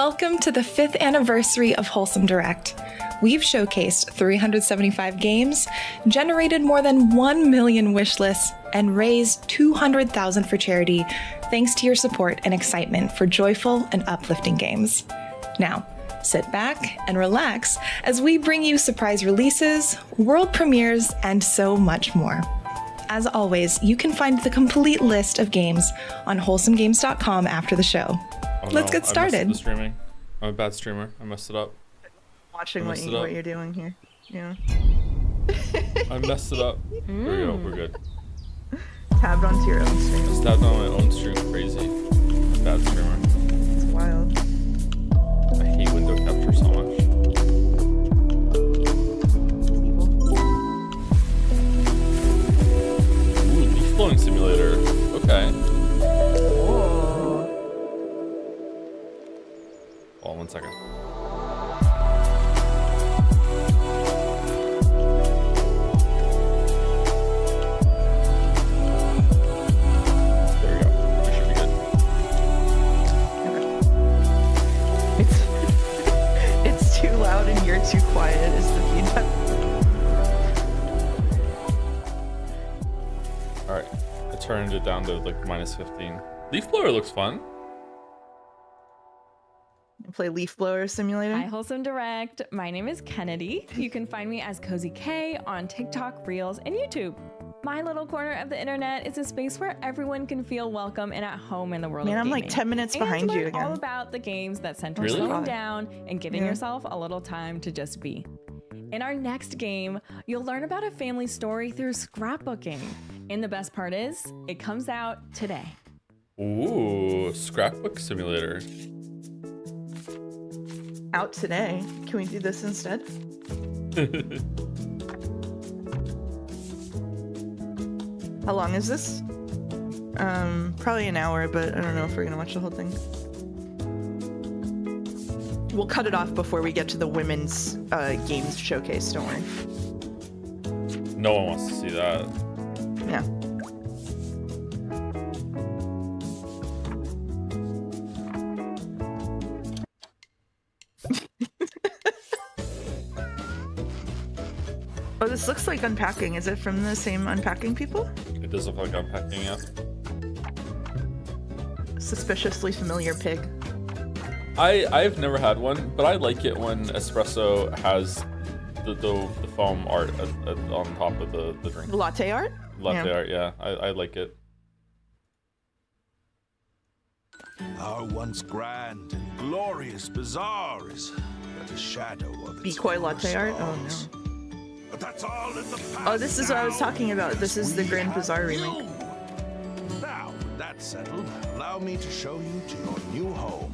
Welcome to the 5th anniversary of Wholesome Direct. We've showcased 375 games, generated more than 1 million wish lists, and raised $200,000 for charity thanks to your support and excitement for joyful and uplifting games. Now, sit back and relax as we bring you surprise releases, world premieres, and so much more. As always, you can find the complete list of games on wholesomegames.com after the show. Let's get started. I messed the streaming. I'm a bad streamer. I messed it up. Watching what you're doing here. Yeah. I messed it up. There we go. We're good. Tabbed onto your own stream. I tabbed on my own stream. Crazy. Bad streamer. It's wild. I hate window capture so much. Ooh, leaf blowing simulator. Okay. Hold on 1 second. There we go. We should be good. It's too loud and you're too quiet is the feedback. Alright. I turned it down to like minus 15. Leaf blower looks fun. Play Leaf Blower Simulator. Hi, Wholesome Direct. My name is Kennedy. You can find me as Cozy K on TikTok, Reels, and YouTube. My little corner of the internet is a space where everyone can feel welcome and at home in the world of I'm gaming. like 10 minutes behind you again. All about the games that center Really? slowing down and giving yourself a little time to just be. In our next game, you'll learn about a family story through scrapbooking. And the best part is, it comes out today. Ooh, scrapbook simulator. Out today. Can we do this instead? How long is this? Probably an hour, but I don't know if we're gonna watch the whole thing. We'll cut it off before we get to the women's games showcase, don't worry. No one wants to see that. Yeah. Oh, this looks like unpacking. Is it from the same unpacking people? It does look like unpacking, yeah. Suspiciously familiar pig. I've never had one, but I like it when espresso has the foam art on top of the drink. Latte art? Latte art, yeah. I like it. Our once grand and glorious bazaar is but a shadow of its Decoy latte art? Oh stars. no. But that's all in the past. Oh, this is what I was now, talking about. This is the we Grand have Bazaar you. remake. Now, with that settled, allow me to show you to your new home.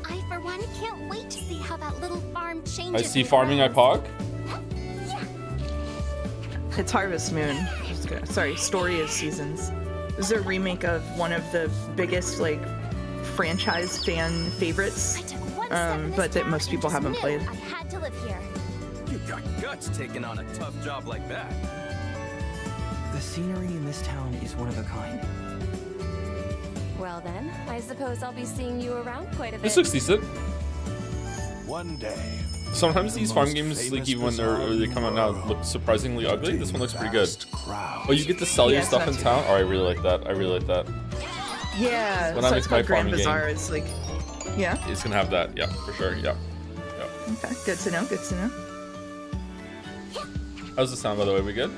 I, for one, can't wait to see how that little farm changes. I see with farming I Rose. pog. It's Harvest Moon. Sorry, Story of Seasons. This is a remake of one of the biggest, like, franchise fan favorites, I took one step in this but that town most and people just haven't knew played. I had to live here. You got guts taking on a tough job like that. The scenery in this town is one of a kind. Well then, I suppose I'll be seeing you around quite a bit. This looks decent. One day. Sometimes the these farm most games, like famous even when they come out now, look surprisingly ugly. This one looks pretty good. Vast crowds. Oh, you get to sell your Yeah, it's stuff not in too town? Oh, I really like that. I really like that. Yeah, When I so make it's my called Grand farming Bazaar. game. It's like, yeah. It's gonna have that. Yeah, for sure. Yeah. Okay, good to know. Good to know. How's the sound, by the way? We good?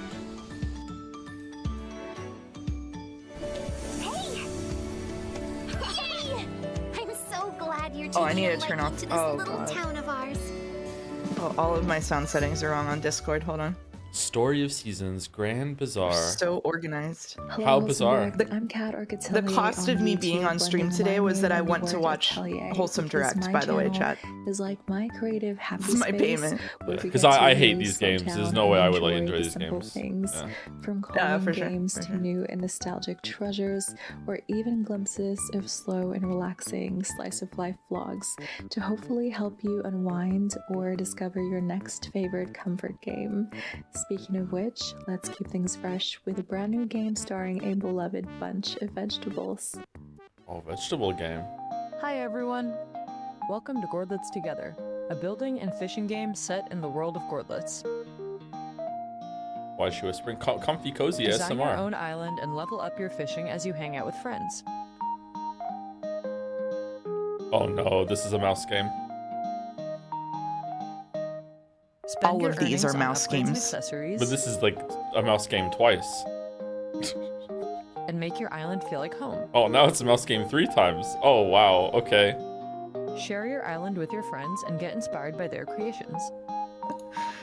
Hey! Hey! I'm so glad you're Oh, I taking need a to turn liking off- to this oh, little God. town of ours. Oh, all of my sound settings are wrong on Discord. Hold on. Story of Seasons, Grand Bazaar. So organized. How bizarre. I'm Kat The cost of me being on stream today was that I went to watch Wholesome Direct, by the way, chat. Is like my creative happy This is my space, payment. where we Because get to I hate really these slow games. There's down no way I and would like enjoy enjoy the these simple games. things, Yeah. from Yeah, calming for sure, games for to sure. new and nostalgic treasures, or even glimpses of slow and relaxing slice of life vlogs to hopefully help you unwind or discover your next favorite comfort game. Speaking of which, let's keep things fresh with a brand new game starring a beloved bunch of vegetables. Oh, vegetable game. Hi everyone! Welcome to Gordlets Together, a building and fishing game set in the world of Gordlets. Why is she whispering? Comfy cozy Design your ASMR. own island and level up your fishing as you hang out with friends. Oh no, this is a mouse game. Spend All your of these earnings are on mouse upgrades and games. accessories, But this is like a mouse game twice. and make your island feel like home. Oh, now it's a mouse game 3 times. Oh wow, okay. Share your island with your friends and get inspired by their creations.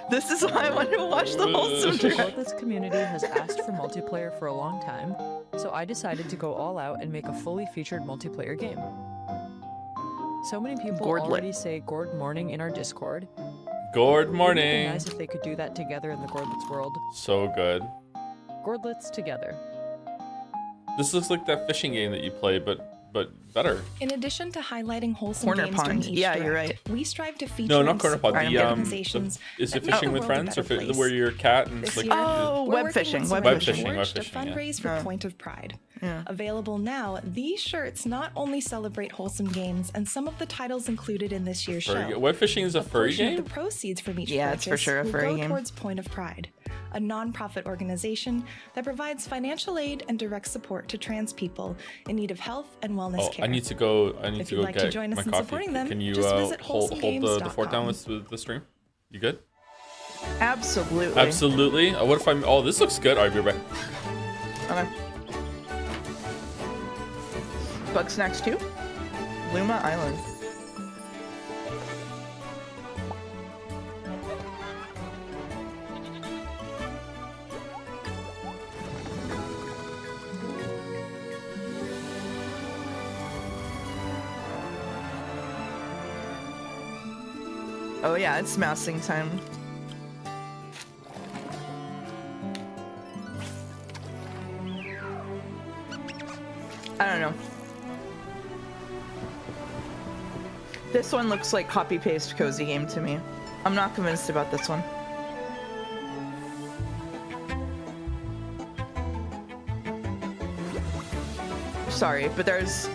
This is why I wanted to watch the Wholesome The Direct. Gordlets community has asked for multiplayer for a long time, so I decided to go all out and make a fully featured multiplayer game. So many people Gordlet. already say Gord morning in our Discord. Good It would be morning. nice if they could do that together in the Gordlets world. So good. Gordlets together. This looks like that fishing game that you play, but better. In addition to highlighting wholesome Corner games during Pond. each Yeah, you're direct, we strive to feature No, not and corner pod. support The organizations is it that make fishing the with world a friends or better place. where you're a cat and This it's like year, Oh, we're web working fishing, with web Web fishing, web Forge to fishing, yeah. fundraise for Yeah. Point of Pride. Yeah. Available now, these shirts not only celebrate wholesome games and some of the titles included in this year's show. Web fishing is a furry portion game? of the proceeds from each Yeah, purchase it's for sure a will furry go game. towards Point of Pride, a non-profit organization that provides financial aid and direct support to trans people in need of health and wellness Oh, care. I need to go If you'd like to get join us my in coffee. supporting them, Can you just visit hold the fort down wholesomegames.com. with the stream? You good? Absolutely. Absolutely. What if I'm... Oh, this looks good. Alright, be right back. Okay. Bug Snacks 2? Luma Island. Oh yeah, it's mousing time. I don't know. This one looks like copy-paste cozy game to me. I'm not convinced about this one. Sorry, but there's...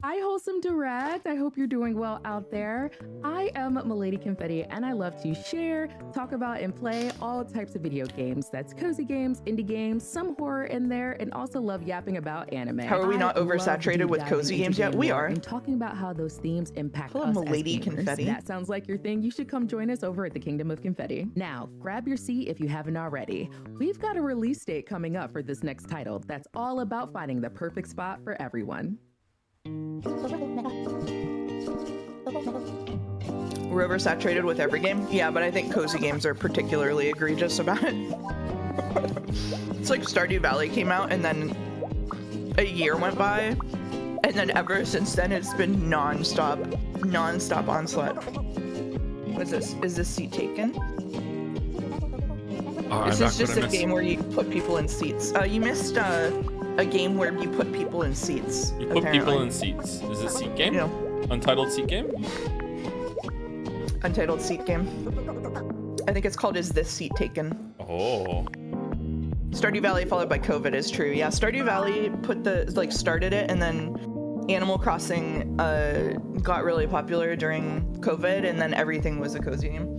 Hi, Wholesome Direct. I hope you're doing well out there. I am Milady Confetti, and I love to share, talk about, and play all types of video games. That's cozy games, indie games, some horror in there, and also love yapping about anime. How are we not I love oversaturated deep with diving cozy into games yet? game We lore are. And talking about how those themes impact Hello, us Milady as gamers. Confetti. That sounds like your thing. You should come join us over at the Kingdom of Confetti. Now, grab your seat if you haven't already. We've got a release date coming up for this next title that's all about finding the perfect spot for everyone. We're oversaturated with every game? Yeah, but I think cozy games are particularly egregious about it. It's like Stardew Valley came out and then a year went by, and then ever since then it's been non-stop onslaught. What is this? Is this seat taken? This is just a game where you put people in seats. You missed a game where you put people in seats. You put people in seats. Is it seat game? Yeah. Untitled seat game? Untitled seat game. I think it's called Is This Seat Taken? Oh. Stardew Valley followed by COVID is true. Yeah, Stardew Valley started it, and then Animal Crossing got really popular during COVID, and then everything was a cozy game.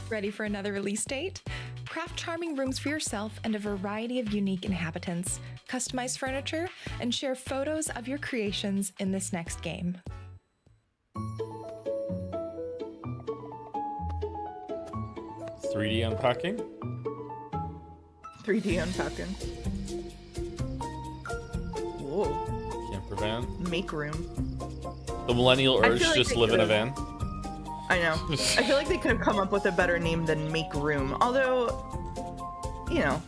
Ready for another release date? Craft charming rooms for yourself and a variety of unique inhabitants. Customize furniture and share photos of your creations in this next game. 3D unpacking? 3D unpacking. Whoa. Camper van. Make room. The millennial I urge feel like just they live in a could've- van. I know. I feel like they could have come up with a better name than Make Room. Although, you know.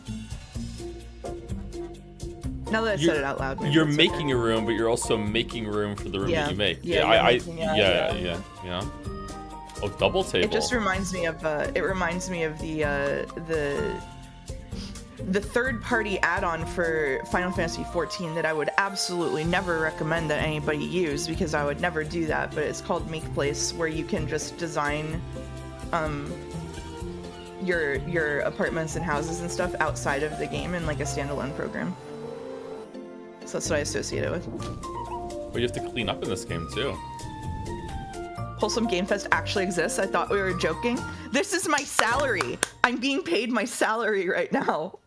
Now that I said it out loud. maybe You're it's making a room, but you're also making room for the room Yeah. that you make. Yeah, I you're making- yeah. You know. Oh, double table. It just reminds me of the third-party add-on for Final Fantasy XIV that I would absolutely never recommend that anybody use, because I would never do that. But it's called Make Place, where you can just design your apartments and houses and stuff outside of the game in like a standalone program. So that's what I associate it with. But you have to clean up in this game too. Wholesome Game Fest actually exists. I thought we were joking. This is my salary. I'm being paid my salary right now.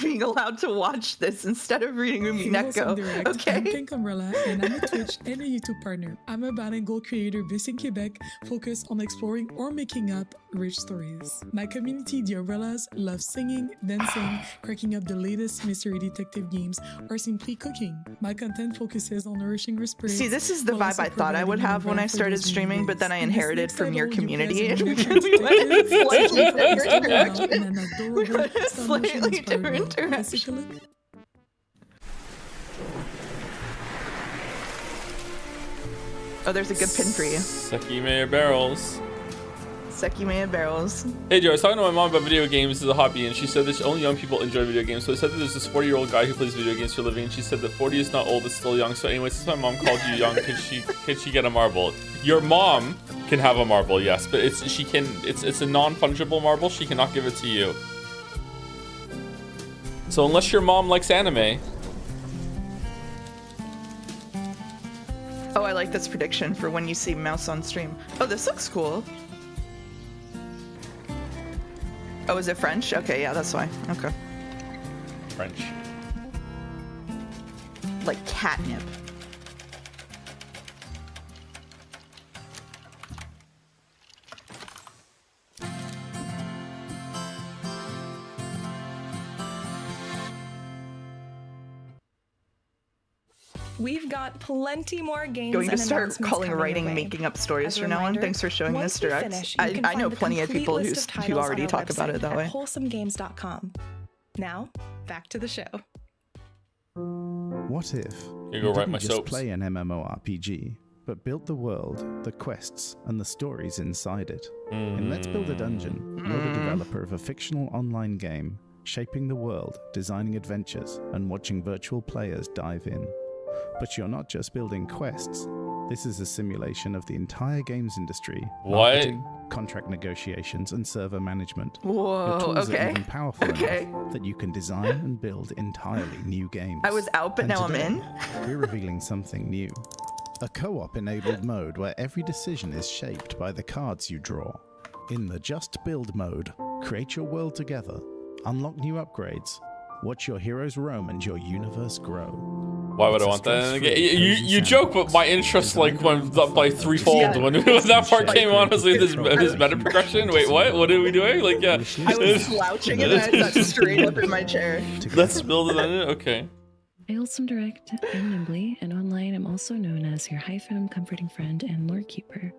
Being allowed to watch this instead of reading Umineko. Okay. I'm Pink Umbrella, and I'm a Twitch and a YouTube partner. I'm a bilingual creator based in Quebec, focused on exploring or making up rich stories. My community, the Umbrellas, loves singing, dancing, cracking up the latest mystery detective games, or simply cooking. My content focuses on nourishing your spirit. See, this is the vibe I thought I would have when I started streaming, but then I inherited from your community. Slightly different direction. Oh, there's a good pin for you. Sekime barrels. Sekime barrels. Hey Joe, I was talking to my mom about video games as a hobby, and she said that only young people enjoy video games. So I said that there's this 40-year-old guy who plays video games for a living, and she said that 40 is not old, it's still young. So anyway, since my mom called you young, can she get a marble? Your mom can have a marble, yes, but it's a non-fungible marble. She cannot give it to you. So unless your mom likes anime. Oh, I like this prediction for when you see mouse on stream. Oh, this looks cool. Oh, is it French? Okay, yeah, that's why. Okay. French. Like catnip. We've got plenty more games. Going to and start announcements calling coming writing your way. making up stories As a from now on. reminder, Thanks for showing once this we direct. finish, you can I find know the plenty of complete people list who of titles already on our talk about website it that at way. wholesomegames.com. Now, back to the show. What if you go write didn't my just soaps. play an MMORPG, but built the world, the quests, and the stories inside it? In Let's Build a Dungeon, you're the developer of a fictional online game, shaping the world, designing adventures, and watching virtual players dive in. But you're not just building quests. This is a simulation of the entire games industry. What? Marketing, contract negotiations, and server management. Whoa, Your tools are okay. even powerful Okay. enough that you can design and build entirely new games. I was out, but And now I'm today, in. We're revealing something new. A co-op enabled mode where every decision is shaped by the cards you draw. In the Just Build mode, create your world together, unlock new upgrades, watch your heroes roam and your universe grow. Why would I want that? You joke, but my interest like went up by threefold when that part came on. I was like, this meta progression. Wait, what? What are we doing? Like, yeah. I was slouching and I sat straight up in my chair. Let's build it on it. Okay. Wholesome Direct and Nimbly, and online I'm also known as your hyphen comforting friend and lore keeper.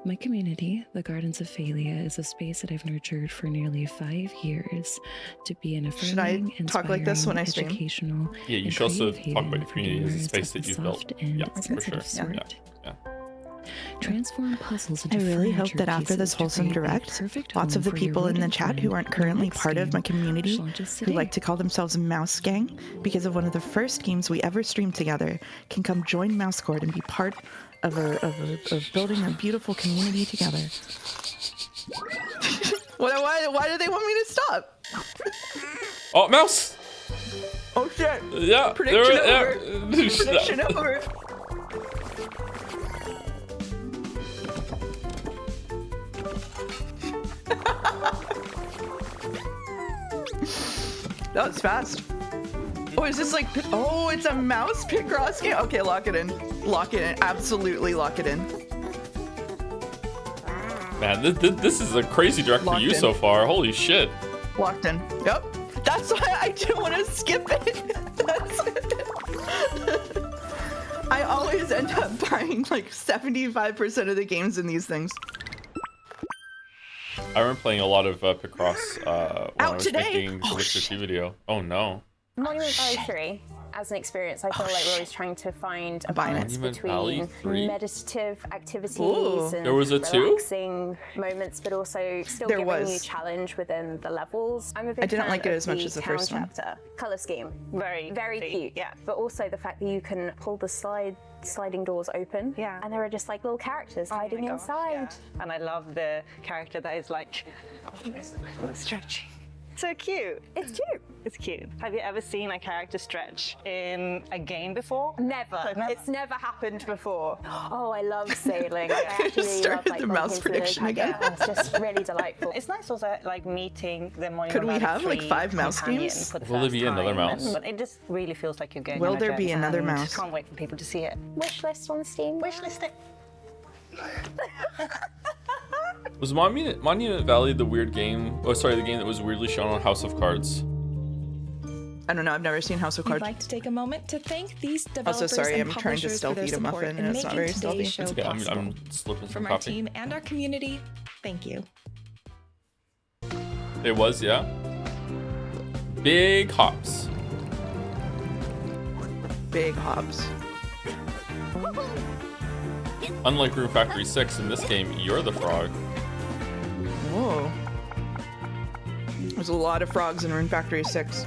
My community, the Gardens of Phalia, is a space that I've nurtured for nearly 5 years to be an Should I affirming, talk like this when I stream? educational, Yeah, you and should also creative talk about haven your for community as a gamers space of that you've the built. soft and Yeah, for sure. sensitive sort. Yeah. Transform puzzles into I really hope furniture that after this pieces to Wholesome create a Direct, perfect lots home of the for your people in the rodent chat who friend aren't in the currently next part of game my community, which launches who today. like to call themselves Mouse Gang, because of one of the first games we ever streamed together, can come join Mousecord and be part of building a beautiful community together. Why do they want me to stop? Oh, mouse! Oh shit! Yeah. Prediction over. Prediction over. That was fast. Oh, is this like? Oh, it's a mouse Picross game. Okay, lock it in. Lock it in. Absolutely lock it in. Man, this is a crazy direct for Locked you in. so far. Holy shit. Locked in. Yep. That's why I didn't want to skip it. I always end up buying like 75% of the games in these things. I remember playing a lot of Picross when I was today? making the Witcher 2 video. Oh no. I'm only like 3. as an experience, I feel like we're always trying to find a Buying it. balance Monument Valley between 3? meditative activities Ooh. and There was a 2? relaxing moments, but also still There giving you was. challenge within the levels. I'm a big I didn't fan like it of as much as the town first one. chapter. Color scheme, very Very cute. yeah. But also the fact that you can pull the sliding doors open. Yeah. And there are just like little characters hiding my gosh, inside. yeah. And I love the character that is like stretching. So cute. It's cute. It's cute. Have you ever seen a character stretch in a game before? Never. Never. It's never happened before. Oh, I love sailing. I actually Started love, the like, mouse bumping into prediction those again. characters. It's just really delightful. It's nice also like meeting the Monument Could we Valley have, like, 3 5 mouse companion games? for the Will there first be another time, mouse? But it just really feels like you're going Will on a there be journey, another and mouse? Can't wait for people to see it. Wish list on Steam. Wish list it. Was Monument Valley the weird game? Oh, sorry, the game that was weirdly shown on House of Cards. I don't know. I've never seen House of We'd Cards. like to take a moment to thank these developers Also, sorry, and I'm trying to publishers for stealth their eat a support muffin, in and it's not making very stealthy. today's show It's okay, possible. I'm slipping some From our coffee. team and our community, thank you. It was, yeah. Big hops. Big hops. Unlike Room Factory 6, in this game, you're the frog. Whoa. There's a lot of frogs in Rune Factory 6.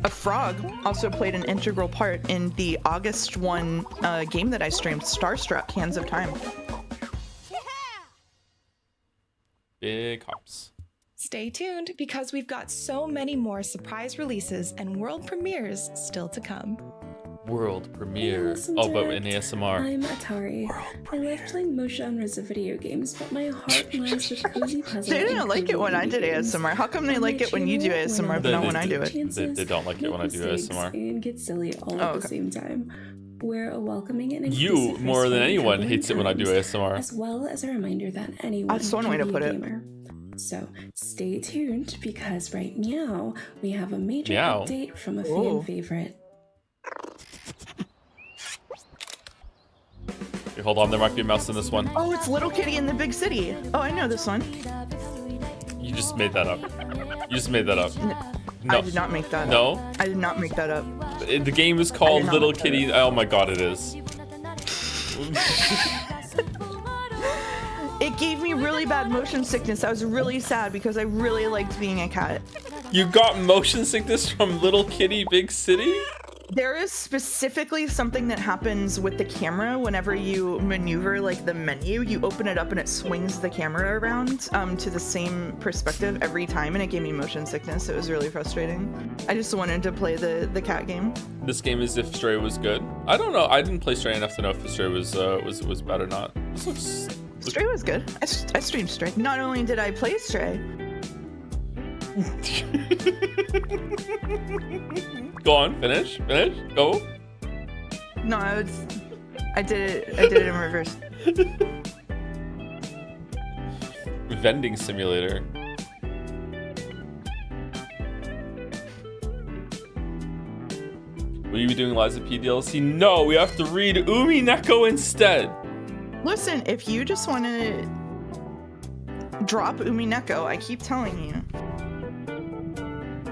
A frog also played an integral part in the August 1 game that I streamed, Starstruck, Hands of Time. Big hops. Stay tuned because we've got so many more surprise releases and world premieres still to come. World premiere. Wholesome Oh, but Direct. in ASMR. I'm Atari. I love playing most genres of video games, but my heart lies with cozy puzzle. They didn't and like it when I did indie games. ASMR. How come they On like my it when you do channel, ASMR, we're but not when not I do it? chances, They don't like it make when I do mistakes, ASMR. And get silly all Oh, at okay. the same time. We're a welcoming and You, inclusive more than space for anyone, everyone hates it when I do comes, ASMR. As well as a reminder that anyone That's one can way to be put a it. gamer. So stay tuned because right now we have a major Meow. update from a Whoa. fan favorite. Okay, hold on, there might be a mouse in this one. Oh, it's Little Kitty in the Big City. Oh, I know this one. You just made that up. You just made that up. No. I did not make that No? up. I did not make that up. The game is called not Little make that Kitty. Oh my god, it is. It gave me really bad motion sickness. I was really sad because I really liked being a cat. You got motion sickness from Little Kitty Big City? There is specifically something that happens with the camera whenever you maneuver like the menu. You open it up and it swings the camera around to the same perspective every time, and it gave me motion sickness. It was really frustrating. I just wanted to play the cat game. This game is if Stray was good. I don't know. I didn't play Stray enough to know if Stray was bad or not. This looks. Stray was good. I streamed Stray. Not only did I play Stray. Go on, finish, go. No, I did it in reverse. Vending simulator. Will you be doing Liza P DLC? No, we have to read Umineko instead. Listen, if you just want to drop Umineko, I keep telling you,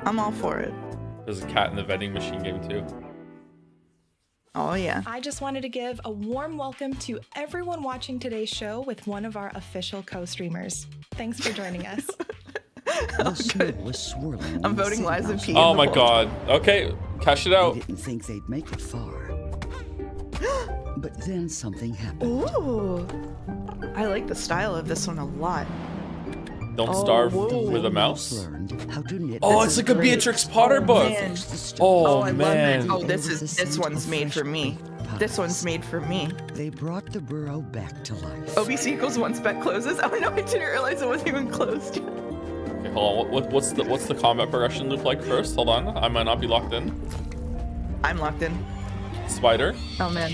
I'm all for it. There's a cat in the vending machine game too. Oh yeah. I just wanted to give a warm welcome to everyone watching today's show with one of our official co-streamers. Thanks for joining us. I'm voting Liza P. Oh my god. Okay, cash it out. I didn't think they'd make it far. But then something happened. Ooh. I like the style of this one a lot. Don't starve with a mouse. Oh, it's like a Beatrix Potter book. Man. Oh, I man. love it. Oh, this one's made for me. This one's made for me. They brought the burrow back to life. OBC equals 1 spec closes. Oh no, I didn't realize it wasn't even closed. Okay, hold on. What's the combat progression loop like first? Hold on. I might not be locked in. I'm locked in. Spider. Oh man.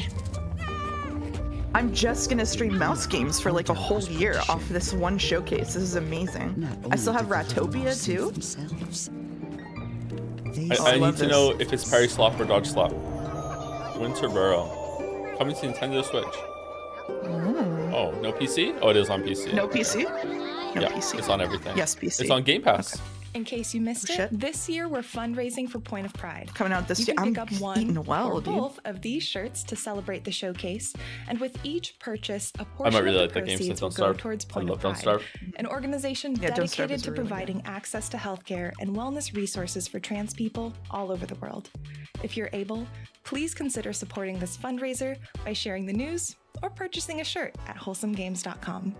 I'm just gonna stream mouse games for like a whole year off this one showcase. This is amazing. I still have Ratopia too. I need to know if it's parry slap or dodge slap. Winter Burrow. Coming to Nintendo Switch. Oh, no PC? Oh, it is on PC. No PC? No yeah, PC. it's on everything. Yes, PC. It's on Game Pass. In case you missed it, this year we're fundraising for Point of Pride. Coming out this you year. can pick I'm up one eating well, or dude. both of these shirts to celebrate the showcase, and with each purchase, a I portion might really of like the that game proceeds since will Don't go Starve. towards I Point love of Don't Pride, Starve. an organization Don't Starve dedicated is to really good. providing access to healthcare and wellness resources for trans people all over the world. If you're able, please consider supporting this fundraiser by sharing the news or purchasing a shirt at wholesomegames.com.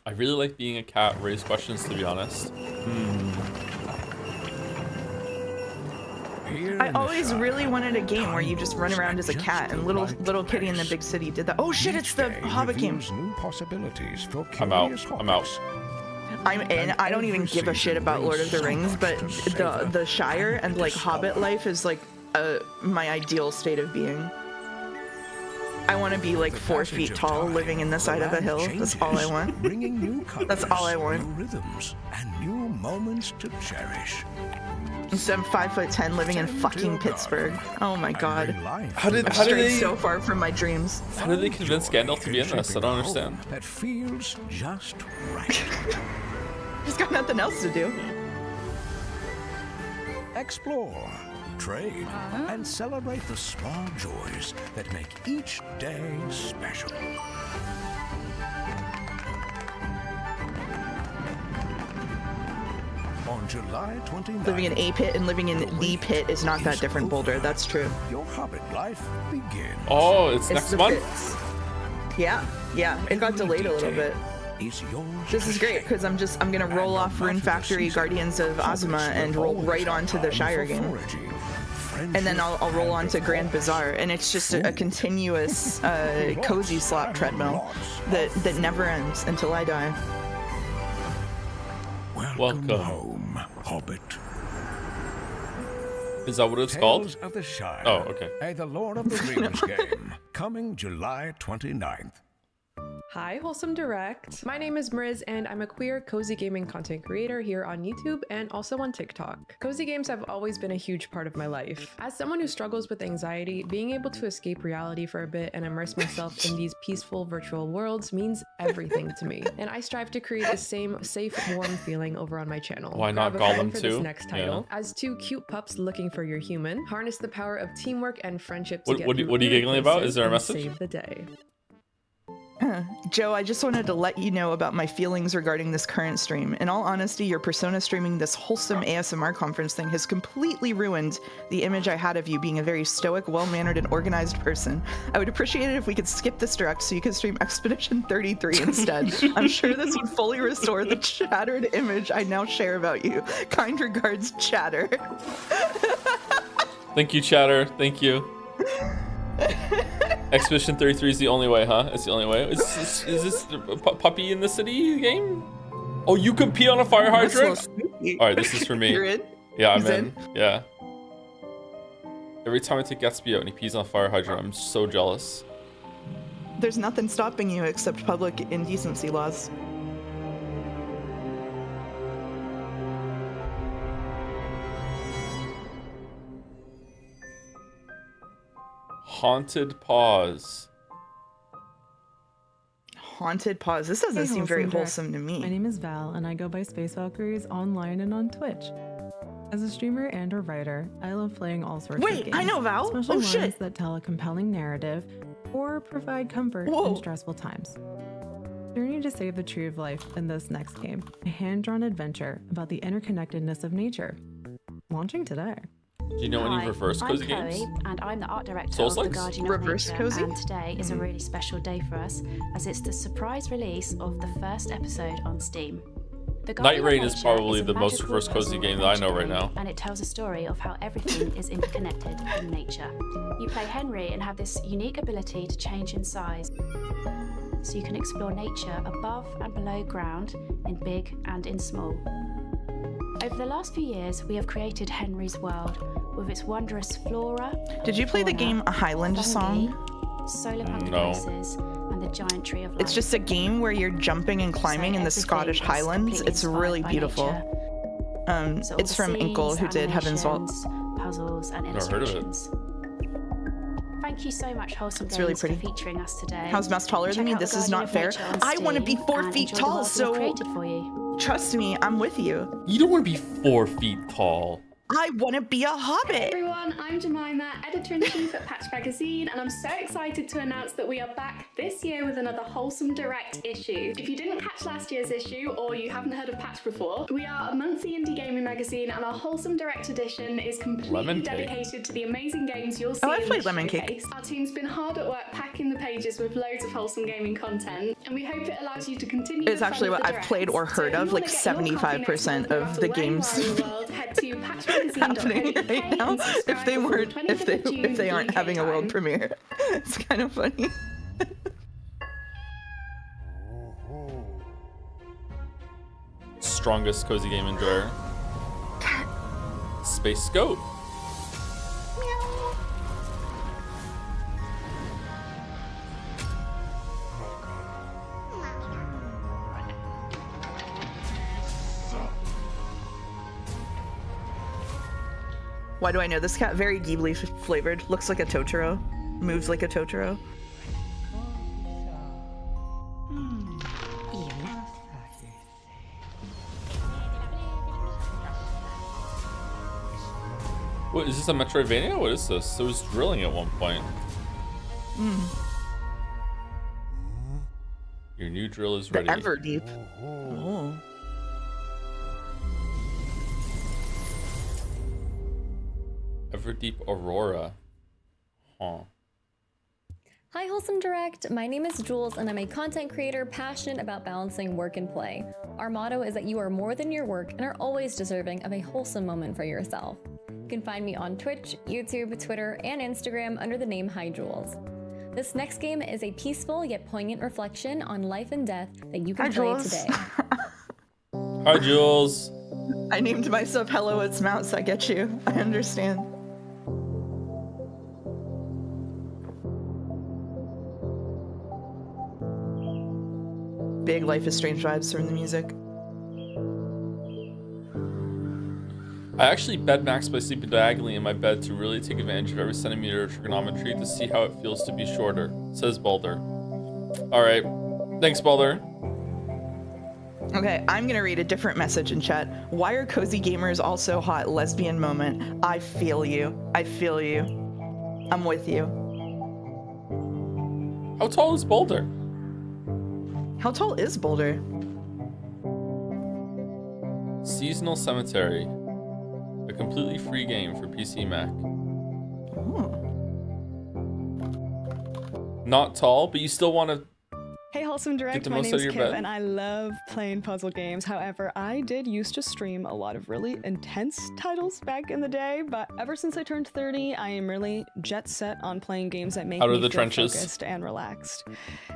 I really like being a cat. Raise questions, to be honest. I always really wanted a game where you just run around as a cat, and little kitty in the big city did that. Oh shit, it's the Hobbit game. New possibilities for I'm out. curious I'm out. I'm in. I don't even give a shit about Lord of the Rings, but the Shire and like Hobbit life is like my ideal state of being. I want to be like 4 feet tall, living in the side of a hill. That's all I want. Bringing new That's all I want. new rhythms, and new moments to cherish. Instead of 5'10", living in fucking Pittsburgh. Oh my god. How did I've strayed they so far from my dreams. How did they convince Gandalf to be in this? I don't understand. That feels just right. He's got nothing else to do. Explore, trade, and celebrate the small joys that make each day special. On July 29th, Living in a pit and living in the pit is not that different, Boulder. That's true. your Hobbit life begins. Oh, it's next the month? pits. Yeah. It got delayed a little bit. This is great because I'm gonna roll off Rune Factory, Guardians of Ozma, and roll right onto the Shire game. And then I'll roll on to Grand Bazaar, and it's just a continuous cozy slot treadmill that never ends until I die. Welcome home, Hobbit. Is that what it's called? Tales of the Shire. Oh, okay. The Lord of the Rings game, coming July 29th. Hi, Wholesome Direct. My name is Mriz, and I'm a queer cozy gaming content creator here on YouTube and also on TikTok. Cozy games have always been a huge part of my life. As someone who struggles with anxiety, being able to escape reality for a bit and immerse myself in these peaceful virtual worlds means everything to me. And I strive to create the same safe, warm feeling over on my channel. Why not Grab a friend Gollum for too? This next title. As two cute pups looking for your human, harness the power of teamwork and friendship to get What are through you weird giggling about? places Is there a and message? Save the day. Joe, I just wanted to let you know about my feelings regarding this current stream. In all honesty, your persona streaming this wholesome ASMR conference thing has completely ruined the image I had of you being a very stoic, well-mannered, and organized person. I would appreciate it if we could skip this direct so you could stream Expedition 33 instead. I'm sure this would fully restore the shattered image I now share about you. Kind regards, Chatter. Thank you, Chatter. Thank you. Expedition 33 is the only way, huh? It's the only way. Is this Puppy in the City game? Oh, you can pee on a fire hydrant? Alright, this is for me. You're in? Yeah, I'm He's in. Yeah. Every time I take Gatsby out and he pees on a fire hydrant, I'm so jealous. There's nothing stopping you except public indecency laws. Haunted Paws. Haunted Paws. This doesn't seem very wholesome to me. My name is Val, and I go by Space Valkyries online and on Twitch. As a streamer and a writer, I love playing all sorts of games. Wait, I know Val. Especially Oh ones shit. that tell a compelling narrative or provide comfort in stressful times. Journey to save the tree of life in this next game, a hand-drawn adventure about the interconnectedness of nature. Launching today. Do you know any reverse cozy I'm games? Chloe, and I'm the art director Souls of The likes? Guardian Reverse of Nature, cozy? and today is a really special day for us, as it's the surprise release of the first episode on Steam. The Night Guardian of Rain is Nature probably a the most magical reverse cozy puzzle game that I know adventure right now. game, and it tells a story of how everything is interconnected in nature. You play Henry and have this unique ability to change in size, so you can explore nature above and below ground, in big and in small. Over the last few years, we have created Henry's world, with its wondrous flora. Did you play the game A Highland Song? Solar pumped No. places, and the giant tree of life. It's just a game where you're jumping and climbing in the Scottish Highlands. It's really beautiful. So all It's the from scenes, Inkle, who did Heaven's Vault. animations, puzzles, and Never heard of it. illustrations. Thank you so much, Wholesome It's really Games, pretty. for featuring us today. How's Mouse taller than Check me? out This The is Guardian not of fair. Nature on I want to be Steam 4 and feet enjoy the tall, world we've so created for you. Trust me, I'm with you. You don't want to be 4 feet tall. I want to be a hobbit. Hey everyone, I'm Jemima, editor-in-chief at Patch Magazine, and I'm so excited to announce that we are back this year with another Wholesome Direct issue. If you didn't catch last year's issue, or you haven't heard of Patch before, we are a monthly indie gaming magazine, and our Wholesome Direct edition is completely dedicated to the amazing games you'll see in this showcase. Our team's been hard at work packing the pages with loads of wholesome gaming content, and we hope it allows you to continue. It's actually what I've played or heard of, like 75% of the games happening right now. If they aren't having a world premiere, it's kind of funny. Strongest cozy game enjoyer. Space Goat. Why do I know this cat? Very Ghibli flavored. Looks like a Totoro. Moves like a Totoro. What is this, a Metroidvania? What is this? It was drilling at one point. Your new drill is ready. Everdeep. Oh. Everdeep Aurora. Huh. Hi Wholesome Direct, my name is Jules and I'm a content creator passionate about balancing work and play. Our motto is that you are more than your work and are always deserving of a wholesome moment for yourself. You can find me on Twitch, YouTube, Twitter, and Instagram under the name Hi Jules. This next game is a peaceful yet poignant reflection on life and death that you can play today. Hi Jules. I named myself Hello It's Mouse, I get you. I understand. Big Life is Strange vibes from the music. I actually bed max by sleeping diagonally in my bed to really take advantage of every centimeter of trigonometry to see how it feels to be shorter, says Balder. Alright, thanks Balder. Okay, I'm gonna read a different message in chat. Why are cozy gamers all so hot? Lesbian moment. I feel you. I feel you. I'm with you. How tall is Boulder? How tall is Boulder? Seasonal Cemetery. A completely free game for PC Mac. Oh. Not tall, but you still want to Hey Wholesome Direct, my name's Kip and I love playing puzzle games. However, I did used to stream a lot of really intense titles back in the day, but ever since I turned 30, I am really jet set on playing games that make me feel focused and relaxed.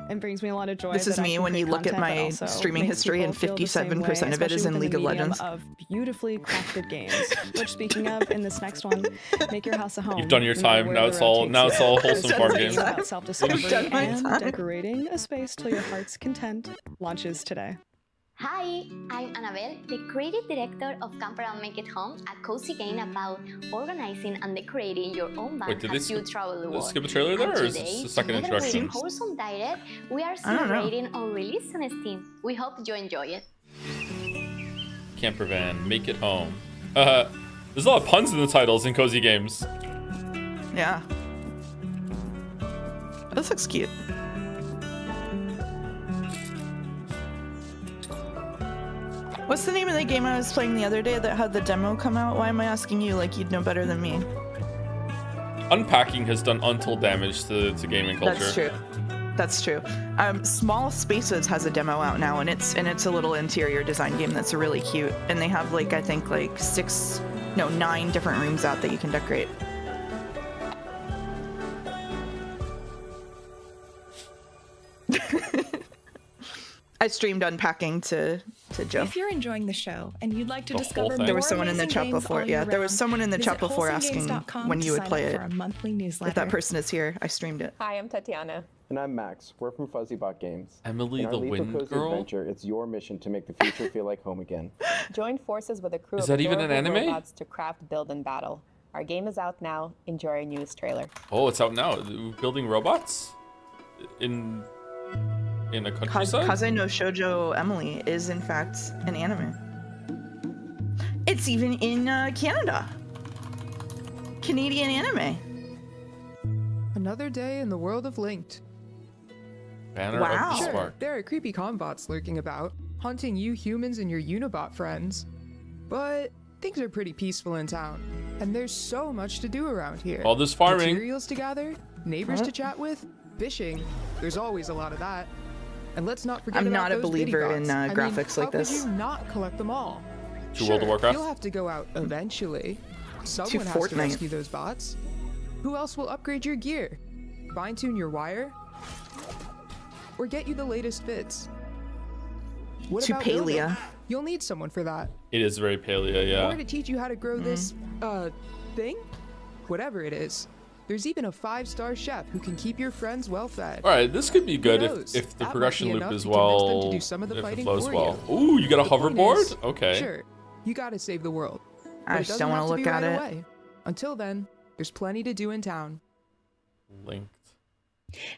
It brings me a lot of joy. This is me when you look at my streaming history and 57% of it is in League of Legends. Of beautifully crafted games. Which, speaking of, in this next one, make your house a home. You've done your time. Now it's all wholesome farm games. About self-discovery and decorating a space till your heart's content launches today. Hi, I'm Annabelle, the creative director of Camper and Make It Home, a cozy game about organizing and decorating your own bag as you travel the world. Skip a trailer there, or is this the second introduction? With Wholesome Direct, we are celebrating our release on Steam. We hope you enjoy it. Camper van, Make It Home. There's a lot of puns in the titles in cozy games. Yeah. This looks cute. What's the name of the game I was playing the other day that had the demo come out? Why am I asking you like you'd know better than me? Unpacking has done untold damage to gaming culture. That's true. That's true. Small Spaces has a demo out now, and it's a little interior design game that's really cute. And they have like I think like 9 different rooms out that you can decorate. I streamed unpacking to Joe. If you're enjoying the show and you'd like to discover more there was someone in the chat games before. all Yeah, year there was someone in the round, chat visit before asking when you would play to it. sign up for our monthly newsletter. If that person is here, I streamed it. Hi, I'm Tatiana. And I'm Max. We're from Fuzzybot Games. Emily In our the Lethal Wind Cozy Girl? Adventure, it's your mission to make the future feel like home again. Join forces with a crew Is of that even an adorable anime? robots to craft, build, and battle. Our game is out now. Enjoy our newest trailer. Oh, it's out now. Building robots? In In the countryside? Kaze no Shoujo Emily is in fact an anime. It's even in Canada. Canadian anime. Another day in the world of Linked. Banner of the Sure, Spark. there are creepy combots lurking about, haunting you humans and your Unibot friends. But things are pretty peaceful in town, and there's so much to do around here. All this farming. Materials to gather, neighbors to chat with, fishing. There's always a lot of that. And let's not forget I'm about not a those believer bitty in bots. graphics how like this. Could you not collect them all? To World of Warcraft? You'll have to go out eventually. Someone has Fortnite. to rescue those bots. Who else will upgrade your gear? Fine-tune your wire? Or get you the latest fits? What To about building? Palia. You'll need someone for that. It is very paleo, yeah. Or to teach you how to grow this, thing? Whatever it is. There's even a 5-star chef who can keep your friends well fed. Alright, this could be good knows? if the That might progression be loop enough is to convince them to well, do some of the if it fighting flows for well. you. Ooh, you got a The point hoverboard? is, Okay. Sure, you gotta save the world. I But it just doesn't don't want have to be look at right it. away. Until then, there's plenty to do in town. Linked.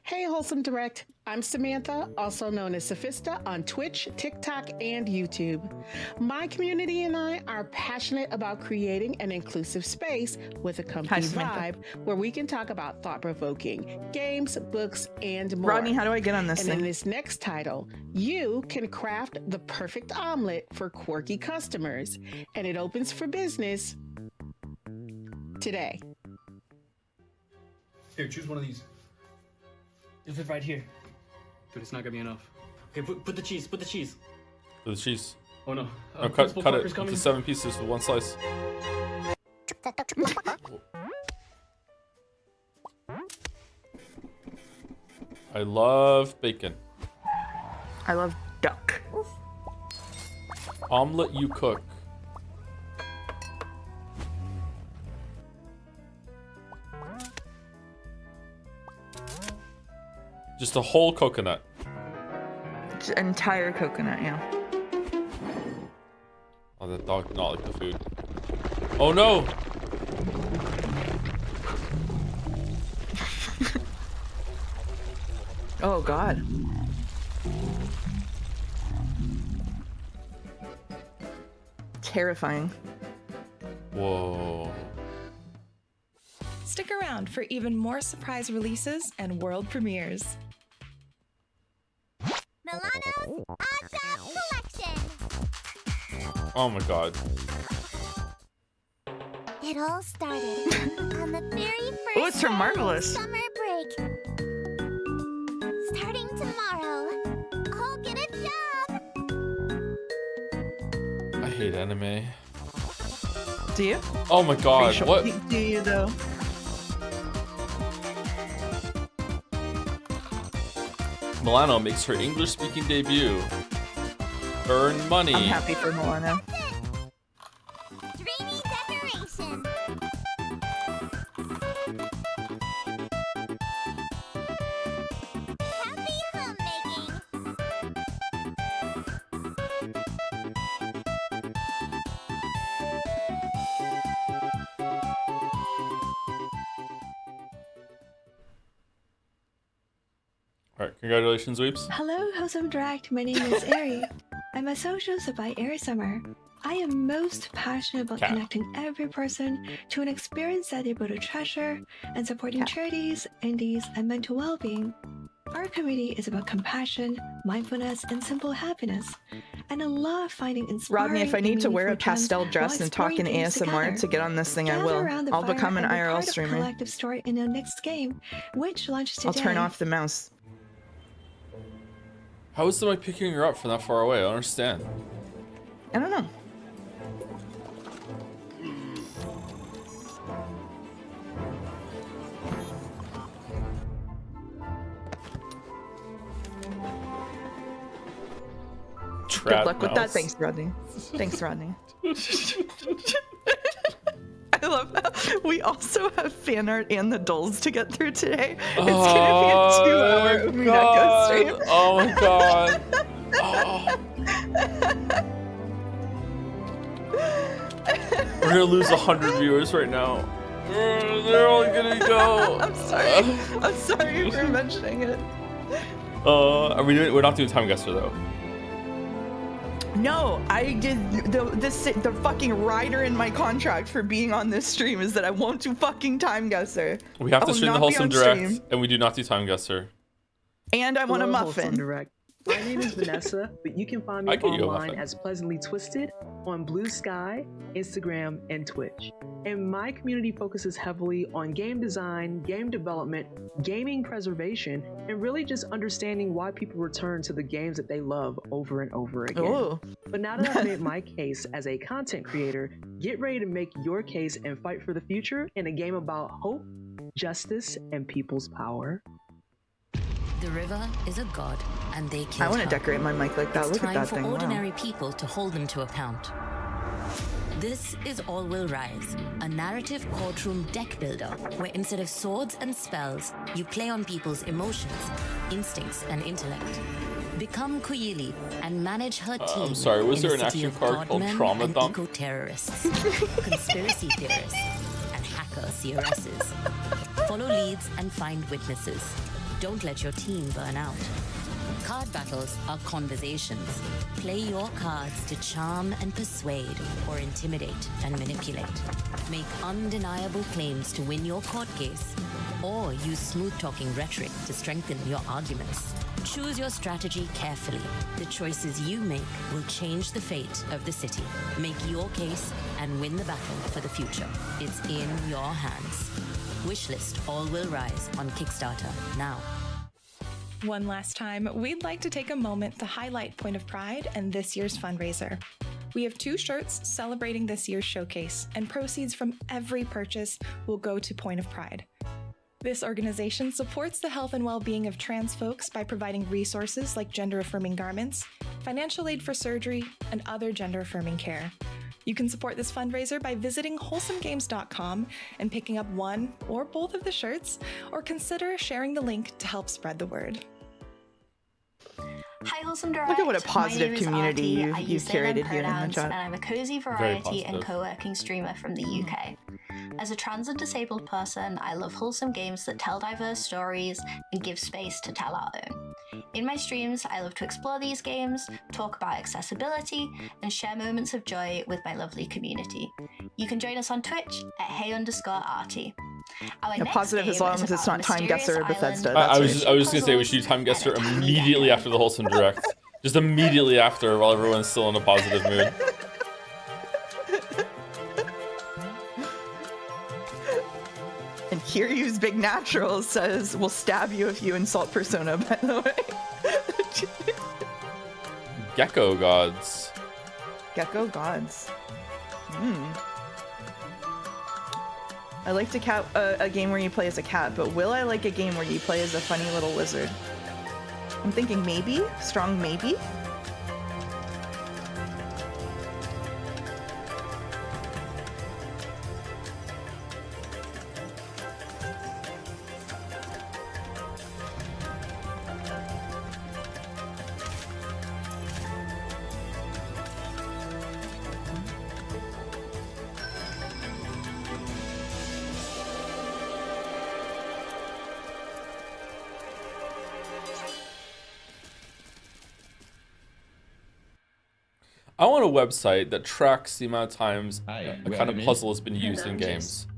Hey, Wholesome Direct. I'm Samantha, also known as Sophista on Twitch, TikTok, and YouTube. My community and I are passionate about creating an inclusive space with a comfy vibe where we can talk about thought-provoking games, books, and more. Rodney, how do I get on this And thing? in this next title, you can craft the perfect omelet for quirky customers, and it opens for business today. Here, choose one of these. It'll fit right here. But it's not gonna be enough. Okay, put the cheese. Put the cheese. For the cheese. Oh no. No, cut Principal it Parker's into coming. 7 pieces with 1 slice. I love bacon. I love duck. Omelet you cook. Just a whole coconut. Just entire coconut, yeah. Oh, that dog did not like the food. Oh no! Oh god. Terrifying. Whoa. Stick around for even more surprise releases and world premieres. Milano's Awesome Collection. Oh my god. It all started on the very first Oh, it's from day of Marvelous. summer break. Starting tomorrow, I'll get a job. I hate anime. Do you? Oh my god, Facial- what? Do you though? Milano makes her English-speaking debut. Earn money. I'm happy for Milano. Dreamy decoration. Happy homemaking. Alright, congratulations, Weeps. Hello, Wholesome Direct. My name is Ari. I'm a social by Ari Summer. I am most passionate about Cat. connecting every person to an experience that they're able to treasure and supporting charities, indies, and mental well-being. Our community is about compassion, mindfulness, and simple happiness. And I love finding inspiring Rodney, if I and need to wear a meaningful gems pastel dress while and talk in exploring games ASMR together. to get on this thing, I Gather will. around the I'll fire become an and be IRL part of streamer. collective story in our next game, which launches today. I'll turn off the mouse. How is the mic picking her up from that far away? I don't understand. I don't know. Trap Good luck with that. mouse. Thanks, Rodney. Thanks, Rodney. I love how we also have fan art and the dolls to get through today. It's gonna be a 2-hour Umineko stream. Oh my god. Oh. We're gonna lose 100 viewers right now. They're all gonna go. I'm sorry. I'm sorry for mentioning it. We're not doing time guesser though. No, I did the fucking rider in my contract for being on this stream is that I won't do fucking time guesser. We have to stream the Wholesome Direct, and we do not do time guesser. And I want a Hello, muffin. Wholesome Direct. My name is Vanessa, but you can find me online as Pleasantly Twisted on Blue Sky, Instagram, and Twitch. And my community focuses heavily on game design, game development, gaming preservation, and really just understanding why people return to the games that they love over and over again. Ooh. But now that I've made my case as a content creator, get ready to make your case and fight for the future in a game about hope, justice, and people's power. The river is a god, and they killed I want to her. decorate my mic like that. It's Look at time that for thing. ordinary Wow. people to hold them to account. This is All Will Rise, a narrative courtroom deck builder where instead of swords and spells, you play on people's emotions, instincts, and intellect. Become Kuyili and manage her team. I'm sorry, was in there a an city action of card called godmen Trauma and Dump? eco-terrorists, conspiracy theorists, and hacker CRSs. Follow leads and find witnesses. Don't let your team burn out. Card battles are conversations. Play your cards to charm and persuade, or intimidate and manipulate. Make undeniable claims to win your court case, or use smooth-talking rhetoric to strengthen your arguments. Choose your strategy carefully. The choices you make will change the fate of the city. Make your case and win the battle for the future. It's in your hands. Wishlist All Will Rise on Kickstarter now. One last time, we'd like to take a moment to highlight Point of Pride and this year's fundraiser. We have 2 shirts celebrating this year's showcase, and proceeds from every purchase will go to Point of Pride. This organization supports the health and well-being of trans folks by providing resources like gender-affirming garments, financial aid for surgery, and other gender-affirming care. You can support this fundraiser by visiting wholesomegames.com and picking up one or both of the shirts, or consider sharing the link to help spread the word. Hi, Wholesome Direct. Look at what a positive My name is community Artie. I you've use they, them curated here in the pronouns, chat. And I'm a cozy variety and co-working streamer from the UK. As a trans and disabled person, I love wholesome games that tell diverse stories and give space to tell our own. In my streams, I love to explore these games, talk about accessibility, and share moments of joy with my lovely community. You can join us on Twitch at hey_Artie. Yeah, positive as long as it's not time guesser or Bethesda. I was just gonna say we should do time guesser immediately after the Wholesome Direct. Just immediately after, while everyone's still in a positive mood. And Kiryu's Big Natural says, we'll stab you if you insult Persona, by the way. Gecko gods. Gecko gods. I liked a game where you play as a cat, but will I like a game where you play as a funny little lizard? I'm thinking maybe? Strong maybe? I want a website that tracks the amount of times a kind of puzzle has been used in games.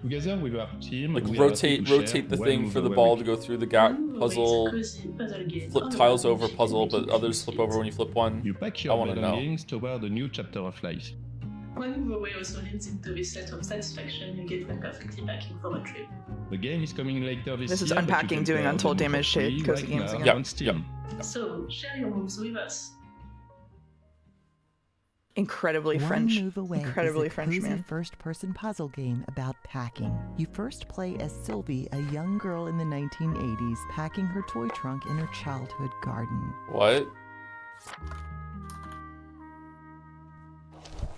Together with our team, like rotate the thing for the ball to go through the gap puzzle, flip tiles over puzzle, but others flip over when you flip one. You pack I your want to know. games toward a new chapter of life. When you move away also leads into this sense of satisfaction you get when perfectly packing for a trip. The game is coming later this year. This is but you Unpacking can doing play Untold the Damage for free shit, Cozy right Games now again. on Steam. So share your moves with us. Incredibly One French. Move Away Incredibly is a French cozy man. first-person puzzle game about packing. You first play as Sylvie, a young girl in the 1980s, packing her toy trunk in her childhood garden. What?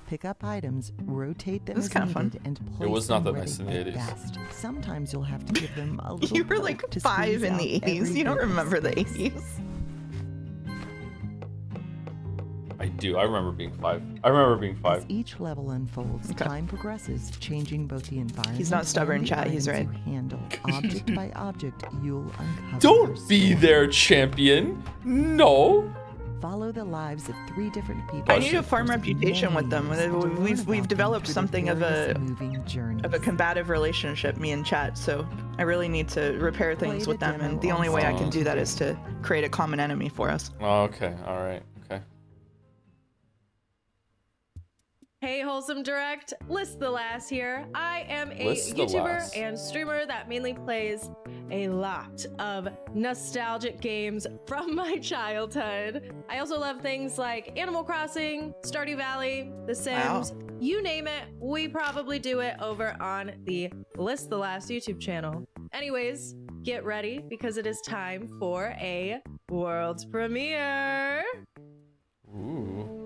Pick up items, rotate them This is as kinda needed, fun. and place It was not them that where nice they in the fit 80s. best. Sometimes you'll have to give them a little You were like poke to 5 squeeze in out the 80s. every You don't bit of remember the space. 80s. I do. I remember being 5. I remember being 5. As each level unfolds, time progresses, changing both the environment. He's not stubborn, chat. He's right. You handle object by object, you'll uncover. Don't be their champion. No. Follow the lives of 3 different people. I need to farm reputation with them. We've developed something of a combative relationship, me and chat. So I really need to repair things with them, and the only way I can do that is to create a common enemy for us. Oh, okay. All right. Okay. Hey, Wholesome Direct, List the Last here. I am a YouTuber and streamer that mainly plays a lot of nostalgic games from my childhood. I also love things like Animal Crossing, Stardew Valley, The Sims, you name it, we probably do it over on the List the Last YouTube channel. Anyways, get ready because it is time for a world premiere. Ooh.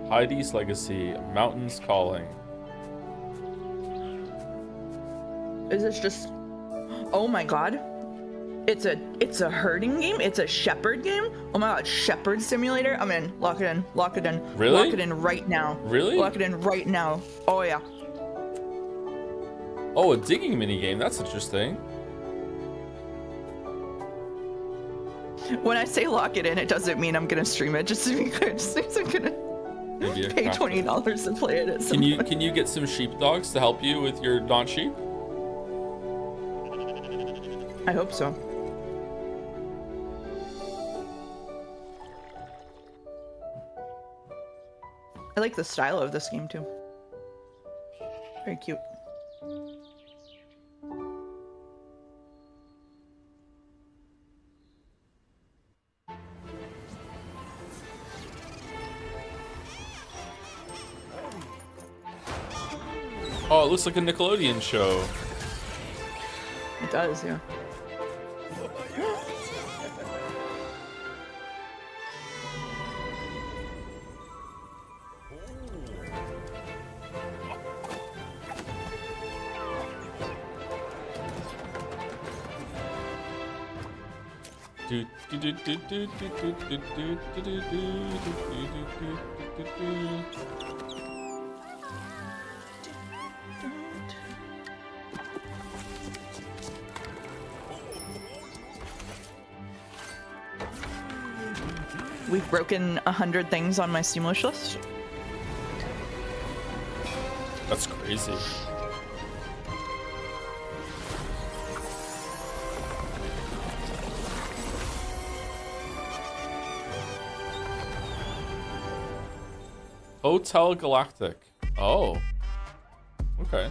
Heidi's Legacy, Mountains Calling. Is this just... Oh my god. It's a herding game? It's a shepherd game? Oh my god, Shepherd Simulator? I'm in. Lock it in. Lock it in. Really? Lock it in right now. Really? Lock it in right now. Oh yeah. Oh, a digging minigame. That's interesting. When I say lock it in, it doesn't mean I'm gonna stream it. Just to be clear, it just means I'm gonna pay $20 to play it. Can you get some sheepdogs to help you with your non-sheep? I hope so. I like the style of this game too. Very cute. Oh, it looks like a Nickelodeon show. It does, yeah. We've broken 100 things on my Steam wish list. That's crazy. Hotel Galactic. Oh. Okay.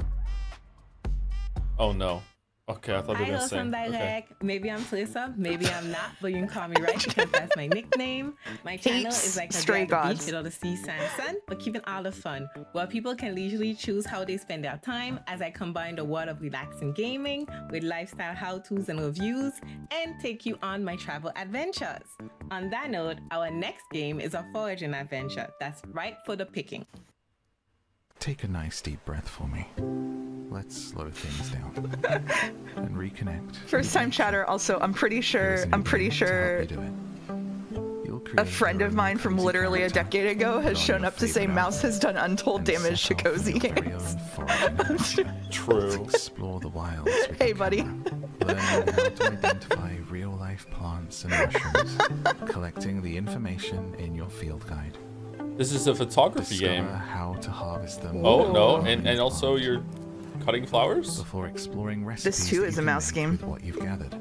Oh no. Okay, I thought they were gonna sing. Okay. Maybe I'm Felissa, maybe I'm not, but you can call me right because that's my nickname. My channel is like a stray gods. Beach with all the sea, sand, sun, but keeping all the fun, where people can leisurely choose how they spend their time as I combine the world of relaxing gaming with lifestyle how-tos and reviews and take you on my travel adventures. On that note, our next game is a foraging adventure that's right for the picking. Take a nice deep breath for me. Let's slow things down and reconnect. First time chatter. Also, I'm pretty sure a friend of mine from literally a decade ago has shown up to say Mouse has done untold damage to cozy games. True. Explore the wilds. Hey, buddy. Learning how to identify real-life plants and mushrooms, collecting the information in your field guide. This is a photography game. How to harvest them. Oh no, and also you're cutting flowers? Before exploring recipes. This too is a mouse game. With what you've gathered.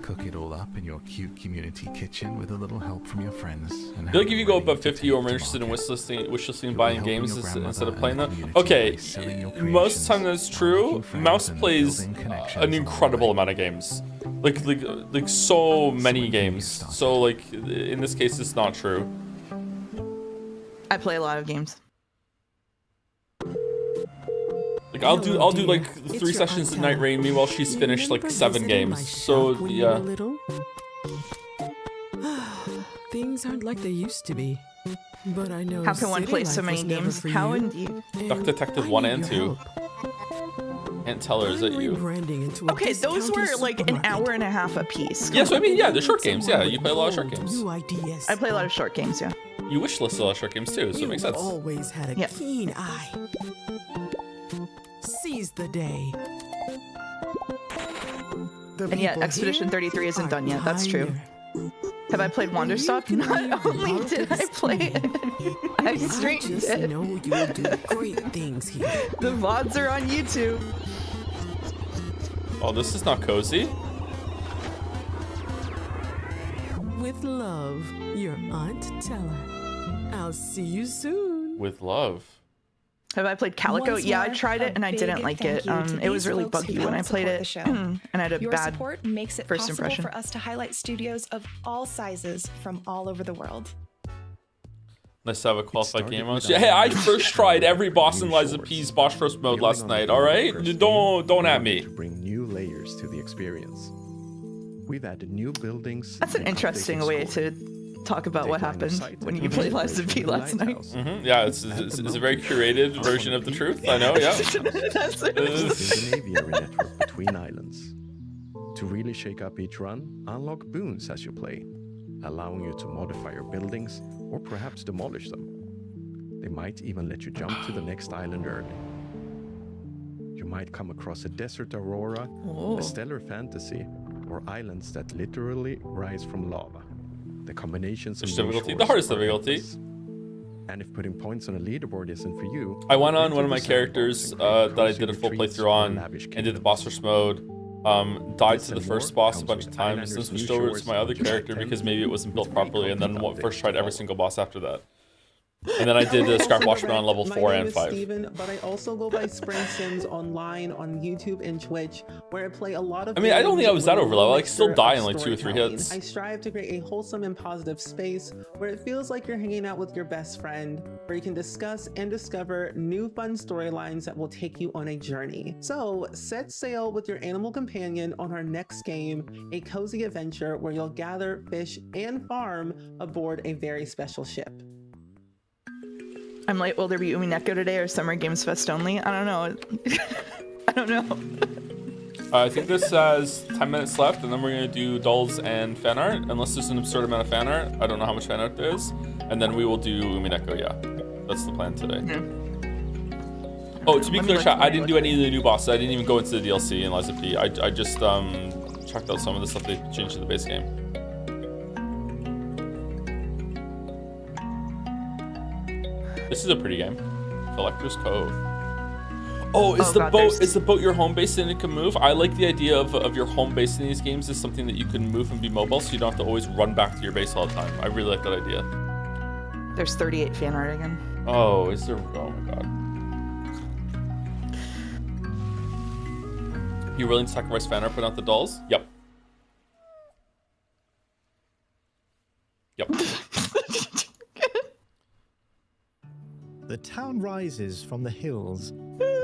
Cook it all up in your cute community kitchen with a little help from your friends. I feel like if you go above 50, you're more interested in wishlisting buying games instead of playing them. Okay, most of the time that's true. Mouse plays an incredible amount of games. Like so many games. So like in this case, it's not true. I play a lot of games. Like I'll do like 3 sessions at Night Rain. Meanwhile, she's finished like 7 games. So yeah. Things aren't like they used to be. But I know. How can one play so many games? How indeed? Duck Detective 1 and 2. Can't tell her, is that you? Okay, those were like an hour and a half a piece. Yeah, so I mean, yeah, they're short games. Yeah, you play a lot of short games. I play a lot of short games, yeah. You wish list a lot of short games too, so it makes sense. Always had a keen eye. Seize the day. And yet, Expedition 33 isn't done yet. That's true. Have I played Wanderstop? Not only did I play it, I streamed it. Know you'll do great things here. The VODs are on YouTube. Oh, this is not cozy. With love, your Aunt Teller. I'll see you soon. With love. Have I played Calico? Yeah, I tried it and I didn't like it. It was really buggy when I played it, and I had a Your bad support makes it first possible impression. for us to highlight studios of all sizes from all over the world. Nice to have a qualified game on. Hey, I first tried every boss in Lies of P's boss roast mode last night. All right, don't at me. To bring new layers to the experience. We've added new buildings. That's an interesting way to talk about what happened when you played Lies of P last night. Yeah, it's a very curated version of the truth. I know, yeah. That's There's an aviary network between islands. To really shake up each run, unlock boons as you play, allowing you to modify your buildings or perhaps demolish them. They might even let you jump to the next island early. You might come across a desert aurora, a stellar fantasy, or islands that literally rise from lava. The combinations of difficulty, the hardest difficulty. And if putting points on a leaderboard isn't for you, I went on one of my characters that I did a full playthrough on and did the boss rush mode. Died to the first boss a bunch of times, then switched over to my other character because maybe it wasn't built properly, and then first tried every single boss after that. And then I did the Scrap Washman on level 4 and 5. Steven, but I also go by Spring Sims online on YouTube and Twitch, where I play a lot of. I mean, I don't think I was that over level. I still die in like 2 or 3 hits. I strive to create a wholesome and positive space where it feels like you're hanging out with your best friend, where you can discuss and discover new fun storylines that will take you on a journey. So set sail with your animal companion on our next game, a cozy adventure where you'll gather, fish, and farm aboard a very special ship. I'm like, will there be Umineko today or Summer Games Fest only? I don't know. I don't know. I think this has 10 minutes left, and then we're gonna do dolls and fan art, unless there's an absurd amount of fan art. I don't know how much fan art there is. And then we will do Umineko, yeah. That's the plan today. Yeah. Oh, to be clear, chat, I didn't do any of the new bosses. I didn't even go into the DLC in Lies of P. I just checked out some of the stuff they changed to the base game. This is a pretty game. Collector's Cove. Oh, is the boat your home base and it can move? I like the idea of your home base in these games is something that you can move and be mobile, so you don't have to always run back to your base all the time. I really like that idea. There's 38 fan art again. Oh, is there? Oh my god. You willing to sacrifice fan art, put out the dolls? Yep. Yep. The town rises from the hills.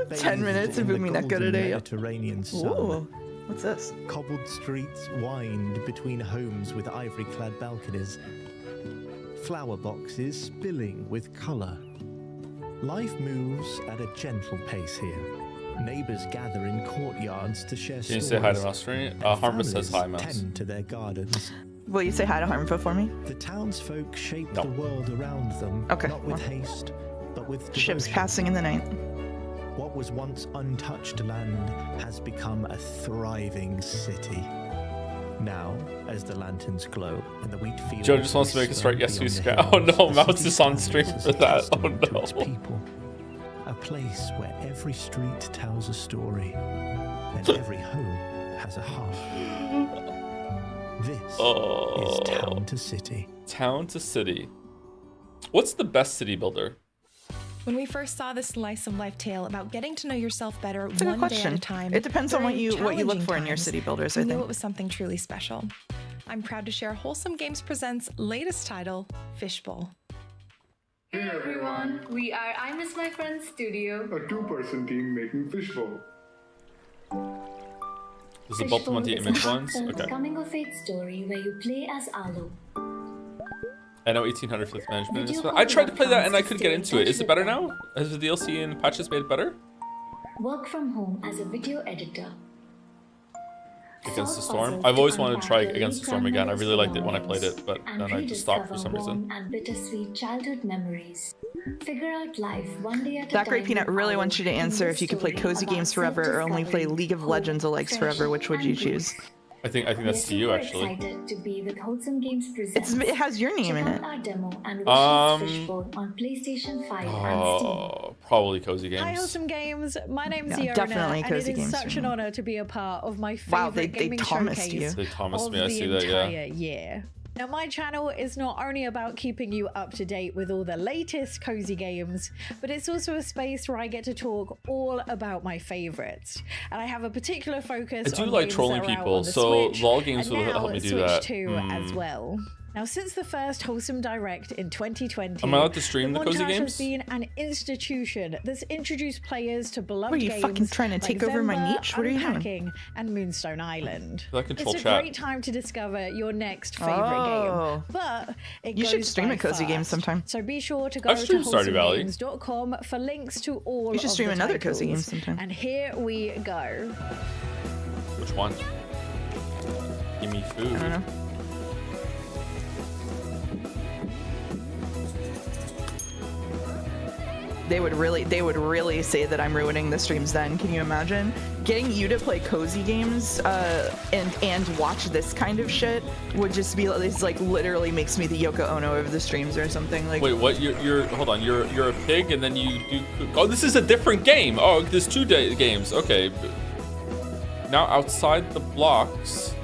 10 minutes of Umineko today. Mediterranean sun. Ooh, what's this? Cobbled streets wind between homes with ivory-clad balconies. Flower boxes spilling with colour. Life moves at a gentle pace here. Neighbours gather in courtyards to share stories. Can you say hi to Mouse? Harmon says hi, Mouse. Tend to their gardens. Will you say hi to Harmful for me? The townsfolk shape the world around them, not with haste, but with devotion. Ships passing in the night. What was once untouched land has become a thriving city. Now, as the lanterns glow and the wheat fields... Joe just wants to make us right. Yes, we scout. Oh no, Mouse is on stream for that. Oh no. People, a place where every street tells a story and every home has a heart. This is Town to City. Town to City. What's the best city builder? When we first saw this slice of life tale about getting to know yourself better That's a good one day at question. a time, It depends on what during you look challenging for in your times, city builders, we I knew think. it was something truly special. I'm proud to share Wholesome Games Presents' latest title, Fishbowl. Hey everyone, we are I Miss My Friend Studio, a two-person team making Fishbowl. This is a Baltimore image ones? a Okay. coming-of-age story where you play as Arlo. I know 1800 fifth management is. I tried to play that and I couldn't get into it. Is it better now? Has the DLC and patches made it better? work from home as a video editor. Against the Storm? I've always wanted to try Against the Storm again. I really liked it when I played it, but then I just stopped for some reason. And bittersweet childhood memories. Figure out life one day at a That time. Great Peanut really wants you to answer if you could play cozy games forever or only play League of Legends alikes forever. Which would you choose? I think that's to you actually. Excited to be with Wholesome Games Presents. It has your name in Check it. out our demo and Wishes Fishbowl on PlayStation 5 and Steam. Probably cozy games. Hi, Wholesome Games. My name's Yeah, Ziona, definitely and Cozy it is Games such for an me. honor to be a part of my Wow, favorite they gaming Thomased showcase you. They Thomased of me, I the see that, yeah. entire year. Now, my channel is not only about keeping you up to date with all the latest cozy games, but it's also a space where I get to talk all about my favorites. And I have a particular focus I do on like games trolling that are out people, on the so Switch, LOL games and will now help me do Switch that. 2 as well. Now, since the first Wholesome Direct in 2020, Am I allowed to stream the cozy montage games? has been an institution that's introduced players to beloved What, are you games fucking trying to like take over my Vember, niche? What are you doing? Unpacking, and Moonstone Island. I control It's a chat. great time to discover your next favorite Oh. game, but it You goes should stream by a cozy game fast. sometime. So be sure to go I've to streamed Stardew Valley. wholesomegames.com for links to all You should of stream the another cozy game titles. sometime. And here we go. Which one? Give me food. I don't know. They would really say that I'm ruining the streams then. Can you imagine? Getting you to play cozy games and watch this kind of shit would just be, it's like literally makes me the Yoko Ono of the streams or something. Like, Wait, what? You're hold on. You're a pig, and then you do. Oh, this is a different game. Oh, there's two games. Okay. Now outside the blocks.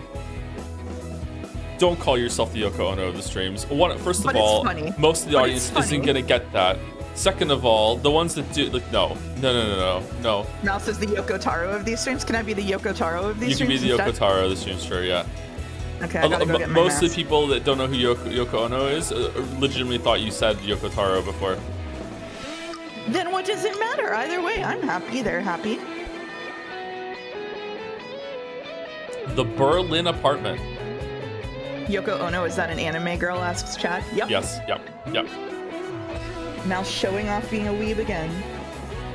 Don't call yourself the Yoko Ono of the streams. First of all, most of the audience isn't gonna get that. Second of all, the ones that do, like, no. Mouse is the Yoko Taro of these streams. Can I be the Yoko Taro of these You can streams? be the Yoko instead? Taro of the streams, sure, yeah. Okay, I gotta go get my Most of mask. the people that don't know who Yoko Ono is legitimately thought you said Yoko Taro before. Then what does it matter? Either way, I'm happy. They're happy. The Berlin apartment. Yoko Ono, is that an anime girl? Asks chat. Yep. Yes, yep. Now showing off being a weeb again.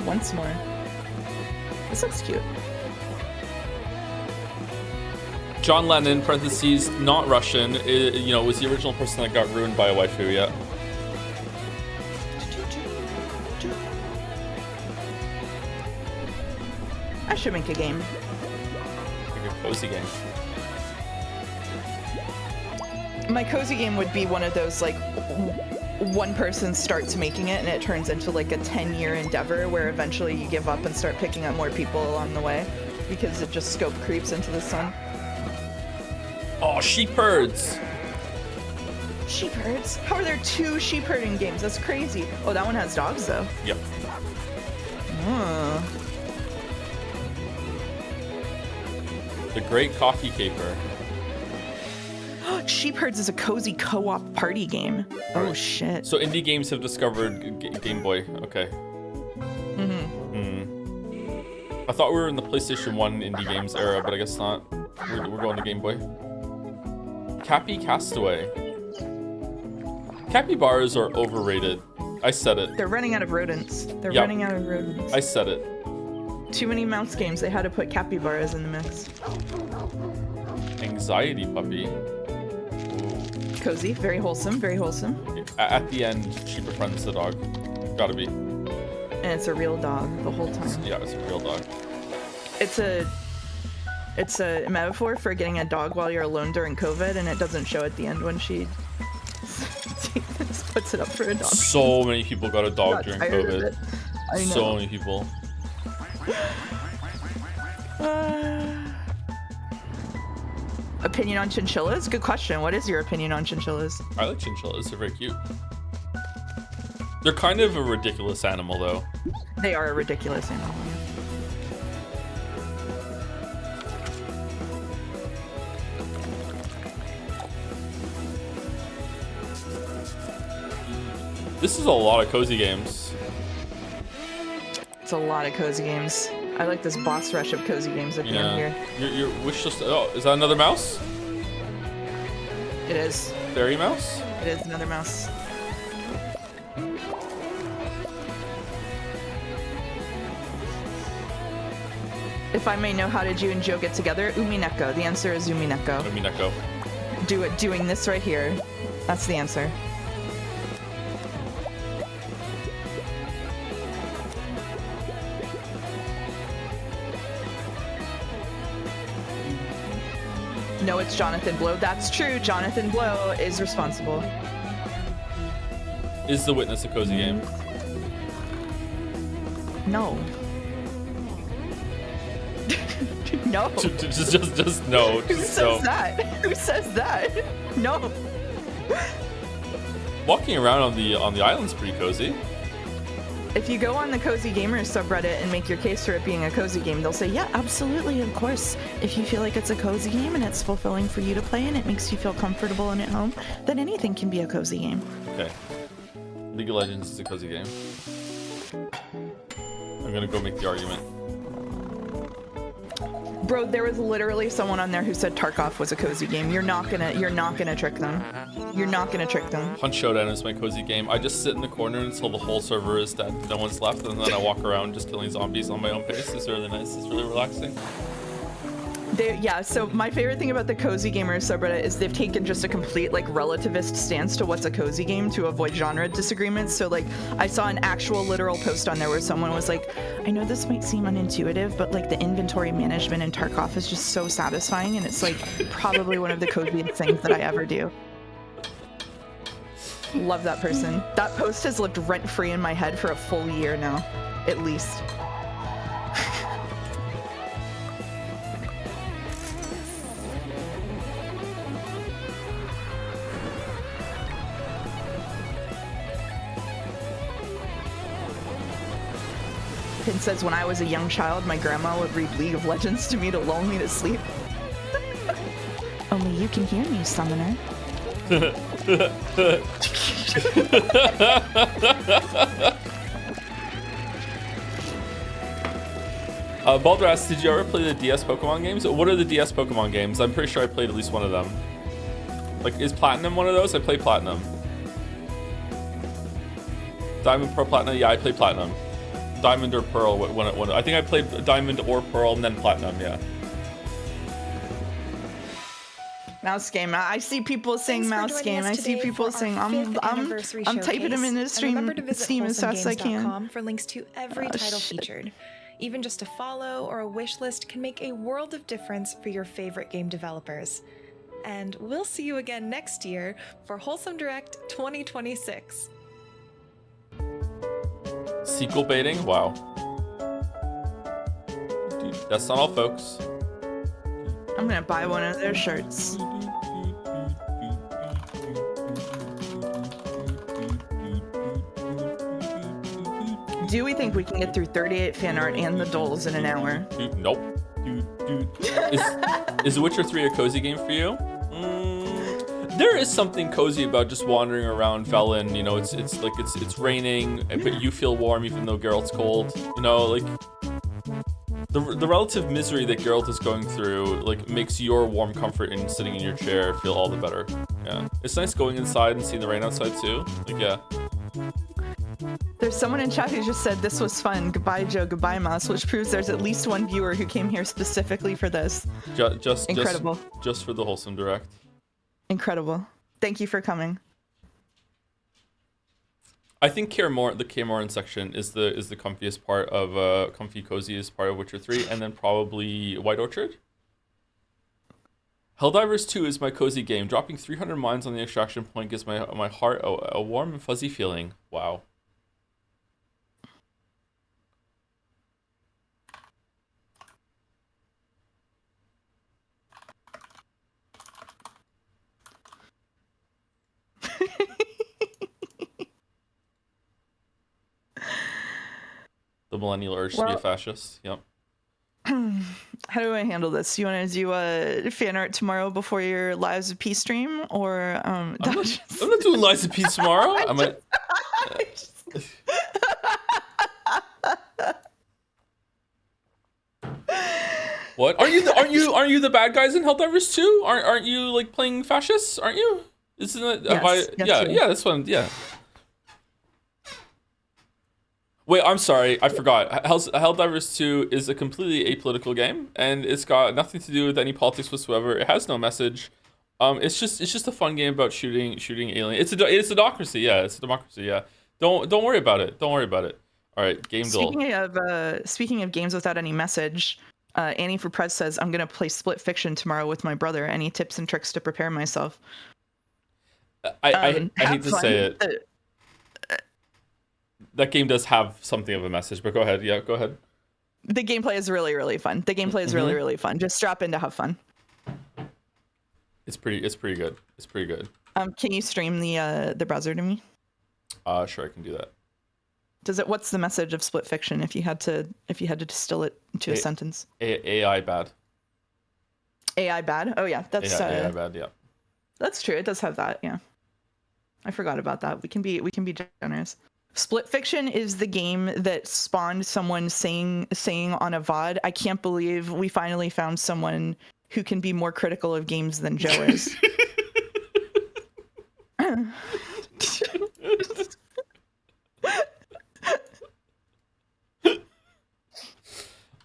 Once more. This looks cute. John Lennon, parentheses, not Russian, was the original person that got ruined by a waifu, yeah. I should make a game. Like a cozy game. My cozy game would be one of those, like, one person starts making it and it turns into like a 10-year endeavor where eventually you give up and start picking up more people along the way because it just scope creeps into the sun. Oh, sheep herds! Sheep herds? How are there two sheep herding games? That's crazy. Oh, that one has dogs though. Yep. The Great Cocky Caper. Sheep Herds is a cozy co-op party game. Oh shit. So indie games have discovered Game Boy. Okay. I thought we were in the PlayStation 1 indie games era, but I guess not. We're going to Game Boy. Cappy Castaway. Capybaras are overrated. I said it. They're running out of rodents. They're Yep. running out of rodents. I said it. Too many mouse games. They had to put capybaras in the mix. Anxiety Puppy. Cozy, very wholesome, very wholesome. At the end, she befriends the dog. Gotta be. And it's a real dog the whole time. Yeah, it's a real dog. It's a metaphor for getting a dog while you're alone during COVID, and it doesn't show at the end when she puts it up for a dog. So many people got a dog Got during tired of COVID. it. I know. So many people. Opinion on chinchillas? Good question. What is your opinion on chinchillas? I like chinchillas. They're very cute. They're kind of a ridiculous animal, though. They are a ridiculous animal. This is a lot of cozy games. It's a lot of cozy games. I like this boss rush of cozy games at the end here. Your wish list. Oh, is that another mouse? It is. Fairy mouse? It is another mouse. If I may know, how did you and Joe get together? Umineko. The answer is Umineko. Umineko. Doing this right here. That's the answer. No, it's Jonathan Blow. That's true. Jonathan Blow is responsible. Is The Witness a cozy game? No. No. Just no. Who says that? Who says that? No. Walking around on the island's pretty cozy. If you go on the Cozy Gamers subreddit and make your case for it being a cozy game, they'll say, yeah, absolutely, of course. If you feel like it's a cozy game and it's fulfilling for you to play and it makes you feel comfortable and at home, then anything can be a cozy game. Okay. League of Legends is a cozy game. I'm gonna go make the argument. Bro, there was literally someone on there who said Tarkov was a cozy game. You're not gonna trick them. You're not gonna trick them. Hunt Showdown is my cozy game. I just sit in the corner until the whole server is dead. No one's left, and then I walk around just killing zombies on my own pace. It's really nice. It's really relaxing. Yeah, so my favorite thing about the Cozy Gamers subreddit is they've taken just a complete like relativist stance to what's a cozy game to avoid genre disagreements. So like I saw an actual literal post on there where someone was like, I know this might seem unintuitive, but like the inventory management in Tarkov is just so satisfying, and it's like probably one of the coziest things that I ever do. Love that person. That post has lived rent-free in my head for a full year now, at least. Pin says, when I was a young child, my grandma would read League of Legends to me to lull me to sleep. Only you can hear me, summoner. Baldur asks, did you ever play the DS Pokemon games? What are the DS Pokemon games? I'm pretty sure I played at least one of them. Like, is Platinum one of those? I played Platinum. Diamond, Pearl, Platinum? Yeah, I played Platinum. Diamond or Pearl when I think I played Diamond or Pearl and then Platinum, yeah. Mouse game. I see people saying mouse game. I see people saying I'm typing them in the stream Steam as fast as I can. For links to every title featured. Even just a follow or a wish list can make a world of difference for your favorite game developers. And we'll see you again next year for Wholesome Direct 2026. Sequel baiting? Wow. Dude, that's not all, folks. I'm gonna buy one of their shirts. Do we think we can get through 38 fan art and the dolls in an hour? Dude, nope. Is The Witcher 3 a cozy game for you? There is something cozy about just wandering around Velen. You know, it's like it's raining, but you feel warm even though Geralt's cold. You know, like the relative misery that Geralt is going through, like, makes your warm comfort in sitting in your chair feel all the better. Yeah, it's nice going inside and seeing the rain outside too. Like, yeah. There's someone in chat who just said this was fun. Goodbye, Joe. Goodbye, Mouse. Which proves there's at least one viewer who came here specifically for this. Just incredible. Just for the Wholesome Direct. Incredible. Thank you for coming. I think the Kamoran section is the comfiest part of coziest part of Witcher 3, and then probably White Orchard. Helldivers 2 is my cozy game. Dropping 300 mines on the extraction point gives my heart a warm and fuzzy feeling. Wow. The millennial urge to be a fascist. Yep. How do I handle this? You want to do a fan art tomorrow before your Lives of Peace stream, or I'm not doing Lives of Peace tomorrow. What? Aren't you the bad guys in Helldivers 2? Aren't you like playing fascists? Aren't you? Isn't it? Yes, yeah, this one. Yeah. Wait, I'm sorry, I forgot. Helldivers 2 is a completely apolitical game, and it's got nothing to do with any politics whatsoever. It has no message. It's just a fun game about shooting aliens. It's a democracy, yeah. It's a democracy, yeah. Don't worry about it. Don't worry about it. All right, game duel. Speaking of games without any message, Annie for Prez says, I'm gonna play Split Fiction tomorrow with my brother. Any tips and tricks to prepare myself? I hate to say it. That game does have something of a message, but go ahead. Yeah, go ahead. The gameplay is really, really fun. The gameplay is really, really fun. Just strap in to have fun. It's pretty good. It's pretty good. Can you stream the browser to me? Sure, I can do that. What's the message of Split Fiction if you had to distill it into a sentence? AI bad. AI bad? Oh yeah, that's AI bad, yeah. That's true. It does have that, yeah. I forgot about that. We can be generous. Split Fiction is the game that spawned someone saying on a VOD, I can't believe we finally found someone who can be more critical of games than Joe is.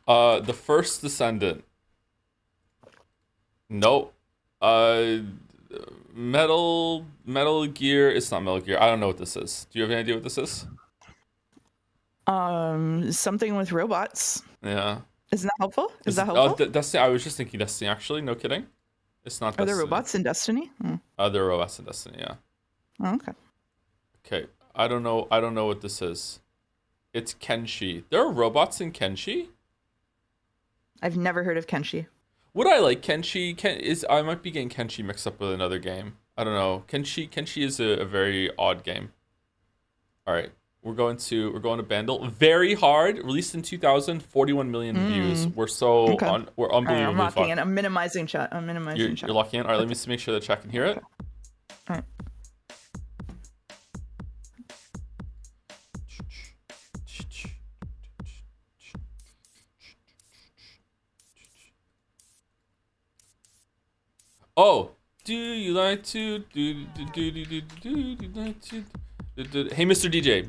The First Descendant. Nope. Metal Gear. It's not Metal Gear. I don't know what this is. Do you have any idea what this is? Something with robots. Yeah. Isn't that helpful? Is that helpful? Destiny. I was just thinking Destiny. Actually, no kidding. It's not. Are there robots in Destiny? There are robots in Destiny. Yeah. Oh, okay. Okay. I don't know what this is. It's Kenshi. There are robots in Kenshi? I've never heard of Kenshi. Would I like Kenshi? I might be getting Kenshi mixed up with another game. I don't know. Kenshi is a very odd game. All right, we're going to Bandle. Very hard. Released in 2000, 41 million views. We're we're unbelievably I'm locking fun. in. I'm minimizing chat. You're locking in. All right, let me make sure the chat can hear it. All right. Oh, do you like to Hey, Mr. DJ,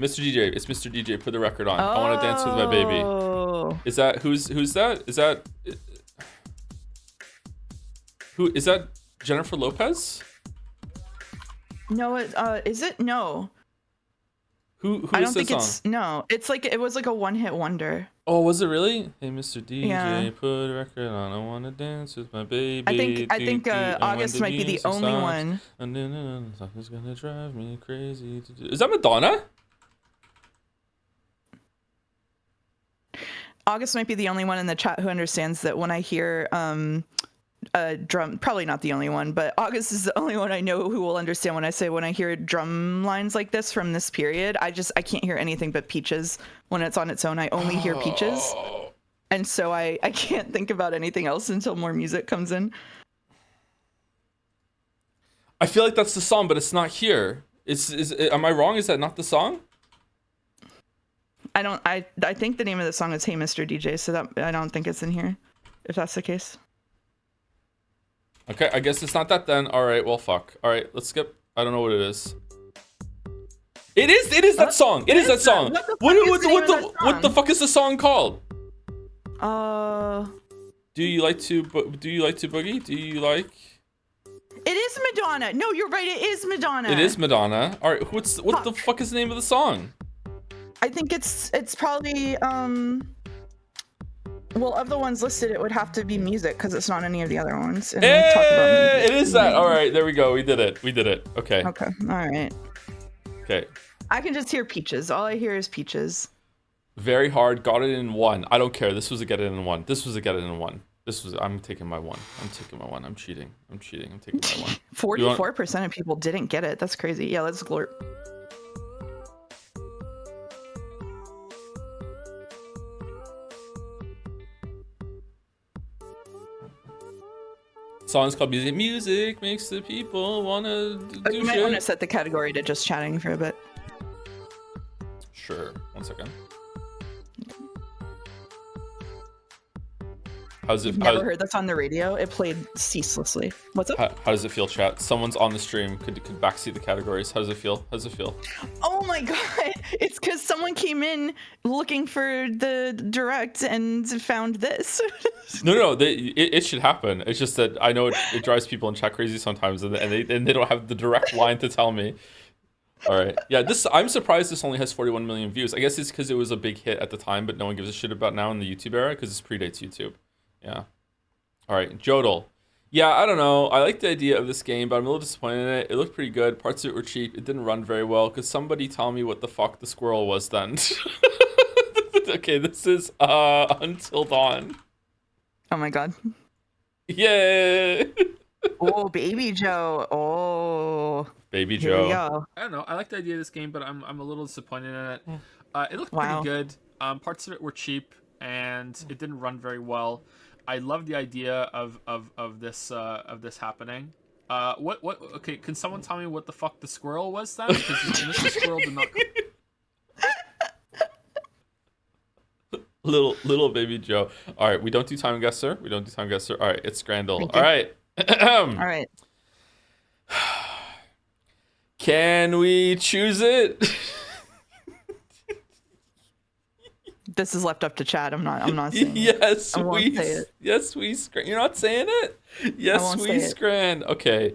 it's Mr. DJ. Put the record on. I want to dance with my baby. Is that who's that? Is that Jennifer Lopez? No, is it? No. Who I is don't think this it's no. It's like it was like a one-hit wonder. Oh, was it really? Hey, Mr. DJ, Yeah. put a record on. I want to dance with my baby. I think August might be the only one. And then something's gonna drive me crazy. Is that Madonna? August might be the only one in the chat who understands that when I hear drum, probably not the only one, but August is the only one I know who will understand when I hear drum lines like this from this period. I can't hear anything but Peaches when it's on its own. I only hear Peaches, and so I can't think about anything else until more music comes in. I feel like that's the song, but it's not here. Am I wrong? Is that not the song? I think the name of the song is Hey Mr. DJ, so that I don't think it's in here, if that's the case. Okay, I guess it's not that then. All right, well, fuck. All right, let's skip. I don't know what it is. It is that song. It is that song. What the fuck is the song called? Do you like to boogie? Do you like? It is Madonna. No, you're right. It is Madonna. It is Madonna. All right, what the fuck is the name of the song? I think it's probably well, of the ones listed, it would have to be music because it's not any of the other ones. And it is that. All right, there we go. We did it. Okay. Okay. All right. Okay. I can just hear Peaches. All I hear is Peaches. Very hard. Got it in one. I don't care. This was a get it in one. I'm taking my one. I'm cheating. I'm taking my one. 44% of people didn't get it. That's crazy. Yeah, let's glorp. Song's called Music. Music makes the people wanna do You might want to set the category to just chatting for a bit. Sure. 1 second. You've never heard this on the radio? It played ceaselessly. What's up? How does it feel, chat? Someone's on the stream. Could backseat the categories. How does it feel? Oh my god! It's because someone someone came in looking for the direct and found this. No, it should happen. It's just that I know it drives people in chat crazy sometimes, and they don't have the direct line to tell me. All right, yeah. I'm surprised this only has 41 million views. I guess it's because it was a big hit at the time, but no one gives a shit about now in the YouTube era because this predates YouTube. Yeah. All right, Jodel. Yeah, I don't know. I like the idea of this game, but I'm a little disappointed in it. It looked pretty good. Parts of it were cheap. It didn't run very well. Could somebody tell me what the fuck the squirrel was then? Okay, this is Until Dawn. Oh my god. Yay! Oh, Baby Joe. Oh. Baby Here we Joe. go. I don't know. I like the idea of this game, but I'm a little disappointed in it. It looked Wow. pretty good. Parts of it were cheap, and it didn't run very well. I love the idea of this happening. Okay, can someone tell me what the fuck the squirrel was then? Because Mr. Squirrel did not. Little Baby Joe. All right, we don't do time guesser. All right, it's Scrandle. Thank All you. right. All right. Can we choose it? This is left up to chat. I'm not saying Yes, it. I won't say it. Yes, we scran. You're not saying it? Yes, won't we say it. scran. Okay.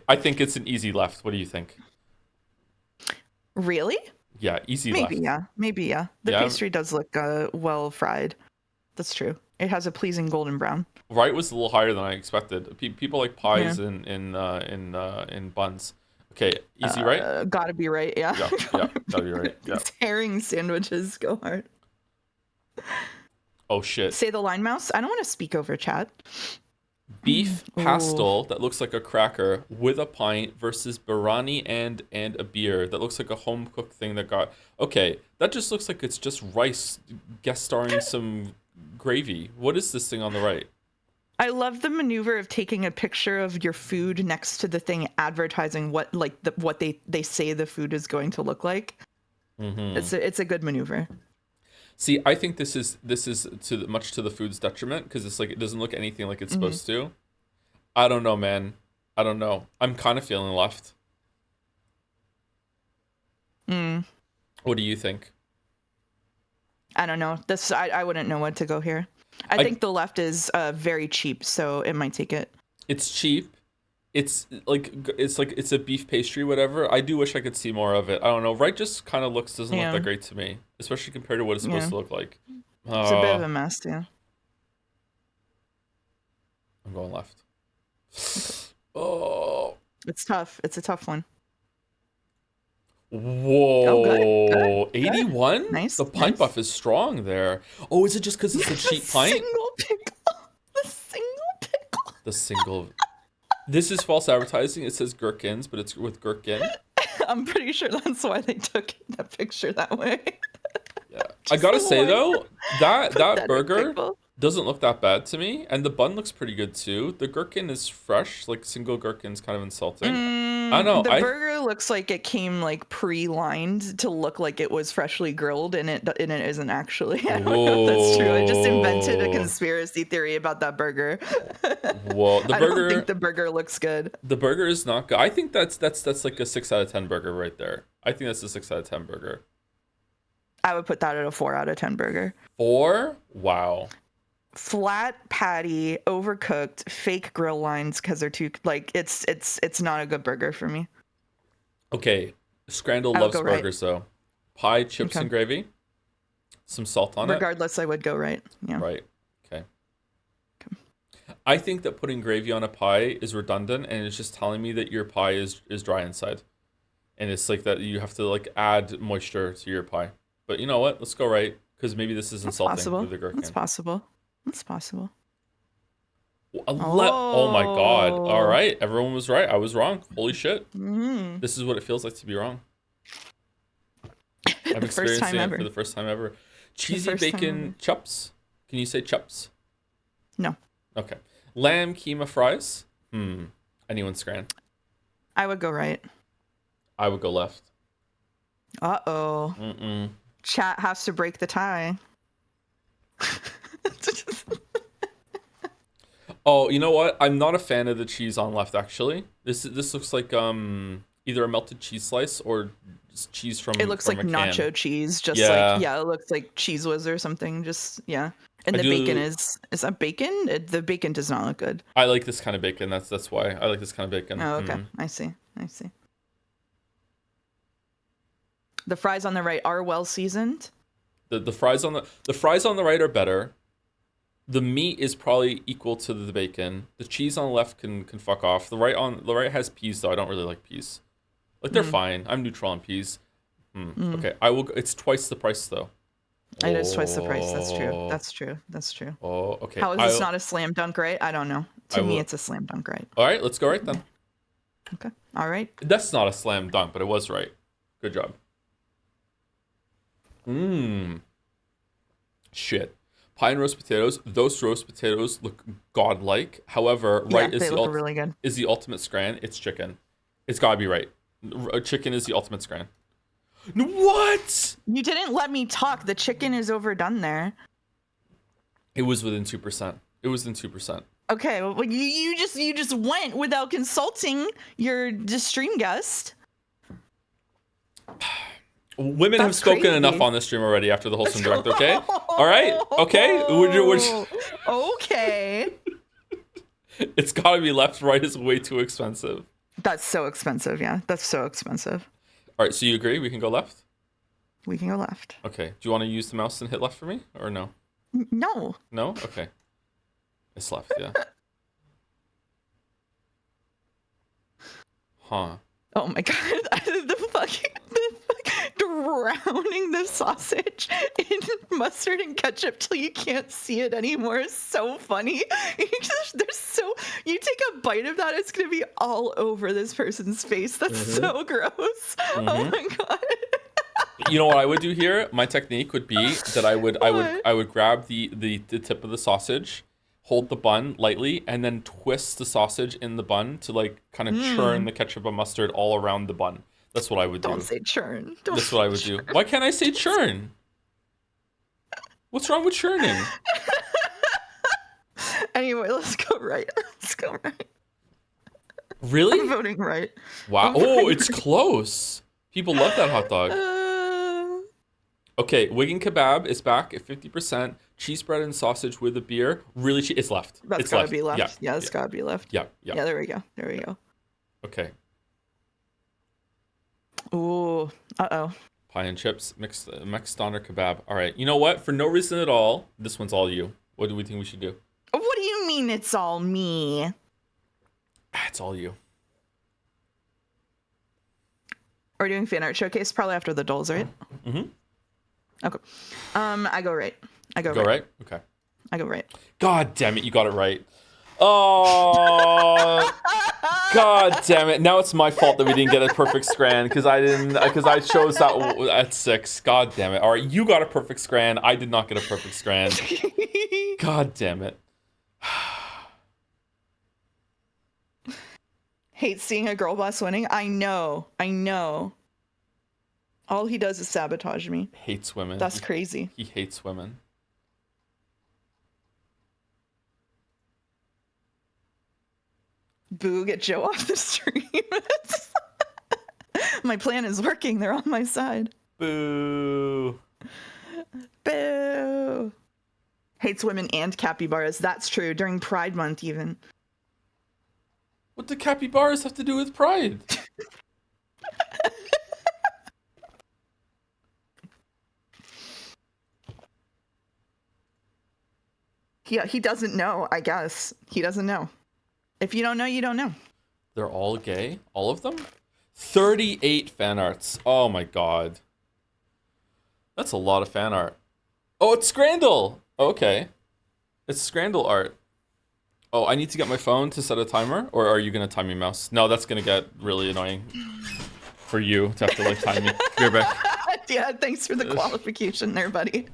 I think it's an easy left. What do you think? Really? Yeah, easy Maybe, left. yeah. The Yeah. pastry does look well fried. That's true. It has a pleasing golden brown. Right was a little higher than I expected. People like pies in buns. Okay, easy, right? Gotta be right, yeah. Yeah, gotta be right. Yeah. These herring sandwiches go hard. Oh shit. Say the line, mouse. I don't want to speak over chat. Beef pastel that looks like a cracker with a pint versus biryani and a beer that looks like a home cooked thing that got. Okay, that just looks like it's just rice guest starring some gravy. What is this thing on the right? I love the maneuver of taking a picture of your food next to the thing advertising what they say the food is going to look like. Mm-hmm. It's a good maneuver. See, I think this is much to the food's detriment because it's like it doesn't look anything like it's supposed to. I don't know, man. I don't know. I'm kind of feeling left. What do you think? I don't know. I wouldn't know what to go here. I think the left is very cheap, so it might take it. It's cheap. It's a beef pastry, whatever. I do wish I could see more of it. I don't know. Right just kind of doesn't look that great to me, especially compared to what it's supposed to look like. It's a bit of a mess, yeah. I'm going left. Oh, it's tough. It's a tough one. Whoa, oh, good. 81? Nice. The pint buff is strong there. Oh, is it just because it's a cheap pint? Single pickle. The single pickle. The single. This is false advertising. It says gherkins, but it's with gherkin. I'm pretty sure that's why they took that picture that way. Yeah. I gotta say though, that burger doesn't look that bad to me, and the bun looks pretty good too. The gherkin is fresh, like single gherkin's kind of insulting. I don't know. The burger looks like it came like pre-lined to look like it was freshly grilled, and it isn't actually. I don't know if that's true. I just invented a conspiracy theory about that burger. Whoa, I don't think the burger looks good. The burger is not good. I think that's like a 6 out of 10 burger right there. I think that's a 6 out of 10 burger. I would put that at a 4 out of 10 burger. 4? Wow. Flat patty, overcooked, fake grill lines because they're too like it's not a good burger for me. Okay, Scrandle loves burgers though. Pie, chips, and gravy. Some salt on Regardless, I would go right. Yeah. Right. Okay. I think that putting gravy on a pie is redundant, and it's just telling me that your pie is dry inside, and it's like that you have to like add moisture to your pie. But you know what? Let's go right because maybe this is insulting with the gherkin. That's possible. That's possible. Oh my god. All right. Everyone was right. I was wrong. Holy shit. This is what it feels like to be wrong. I'm experiencing it for the first time ever. Cheesy bacon chups. Can you say chups? No. Okay. Lamb keema fries. Anyone scran? I would go right. I would go left. Uh-oh. Chat has to break the tie. Oh, you know what? I'm not a fan of the cheese on left, actually. This looks like either a melted cheese slice or cheese from. It looks from like a can. nacho cheese, just Yeah. like it looks like Cheese Whiz or something. Just yeah, and the bacon is that bacon? The bacon does not look good. I like this kind of bacon. That's why I like this kind of bacon. Oh, okay, I see. The fries on the right are well seasoned. The fries on the right are better. The meat is probably equal to the bacon. The cheese on the left can fuck off. The right has peas though. I don't really like peas. Like they're fine. I'm neutral on peas. Okay, I will. It's twice the price though. It is twice the price. That's true. Oh, okay. How is this not a slam dunk, right? I don't know. To me, it's a slam dunk, right? All right, let's go right then. Okay. All right. That's not a slam dunk, but it was right. Good job. Shit. Pie and roast potatoes. Those roast potatoes look godlike. However, right is really good. Is the ultimate scran. It's chicken. It's gotta be right. Chicken is the ultimate scran. What? You didn't let me talk. The chicken is overdone there. It was within 2%. It was within 2%. Okay, well, you just went without consulting your stream guest. Women have spoken enough on this stream already after the Wholesome Direct, okay? All right? Okay? Okay. It's gotta be left. Right is way too expensive. That's so expensive, yeah. That's so expensive. All right, so you agree? We can go left? We can go left. Okay. Do you want to use the mouse and hit left for me? Or no? No. No? Okay. It's left, yeah. Huh. Oh my god. the fucking drowning the sausage in mustard and ketchup till you can't see it anymore is so funny. You take a bite of that, it's gonna be all over this person's face. That's so gross. Oh my god. You know what I would do here? My technique would be that I would grab the tip of the sausage, hold the bun lightly, and then twist the sausage in the bun to like kind of churn the ketchup and mustard all around the bun. That's what I would do. Don't say churn. That's what I would do. Why can't I say churn? What's wrong with churning? Anyway, let's go right. Really? I'm voting right. Wow. Oh, it's close. People love that hot dog. Okay, Wigan Kebab is back at 50%. Cheese bread and sausage with a beer. Really cheap. It's left. That's gotta be left. Yeah, it's gotta be left. Yeah. Yeah, there we go. Okay. Ooh. Uh-oh. Pie and chips, mixed doner kebab. All right. You know what? For no reason at all, this one's all you. What do we think we should do? What do you mean it's all me? It's all you. Are we doing fan art showcase? Probably after the dolls, right? Mm-hmm. Okay. I go right. Go right? Okay. I go right. God damn it, you got it right. Oh, God damn it. Now it's my fault that we didn't get a perfect scran because I chose that at 6. God damn it. All right, you got a perfect scran. I did not get a perfect scran. God damn it. Hate seeing a girl boss winning. I know. All he does is sabotage me. Hates women. That's crazy. He hates women. Boo, get Joe off the stream. My plan is working. They're on my side. Boo. Boo. Hates women and capybaras. That's true. During Pride Month, even. What do capybaras have to do with Pride? Yeah, he doesn't know, I guess. He doesn't know. If you don't know, you don't know. They're all gay? All of them? 38 fan arts. Oh my god. That's a lot of fan art. Oh, it's Scrandle! Okay. It's Scrandle art. Oh, I need to get my phone to set a timer? Or are you going to time your mouse? No, that's going to get really annoying for you to have to like time me. Be right back. Yeah, thanks for the qualification there, buddy.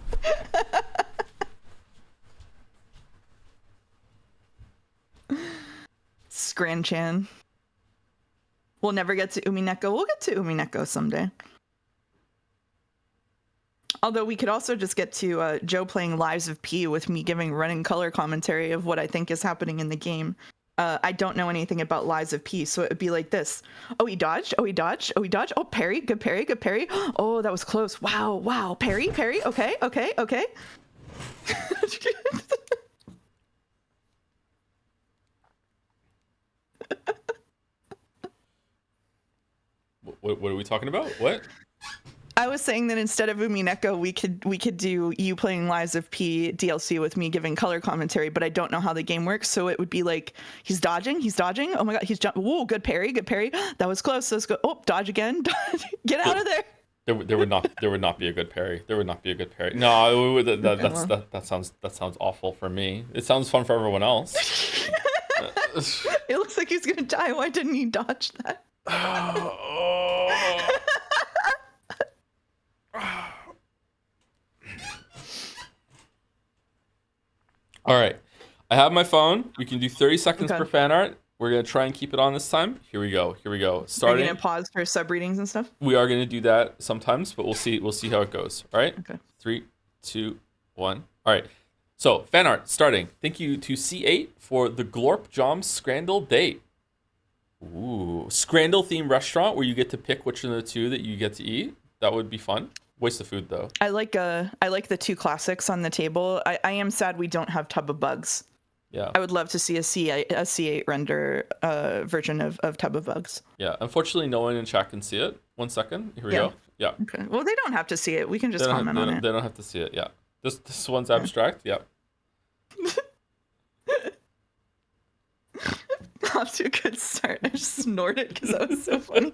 Scran-chan. We'll never get to Umineko. We'll get to Umineko someday. Although we could also just get to Joe playing Lives of P with me giving running color commentary of what I think is happening in the game. I don't know anything about Lies of P, so it would be like this. Oh, he dodged. Oh, he dodged. Oh, he dodged. Oh, parry. Good parry. Good parry. Oh, that was close. Wow. Wow. Parry. Parry. Okay. Okay. Okay. What are we talking about? What? I was saying that instead of Umineko, we could do you playing Lies of P DLC with me giving color commentary, but I don't know how the game works, so it would be like he's dodging. Oh my god, he's jumping. Whoa, good parry, good parry. That was close. Let's go. Oh, dodge again. Get out of there. There would not be a good parry. There would not be a good parry. No, that sounds awful for me. It sounds fun for everyone else. It looks like he's gonna die. Why didn't he dodge that? All right, I have my phone. We can do 30 seconds per fan art. We're gonna try and keep it on this time. Here we go. Starting. Are you gonna pause for sub readings and stuff? We are gonna do that sometimes, but we'll see how it goes. All right. Okay. 3, 2, 1. All right. So fan art starting. Thank you to C8 for the Glorp Joms Scrandle date. Ooh, Scrandle themed restaurant where you get to pick which of the two that you get to eat. That would be fun. Waste of food though. I like the two classics on the table. I am sad we don't have Tub of Bugs. Yeah. I would love to see a C8 render version of Tub of Bugs. Yeah. Unfortunately, no one in chat can see it. 1 second. Here we go. Yeah. Okay. Well, they don't have to see it. We can just comment on it. They don't have to see it. Yeah. This one's abstract. Yeah. Off to a good start. I just snorted because that was so funny.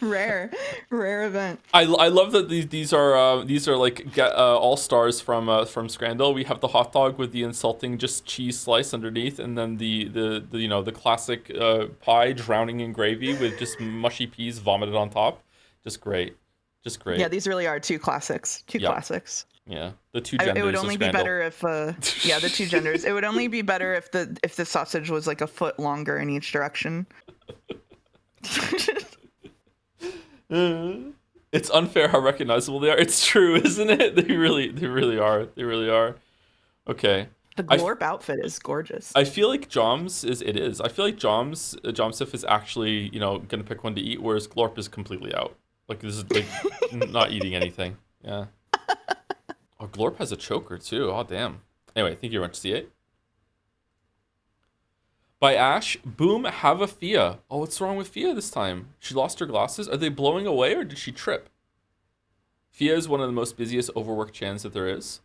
Rare event. I love that these are like all stars from Scrandle. We have the hot dog with the insulting just cheese slice underneath, and then the classic pie drowning in gravy with just mushy peas vomited on top. Just great. Yeah, these really are two classics. Classics. Yeah, the two genders. It would only be better if the two genders. It would only be better if the sausage was like a foot longer in each direction. It's unfair how recognizable they are. It's true, isn't it? They really are. Okay. The Glorp outfit is gorgeous. I feel like Joms is. I feel like Jomsif is actually, gonna pick one to eat, whereas Glorp is completely out. Like this is like not eating anything. Yeah. Oh, Glorp has a choker too. Oh damn. Anyway, thank you very much, C8. By Ash, boom, have a Fia. Oh, what's wrong with Fia this time? She lost her glasses? Are they blowing away or did she trip? Fia is one of the most busiest overworked chans that there is.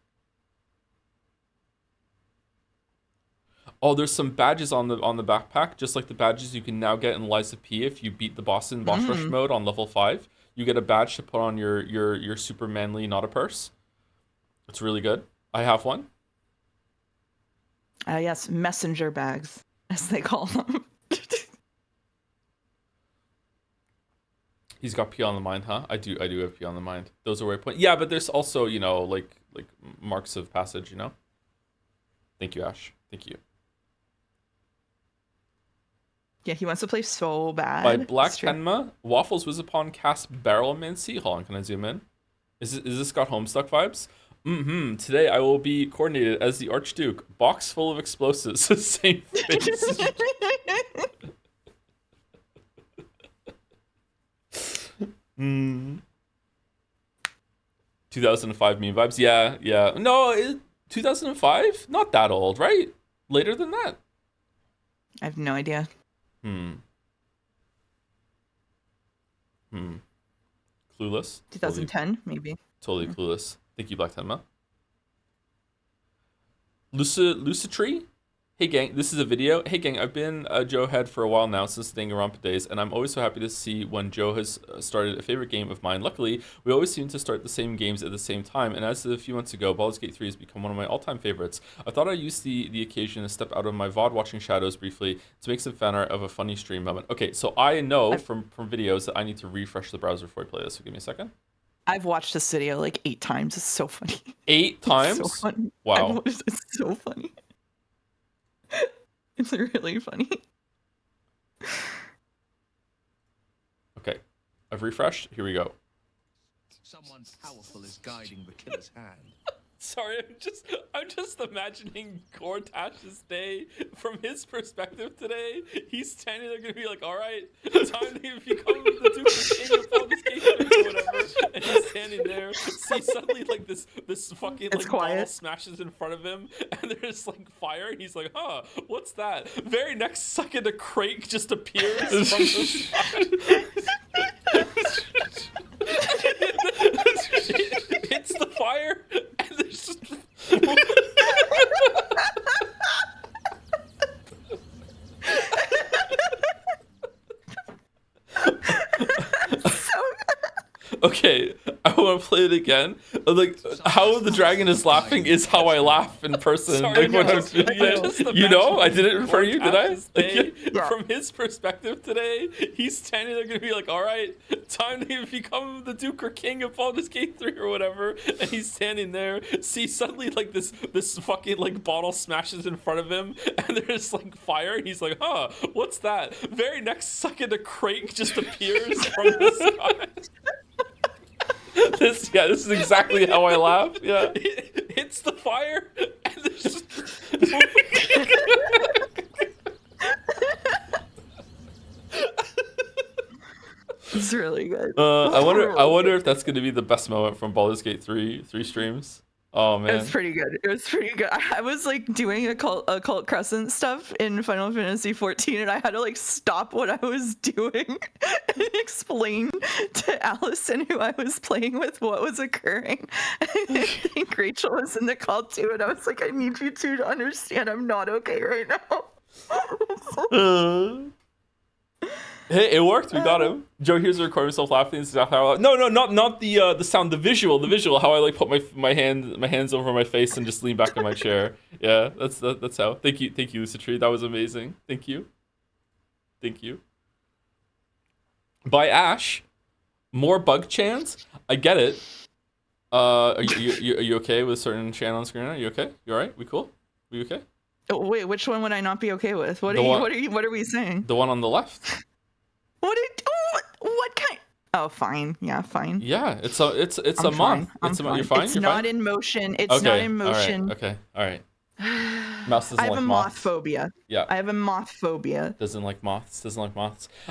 Oh, there's some badges on the backpack, just like the badges you can now get in Lies of P if you beat the boss in boss rush mode on level 5. You get a badge to put on your super manly not a purse. It's really good. I have one. Yes, messenger bags, as they call them. He's got P on the mind, huh? I do have P on the mind. Those are waypoint. Yeah, but there's also, like marks of passage, Thank you, Ash. Thank you. Yeah, he wants to play so bad. By Black Tenma, Waffles was upon cast Barrelmancy. Hold on, can I zoom in? Is this got Homestuck vibes? Today I will be coordinated as the Archduke. Box full of explosives. Same face. 2005 meme vibes. Yeah. No, 2005? Not that old, right? Later than that. I have no idea. Clueless. 2010, maybe. Totally clueless. Thank you, Black Tenma. Lucitree? Hey gang, this is a video. Hey gang, I've been a Joe head for a while now since the Danganronpa days, and I'm always so happy to see when Joe has started a favorite game of mine. Luckily, we always seem to start the same games at the same time, and as of a few months ago, Baldur's Gate 3 has become one of my all-time favorites. I thought I'd use the occasion to step out of my VOD watching shadows briefly to make some fan art of a funny stream moment. Okay, so I know from videos that I need to refresh the browser before I play this, so give me a second. I've watched this video like 8 times. It's so funny. 8 times? It's so funny. Wow. It's so funny. It's really funny. Okay, I've refreshed. Here we go. Someone powerful is guiding the killer's hand. Sorry, I'm just imagining Gortash's day from his perspective today. He's standing there gonna be like, all right, time to become the Duke of King of Baldur's Gate 3 or whatever. And he's standing there. See, suddenly like this fucking like bottle smashes in front of him, and there's like fire, and he's like, huh, what's that? Very next second, a crate just appears from the side. It hits the fire, and there's just okay, I want to play it again. Like, how the dragon is laughing is how I laugh in person. Sorry, like, when I'm you know, I did it in front of you, did I? Like, Yeah. From his perspective today, he's standing there gonna be like, all right, time to become the Duke or King of Baldur's Gate 3 or whatever. And he's standing there. See, suddenly like this fucking like bottle smashes in front of him, and there's like fire, and he's like, huh, what's that? Very next second, a crate just appears from the sky. This is exactly how I laugh. Yeah, it hits the fire, and there's just It's really good. I wonder if that's gonna be the best moment from Baldur's Gate 3 streams. Oh man, It was pretty good. It was pretty good. I was like doing occult crescent stuff in Final Fantasy 14, and I had to like stop what I was doing and explain to Allison, who I was playing with, what was occurring. I think Rachel was in the call too, and I was like, I need you two to understand I'm not okay right now. Hey, it worked. We got him. Joe here's recording himself laughing. This is how not the sound, the visual. How I like put my hands over my face and just lean back in my chair. Yeah, that's how. Thank you, Lucia Tree. That was amazing. Thank you. By Ash, more bug chants. I get it. Are you okay with certain chant on screen? Are you okay? You alright? We cool? We okay? Oh, wait, which one would I not be okay with? What are we saying? The one on the left. What kind? Oh, fine. Yeah, fine. Yeah, it's a month. You're fine. It's not in motion. It's not in motion. All right. Mouse doesn't I have like a moths. moth phobia. Yeah. I have a moth phobia. Doesn't like moths.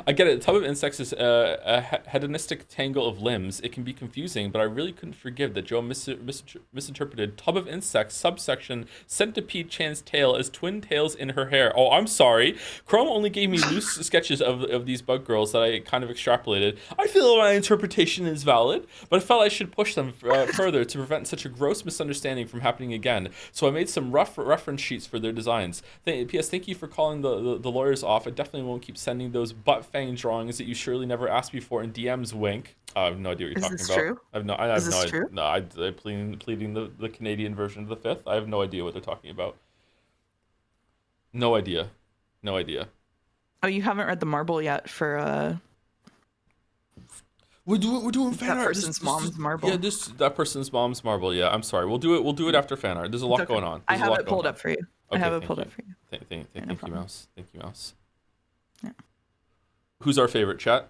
I get it. A tub of insects is a hedonistic tangle of limbs. It can be confusing, but I really couldn't forgive that Joe misinterpreted tub of insects subsection centipede Chan's tail as twin tails in her hair. Oh, I'm sorry. Chrome only gave me loose sketches of these bug girls that I kind of extrapolated. I feel my interpretation is valid, but I felt I should push them further to prevent such a gross misunderstanding from happening again. So I made some rough reference sheets for their designs. P.S. Thank you for calling the lawyers off. I definitely won't keep sending those butt fang drawings that you surely never asked me for in DMs. Wink. I have no idea what you're talking about. True? I have no idea. No, I'm pleading the Canadian version of the fifth. I have no idea what they're talking about. No idea. Oh, you haven't read the marble yet for We're doing fan art. That person's mom's marble. Yeah, that person's mom's marble. Yeah, I'm sorry. We'll do it after fan art. There's a lot going on. I have it pulled up for you. Okay, I have it pulled up for you. Thank you, Mouse. Thank you, Mouse. Yeah. Who's our favorite, chat?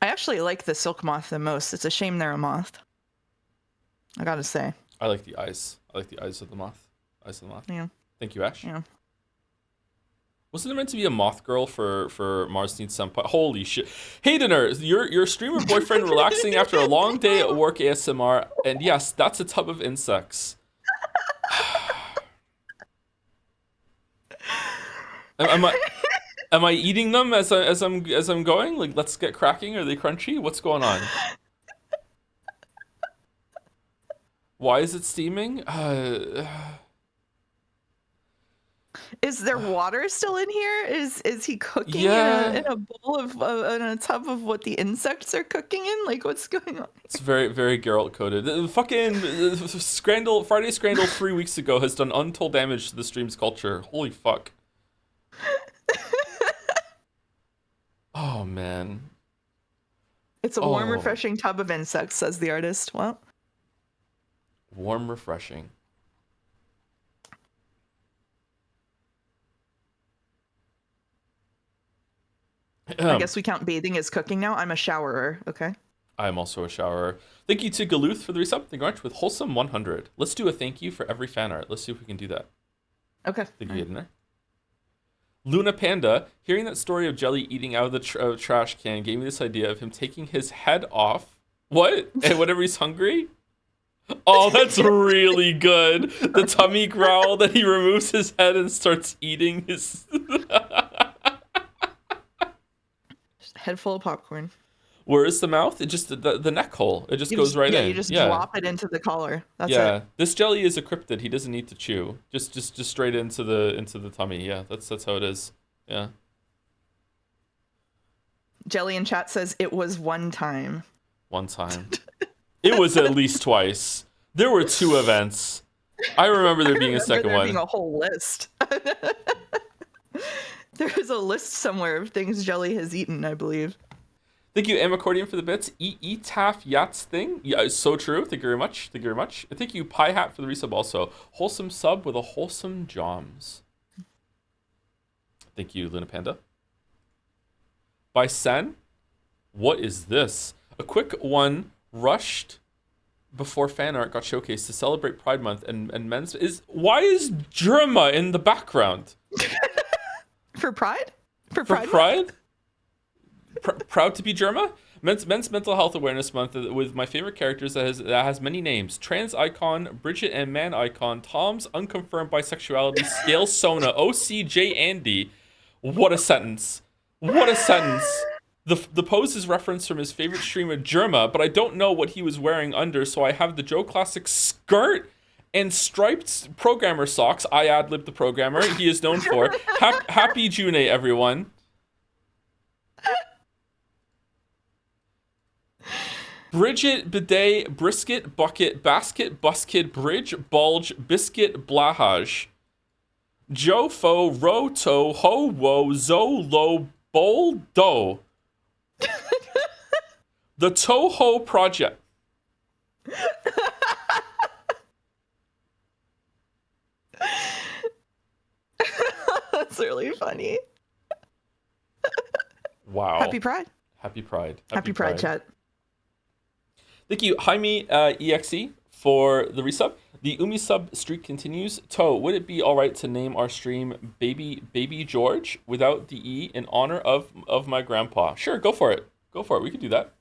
I actually like the silk moth the most. It's a shame they're a moth. I gotta say. I like the eyes. I like the eyes of the moth. Yeah. Thank you, Ash. Yeah. Wasn't there meant to be a moth girl for Mars Needs Senpai? Holy shit. Haydener, your streamer boyfriend relaxing after a long day at work ASMR. And yes, that's a tub of insects. Am I eating them as I'm going? Like, let's get cracking. Are they crunchy? What's going on? Why is it steaming? Is there water still in here? Is he cooking in a bowl of in a tub of what the insects are cooking in? Like, what's going on? It's very, very Geralt coded. The fucking Friday Scrandle 3 weeks ago has done untold damage to the stream's culture. Holy fuck. Oh man. It's a warm, refreshing tub of insects, says the artist. Well, warm, refreshing. I guess we count bathing as cooking now. I'm a showerer. Okay. I'm also a showerer. Thank you to Galuth for the resub. Thank you very much with Wholesome 100. Let's do a thank you for every fan art. Let's see if we can do that. Okay. Think you get in there? Luna Panda, hearing that story of Jelly eating out of the trash can gave me this idea of him taking his head off. What? And whenever he's hungry? Oh, that's really good. The tummy growl that he removes his head and starts eating his... Head full of popcorn. Where is the mouth? It just the neck hole. It just goes right in. You just drop it into the collar. That's it. This Jelly is a cryptid. He doesn't need to chew. Just straight into the tummy. Yeah, that's how it is. Yeah. Jelly in chat says it was one time. One time. It was at least twice. There were 2 events. I remember there being a second one. Being a whole list. There's a list somewhere of things Jelly has eaten, I believe. Thank you, M Accordion, for the bits. Taff Yats thing. Yeah, it's so true. Thank you very much. Thank you very much. And thank you, Pie Hat, for the resub also. Wholesome sub with a wholesome joms. Thank you, Luna Panda. By Sen. What is this? A quick one rushed before fan art got showcased to celebrate Pride Month and men's why is Germa in the background? For Pride? For Pride? Proud to be Germa? Men's Mental Health Awareness Month with my favorite characters that has many names. Trans icon, Bridget and man icon, Tom's unconfirmed bisexuality, Scale Sona, OCJ Andy. What a sentence. What a sentence. The pose is referenced from his favorite streamer, Germa, but I don't know what he was wearing under, so I have the Joe Classic skirt and striped programmer socks. I ad-libbed the programmer he is known for. Happy June, everyone. Bridget, bidet, brisket, bucket, basket, buskid, bridge, bulge, biscuit, blahage. Joe, fo, ro, to, ho, wo, zo, lo, bol, do. The Toho Project. That's really funny. Wow. Happy Pride. Happy Pride. Happy Pride, chat. Thank you, Jaime EXE, for the resub. The Umi sub streak continues. Toe, would it be all right to name our stream Baby George without the E in honor of my grandpa? Sure, go for it. Go for it. We could do that.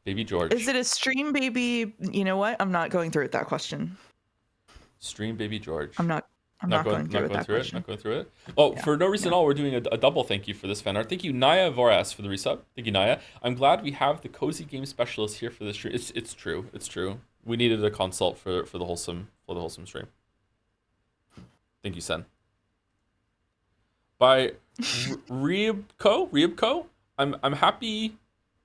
Baby George. Is it a stream baby? You know what? I'm not going through that question. Stream Baby George. I'm not going through that question. Not going through it. Oh, yeah. For no reason at all, we're doing a double thank you for this fan art. Thank you, Naya Voras, for the resub. Thank you, Naya. I'm glad we have the cozy game specialist here for this stream. It's true. It's true. We needed a consult for the wholesome stream. Thank you, Sen. By Riebko. I'm happy.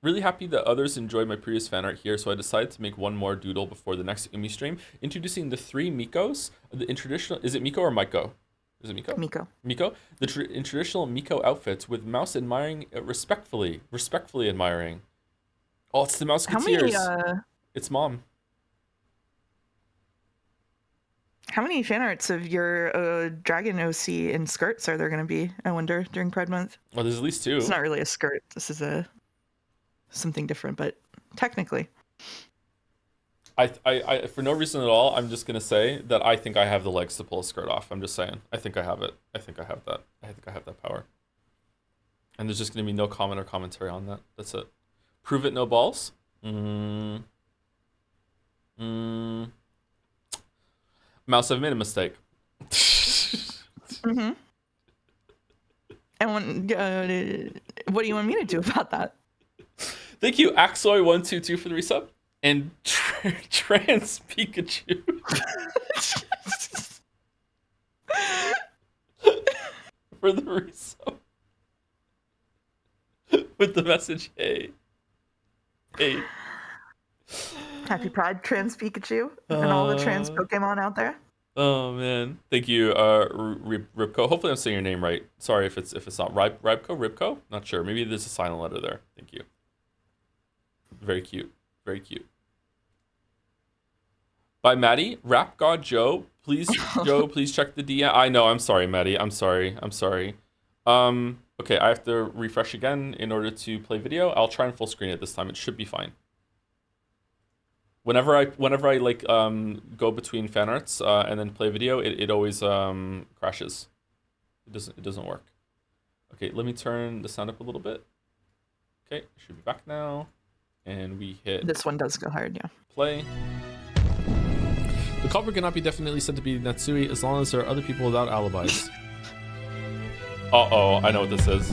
Really happy that others enjoyed my previous fan art here, so I decided to make one more doodle before the next Umi stream, introducing the 3 Mikos. In traditional, is it Miko or Maiko? Is it Miko? Miko. Miko. In traditional Miko outfits with mouse admiring respectfully admiring. Oh, it's the mouse Musketeers. It's mom. How many fan arts of your dragon OC in skirts are there going to be? I wonder during Pride Month. Well, there's at least 2. It's not really a skirt. This is something different, but technically. I for no reason at all, I'm just gonna say that I think I have the legs to pull a skirt off. I'm just saying. I think I have it. I think I have that. I think I have that power. And there's just gonna be no comment or commentary on that. That's it. Prove it, no balls. Mouse, I've made a mistake. Mm-hmm. And what do you want me to do about that? Thank you, Axoy122 for the resub. And Trans Pikachu. For the resub. With the message, hey. Happy Pride, Trans Pikachu, and all the trans Pokemon out there. Oh man, thank you, Ribko. Hopefully I'm saying your name right. Sorry if it's not Ribko. Not sure. Maybe there's a silent letter there. Thank you. Very cute. Very cute. By Maddie, Rap God Joe. Please, Joe, please check the DM. I know. I'm sorry, Maddie. I'm sorry. Okay, I have to refresh again in order to play video. I'll try and full screen it this time. It should be fine. Whenever I like go between fan arts and then play video, it always crashes. It doesn't work. Okay, let me turn the sound up a little bit. Okay, should be back now. And we hit... This one does go hard, yeah. Play. The culprit cannot be definitely said to be Natsui as long as there are other people without alibis. Uh-oh, I know what this is.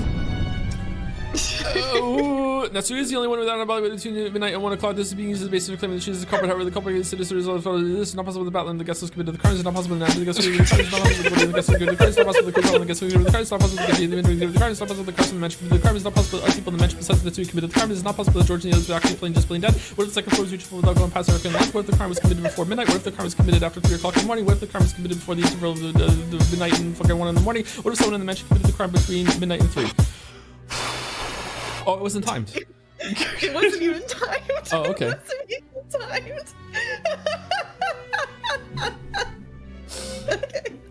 Oh, Natsui is the only one without an alibi between midnight and 1 o'clock. This is being used as the basis of claiming that she is the culprit. However, the culprit is the result of this is not possible with the battle and the guest was committed. The crime is not possible. The guest was committed. The crime is not possible. The guest was committed. The crime is not possible. The guest was committed. The crime is not possible. The crime is not possible. The crime is not possible. The crime is not possible. Other people in the mention besides the two committed. The crime is not possible. George and the others were actually just plain dead. What if the second floor was reachable without going past the arcane light? What if the crime was committed before midnight? What if the crime was committed after 3 o'clock in the morning? What if the crime was committed before the interval of the midnight and fucking 1 in the morning? What if someone in the mention committed the crime between midnight and 3? Oh, it wasn't timed. It wasn't even timed. Oh, okay. It wasn't even timed.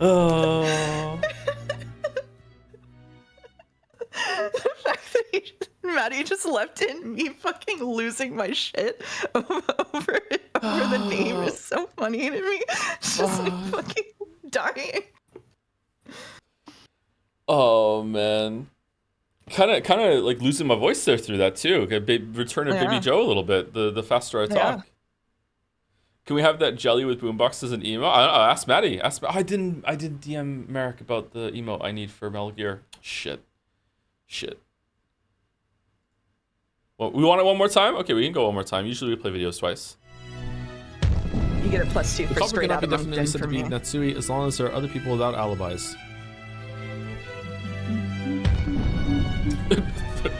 Oh. The fact that Maddie just left in me fucking losing my shit over the name is so funny to me. Just like fucking dying. Oh man. Kind of like losing my voice there through that too. Return of Baby Joe a little bit. The faster I talk. Yeah. Can we have that jelly with boombox as an emo? I don't know. Ask Maddie. I did DM Merrick about the emo I need for Metal Gear. Shit. Well, we want it one more time? Okay, we can go one more time. Usually we play videos twice. You get a +2 for straight out of definitely said to be Natsui as long as there are other people without alibis.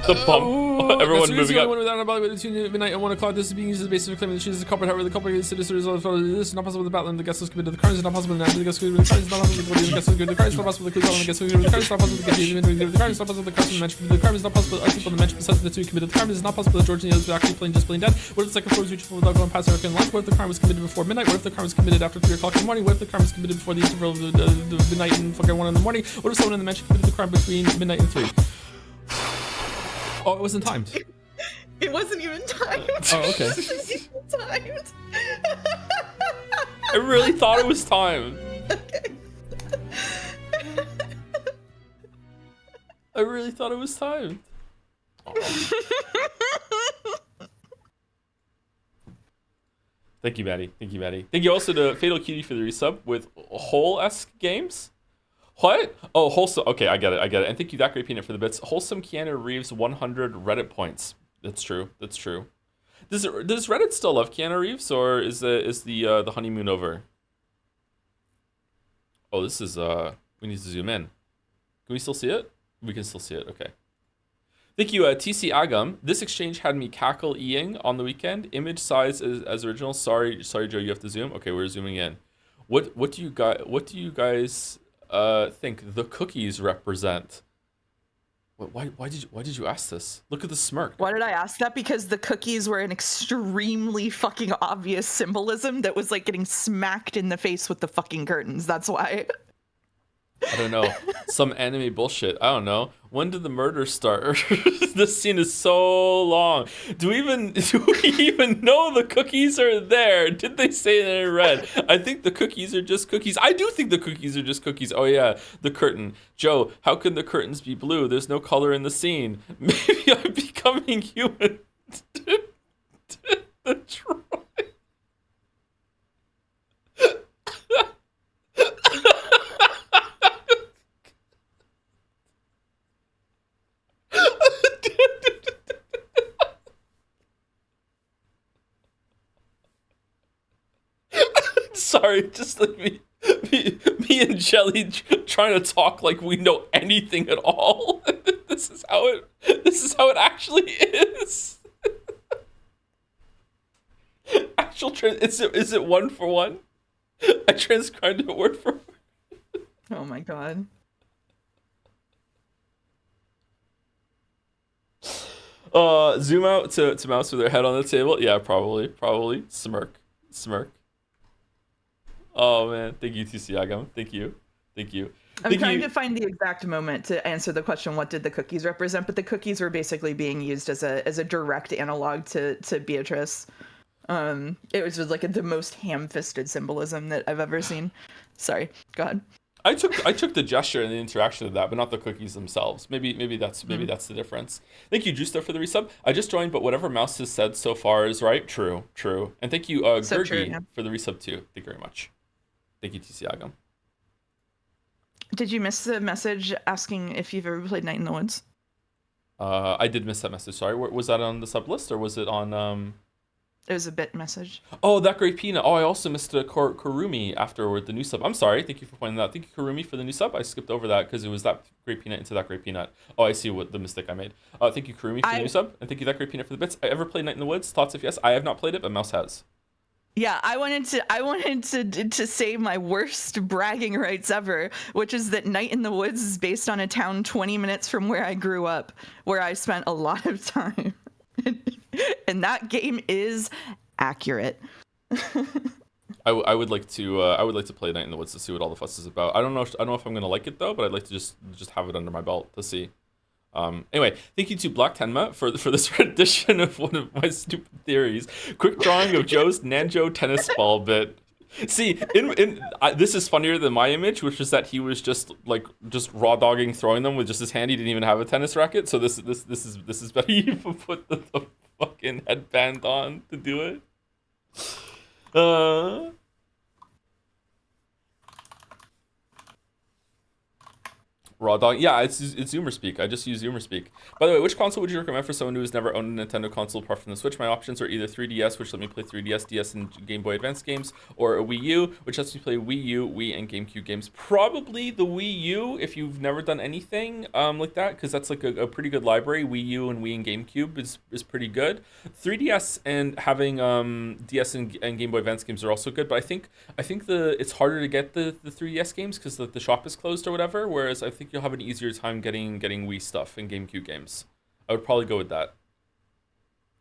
The bump. Everyone moving up. Without an alibi between midnight and 1 o'clock. This is being used as the basis of claiming that she is the culprit. However, the culprit is the result of this is not possible with the battle and the guest was committed. The crime is not possible. The guest was committed. The crime is not possible. The guest was committed. The crime is not possible. The guest was committed. The crime is not possible. The crime is not possible. The crime is not possible. Other people in the mention besides the two committed. The crime is not possible. George and the others were actually just plain dead. What if the second floor was reachable without going past the arcane light? What if the crime was committed before midnight? What if the crime was committed after 3 o'clock in the morning? What if the crime was committed before the interval of the midnight and fucking 1 in the morning? What if someone in the mention committed the crime between midnight and 3? Oh, it wasn't timed. It wasn't even timed. Oh, okay. It wasn't even timed. I really thought it was timed. Okay. I really thought it was timed. Thank you, Maddie. Thank you also to Fatal Cutie for the resub with Whole-esque games. What? Oh, Wholesome. Okay, I get it. And thank you, That Great Peanut, for the bits. Wholesome Keanu Reeves 100 Reddit points. That's true. Does Reddit still love Keanu Reeves, or is the honeymoon over? Oh, this is we need to zoom in. Can we still see it? We can still see it. Okay. Thank you, TC Agam. This exchange had me cackle-eing on the weekend. Image size as original. Sorry, Joe, you have to zoom. Okay, we're zooming in. What do you guys think the cookies represent? Why did you ask this? Look at the smirk. Why did I ask that? Because the cookies were an extremely fucking obvious symbolism that was like getting smacked in the face with the fucking curtains. That's why. I don't know. Some anime bullshit. I don't know. When did the murder start? This scene is so long. Do we even know the cookies are there? Did they say that in red? I think the cookies are just cookies. I do think the cookies are just cookies. Oh yeah, the curtain. Joe, how can the curtains be blue? There's no color in the scene. Maybe I'm becoming human. The Troy. Sorry, just like me and Jelly trying to talk like we know anything at all. This is how it actually is. Actual is it one for one? I transcribed it word for word. Oh my god. Zoom out to mouse with their head on the table. Yeah, probably. Smirk. Oh man, thank you, TC Agam. Thank you. I'm trying to find the exact moment to answer the question, what did the cookies represent? But the cookies were basically being used as a direct analog to Beatrice. It was just like the most ham-fisted symbolism that I've ever seen. Sorry, go ahead. I took the gesture and the interaction of that, but not the cookies themselves. Maybe that's the difference. Thank you, Juicer, for the resub. I just joined, but whatever Mouse has said so far is right. True. And thank you, Gergie, for the resub too. Thank you very much. Thank you, TC Agam. Did you miss the message asking if you've ever played Night in the Woods? I did miss that message. Sorry. Was that on the sub list or was it on? It was a bit message. Oh, that great peanut. Oh, I also missed Kurumi afterward, the new sub. I'm sorry. Thank you for pointing that out. Thank you, Kurumi, for the new sub. I skipped over that because it was that great peanut into that great peanut. Oh, I see what the mistake I made. Thank you, Kurumi, for the new sub. And thank you, that great peanut, for the bits. I ever played Night in the Woods? Thoughts if yes? I have not played it, but Mouse has. Yeah, I wanted to say my worst bragging rights ever, which is that Night in the Woods is based on a town 20 minutes from where I grew up, where I spent a lot of time. And that game is accurate. I would like to play Night in the Woods to see what all the fuss is about. I don't know if I'm gonna like it though, but I'd like to just have it under my belt to see. Anyway, thank you to Black Tenma for this rendition of one of my stupid theories. Quick drawing of Joe's Nanjo tennis ball bit. See, this is funnier than my image, which is that he was just raw dogging throwing them with just his hand. He didn't even have a tennis racket. So this is better. You put the fucking headband on to do it. Raw dog. Yeah, it's Zoomer speak. I just use Zoomer speak. By the way, which console would you recommend for someone who has never owned a Nintendo console apart from the Switch? My options are either 3DS, which let me play 3DS, DS, and Game Boy Advance games, or a Wii U, which lets me play Wii U, Wii, and GameCube games. Probably the Wii U if you've never done anything like that, because that's like a pretty good library. Wii U and Wii and GameCube is pretty good. 3DS and having DS and Game Boy Advance games are also good, but I think it's harder to get the 3DS games because the shop is closed or whatever. Whereas I think you'll have an easier time getting Wii stuff and GameCube games. I would probably go with that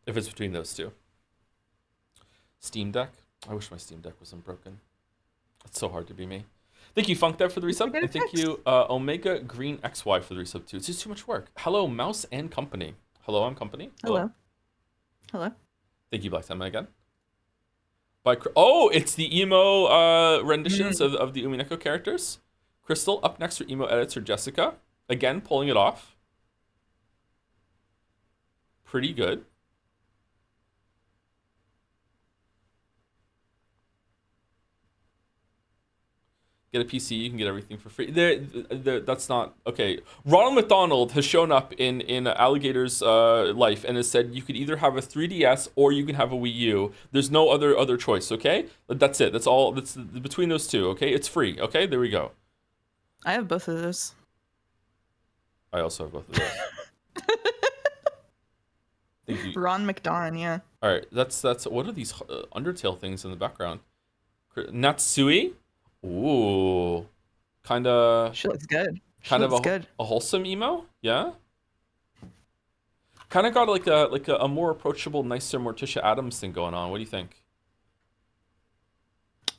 if it's between those two. Steam Deck. I wish my Steam Deck wasn't broken. It's so hard to be me. Thank you, Funk Dev, for the resub, and thank you, Omega Green XY, for the resub too. It's just too much work. Hello, Mouse and Company. Hello, I'm Company. Hello. Thank you, Black Time again. It's the emo renditions of the Umineko characters. Crystal, up next for emo edits, or Jessica. Again, pulling it off. Pretty good. Get a PC, you can get everything for free. That's not okay. Ronald McDonald has shown up in Alligator's life and has said you could either have a 3DS or you can have a Wii U. There's no other choice. Okay, that's it. That's all. That's between those two. Okay, it's free. Okay, there we go. I have both of those. I also have both of those. Thank you. Ron McDon, yeah. All right, that's what are these Undertale things in the background? Natsui. Ooh, kind of. She looks good. A wholesome emo, yeah. Kind of got like a more approachable, nicer Morticia Adams thing going on. What do you think?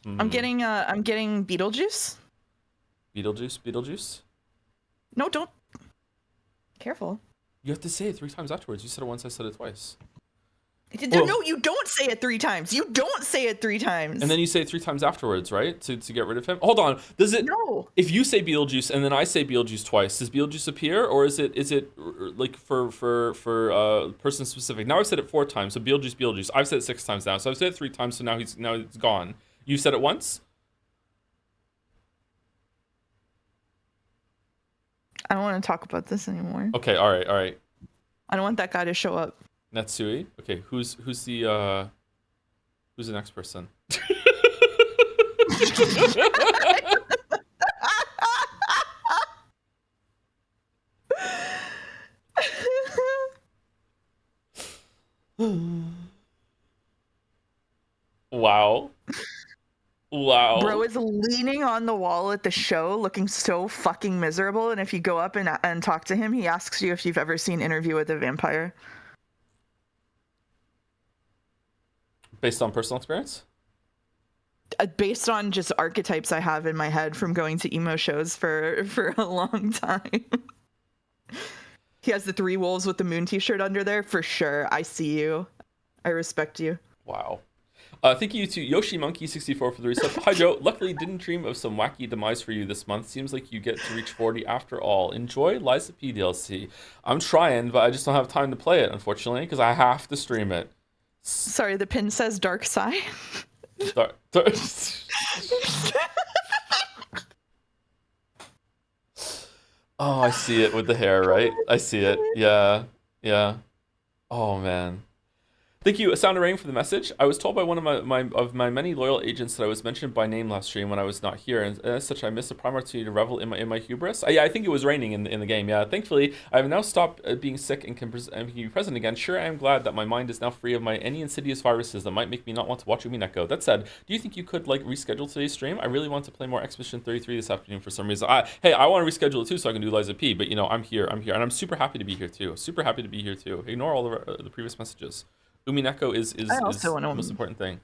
I'm getting Beetlejuice. Beetlejuice. No, don't. Careful. You have to say it 3 times afterwards. You said it once, I said it twice. No, you don't say it 3 times. You don't say it 3 times. And then you say it 3 times afterwards, right? To get rid of him. Hold on. Does it? No. If you say Beetlejuice and then I say Beetlejuice twice, does Beetlejuice appear, or is it like for person specific? Now I've said it 4 times, so Beetlejuice. I've said it 6 times now, so I've said it 3 times, so now it's gone. You said it once. I don't want to talk about this anymore. Okay. All right. I don't want that guy to show up. Natsui. Okay, who's the next person? Wow. Bro is leaning on the wall at the show looking so fucking miserable, and if you go up and talk to him, he asks you if you've ever seen Interview with a Vampire. Based on personal experience? based on just archetypes I have in my head from going to emo shows for a long time. He has the 3 wolves with the moon t-shirt under there for sure. I see you. I respect you. Wow. Thank you to Yoshi Monkey 64 for the reset. Hi Joe. Luckily didn't dream of some wacky demise for you this month. Seems like you get to reach 40 after all. Enjoy Liza P DLC. I'm trying, but I just don't have time to play it, unfortunately, because I have to stream it. Sorry, the pin says dark side. Oh, I see it with the hair, right? I see it. Yeah. Yeah. Oh man. Thank you, Sound of Rain, for the message. I was told by one of my many loyal agents that I was mentioned by name last stream when I was not here, and as such, I missed a prime opportunity to revel in my hubris. Yeah, I think it was raining in the game. Yeah, thankfully, I have now stopped being sick and can be present again. Sure, I am glad that my mind is now free of any insidious viruses that might make me not want to watch Umineko. That said, do you think you could reschedule today's stream? I really want to play more Expedition 33 this afternoon for some reason. Hey, I want to reschedule it too so I can do Liza P. But I'm here, and I'm super happy to be here too. Ignore all the previous messages. Umineko is the most important thing.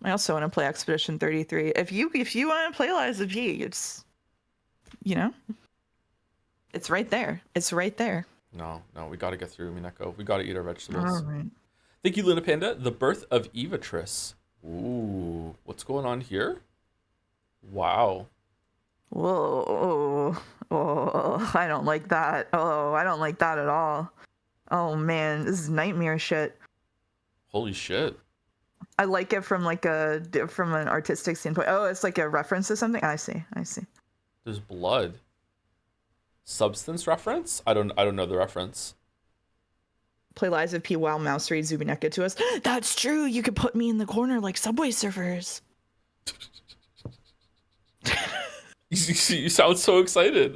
I also want to play Expedition 33. If you want to play Liza P, it's it's right there. It's right there. No, we got to get through Umineko. We got to eat our vegetables. All right. Thank you, Luna Panda. The birth of Evatris. Ooh, what's going on here? Wow. Whoa. Oh, I don't like that. Oh, I don't like that at all. Oh man, this is nightmare shit. Holy shit. I like it from from an artistic standpoint. Oh, it's like a reference to something. I see. There's blood. Substance reference? I don't know the reference. Play Liza P while Mouse reads Umineko to us. That's true. You could put me in the corner like Subway Surfers. You sound so excited.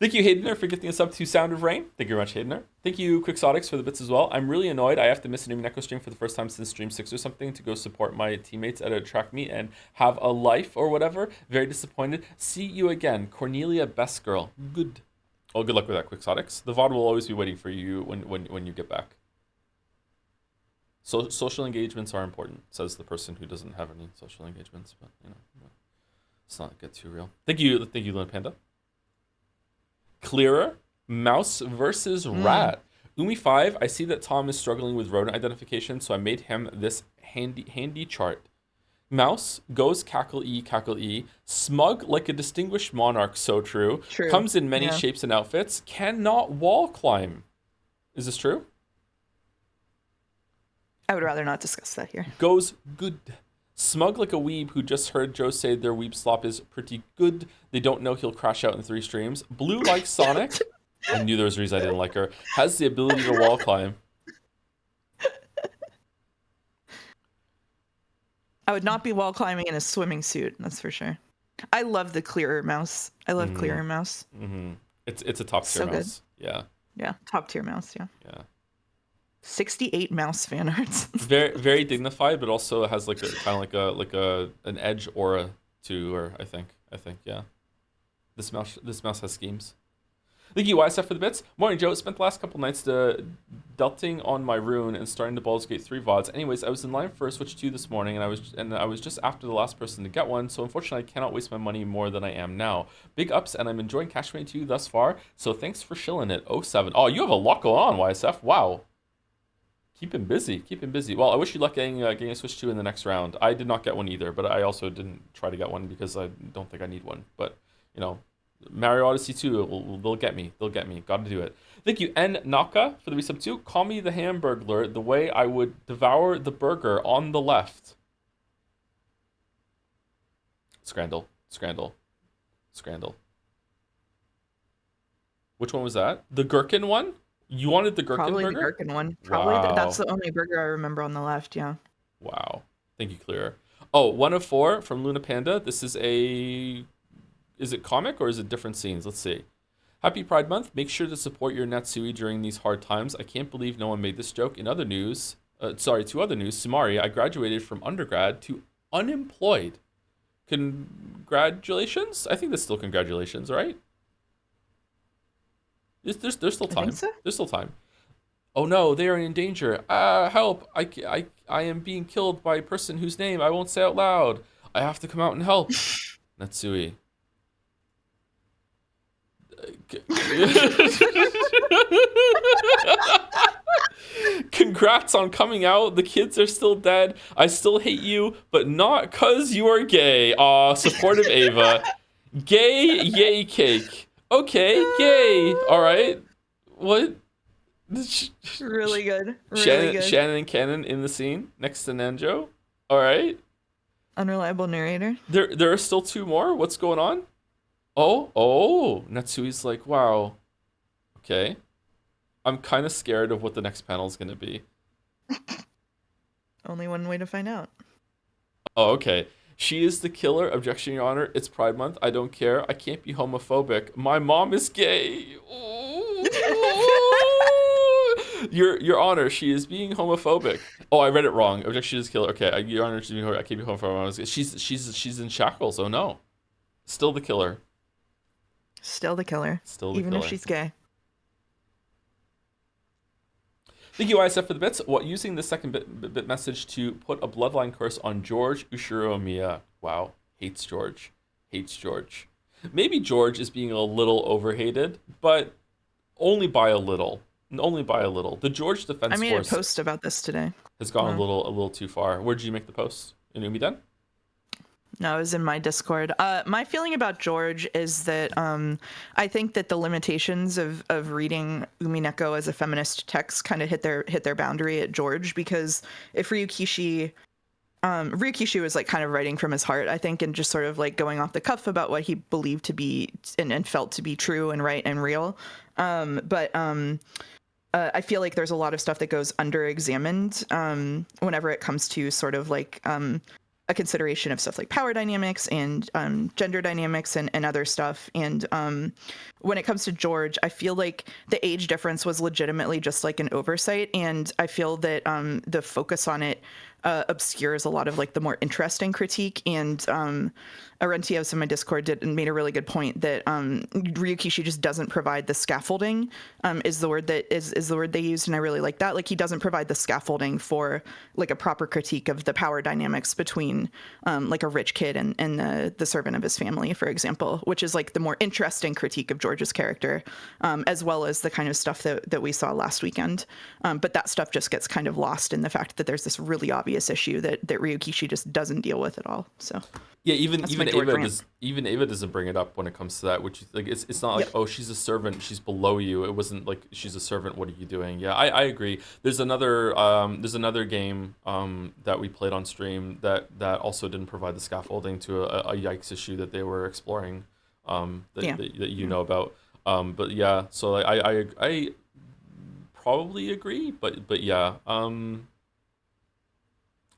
Thank you, Haydener, for gifting us up to Sound of Rain. Thank you very much, Haydener. Thank you, Quixotics, for the bits as well. I'm really annoyed. I have to miss an Umineko stream for the first time since Stream 6 or something to go support my teammates at a track meet and have a life or whatever. Very disappointed. See you again. Cornelia, best girl. Good. Oh, good luck with that, Quixotics. The VOD will always be waiting for you when you get back. So social engagements are important, says the person who doesn't have any social engagements, but let's not get too real. Thank you, Luna Panda. Clearer, mouse versus rat. Umi5, I see that Tom is struggling with rodent identification, so I made him this handy chart. Mouse goes cackle E, smug like a distinguished monarch, so true. Comes in many shapes and outfits, cannot wall climb. Is this true? I would rather not discuss that here. Goes good. Smug like a weeb who just heard Joe say their weeb slop is pretty good. They don't know he'll crash out in 3 streams. Blue like Sonic. I knew there was a reason I didn't like her. Has the ability to wall climb. I would not be wall climbing in a swimming suit, that's for sure. I love the Clearer mouse. I love Clearer mouse. Mm-hmm. It's a top tier mouse. Good. Yeah, top tier mouse, yeah. 68 mouse fan arts. very dignified, but also has like a kind of like an edge aura to her. I think yeah. This mouse has schemes. Thank you, YSF, for the bits. Morning, Joe. Spent the last couple nights delting on my rune and starting to Baldur's Gate 3 VODs. Anyways, I was in line for a Switch 2 this morning, and I was just after the last person to get one, so unfortunately I cannot waste my money more than I am now. Big ups, and I'm enjoying Cash 22 thus far, so thanks for shilling it. 07. Oh, you have a lot going on, YSF. Wow. Keep him busy. Well, I wish you luck getting a Switch 2 in the next round. I did not get one either, but I also didn't try to get one because I don't think I need one. But, Mario Odyssey 2, they'll get me. Got to do it. Thank you, N Naka, for the resub 2. Call me the Hamburglar the way I would devour the burger on the left. Scrandle. Which one was that? The gherkin one? You wanted the gherkin Probably burger? The gherkin one. Probably wow. That's the only burger I remember on the left, yeah. Wow. Thank you, Clear. Oh, 1 of 4 from Luna Panda. This is is it comic or is it different scenes? Let's see. Happy Pride Month. Make sure to support your Natsui during these hard times. I can't believe no one made this joke. In other news, to other news, Sumari, I graduated from undergrad to unemployed. Congratulations? I think that's still congratulations, right? There's still time. So. There's still time. Oh no, they are in danger. Help! I am being killed by a person whose name I won't say out loud. I have to come out and help. Natsui. Congrats on coming out. The kids are still dead. I still hate you, but not cause you are gay. Aw, supportive Ava. Gay, yay cake. Okay, gay. All right. What? Really good. Really good. Shannon and Cannon in the scene next to Nanjo. All right. Unreliable narrator. There are still 2 more. What's going on? Oh. Natsui's like, wow. Okay. I'm kind of scared of what the next panel is going to be. Only one way to find out. Oh, okay. She is the killer. Objection, Your Honor. It's Pride Month. I don't care. I can't be homophobic. My mom is gay. Your Honor, she is being homophobic. Oh, I read it wrong. Objection is killer. Okay, Your Honor, she's being homophobic. I can't be homophobic. She's in shackles. Oh no. Still the killer. Still the killer. Still the Even killer. if she's gay. Thank you, ISF, for the bits. Using the second bit message to put a bloodline curse on George Ushiromiya. Wow. Hates George. Maybe George is being a little overhated, but only by a little. The George Defense Force. I made a post about this today. Has gone a little too far. Where did you make the post? In Umiden? No, it was in my Discord. My feeling about George is that I think that the limitations of reading Umineko as a feminist text kind of hit their boundary at George, because if Ryukishi was like kind of writing from his heart, I think, and just sort of like going off the cuff about what he believed to be and felt to be true and right and real. But I feel like there's a lot of stuff that goes under-examined whenever it comes to sort of like a consideration of stuff like power dynamics and gender dynamics and other stuff. And when it comes to George, I feel like the age difference was legitimately just like an oversight. And I feel that the focus on it obscures a lot of like the more interesting critique. And Arentios in my Discord made a really good point that Ryukishi just doesn't provide the scaffolding, is the word that is the word they used, and I really like that. Like, he doesn't provide the scaffolding for like a proper critique of the power dynamics between like a rich kid and the servant of his family, for example, which is like the more interesting critique of George's character, as well as the kind of stuff that we saw last weekend. But that stuff just gets kind of lost in the fact that there's this really obvious issue that Ryukishi just doesn't deal with at all. So yeah, even Ava doesn't bring it up when it comes to that, which like it's not like, oh, she's a servant, she's below you. It wasn't like she's a servant, what are you doing? Yeah, I agree. There's another game that we played on stream that also didn't provide the scaffolding to a yikes issue that they were exploring, that you know about. But yeah, so like, I probably agree, but yeah.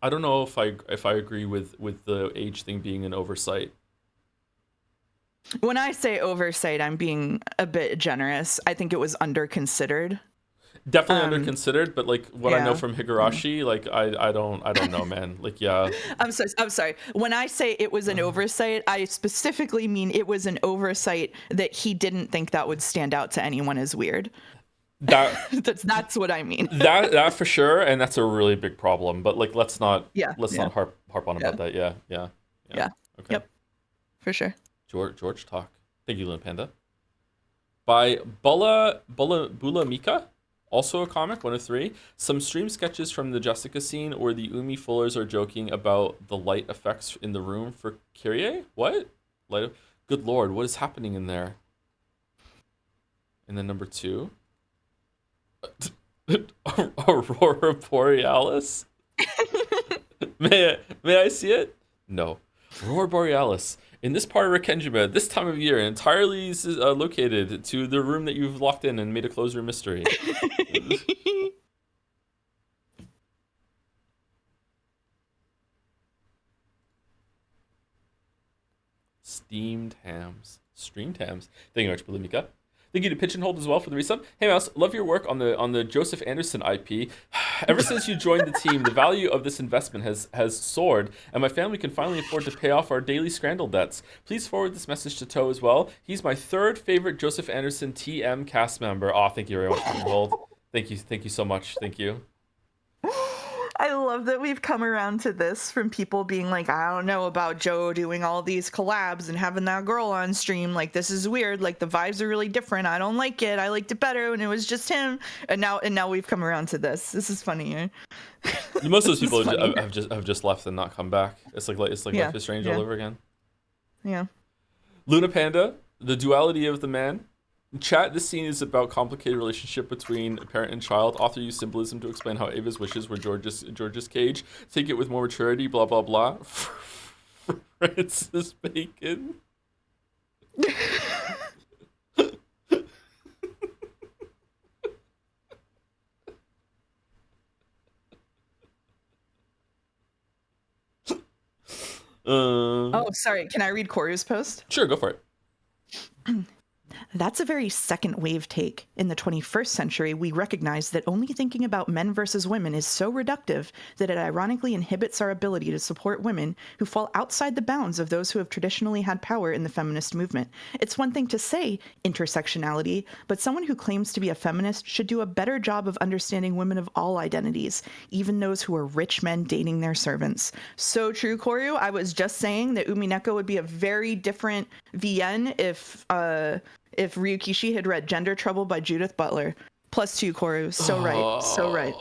I don't know if I agree with the age thing being an oversight. When I say oversight, I'm being a bit generous. I think it was under-considered. Definitely under-considered, but like what I know from Higurashi, like I don't know, man. Like, yeah. I'm sorry. When I say it was an oversight, I specifically mean it was an oversight that he didn't think that would stand out to anyone as weird. That's what I mean. that for sure, and that's a really big problem. But like, let's not harp on about that. Yeah. Okay. Yep. For sure. George talk. Thank you, Luna Panda. By Bula Mika, also a comic, 1 of 3. Some stream sketches from the Jessica scene where the Umi Fullers are joking about the light effects in the room for Kyrie. What? Good lord, what is happening in there? And then number 2. Aurora Borealis? May I see it? No. Aurora Borealis. In this part of Rekenjima, this time of year, entirely is located to the room that you've locked in and made a closed room mystery. Streamed hams. Thank you very much, Bulimika. Thank you to Pitch and Hold as well for the resub. Hey Mouse, love your work on the Joseph Anderson IP. Ever since you joined the team, the value of this investment has soared, and my family can finally afford to pay off our daily Scrandal debts. Please forward this message to Toe as well. He's my 3rd favorite Joseph Anderson TM cast member. Oh, thank you very much, Pitch and Hold. Thank you so much. Thank you. I love that we've come around to this from people being like, I don't know about Joe doing all these collabs and having that girl on stream. Like, this is weird. Like, the vibes are really different. I don't like it. I liked it better when it was just him. And now we've come around to this. This is funny. Most of those people have just left and not come back. It's like Life is Strange all over again. Yeah. Luna Panda, the duality of the man. Chat, this scene is about complicated relationship between a parent and child. Author used symbolism to explain how Ava's wishes were George's cage. Take it with more maturity, blah, blah, blah. Francis Bacon. Oh, sorry. Can I read Koryu's post? Sure, go for it. That's a very second wave take. In the 21st century, we recognize that only thinking about men versus women is so reductive that it ironically inhibits our ability to support women who fall outside the bounds of those who have traditionally had power in the feminist movement. It's one thing to say intersectionality, but someone who claims to be a feminist should do a better job of understanding women of all identities, even those who are rich men dating their servants. So true, Koryu. I was just saying that Umineko would be a very different VN if Ryukishi had read Gender Trouble by Judith Butler. +2, Koru. So right. So right.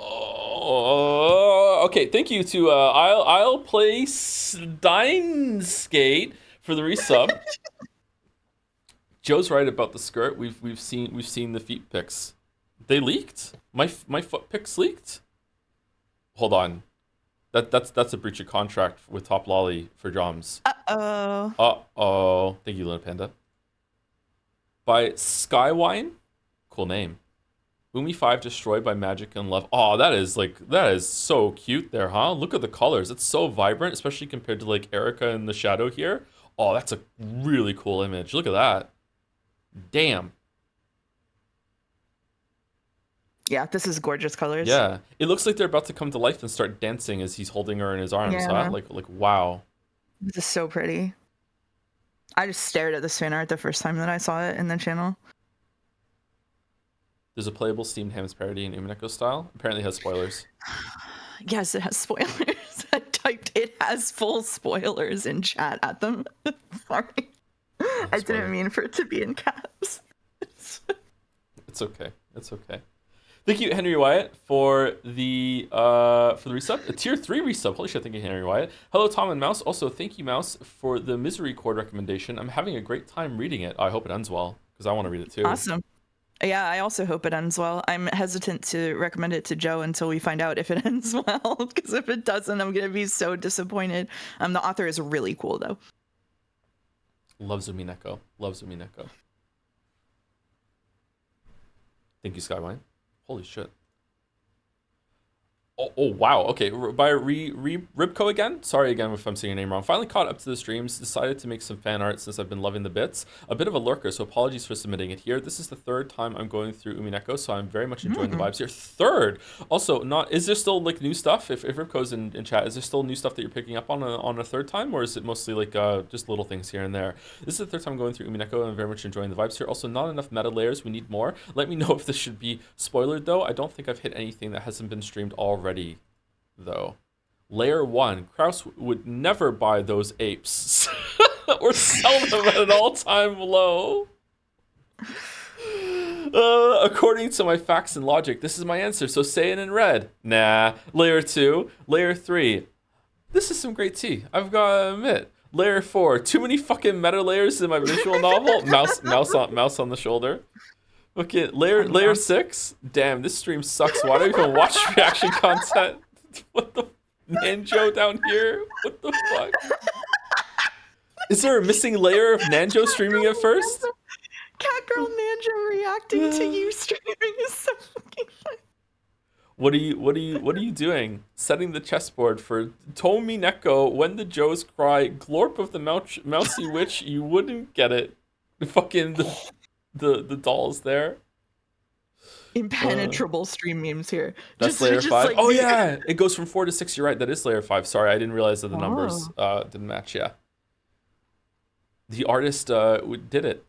Okay, thank you to I'll play Steinskate for the resub. Joe's right about the skirt. We've seen the feet pics. They leaked? My foot pics leaked? Hold on. That's a breach of contract with Top Lolly for drums. Uh-oh. Thank you, Luna Panda. By Skywine, cool name. Umi 5 destroyed by magic and love. Oh, that is so cute there, huh? Look at the colors. It's so vibrant, especially compared to like Erica in the shadow here. Oh, that's a really cool image. Look at that. Damn. Yeah, this is gorgeous colors. Yeah, it looks like they're about to come to life and start dancing as he's holding her in his arms. Yeah. Huh? Like wow. This is so pretty. I just stared at this fan art the first time that I saw it in the channel. There's a playable Steamed Hams parody in Umineko style. Apparently it has spoilers. Yes, it has spoilers. I typed it has full spoilers in chat at them. Sorry. I didn't mean for it to be in caps. It's okay. It's okay. Thank you, Henry Wyatt, for the resub. A tier 3 resub. Holy shit, thank you, Henry Wyatt. Hello, Tom and Mouse. Also, thank you, Mouse, for the Misery Chord recommendation. I'm having a great time reading it. I hope it ends well, because I want to read it too. Awesome. Yeah, I also hope it ends well. I'm hesitant to recommend it to Joe until we find out if it ends well, because if it doesn't, I'm going to be so disappointed. The author is really cool, though. Loves Umineko. Loves Umineko. Thank you, Skywine. Holy shit. Oh wow. Okay, by Ribco again? Sorry again if I'm saying your name wrong. Finally caught up to the streams, decided to make some fan art since I've been loving the bits. A bit of a lurker, so apologies for submitting it here. This is the third time I'm going through Umineko, so I'm very much enjoying the vibes here. Third! Also, is there still like new stuff? If Ribco's in chat, is there still new stuff that you're picking up on a third time? Or is it mostly like just little things here and there? This is the third time going through Umineko, and I'm very much enjoying the vibes here. Also, not enough meta layers, we need more. Let me know if this should be spoilered though. I don't think I've hit anything that hasn't been streamed already. Though layer 1, Kraus would never buy those apes or sell them at an all-time low. According to my facts and logic, this is my answer, so say it in red. Nah. Layer 2, layer 3, this is some great tea, I've got to admit. Layer 4, too many fucking meta layers in my visual novel. Mouse on the shoulder. Okay, layer 6, damn, this stream sucks, why do I even watch reaction content? What the Nanjo down here? What the fuck? Is there a missing layer of Nanjo streaming at first? Catgirl Nanjo reacting to you streaming is so fucking funny. What are you doing? Setting the chessboard for Umineko. When the Joes cry, glorp of the mousy witch, you wouldn't get it. Fucking the dolls there. Impenetrable stream memes here. That's layer 5. Like, oh yeah, it goes from 4 to 6. You're right. That is layer 5. Sorry, I didn't realize that the numbers didn't match. Yeah. The artist did it.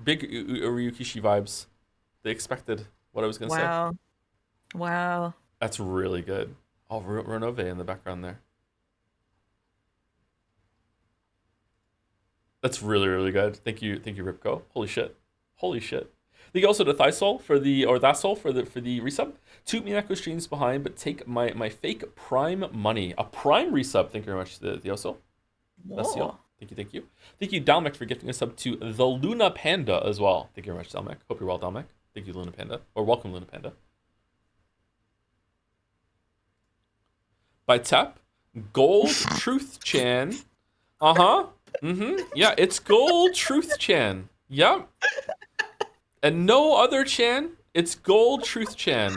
Big Ryukishi vibes. They expected what I was gonna say. Wow. That's really good. Oh, Renove in the background there. That's really, really good. Thank you, Ripco. Holy shit. Thank you also to Thysol for the resub. 2 Umineko streams behind, but take my fake Prime money. A Prime resub. Thank you very much, Thioso. Thank you. Thank you, Dalmek, for gifting a sub to the Luna Panda as well. Thank you very much, Dalmek. Hope you're well, Dalmek. Thank you, Luna Panda. Or welcome, Luna Panda. By Tep, Gold Truth Chan. Yeah, it's Gold Truth Chan. Yep. And no other Chan. It's Gold Truth Chan.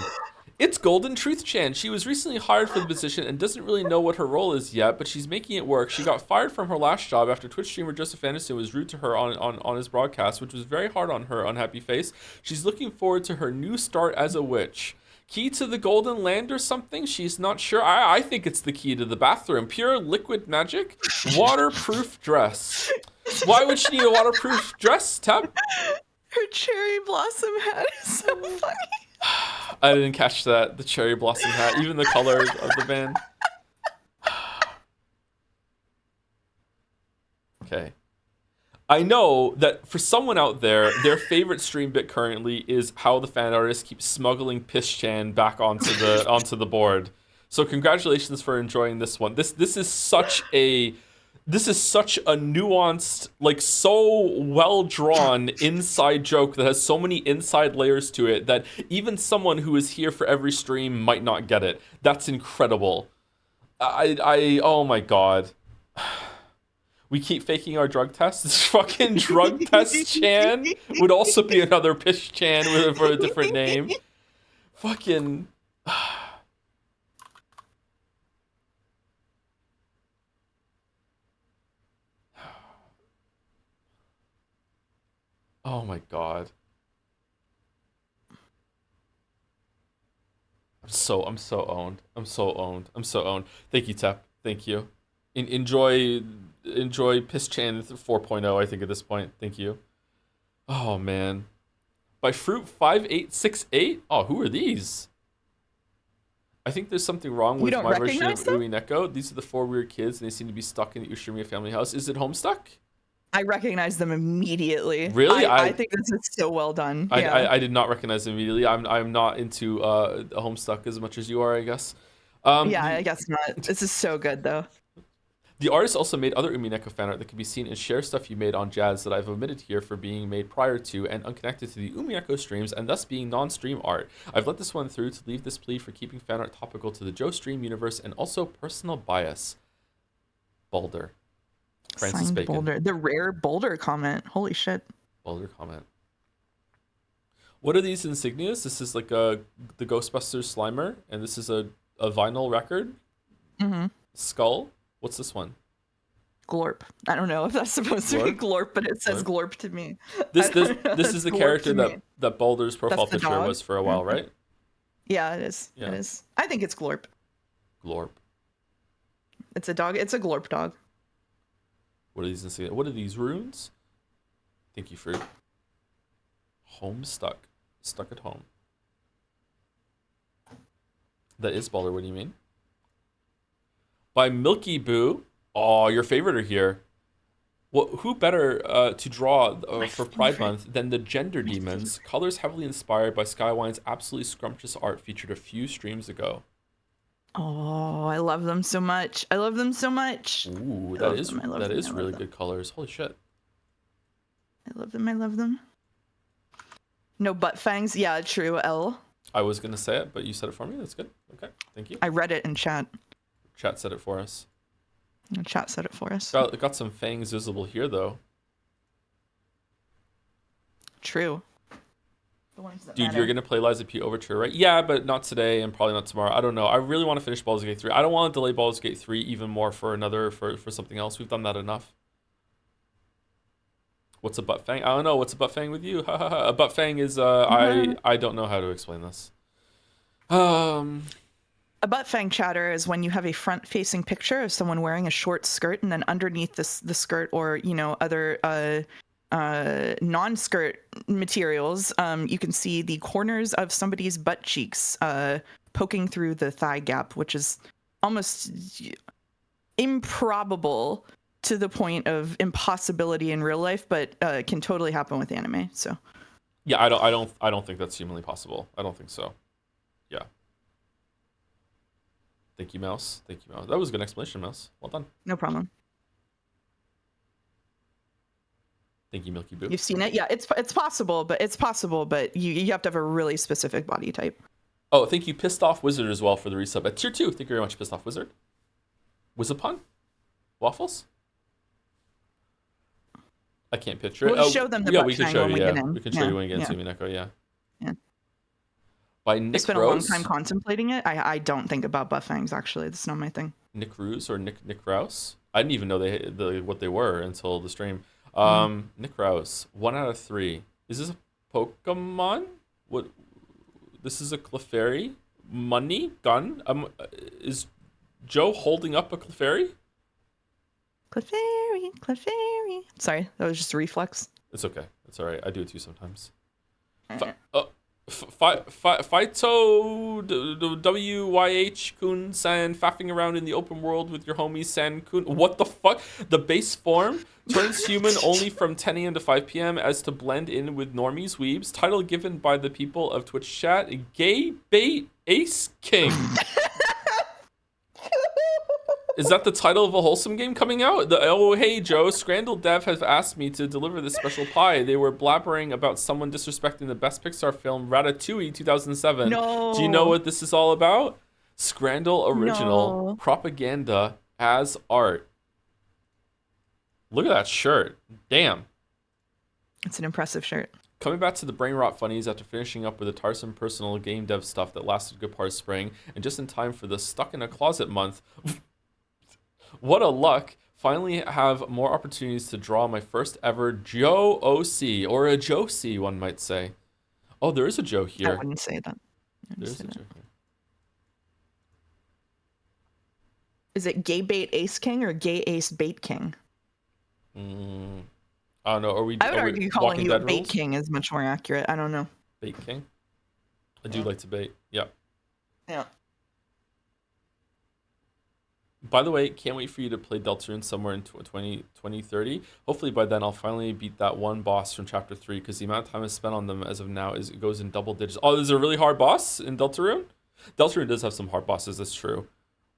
It's Golden Truth Chan. She was recently hired for the position and doesn't really know what her role is yet, but she's making it work. She got fired from her last job after Twitch streamer Joseph Anderson was rude to her on his broadcast, which was very hard on her unhappy face. She's looking forward to her new start as a witch. Key to the Golden Land or something? She's not sure. I think it's the key to the bathroom. Pure liquid magic? Waterproof dress. Why would she need a waterproof dress, Tep? Her cherry blossom hat is so funny. I didn't catch that. The cherry blossom hat. Even the color of the band. Okay. I know that for someone out there, their favorite stream bit currently is how the fan artist keeps smuggling Piss-chan back onto the board. So congratulations for enjoying this one. This is such a nuanced, like, so well drawn inside joke that has so many inside layers to it that even someone who is here for every stream might not get it. That's incredible. Oh my god. We keep faking our drug tests. This fucking drug test Chan would also be another Piss Chan for a different name. Fucking. Oh my god. I'm so owned. I'm so owned. Thank you, Tep. Thank you. Enjoy Piss Chan 4.0, I think, at this point. Thank you. Oh man. By Fruit 5868? Oh, who are these? I think there's something wrong with my version of Umineko. These are the 4 weird kids and they seem to be stuck in the Ushirimiya family house. Is it Homestuck? I recognize them immediately. Really? I think this is so well done. I did not recognize them immediately. I'm not into Homestuck as much as you are, I guess. I guess not. This is so good though. The artist also made other Umineko fan art that can be seen and share stuff you made on Jazz that I've omitted here for being made prior to and unconnected to the Umineko streams and thus being non-stream art. I've let this one through to leave this plea for keeping fan art topical to the Joe stream universe and also personal bias. Boulder. Francis Signed Bacon. Boulder. The rare Boulder comment. Holy shit. Boulder comment. What are these insignias? This is like the Ghostbusters Slimer, and this is a vinyl record. Mm-hmm. Skull. What's this one? Glorp. I don't know if that's supposed to be Glorp, but it says Glorp to me. This is the character that Boulder's profile picture was for a while, right? Yeah, it is. Yeah. It is. I think it's Glorp. Glorp. It's a dog. It's a Glorp dog. What are these insignias? What are these runes? Thank you, Fruit. Homestuck. Stuck at home. That is Boulder. What do you mean? By Milky Boo. Oh, your favorite are here. Well, who better to draw for Pride Month than the Gender Demons? Colors heavily inspired by Skywine's absolutely scrumptious art featured a few streams ago. Oh, I love them so much. I love them so much. Ooh, that is really good colors. Holy shit. I love them. I love them. No butt fangs. Yeah, true. L. I was gonna say it, but you said it for me. That's good. Okay, thank you. I read it in chat. Chat said it for us. Chat said it for us. Got some fangs visible here, though. True. Dude, you're gonna play Liza P Overture, right? Yeah, but not today and probably not tomorrow. I don't know. I really want to finish Baldur's Gate 3. I don't want to delay Baldur's Gate 3 even more for something else. We've done that enough. What's a butt fang? I don't know. What's a butt fang with you? A butt fang is I don't know how to explain this. A butt fang chatter is when you have a front-facing picture of someone wearing a short skirt, and then underneath the skirt or other non-skirt materials, you can see the corners of somebody's butt cheeks poking through the thigh gap, which is almost improbable to the point of impossibility in real life, but can totally happen with anime. So yeah, I don't think that's humanly possible. I don't think so. Yeah. Thank you, Mouse. Thank you, Mouse. That was a good explanation, Mouse. Well done. No problem. Thank you, Milky Boo. You've seen it? Yeah, it's possible, but you have to have a really specific body type. Oh, thank you, Pissed Off Wizard, as well, for the resub at tier 2. Thank you very much, Pissed Off Wizard. Wizapon? Waffles? I can't picture it. We'll show them the yeah, butt we can fang show when you. we Yeah, get in. we can show you when we get into Umineko. Yeah. Yeah. By I Nick spent Rose. a long time contemplating it. I don't think about butt fangs, actually. That's not my thing. Nick Ruse or Nick Rouse? I didn't even know what they were until the stream. Nick Rouse, 1 out of 3. Is this a Pokemon? What? This is a Clefairy? Money? Gun? Is Joe holding up a Clefairy? Clefairy. Sorry, that was just a reflex. It's okay. It's all right. I do it too sometimes. Fighto WYH Kun San faffing around in the open world with your homie San Kun. What the fuck? The base form turns human only from 10 a.m. to 5 p.m. as to blend in with normies weebs. Title given by the people of Twitch chat. Gay bait Ace King. Is that the title of a Wholesome game coming out? Oh, hey, Joe. Scrandle Dev has asked me to deliver this special pie. They were blabbering about someone disrespecting the best Pixar film, Ratatouille 2007. No. Do you know what this is all about? Scrandle original propaganda as art. Look at that shirt. Damn. It's an impressive shirt. Coming back to the brain rot funnies after finishing up with the tiresome personal game dev stuff that lasted a good part of spring, and just in time for the stuck in a closet month. What a luck. Finally have more opportunities to draw my first ever Joe OC, or a Joe C, one might say. Oh, there is a Joe here. I wouldn't say that. There's a Joe here. Is it Gay Bait Ace King or Gay Ace Bait King? I don't know. I would argue calling you a Bait King is much more accurate. I don't know. Bait King? I do like to bait. Yeah. Yeah. By the way, can't wait for you to play Deltarune somewhere in 2030. Hopefully by then I'll finally beat that one boss from Chapter 3, because the amount of time I spent on them as of now it goes in double digits. Oh, there's a really hard boss in Deltarune? Deltarune does have some hard bosses, that's true.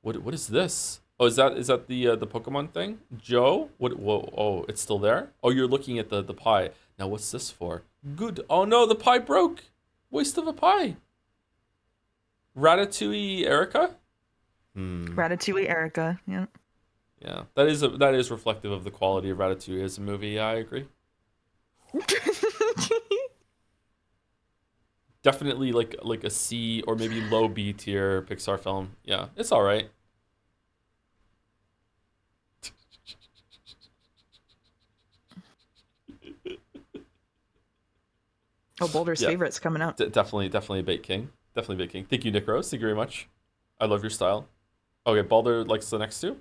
What is this? Oh, is that the Pokemon thing? Joe? Whoa, oh, it's still there? Oh, you're looking at the pie. Now what's this for? Good. Oh no, the pie broke. Waste of a pie. Ratatouille Erica? Ratatouille Erica, yeah. Yeah, that is reflective of the quality of Ratatouille as a movie. Yeah, I agree. Definitely like a C or maybe low B tier Pixar film. Yeah, it's all right. Oh, Boulder's Favorite's coming out. Definitely Bait King. Definitely Bait King. Thank you, Nick Rose. Thank you very much. I love your style. Okay, Baldur likes the next two.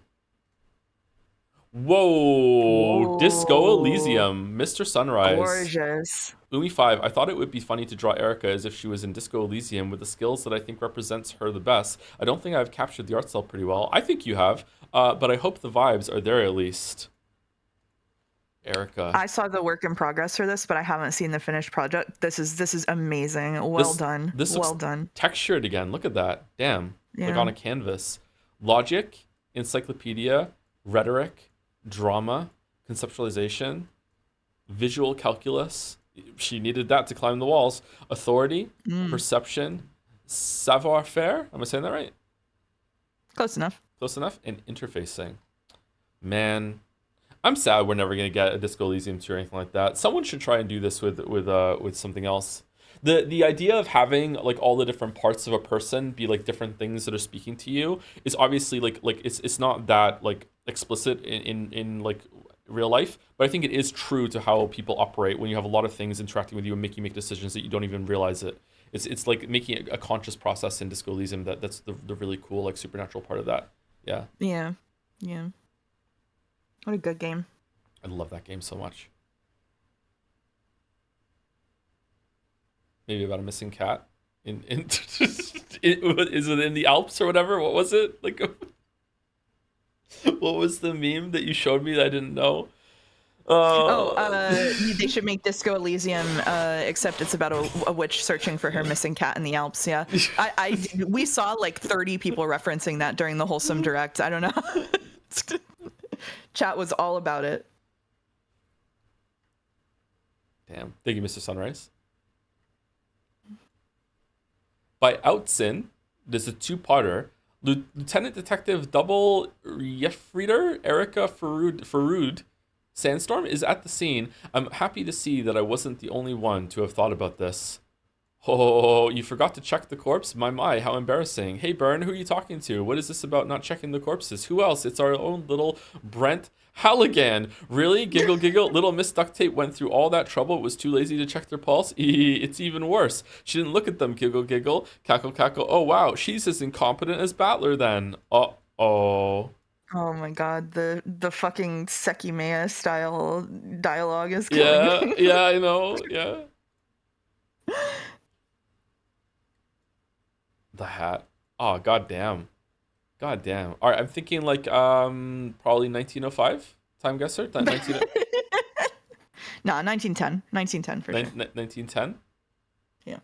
Whoa, Disco Elysium, Mr. Sunrise. Gorgeous. Umi5, I thought it would be funny to draw Erica as if she was in Disco Elysium with the skills that I think represents her the best. I don't think I've captured the art style pretty well. I think you have, but I hope the vibes are there at least. Erica. I saw the work in progress for this, but I haven't seen the finished project. This is amazing. Well done. This well looks done. Textured again. Look at that. Damn. Yeah. Like on a canvas. Logic, encyclopedia, rhetoric, drama, conceptualization, visual calculus. She needed that to climb the walls. Authority, perception, savoir-faire. Am I saying that right? Close enough. Close enough. And interfacing. Man, I'm sad we're never gonna get a Disco Elysium 2 or anything like that. Someone should try and do this with something else. The idea of having like all the different parts of a person be like different things that are speaking to you is obviously like it's not that like explicit in like real life, but I think it is true to how people operate when you have a lot of things interacting with you and make you make decisions that you don't even realize it. It's like making a conscious process in Disco Elysium that's the really cool like supernatural part of that. Yeah. Yeah. What a good game. I love that game so much. Maybe about a missing cat. Is it in the Alps or whatever? What was it? Like, what was the meme that you showed me that I didn't know? They should make Disco Elysium, except it's about a witch searching for her missing cat in the Alps. Yeah, we saw like 30 people referencing that during the Wholesome Direct. I don't know. Chat was all about it. Damn. Thank you, Mr. Sunrise. By Outsin, this is a two-parter. Lieutenant Detective Double Yefrieder, Erica Farud, Sandstorm is at the scene. I'm happy to see that I wasn't the only one to have thought about this. Oh, you forgot to check the corpse? My, how embarrassing. Hey, Byrne, who are you talking to? What is this about not checking the corpses? Who else? It's our own little Brent Halligan. Really? Giggle, giggle. Little Miss Duct Tape went through all that trouble. Was too lazy to check their pulse. It's even worse. She didn't look at them. Giggle, giggle. Cackle, cackle. Oh, wow. She's as incompetent as Battler then. Uh-oh. Oh my god, the fucking Sekimea style dialogue is killing me. Yeah, I know. Yeah. The hat. Oh, goddamn. Goddamn. All right, I'm thinking like probably 1905. Time guesser. 1910. 1910 for sure. 1910. Yeah.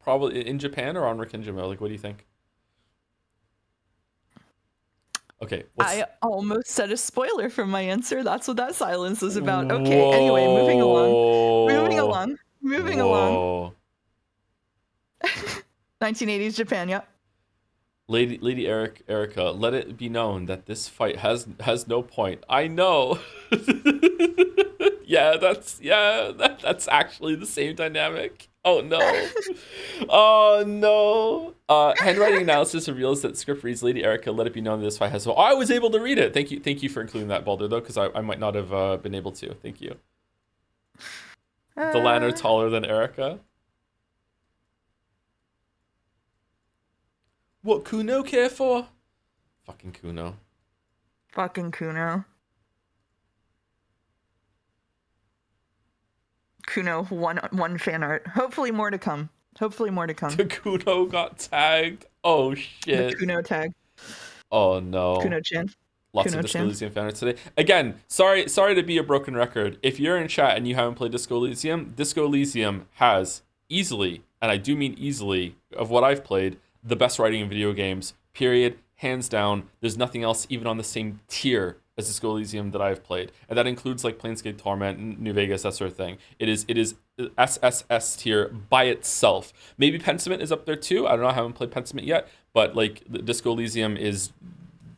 Probably in Japan or on Rikinjima. Like, what do you think? Okay. I almost said a spoiler from my answer. That's what that silence was about. Okay. Anyway, moving along. 1980s Japan. Yep. Lady Erica, let it be known that this fight has no point. I know. That's actually the same dynamic. Oh no. Oh no. Handwriting analysis reveals that script reads, Lady Erica, let it be known that this fight has. I was able to read it. Thank you for including that, Baldur, though, because I might not have been able to. Thank you. The Lanner taller than Erica. What Kuno care for? Fucking Kuno. Kuno, one fan art. Hopefully more to come. The Kuno got tagged. Oh shit. The Kuno tag. Oh no. Kuno-chan. Lots of Disco Elysium fan art today. Again, sorry to be a broken record. If you're in chat and you haven't played Disco Elysium has easily, and I do mean easily, of what I've played, the best writing in video games, period, hands down. There's nothing else even on the same tier as Disco Elysium that I've played. And that includes like Planescape Torment, New Vegas, that sort of thing. It is SSS tier by itself. Maybe Pentiment is up there too. I don't know, I haven't played Pentiment yet, but like the Disco Elysium is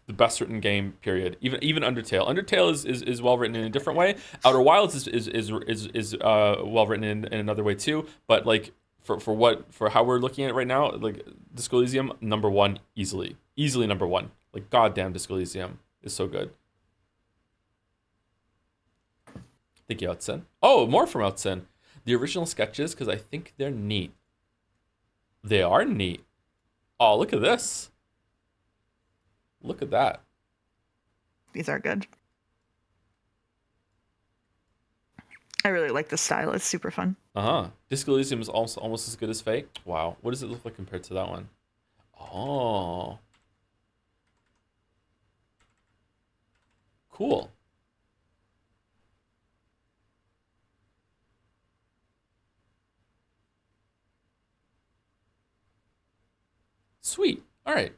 the best written game, period. Even Undertale. Undertale is well written in a different way. Outer Wilds is well written in another way too, but like for how we're looking at it right now, like Disco Elysium, number one, easily number one. Like goddamn, Disco Elysium is so good. Thank you, Outsin. Oh, more from Outsin. The original sketches, because I think they're neat. They are neat. Oh, look at this. Look at that. These are good. I really like the style. It's super fun. Disco Elysium is also almost as good as Fate. Wow. What does it look like compared to that one? Oh. Cool. Sweet. All right.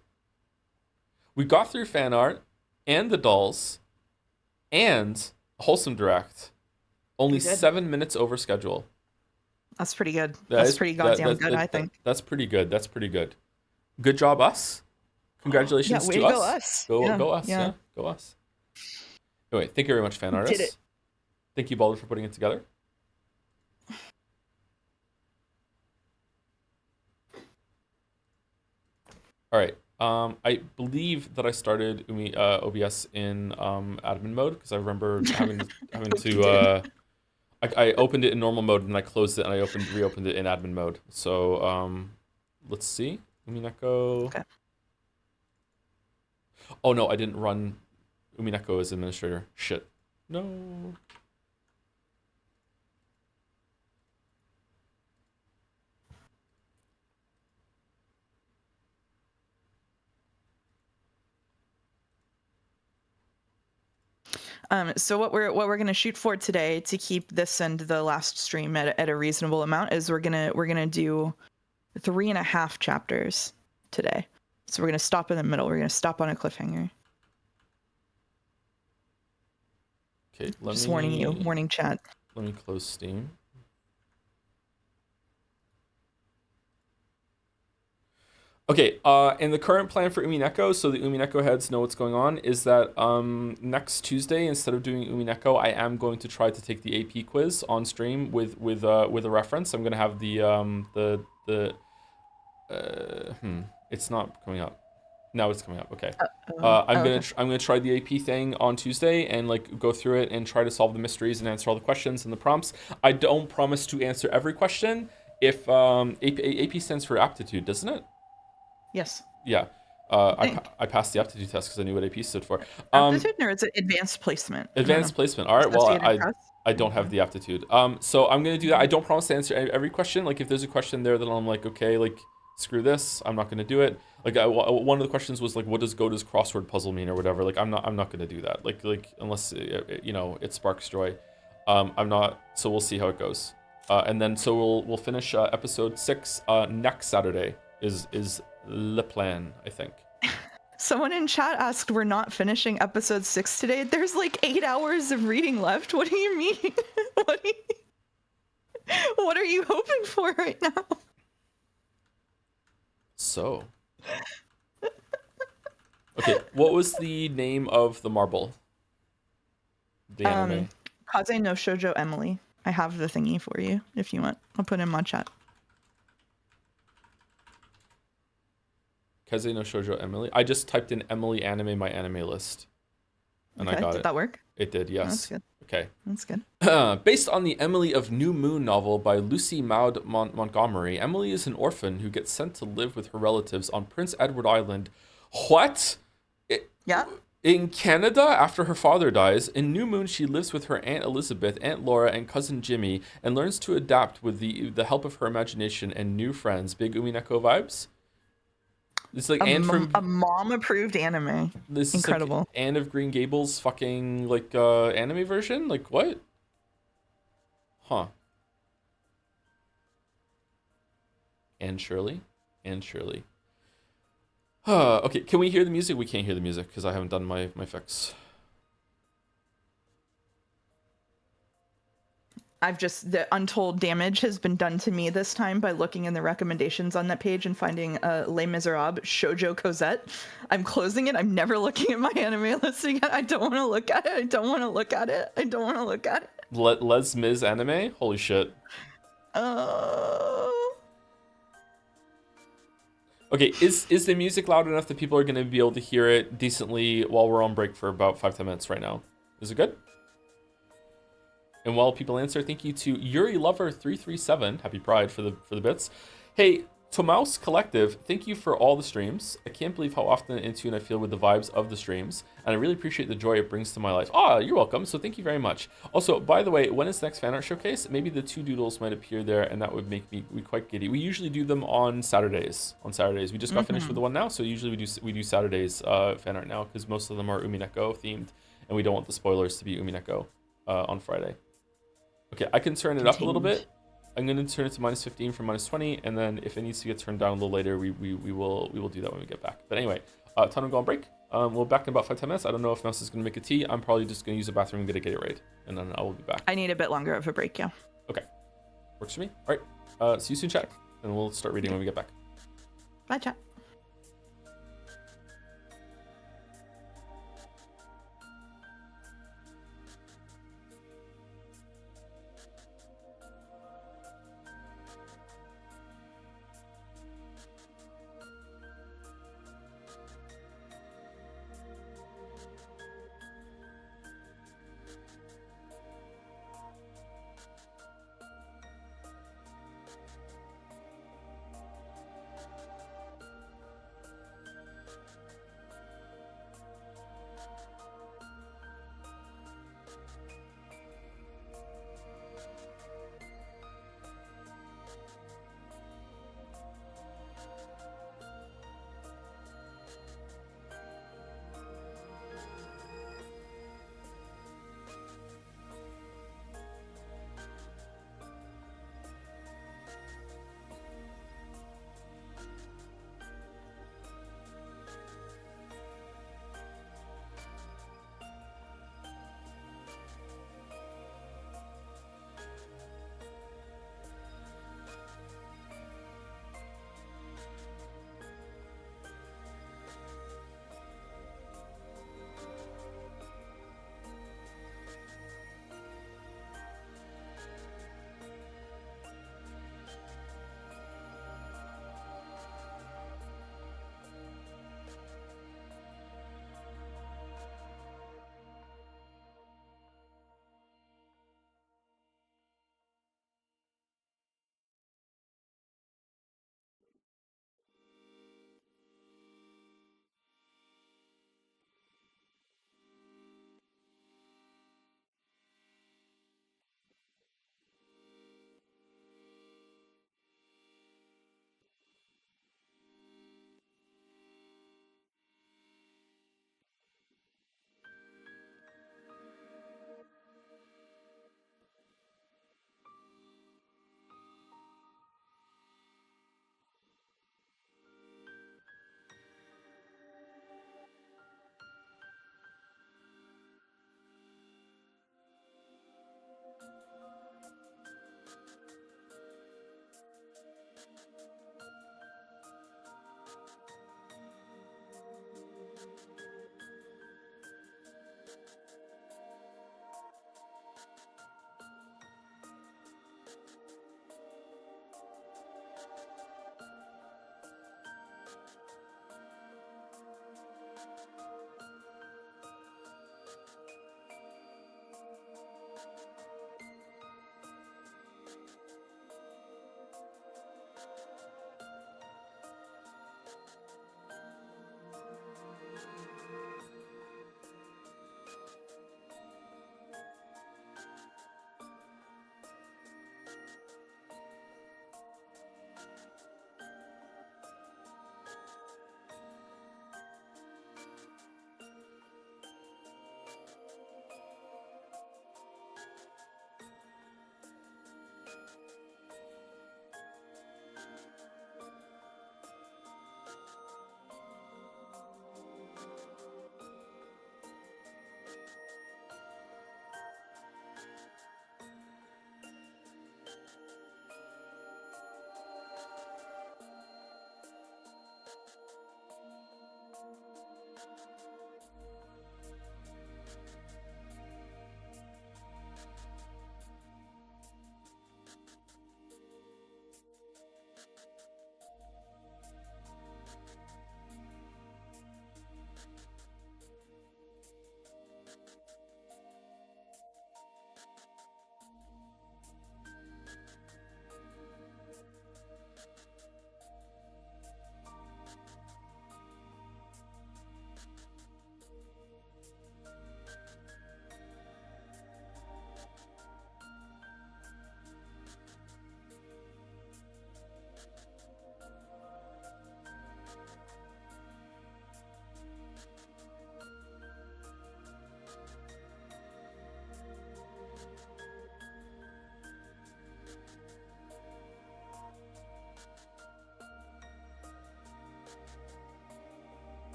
We got through fan art and the dolls and Wholesome Direct. Only 7 minutes over schedule. That's pretty good. That's pretty goddamn good, I think. That's pretty good. That's pretty good. Good job, us. Congratulations to us. Go us. Go us. Yeah. Go us. Anyway, thank you very much, fan artists. Did it. Thank you, Baldur, for putting it together. All right. I believe that I started OBS in admin mode because I remember having to. I opened it in normal mode and I closed it and I reopened it in admin mode. So let's see. Umineko. Okay. Oh no, I didn't run Umineko as administrator. Shit. No. So what we're gonna shoot for today to keep this and the last stream at a reasonable amount is we're gonna do 3.5 chapters today. So we're gonna stop in the middle. We're gonna stop on a cliffhanger. Okay, Warning you, warning chat. Let me close Steam. Okay, and the current plan for Umineko, so the Umineko heads know what's going on, is that next Tuesday, instead of doing Umineko, I am going to try to take the AP quiz on stream with a reference. I'm gonna have it's not coming up. Now it's coming up. Okay. I'm gonna try the AP thing on Tuesday and like go through it and try to solve the mysteries and answer all the questions and the prompts. I don't promise to answer every question. If AP stands for aptitude, doesn't it? Yes. Yeah. I passed the aptitude test because I knew what AP stood for. Aptitude, or it's advanced placement? Advanced placement. All right. Well, I don't have the aptitude. So I'm gonna do that. I don't promise to answer every question. Like if there's a question there that I'm like, okay, like screw this, I'm not gonna do it. Like one of the questions was like, what does Goda's crossword puzzle mean or whatever. Like I'm not gonna do that. Like unless it sparks joy. I'm not. So we'll see how it goes. And then so we'll finish episode 6 next Saturday. Is le plan, I think. Someone in chat asked, we're not finishing episode 6 today. There's like 8 hours of reading left. What do you mean? What are you hoping for right now? So. Okay, what was the name of the marble? The anime. Kaze no Shoujo Emily. I have the thingy for you if you want. I'll put it in mod chat. Kaze no Shoujo Emily. I just typed in Emily anime my anime list. And I got it. Did that work? It did, yes. Oh, that's good. Okay. That's good. Based on the Emily of New Moon novel by Lucy Maud Montgomery, Emily is an orphan who gets sent to live with her relatives on Prince Edward Island. What? Yeah. In Canada, after her father dies, in New Moon, she lives with her Aunt Elizabeth, Aunt Laura, and cousin Jimmy, and learns to adapt with the help of her imagination and new friends. Big Umineko vibes? It's like a mom-approved anime. This incredible. Is like Anne of Green Gables fucking like anime version? Like what? Huh. Anne Shirley? Okay, can we hear the music? We can't hear the music because I haven't done my fix. The untold damage has been done to me this time by looking in the recommendations on that page and finding Les Miserables Shoujo Cosette. I'm closing it. I'm never looking at my anime list again. I don't want to look at it. Les Mis anime? Holy shit. Okay, is the music loud enough that people are going to be able to hear it decently while we're on break for about 5-10 minutes right now? Is it good? And while people answer, thank you to Yuri Lover 337. Happy Pride for the bits. Hey, Tomaus Collective, thank you for all the streams. I can't believe how often in tune I feel with the vibes of the streams, and I really appreciate the joy it brings to my life. You're welcome. So thank you very much. Also, by the way, when is the next fan art showcase? Maybe the 2 doodles might appear there, and that would make me quite giddy. We usually do them on Saturdays. We just got finished with the one now, so usually we do Saturdays fan art now because most of them are Umineko themed, and we don't want the spoilers to be Umineko on Friday. Okay, I can turn it up a little bit. I'm going to turn it to -15 from -20, and then if it needs to get turned down a little later, we will do that when we get back. But anyway, time to go on break. We'll be back in about 5-10 minutes. I don't know if Mouse is going to make a tea. I'm probably just going to use the bathroom and get a Gatorade, and then I will be back. I need a bit longer of a break, yeah. Okay, works for me. All right, see you soon, chat, and we'll start reading when we get back. Bye, chat.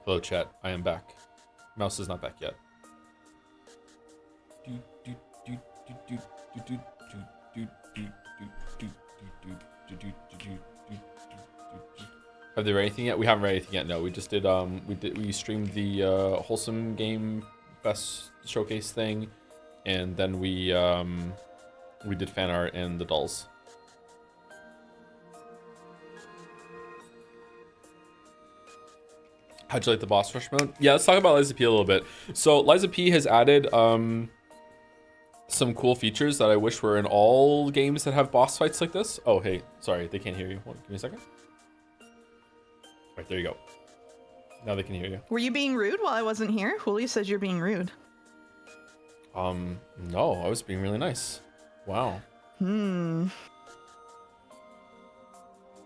Hello, chat. I am back. Mouse is not back yet. Have they read anything yet? We haven't read anything yet. No, we just did. We streamed the Wholesome Game Fest showcase thing, and then we did fan art and the dolls. How'd you like the boss rush mode? Yeah, let's talk about Liza P a little bit. So Liza P has added some cool features that I wish were in all games that have boss fights like this. Oh, hey, sorry, they can't hear you. Hold on, give me a second. Right, there you go. Now they can hear you. Were you being rude while I wasn't here? Julio says you're being rude. No, I was being really nice. Wow.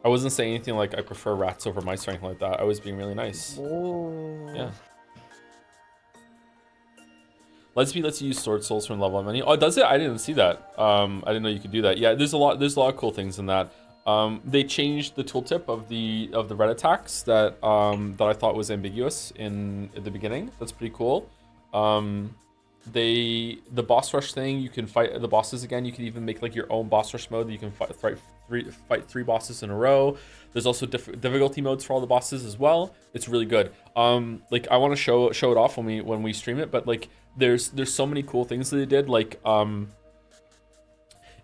I wasn't saying anything like I prefer rats over mice or anything like that. I was being really nice. Oh. Yeah. Let's you use sword souls from level up menu. Oh, does it? I didn't see that. I didn't know you could do that. Yeah, there's a lot of cool things in that. They changed the tooltip of the red attacks that I thought was ambiguous at the beginning. That's pretty cool. The boss rush thing, you can fight the bosses again. You can even make like your own boss rush mode that you can fight three bosses in a row. There's also difficulty modes for all the bosses as well. It's really good. Like I want to show it off when we stream it, but like there's so many cool things that they did. Like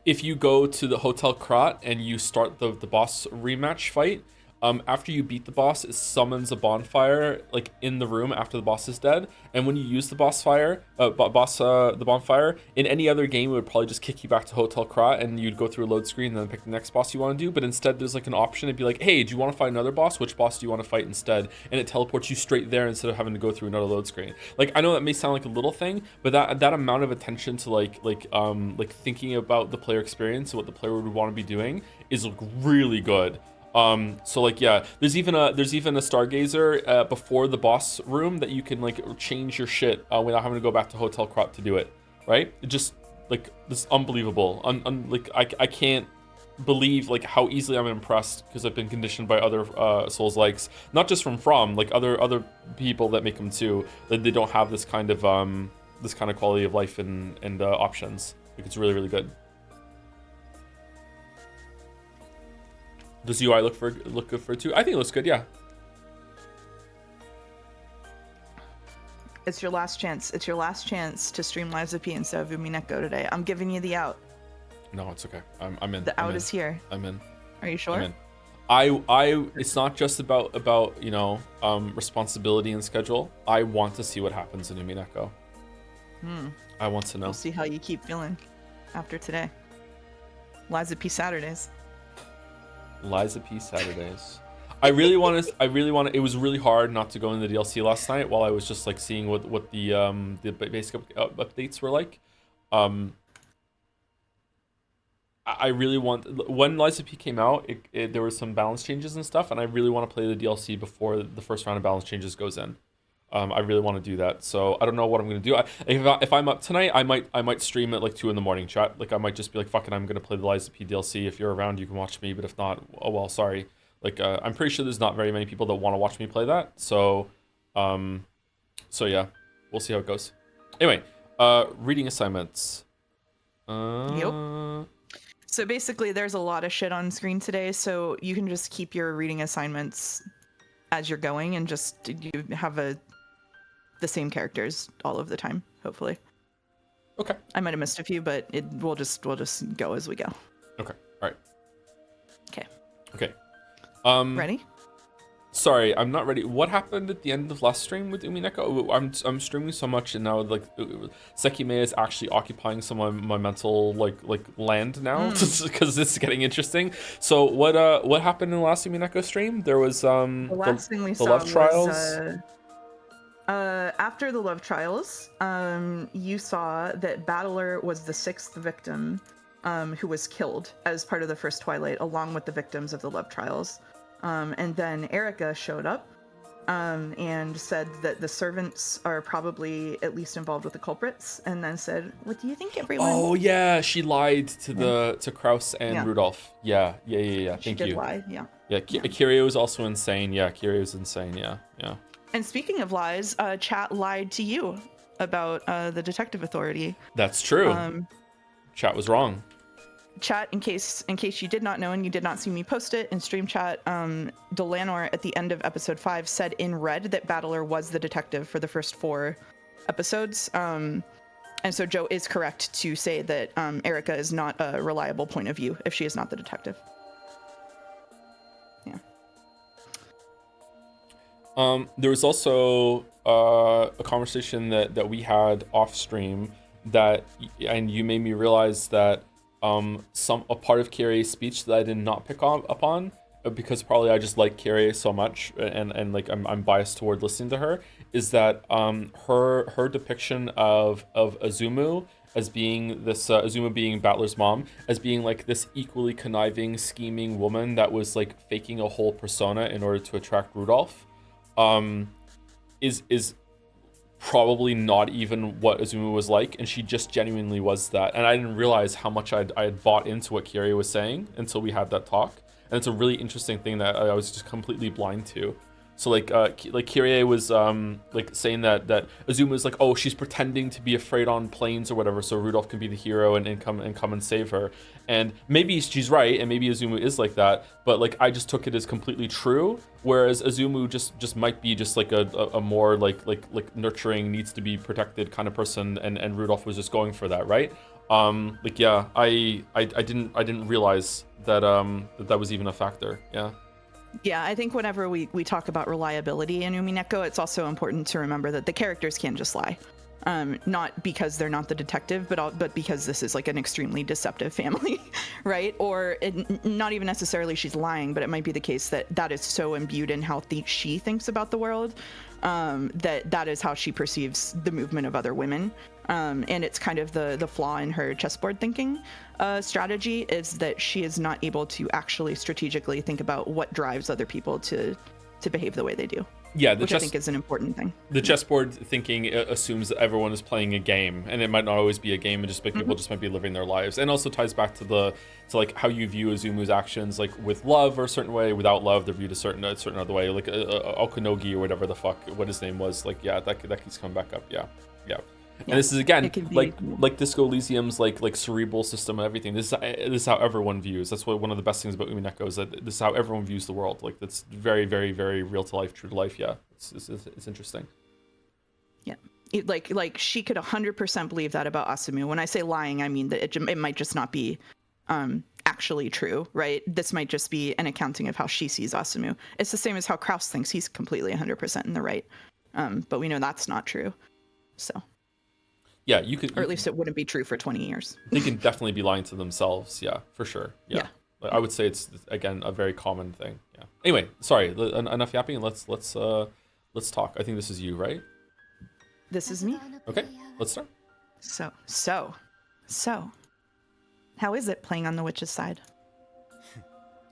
if you go to the Hotel Krat and you start the boss rematch fight, after you beat the boss, it summons a bonfire like in the room after the boss is dead. And when you use the the bonfire in any other game, it would probably just kick you back to Hotel Krat and you'd go through a load screen and then pick the next boss you want to do. But instead, there's like an option. It'd be like, hey, do you want to fight another boss? Which boss do you want to fight instead? And it teleports you straight there instead of having to go through another load screen. Like I know that may sound like a little thing, but that amount of attention to like thinking about the player experience and what the player would want to be doing is like really good. So like yeah, there's even a stargazer before the boss room that you can like change your shit without having to go back to Hotel Krat to do it, right? It just like this unbelievable. Like I can't believe like how easily I'm impressed because I've been conditioned by other Souls likes, not just from like other people that make them too, that they don't have this kind of quality of life and options. Like it's really good. Does UI look good for it too? I think it looks good, yeah. It's your last chance. It's your last chance to stream Liza P instead of Umineko today. I'm giving you the out. No, it's okay. I'm in. The out is here. I'm in. Are you sure? I'm in. It's not just about responsibility and schedule. I want to see what happens in Umineko. I want to know. We'll see how you keep feeling after today. Liza P Saturdays. Liza P Saturdays. I really want to. It was really hard not to go in the DLC last night while I was just like seeing what the basic updates were like. I really want, when Liza P came out, there were some balance changes and stuff, and I really want to play the DLC before the first round of balance changes goes in. I really want to do that, so I don't know what I'm gonna do. If I'm up tonight, I might stream at like 2 a.m. chat. Like I might just be like, fuck it, I'm gonna play the Liza P DLC. If you're around, you can watch me. But if not, oh well, sorry. Like I'm pretty sure there's not very many people that want to watch me play that. So yeah, we'll see how it goes. Anyway, reading assignments. Yep. So basically, there's a lot of shit on screen today, so you can just keep your reading assignments as you're going, and just you have the same characters all of the time, hopefully. Okay. I might have missed a few, but we'll just go as we go. Okay. All right. Okay. Okay. Ready? Sorry, I'm not ready. What happened at the end of last stream with Umineko? I'm streaming so much, and now like Sekime is actually occupying some of my mental like land now because it's getting interesting. So what happened in the last Umineko stream? There was the last thing we saw love trials. Was, after the love trials, you saw that Battler was the 6th victim, who was killed as part of the first Twilight, along with the victims of the love trials. And then Erica showed up and said that the servants are probably at least involved with the culprits, and then said, "What do you think, everyone?" Oh yeah, she lied to Kraus and Rudolph. Yeah. Thank she you. did lie, yeah. Yeah, Kirio is also insane. Yeah, Kirio is insane. Yeah. And speaking of lies, chat lied to you about the detective authority. That's true. Chat was wrong. Chat, in case you did not know and you did not see me post it in stream chat, Delanor at the end of episode 5 said in red that Battler was the detective for the first 4 episodes. And so Joe is correct to say that Erica is not a reliable point of view if she is not the detective. Yeah. There was also a conversation that we had off stream and you made me realize that a part of Kyrie's speech that I did not pick upon, because probably I just like Kyrie so much and like I'm biased toward listening to her, is that her depiction of Azumu as being this Azuma being Battler's mom, as being like this equally conniving, scheming woman that was like faking a whole persona in order to attract Rudolph, is probably not even what Azuma was like, and she just genuinely was that. And I didn't realize how much I had bought into what Kyrie was saying until we had that talk. And it's a really interesting thing that I was just completely blind to. So like Kyrie was like saying that Azuma is like, oh, she's pretending to be afraid on planes or whatever, so Rudolph can be the hero and come and save her. And maybe she's right, and maybe Azuma is like that, but like I just took it as completely true. Whereas Azuma just might be just like a more like nurturing, needs to be protected kind of person, and Rudolph was just going for that, right? Like yeah, I didn't realize that that was even a factor. Yeah, I think whenever we talk about reliability in Umineko, it's also important to remember that the characters can't just lie. Not because they're not the detective, but because this is like an extremely deceptive family, right? Or not even necessarily she's lying, but it might be the case that is so imbued in how she thinks about the world, that is how she perceives the movement of other women. And it's kind of the flaw in her chessboard thinking strategy, is that she is not able to actually strategically think about what drives other people to behave the way they do. Yeah, which I think is an important thing. The chessboard thinking assumes that everyone is playing a game, and it might not always be a game, and just like people just might be living their lives. And also ties back to like how you view Azumu's actions, like with love or a certain way, without love they're viewed a certain other way, like Okunogi or whatever the fuck what his name was. Like yeah, that keeps coming back up. Yeah. And this is again like Disco Elysium's like cerebral system and everything. This is how everyone views. That's what one of the best things about Umineko is, that this is how everyone views the world. Like that's very, very, very real to life, true to life. Yeah, it's interesting. Yeah, like she could 100% believe that about Asumu. When I say lying, I mean that it might just not be actually true, right? This might just be an accounting of how she sees Asumu. It's the same as how Kraus thinks he's completely 100% in the right, but we know that's not true. So. Yeah, you could, or at least it wouldn't be true for 20 years. They can definitely be lying to themselves. Yeah, for sure. Yeah. I would say it's again a very common thing. Yeah. Anyway, sorry. Enough yapping. Let's talk. I think this is you, right? This is me. Okay, let's start. So, how is it playing on the witch's side?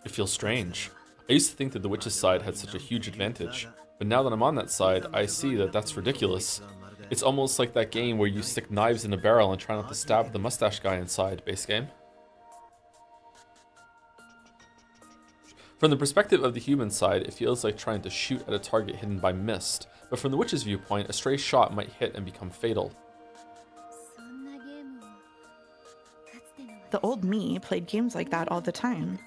It feels strange. I used to think that the witch's side had such a huge advantage, but now that I'm on that side, I see that that's ridiculous. It's almost like that game where you stick knives in a barrel and try not to stab the mustache guy inside, base game. From the perspective of the human side, it feels like trying to shoot at a target hidden by mist, but from the witch's viewpoint, a stray shot might hit and become fatal. The old me played games like that all the time.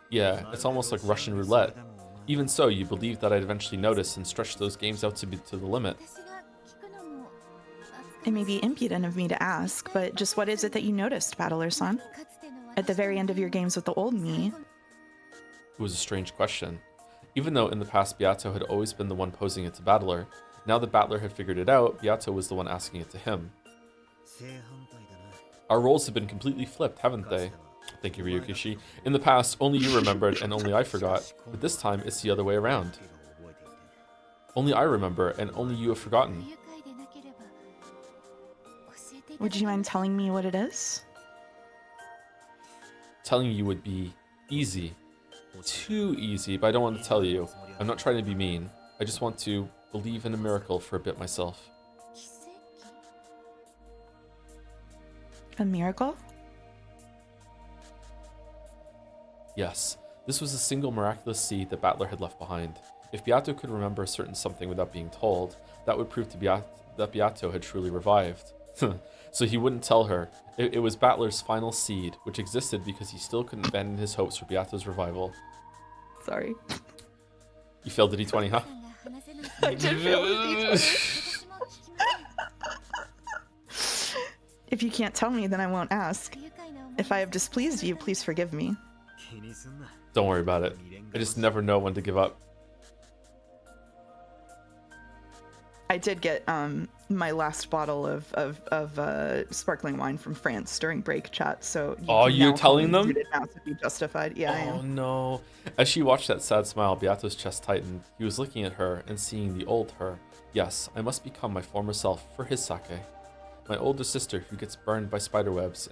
Yeah, it's almost like Russian roulette. Even so, you believed that I'd eventually notice and stretch those games out to the limit. It may be impudent of me to ask, but just what is it that you noticed, Battler-san? At the very end of your games with the old me? It was a strange question. Even though in the past Beato had always been the one posing it to Battler, now that Battler had figured it out, Beato was the one asking it to him. Our roles have been completely flipped, haven't they? Thank you, Ryukishi. In the past, only you remembered and only I forgot, but this time it's the other way around. Only I remember and only you have forgotten. Would you mind telling me what it is? Telling you would be easy. Too easy, but I don't want to tell you. I'm not trying to be mean. I just want to believe in a miracle for a bit myself. A miracle? Yes, this was a single miraculous seed that Battler had left behind. If Beato could remember a certain something without being told, that would prove that Beato had truly revived. So he wouldn't tell her. It was Battler's final seed, which existed because he still couldn't abandon his hopes for Beato's revival. Sorry. You failed the D20, huh? I did fail the D20. If you can't tell me, then I won't ask. If I have displeased you, please forgive me. Don't worry about it. I just never know when to give up. I did get my last bottle of sparkling wine from France during break chat. So you're telling them? Rooted now to be justified. Yeah, I am. Oh no. As she watched that sad smile, Beato's chest tightened. He was looking at her and seeing the old her. Yes, I must become my former self for his sake. My older sister who gets burned by spiderwebs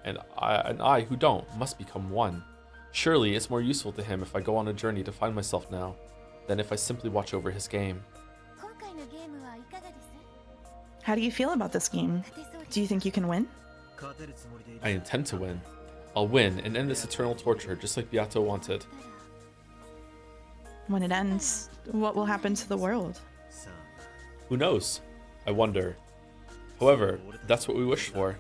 and I who don't must become one. Surely it's more useful to him if I go on a journey to find myself now than if I simply watch over his game. How do you feel about this game? Do you think you can win? I intend to win. I'll win and end this eternal torture just like Beato wanted. When it ends, what will happen to the world? Who knows? I wonder. However, that's what we wish for.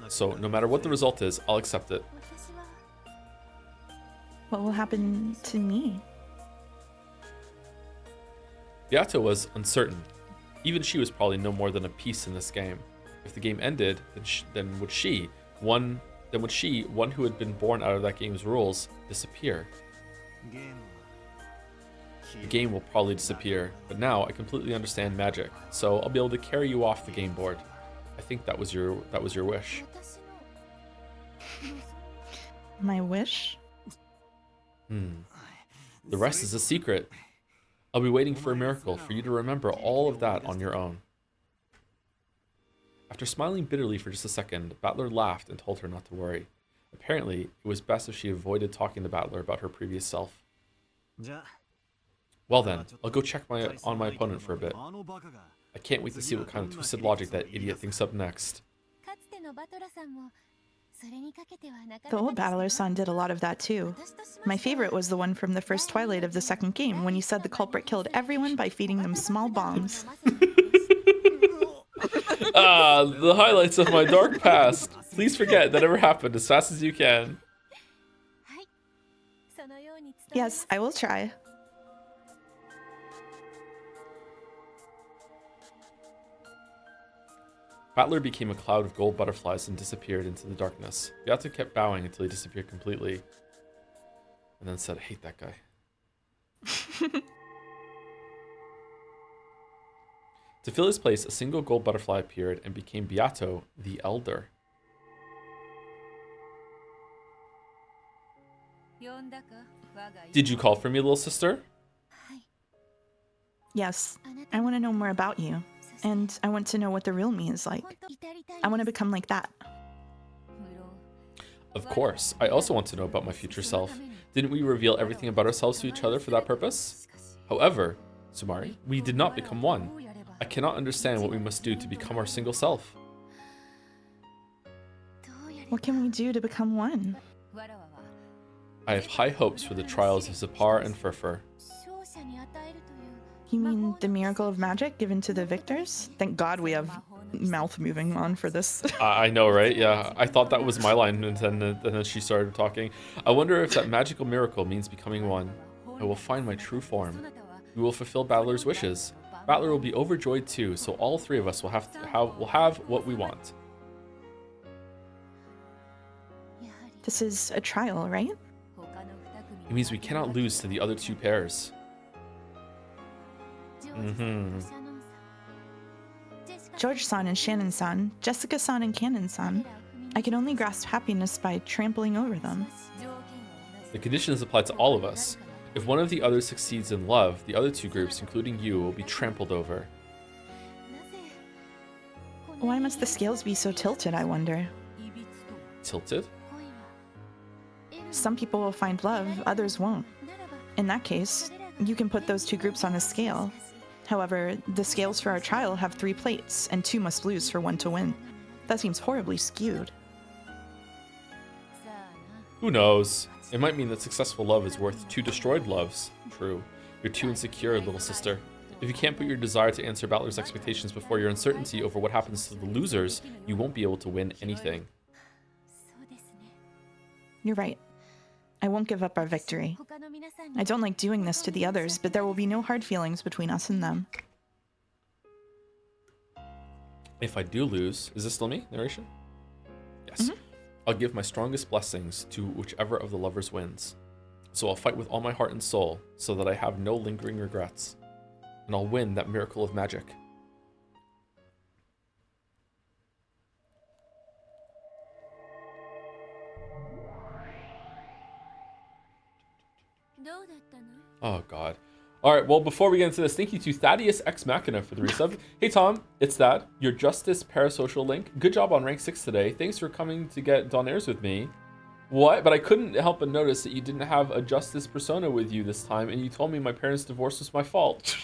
So no matter what the result is, I'll accept it. What will happen to me? Beato was uncertain. Even she was probably no more than a piece in this game. If the game ended, then would she, one who had been born out of that game's rules, disappear? The game will probably disappear, but now I completely understand magic, so I'll be able to carry you off the game board. I think that was your wish. My wish? The rest is a secret. I'll be waiting for a miracle for you to remember all of that on your own. After smiling bitterly for just a second, Battler laughed and told her not to worry. Apparently, it was best if she avoided talking to Battler about her previous self. Well then, I'll go check on my opponent for a bit. I can't wait to see what kind of twisted logic that idiot thinks up next. The old Battler-san did a lot of that too. My favorite was the one from the first Twilight of the second game, when you said the culprit killed everyone by feeding them small bombs. The highlights of my dark past. Please forget that ever happened as fast as you can. Yes, I will try. Battler became a cloud of gold butterflies and disappeared into the darkness. Beato kept bowing until he disappeared completely, and then said, I hate that guy. To fill his place, a single gold butterfly appeared and became Beato the Elder. Did you call for me, little sister? Yes, I want to know more about you. And I want to know what the real me is like. I want to become like that. Of course. I also want to know about my future self. Didn't we reveal everything about ourselves to each other for that purpose? However, Sumari, we did not become one. I cannot understand what we must do to become our single self. What can we do to become one? I have high hopes for the trials of Zipar and Furfur. You mean the miracle of magic given to the victors? Thank God we have mouth moving on for this. I know, right? Yeah, I thought that was my line, and then she started talking. I wonder if that magical miracle means becoming one. I will find my true form. We will fulfill Battler's wishes. Battler will be overjoyed too, so all three of us will have what we want. This is a trial, right? It means we cannot lose to the other two pairs. George-san and Shannon-san, Jessica-san and Cannon-san. I can only grasp happiness by trampling over them. The conditions apply to all of us. If one of the others succeeds in love, the other two groups, including you, will be trampled over. Why must the scales be so tilted, I wonder? Tilted? Some people will find love, others won't. In that case, you can put those two groups on a scale. However, the scales for our trial have 3 plates, and 2 must lose for 1 to win. That seems horribly skewed. Who knows? It might mean that successful love is worth 2 destroyed loves. True. You're too insecure, little sister. If you can't put your desire to answer Battler's expectations before your uncertainty over what happens to the losers, you won't be able to win anything. You're right. I won't give up our victory. I don't like doing this to the others, but there will be no hard feelings between us and them. If I do lose, is this still me, narration? Yes. I'll give my strongest blessings to whichever of the lovers wins. So I'll fight with all my heart and soul, so that I have no lingering regrets. and I'll win that miracle of magic. Oh, God. All right, well, before we get into this, thank you to Thaddeus Ex Machina for the resub. Hey, Tom, it's Thad, your Justice Parasocial link. Good job on rank 6 today. Thanks for coming to get Donairs with me. What? But I couldn't help but notice that you didn't have a Justice persona with you this time, and you told me my parents' divorce was my fault.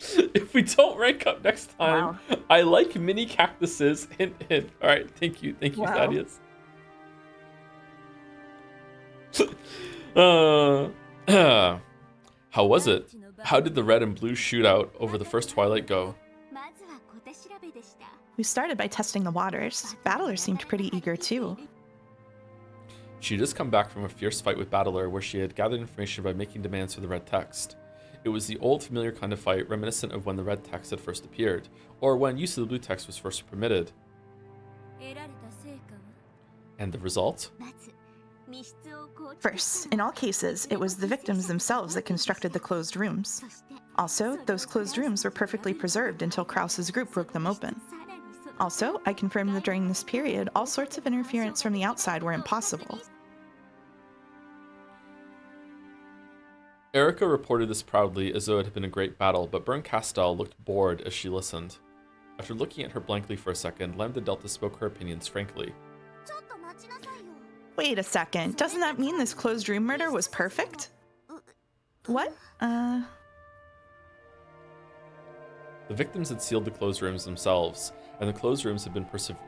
If we don't rank up next time, wow. I like mini cactuses. Hint, hint. All right, thank you, wow. Thaddeus. How was it? How did the red and blue shootout over the first Twilight go? We started by testing the waters. Battler seemed pretty eager too. She had just come back from a fierce fight with Battler where she had gathered information by making demands for the red text. It was the old familiar kind of fight reminiscent of when the red text had first appeared, or when use of the blue text was first permitted. And the result? First, in all cases, it was the victims themselves that constructed the closed rooms. Also, those closed rooms were perfectly preserved until Krause's group broke them open. Also, I confirmed that during this period, all sorts of interference from the outside were impossible. Erica reported this proudly as though it had been a great battle, but Berncastel looked bored as she listened. After looking at her blankly for a second, Lambda Delta spoke her opinions frankly. Wait a second, doesn't that mean this closed room murder was perfect? What? The victims had sealed the closed rooms themselves, and the closed rooms had been preserved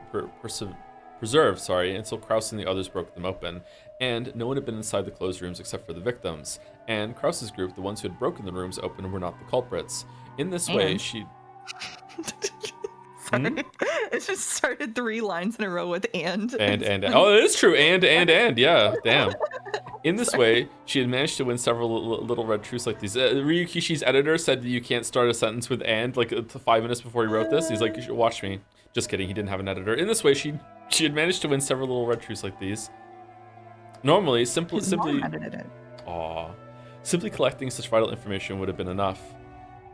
until Krause and the others broke them open, and no one had been inside the closed rooms except for the victims, and Krause's group, the ones who had broken the rooms open, were not the culprits. In this way, she... Sorry. It just started 3 lines in a row with and. And. Oh, it is true. And. Yeah, damn. In this way, she had managed to win several little red truths like these. Ryukishi's editor said that you can't start a sentence with and, like 5 minutes before he wrote this. He's like, you should watch me. Just kidding, he didn't have an editor. In this way, she had managed to win several little red truths like these. Normally, simply collecting such vital information would have been enough.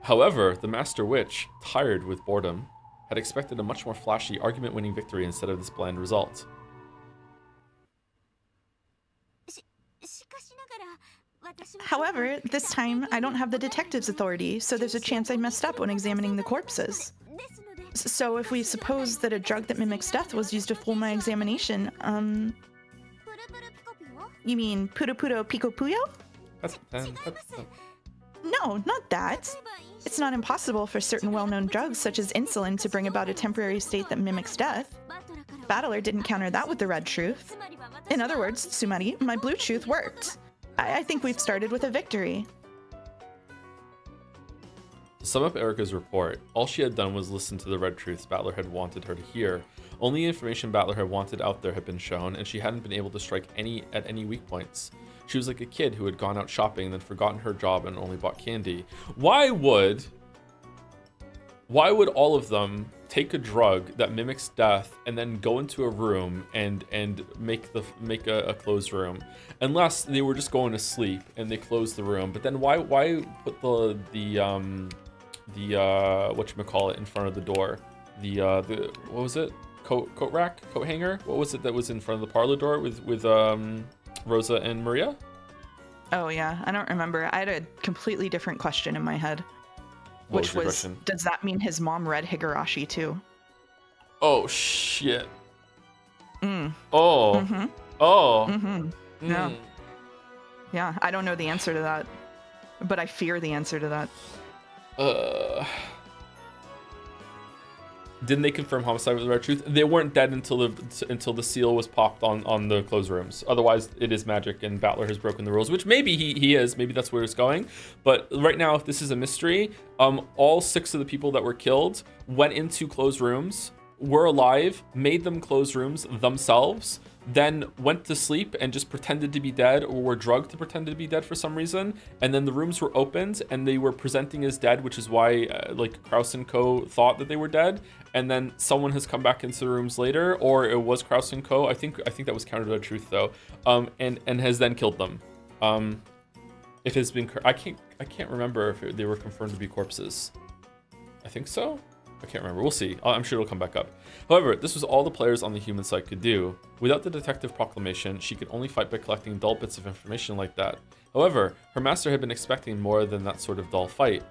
However, the Master Witch, tired with boredom, had expected a much more flashy, argument-winning victory instead of this bland result. However, this time, I don't have the detective's authority, so there's a chance I messed up when examining the corpses. So if we suppose that a drug that mimics death was used to fool my examination, you mean Puro Puro Pico Puyo? No, not that. It's not impossible for certain well-known drugs such as insulin to bring about a temporary state that mimics death. Battler didn't counter that with the red truth. In other words, Sumari, my blue truth worked. I think we've started with a victory. To sum up Erica's report, all she had done was listen to the red truths Battler had wanted her to hear. Only information Battler had wanted out there had been shown, and she hadn't been able to strike at any weak points. She was like a kid who had gone out shopping and then forgotten her job and only bought candy. Why would all of them take a drug that mimics death and then go into a room and make a closed room, unless they were just going to sleep and they closed the room? But then why put the whatchamacallit in front of the door? The what was it? Coat rack? Coat hanger? What was it that was in front of the parlor door with Rosa and Maria? Oh yeah, I don't remember. I had a completely different question in my head. Which was does that mean his mom read Higurashi too? Oh shit. Mm. Oh. Mm-hmm. Oh. Mm-hmm. Yeah. Yeah, I don't know the answer to that, but I fear the answer to that. Didn't they confirm homicide with the red truth? They weren't dead until the seal was popped on the closed rooms. Otherwise, it is magic, and Battler has broken the rules, which maybe he is. Maybe that's where it's going. But right now, if this is a mystery, all 6 of the people that were killed went into closed rooms, were alive, made them closed rooms themselves, then went to sleep and just pretended to be dead, or were drugged to pretend to be dead for some reason, and then the rooms were opened and they were presenting as dead, which is why like Krause and Co. thought that they were dead, and then someone has come back into the rooms later, or it was Krause and Co. I think that was counter to the truth though, and has then killed them. If it's been, I can't remember if they were confirmed to be corpses. I think so. I can't remember. We'll see. I'm sure it'll come back up. However, this was all the players on the human side could do. Without the detective proclamation, she could only fight by collecting dull bits of information like that. However, her master had been expecting more than that sort of dull fight.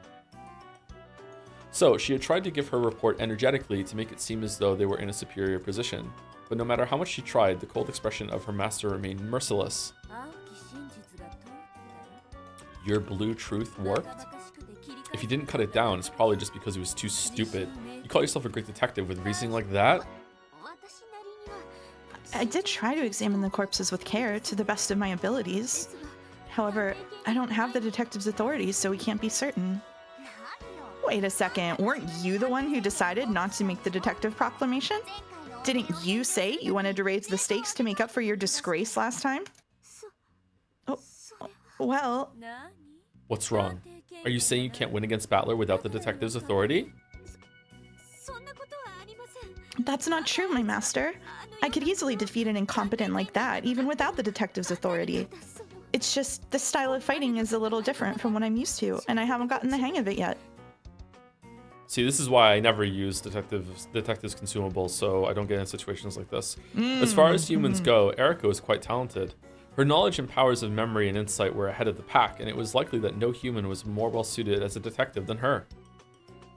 So, she had tried to give her report energetically to make it seem as though they were in a superior position. But no matter how much she tried, the cold expression of her master remained merciless. Your blue truth worked? If you didn't cut it down, it's probably just because it was too stupid. You call yourself a great detective with reasoning like that? I did try to examine the corpses with care to the best of my abilities. However, I don't have the detective's authority, so we can't be certain. Wait a second, weren't you the one who decided not to make the detective proclamation? Didn't you say you wanted to raise the stakes to make up for your disgrace last time? Oh, well... What's wrong? Are you saying you can't win against Battler without the detective's authority? That's not true, my master. I could easily defeat an incompetent like that, even without the detective's authority. It's just, this style of fighting is a little different from what I'm used to, and I haven't gotten the hang of it yet. See, this is why I never use detectives' consumables, so I don't get in situations like this. As far as humans go, Erika was quite talented. Her knowledge and powers of memory and insight were ahead of the pack, and it was likely that no human was more well suited as a detective than her.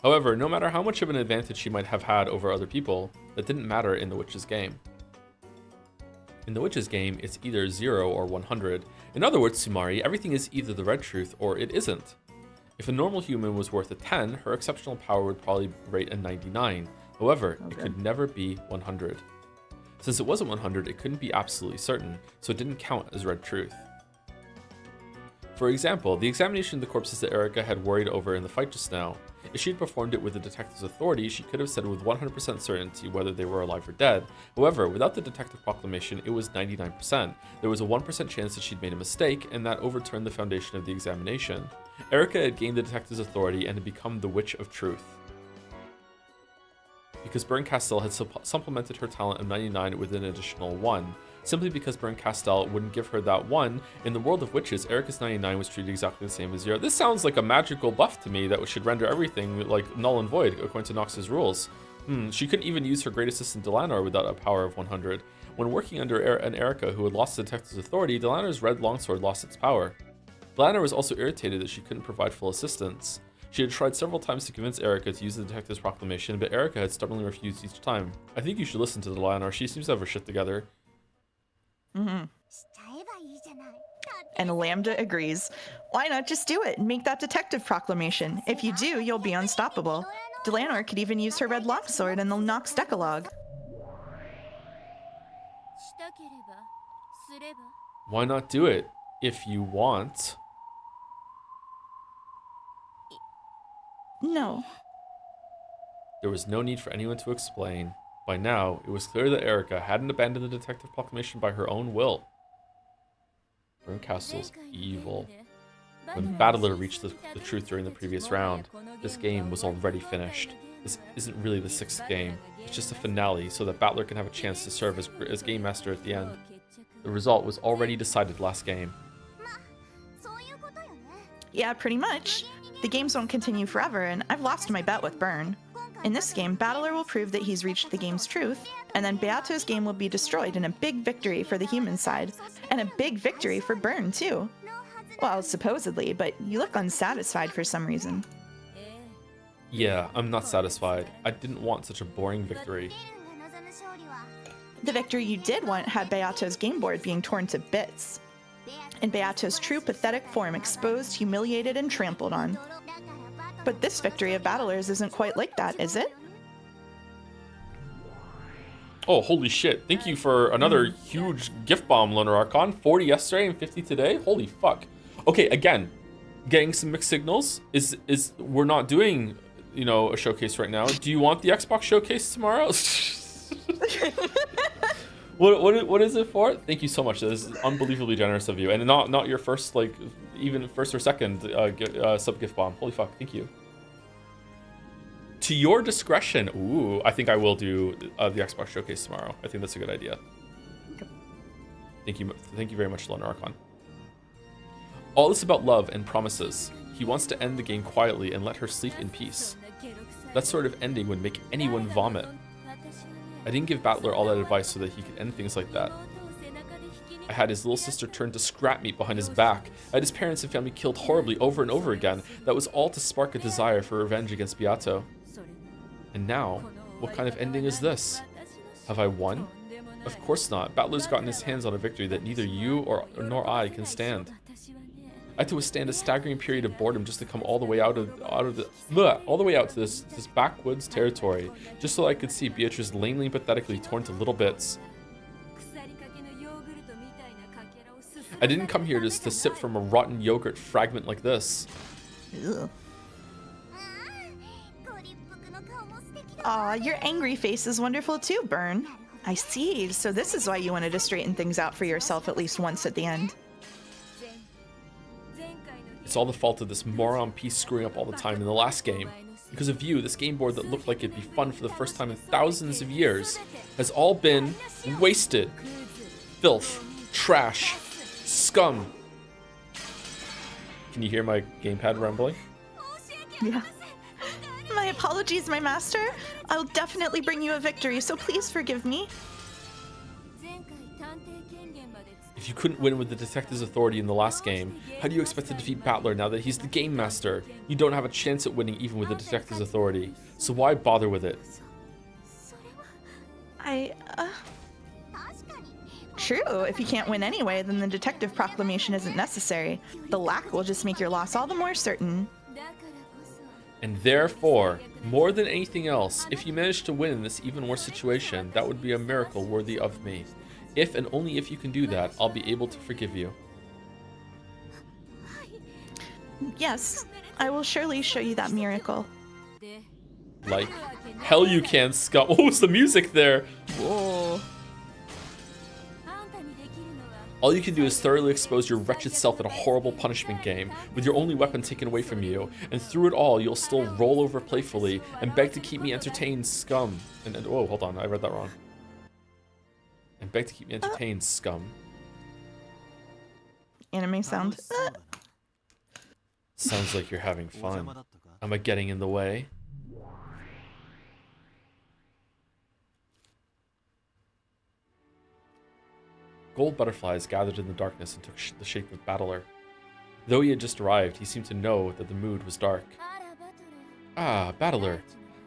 However, no matter how much of an advantage she might have had over other people, that didn't matter in the witch's game. In the witch's game, it's either 0 or 100. In other words, Sumari, everything is either the red truth or it isn't. If a normal human was worth a 10, her exceptional power would probably rate a 99. However, it could never be 100. Since it wasn't 100, it couldn't be absolutely certain, so it didn't count as red truth. For example, the examination of the corpses that Erika had worried over in the fight just now. If she had performed it with the detective's authority, she could have said with 100% certainty whether they were alive or dead. However, without the detective proclamation, it was 99%. There was a 1% chance that she'd made a mistake, and that overturned the foundation of the examination. Erika had gained the detective's authority and had become the Witch of Truth. Because Bernkastel had supplemented her talent of 99 with an additional 1. Simply because Bernkastel wouldn't give her that 1, in the world of witches, Erika's 99 was treated exactly the same as 0. This sounds like a magical buff to me that should render everything like null and void according to Nox's rules. She couldn't even use her great assistant Delanor without a power of 100. When working under an Erika who had lost the detective's authority, Delanor's red longsword lost its power. Delanor was also irritated that she couldn't provide full assistance. She had tried several times to convince Erika to use the detective's proclamation, but Erika had stubbornly refused each time. I think you should listen to Delanor. She seems to have her shit together. And Lambda agrees. Why not just do it and make that detective proclamation? If you do, you'll be unstoppable. Delanor could even use her red longsword in the Nox Decalogue. Why not do it? If you want. No. There was no need for anyone to explain. By now, it was clear that Erika hadn't abandoned the detective proclamation by her own will. Bernkastel's evil. When Battler reached the truth during the previous round, this game was already finished. This isn't really the 6th game, it's just a finale so that Battler can have a chance to serve as Game Master at the end. The result was already decided last game. Yeah, pretty much. The games won't continue forever, and I've lost my bet with Byrne. In this game, Battler will prove that he's reached the game's truth, and then Beato's game will be destroyed in a big victory for the human side, and a big victory for Byrne, too. Well, supposedly, but you look unsatisfied for some reason. Yeah, I'm not satisfied. I didn't want such a boring victory. The victory you did want had Beato's game board being torn to bits, and Beato's true pathetic form exposed, humiliated, and trampled on. But this victory of Battler's isn't quite like that, is it? Oh, holy shit. Thank you for another huge gift bomb, Loner Archon. 40 yesterday and 50 today? Holy fuck. Okay, again, getting some mixed signals. We're not doing, you know, a showcase right now. Do you want the Xbox showcase tomorrow? What is it for? Thank you so much. This is unbelievably generous of you, and not your first, like, even first or second sub gift bomb. Holy fuck! Thank you. To your discretion. Ooh, I think I will do the Xbox showcase tomorrow. I think that's a good idea. Thank you very much, Lone Archon. All is about love and promises. He wants to end the game quietly and let her sleep in peace. That sort of ending would make anyone vomit. I didn't give Battler all that advice so that he could end things like that. I had his little sister turn to scrap meat behind his back. I had his parents and family killed horribly over and over again. That was all to spark a desire for revenge against Beato. And now, what kind of ending is this? Have I won? Of course not. Battler's gotten his hands on a victory that neither you nor I can stand. I had to withstand a staggering period of boredom just to come all the way out to this backwoods territory, just so I could see Beatrice lamely and pathetically torn to little bits. I didn't come here just to sip from a rotten yogurt fragment like this. Aw, your angry face is wonderful too, Byrne. I see. So this is why you wanted to straighten things out for yourself at least once at the end. It's all the fault of this moron piece screwing up all the time in the last game. Because of you, this game board that looked like it'd be fun for the first time in thousands of years has all been wasted. Filth, trash, scum. Can you hear my gamepad rumbling? Yeah. My apologies, my master. I'll definitely bring you a victory, so please forgive me. If you couldn't win with the detective's authority in the last game, how do you expect to defeat Battler now that he's the game master? You don't have a chance at winning even with the detective's authority, so why bother with it? True, if you can't win anyway, then the detective proclamation isn't necessary. The lack will just make your loss all the more certain. And therefore, more than anything else, if you manage to win in this even worse situation, that would be a miracle worthy of me. If and only if you can do that, I'll be able to forgive you. Yes, I will surely show you that miracle. Like, hell you can, Scott. What was the music there? Whoa. All you can do is thoroughly expose your wretched self in a horrible punishment game, with your only weapon taken away from you, and through it all, you'll still roll over playfully and beg to keep me entertained, scum. And oh, hold on, I read that wrong. And beg to keep me entertained, scum. Anime sound. Sounds like you're having fun. Am I getting in the way? Gold butterflies gathered in the darkness and took the shape of Battler. Though he had just arrived, he seemed to know that the mood was dark. Ah, Battler.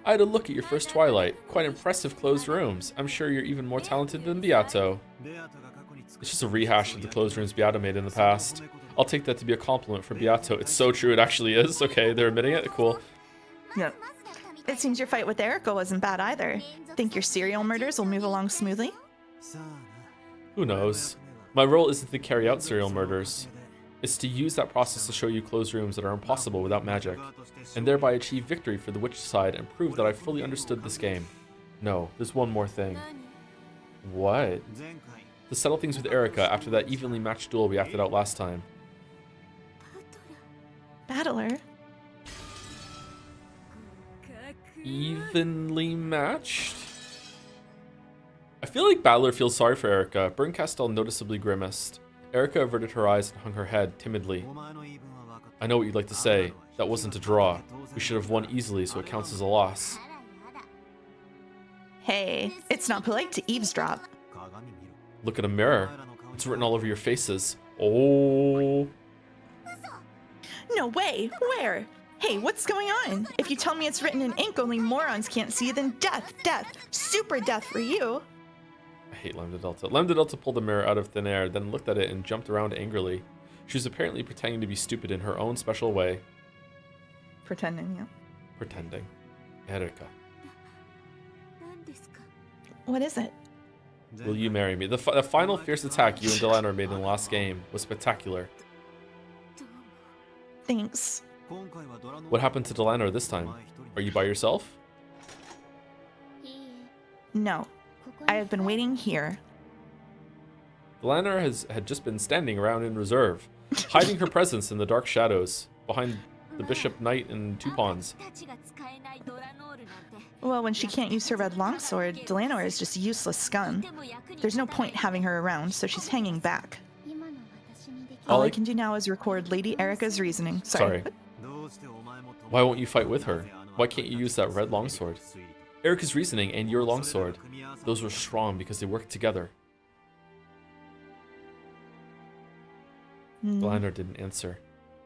I had a look at your first Twilight. Quite impressive closed rooms. I'm sure you're even more talented than Beato. It's just a rehash of the closed rooms Beato made in the past. I'll take that to be a compliment for Beato. It's so true, it actually is. Okay, they're admitting it. Cool. Yeah. It seems your fight with Erica wasn't bad either. Think your serial murders will move along smoothly? Who knows? My role isn't to carry out serial murders. It's to use that process to show you closed rooms that are impossible without magic, and thereby achieve victory for the witch side and prove that I fully understood this game. No, there's one more thing. What? To settle things with Erica after that evenly matched duel we acted out last time. Battler? Evenly matched? I feel like Battler feels sorry for Erica. Berncastel noticeably grimaced. Erica averted her eyes and hung her head timidly. I know what you'd like to say. That wasn't a draw. We should have won easily, so it counts as a loss. Hey, it's not polite to eavesdrop. Look at a mirror. It's written all over your faces. Oh. No way! Where? Hey, what's going on? If you tell me it's written in ink only morons can't see, then death, super death for you. I hate Lambda Delta. Lambda Delta pulled the mirror out of thin air, then looked at it and jumped around angrily. She was apparently pretending to be stupid in her own special way. Pretending, yeah. Pretending. Erica. What is it? Will you marry me? The final fierce attack you and Delano made in the last game was spectacular. Thanks. What happened to Delano this time? Are you by yourself? No. I have been waiting here. Delano had just been standing around in reserve, hiding her presence in the dark shadows, behind the bishop, knight, and two pawns. Well, when she can't use her red longsword, Delano is just useless scum. There's no point having her around, so she's hanging back. All I can do now is record Lady Erica's reasoning. Sorry. Why won't you fight with her? Why can't you use that red longsword? Erica's reasoning and your longsword. Those were strong because they worked together. Delano didn't answer.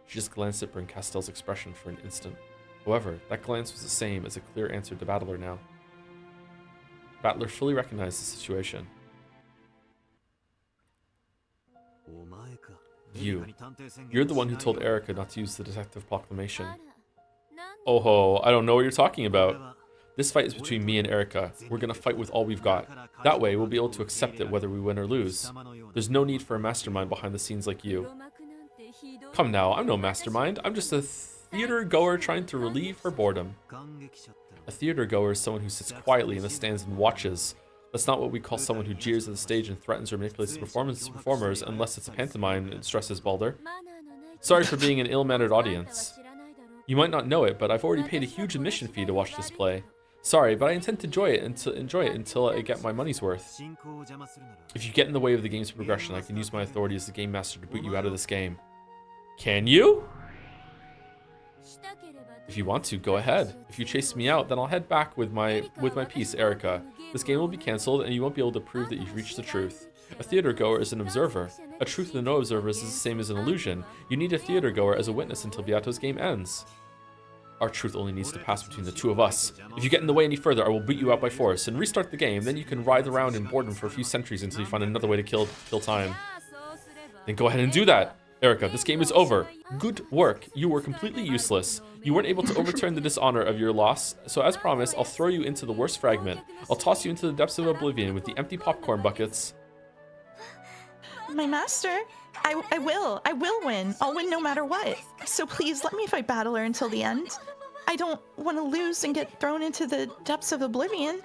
She just glanced at Bryn Castell's expression for an instant. However, that glance was the same as a clear answer to Battler now. Battler fully recognized the situation. You're the one who told Erica not to use the detective proclamation. Oh ho, I don't know what you're talking about. This fight is between me and Erica. We're gonna fight with all we've got. That way, we'll be able to accept it whether we win or lose. There's no need for a mastermind behind the scenes like you. Come now, I'm no mastermind. I'm just a theater goer trying to relieve her boredom. A theater goer is someone who sits quietly in the stands and watches. That's not what we call someone who jeers at the stage and threatens or manipulates the performers unless it's a pantomime, stresses Balder. Sorry for being an ill-mannered audience. You might not know it, but I've already paid a huge admission fee to watch this play. Sorry, but I intend to enjoy it until I get my money's worth. If you get in the way of the game's progression, I can use my authority as the game master to boot you out of this game. Can you? If you want to, go ahead. If you chase me out, then I'll head back with my piece, Erica. This game will be cancelled, and you won't be able to prove that you've reached the truth. A theater goer is an observer. A truth to no observer is the same as an illusion. You need a theater goer as a witness until Beato's game ends. Our truth only needs to pass between the two of us. If you get in the way any further, I will beat you out by force and restart the game. Then you can writhe around in boredom for a few centuries until you find another way to kill time. Then go ahead and do that. Erica, this game is over. Good work. You were completely useless. You weren't able to overturn the dishonor of your loss, so as promised, I'll throw you into the worst fragment. I'll toss you into the depths of oblivion with the empty popcorn buckets. My master, I will win. I'll win no matter what. So please let me fight Battler until the end. I don't want to lose and get thrown into the depths of oblivion.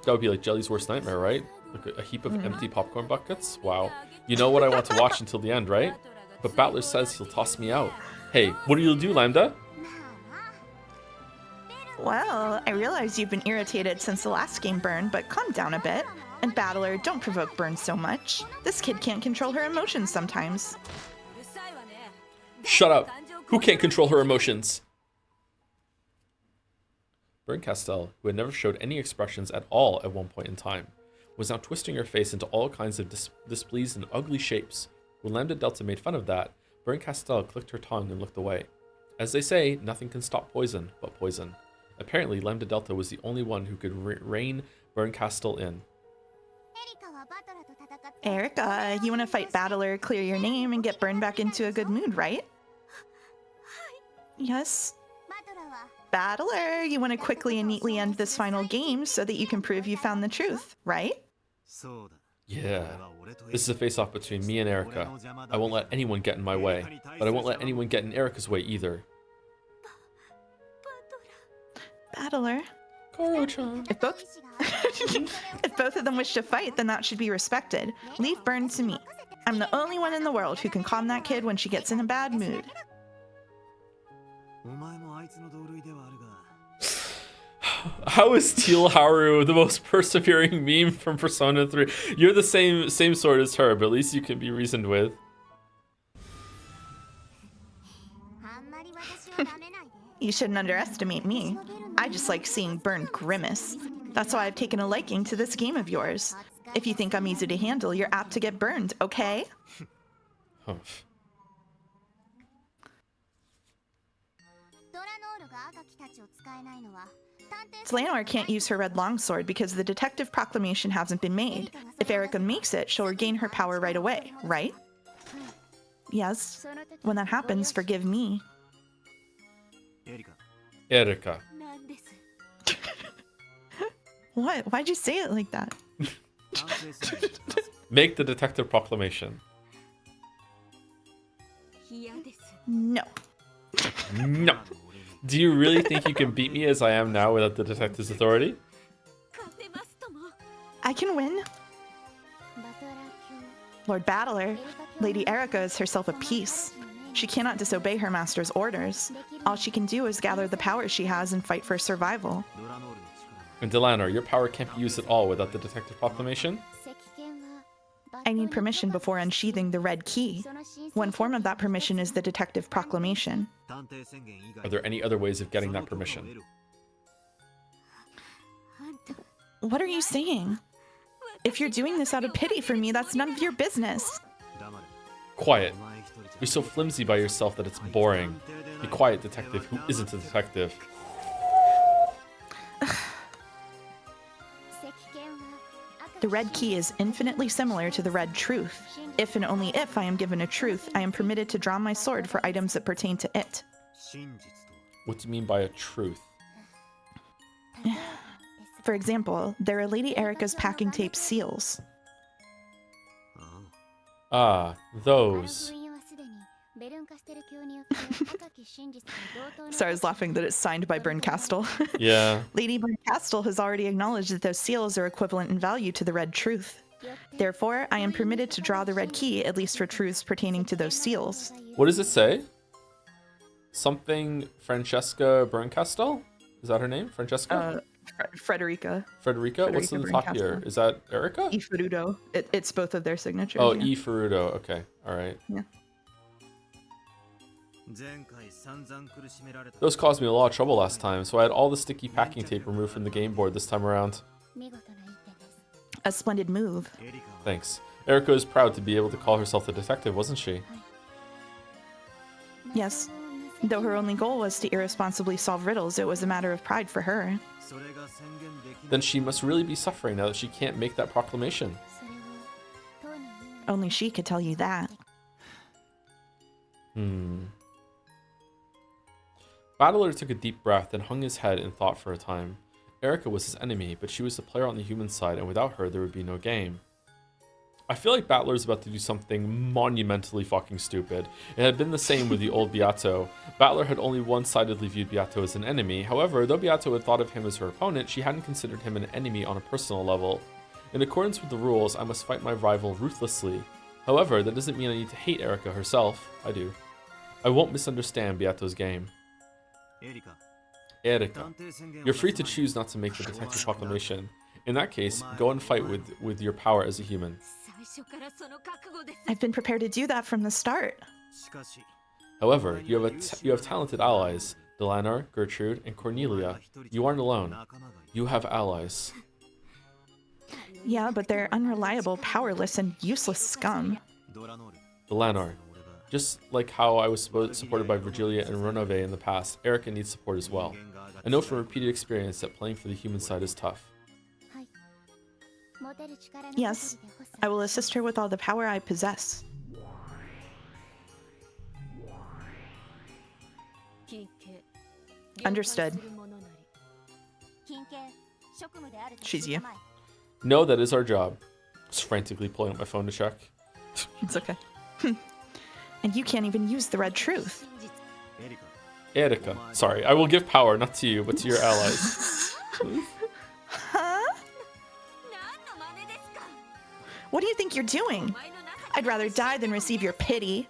That would be like Jelly's worst nightmare, right? Like a heap of empty popcorn buckets? Wow. You know what I want to watch until the end, right? But Battler says he'll toss me out. Hey, what do you do, Lambda? Well, I realize you've been irritated since the last game, Burn, but calm down a bit. And Battler, don't provoke Burn so much. This kid can't control her emotions sometimes. Shut up. Who can't control her emotions? Burn Castell, who had never showed any expressions at all at one point in time, was now twisting her face into all kinds of displeased and ugly shapes. When Lambda Delta made fun of that, Burn Castell clicked her tongue and looked away. As they say, nothing can stop poison but poison. Apparently, Lambda Delta was the only one who could rein Burn Castell in. Erica, you want to fight Battler, clear your name, and get Burn back into a good mood, right? Yes. Battler, you want to quickly and neatly end this final game so that you can prove you found the truth, right? Yeah. This is a face-off between me and Erica. I won't let anyone get in my way, but I won't let anyone get in Erica's way either. Battler. If both of them wish to fight, then that should be respected. Leave Burn to me. I'm the only one in the world who can calm that kid when she gets in a bad mood. How is Teal Haru the most persevering meme from Persona 3? You're the same sort as her, but at least you can be reasoned with. You shouldn't underestimate me. I just like seeing Burn grimace. That's why I've taken a liking to this game of yours. If you think I'm easy to handle, you're apt to get burned, okay? Slanor can't use her red longsword because the detective proclamation hasn't been made. If Erica makes it, she'll regain her power right away, right? Yes. When that happens, forgive me. Erica. What? Why'd you say it like that? Make the detective proclamation. No. No. Do you really think you can beat me as I am now without the detective's authority? I can win. Lord Battler, Lady Erica is herself a piece. She cannot disobey her master's orders. All she can do is gather the power she has and fight for survival. And Delano, your power can't be used at all without the detective proclamation? I need permission before unsheathing the red key. One form of that permission is the detective proclamation. Are there any other ways of getting that permission? What are you saying? If you're doing this out of pity for me, that's none of your business. Quiet. You're so flimsy by yourself that it's boring. Be quiet, detective who isn't a detective. The red key is infinitely similar to the red truth. If and only if I am given a truth, I am permitted to draw my sword for items that pertain to it. What do you mean by a truth? For example, there are Lady Erica's packing tape seals. Ah, those. So I was laughing that it's signed by Berncastle. Yeah. Lady Berncastle has already acknowledged that those seals are equivalent in value to the red truth. Therefore, I am permitted to draw the red key, at least for truths pertaining to those seals. What does it say? Something Francesca Berncastle? Is that her name? Francesca? Frederica. Frederica? What's in the top here? Is that Erica? E. Ferudo. It's both of their signatures. Oh, yeah. E. Ferudo. Okay. All right. Yeah. Those caused me a lot of trouble last time, so I had all the sticky packing tape removed from the game board this time around. A splendid move. Thanks. Erica was proud to be able to call herself the detective, wasn't she? Yes. Though her only goal was to irresponsibly solve riddles, it was a matter of pride for her. Then she must really be suffering now that she can't make that proclamation. Only she could tell you that. Battler took a deep breath and hung his head in thought for a time. Erica was his enemy, but she was the player on the human side, and without her, there would be no game. I feel like Battler's about to do something monumentally fucking stupid. It had been the same with the old Beato. Battler had only one-sidedly viewed Beato as an enemy. However, though Beato had thought of him as her opponent, she hadn't considered him an enemy on a personal level. In accordance with the rules, I must fight my rival ruthlessly. However, that doesn't mean I need to hate Erica herself. I do. I won't misunderstand Beato's game. Erica, you're free to choose not to make the detective proclamation. In that case, go and fight with your power as a human. I've been prepared to do that from the start. However, you have talented allies, Delanar, Gertrude, and Cornelia. You aren't alone. You have allies. Yeah, but they're unreliable, powerless, and useless scum. Delanar, just like how I was supported by Virgilia and Renove in the past, Erica needs support as well. I know from repeated experience that playing for the human side is tough. Yes, I will assist her with all the power I possess. Understood. She's you. No, that is our job. Just frantically pulling up my phone to check. It's okay. And you can't even use the red truth. Erica, sorry, I will give power not to you, but to your allies. Huh? What do you think you're doing? I'd rather die than receive your pity.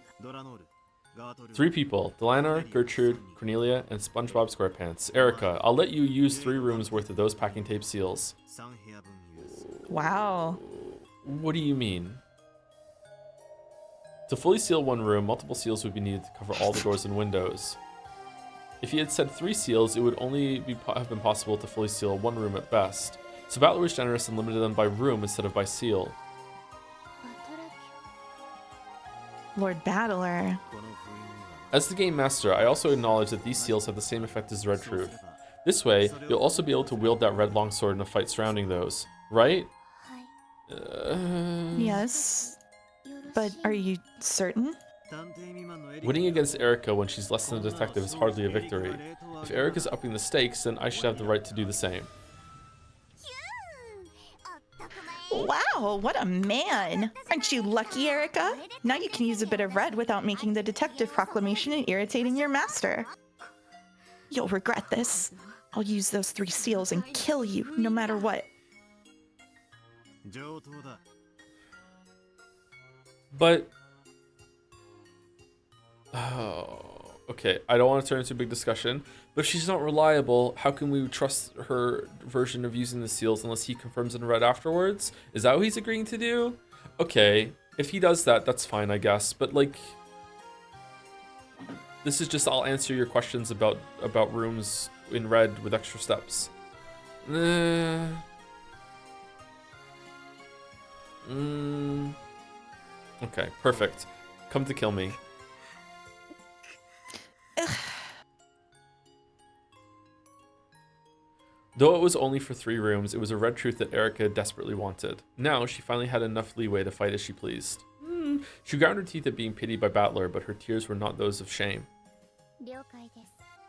3 people, Delanar, Gertrude, Cornelia, and SpongeBob SquarePants. Erica, I'll let you use 3 rooms worth of those packing tape seals. Wow. What do you mean? To fully seal one room, multiple seals would be needed to cover all the doors and windows. If he had said 3 seals, it would only have been possible to fully seal one room at best. So Battler was generous and limited them by room instead of by seal. Lord Battler. As the game master, I also acknowledge that these seals have the same effect as the red truth. This way, you'll also be able to wield that red longsword in a fight surrounding those, right? Yes. But are you certain? Winning against Erica when she's less than a detective is hardly a victory. If Erica's upping the stakes, then I should have the right to do the same. Wow, what a man! Aren't you lucky, Erica? Now you can use a bit of red without making the detective proclamation and irritating your master. You'll regret this. I'll use those 3 seals and kill you, no matter what. But... Oh... Okay, I don't want to turn into a big discussion, but if she's not reliable, how can we trust her version of using the seals unless he confirms in red afterwards? Is that what he's agreeing to do? okay, if he does that, that's fine, I guess. But like, this is just, I'll answer your questions about rooms in red with extra steps. Okay, perfect. Come to kill me. Though it was only for 3 rooms, it was a red truth that Erica desperately wanted. Now, she finally had enough leeway to fight as she pleased. She ground her teeth at being pitied by Battler, but her tears were not those of shame.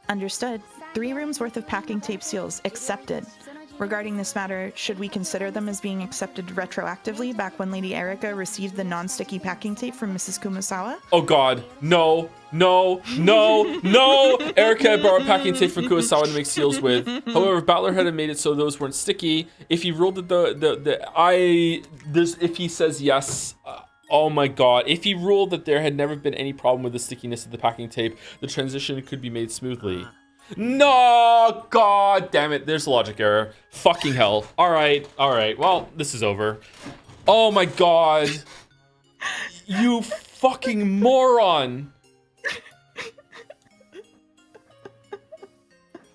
Understood. 3 rooms worth of packing tape seals accepted. Regarding this matter, should we consider them as being accepted retroactively back when Lady Erica received the non-sticky packing tape from Mrs. Kumasawa? Oh god, no, no, no, no! Erica borrowed packing tape from Kurosawa to make seals with. However, Battler had made it so those weren't sticky. If he ruled that if he says yes, oh my god, if he ruled that there had never been any problem with the stickiness of the packing tape, the transition could be made smoothly. No, god damn it, there's a logic error. Fucking hell. Alright, well, this is over. Oh my god. You fucking moron.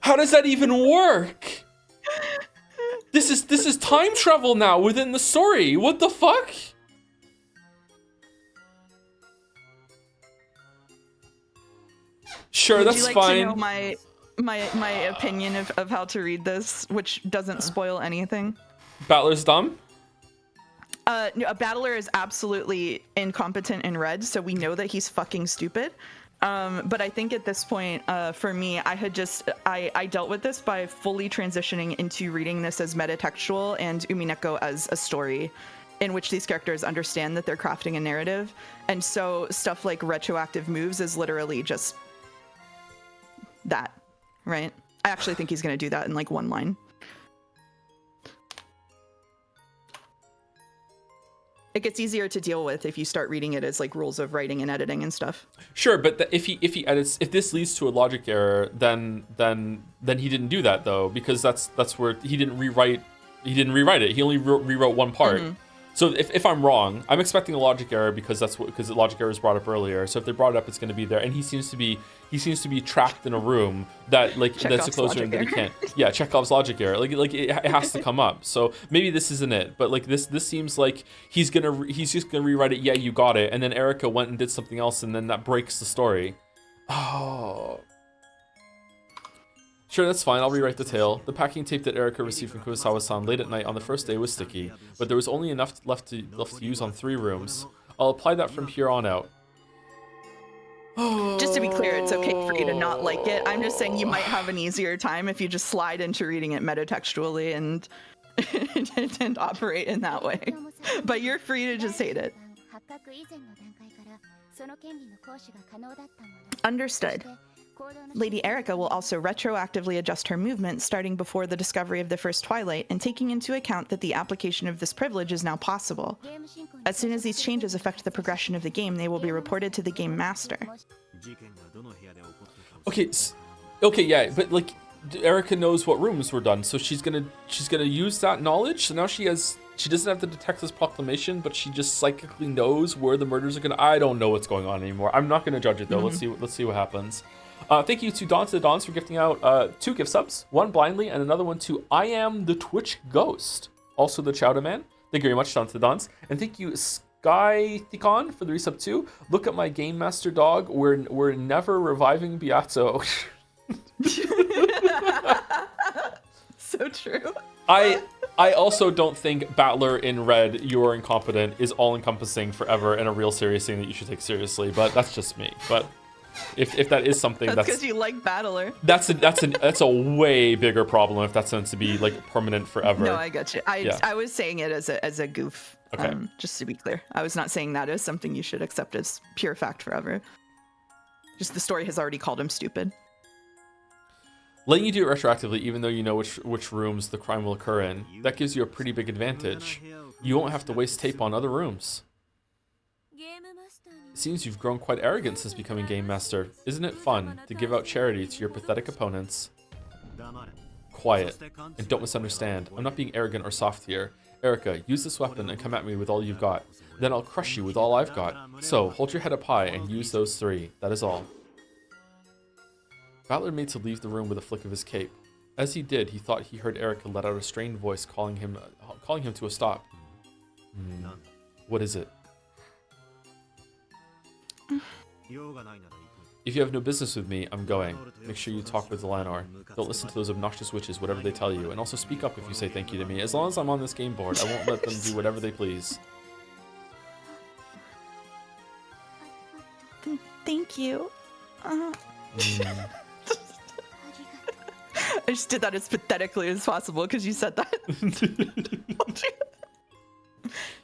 How does that even work? This is time travel now within the story. What the fuck? Sure, that's fine. Would you like to know my opinion of how to read this, which doesn't spoil anything? Battler's dumb? No, a Battler is absolutely incompetent in red, so we know that he's fucking stupid. But I think at this point, for me, I dealt with this by fully transitioning into reading this as metatextual and Umineko as a story in which these characters understand that they're crafting a narrative. And so stuff like retroactive moves is literally just that, right? I actually think he's going to do that in like one line. It gets easier to deal with if you start reading it as like rules of writing and editing and stuff. Sure, but if he edits, if this leads to a logic error, then he didn't do that though, because that's where he didn't rewrite it. He only rewrote one part. Mm-hmm. So if I'm wrong, I'm expecting a logic error because the logic error was brought up earlier. So if they brought it up, it's going to be there. And he seems to be trapped in a room that like Chekhov's that's a closed room that he can't. Yeah, Chekhov's logic error. Like it has to come up. So maybe this isn't it. But like this seems like he's just gonna rewrite it. Yeah, you got it. And then Erica went and did something else, and then that breaks the story. Oh. Sure, that's fine. I'll rewrite the tale. The packing tape that Erica received from Kurosawa-san late at night on the first day was sticky, but there was only enough left to use on 3 rooms. I'll apply that from here on out. Just to be clear, it's okay for you to not like it. I'm just saying you might have an easier time if you just slide into reading it metatextually and operate in that way. But you're free to just hate it. Understood. Lady Erica will also retroactively adjust her movement starting before the discovery of the first Twilight and taking into account that the application of this privilege is now possible. As soon as these changes affect the progression of the game, they will be reported to the game master. Okay, yeah, but like Erica knows what rooms were done, so she's gonna use that knowledge. So now she doesn't have to detect this proclamation, but she just psychically knows where the murders are gonna. I don't know what's going on anymore. I'm not gonna judge it though. Mm-hmm. Let's see what happens. Thank you to Dawn to the Dawns for gifting out 2 gift subs, one blindly and another one to I Am the Twitch Ghost, also the Chowder Man. Thank you very much, Dawn to the Dawns. And thank you, Sky Thicon, for the resub 2. Look at my Game Master dog. We're never reviving Beato. So true. I also don't think Battler in red, you're incompetent, is all-encompassing forever and a real serious thing that you should take seriously, but that's just me. But if that is something that's because you like Battler. That's a way bigger problem if that's meant to be like permanent forever. No, I got you. I was saying it as a goof. Okay. Just to be clear, I was not saying that as something you should accept as pure fact forever. Just the story has already called him stupid. Letting you do it retroactively, even though you know which rooms the crime will occur in, that gives you a pretty big advantage. You won't have to waste tape on other rooms. It seems you've grown quite arrogant since becoming Game Master. Isn't it fun to give out charity to your pathetic opponents? Quiet. And don't misunderstand. I'm not being arrogant or soft here. Erica, use this weapon and come at me with all you've got. Then I'll crush you with all I've got. So, hold your head up high and use those 3. That is all. Battler made to leave the room with a flick of his cape. As he did, he thought he heard Erica let out a strained voice calling him to a stop. What is it? If you have no business with me, I'm going. Make sure you talk with Lanor. Don't listen to those obnoxious witches, whatever they tell you. And also speak up if you say thank you to me. As long as I'm on this game board, I won't let them do whatever they please. Thank you. I just did that as pathetically as possible because you said that.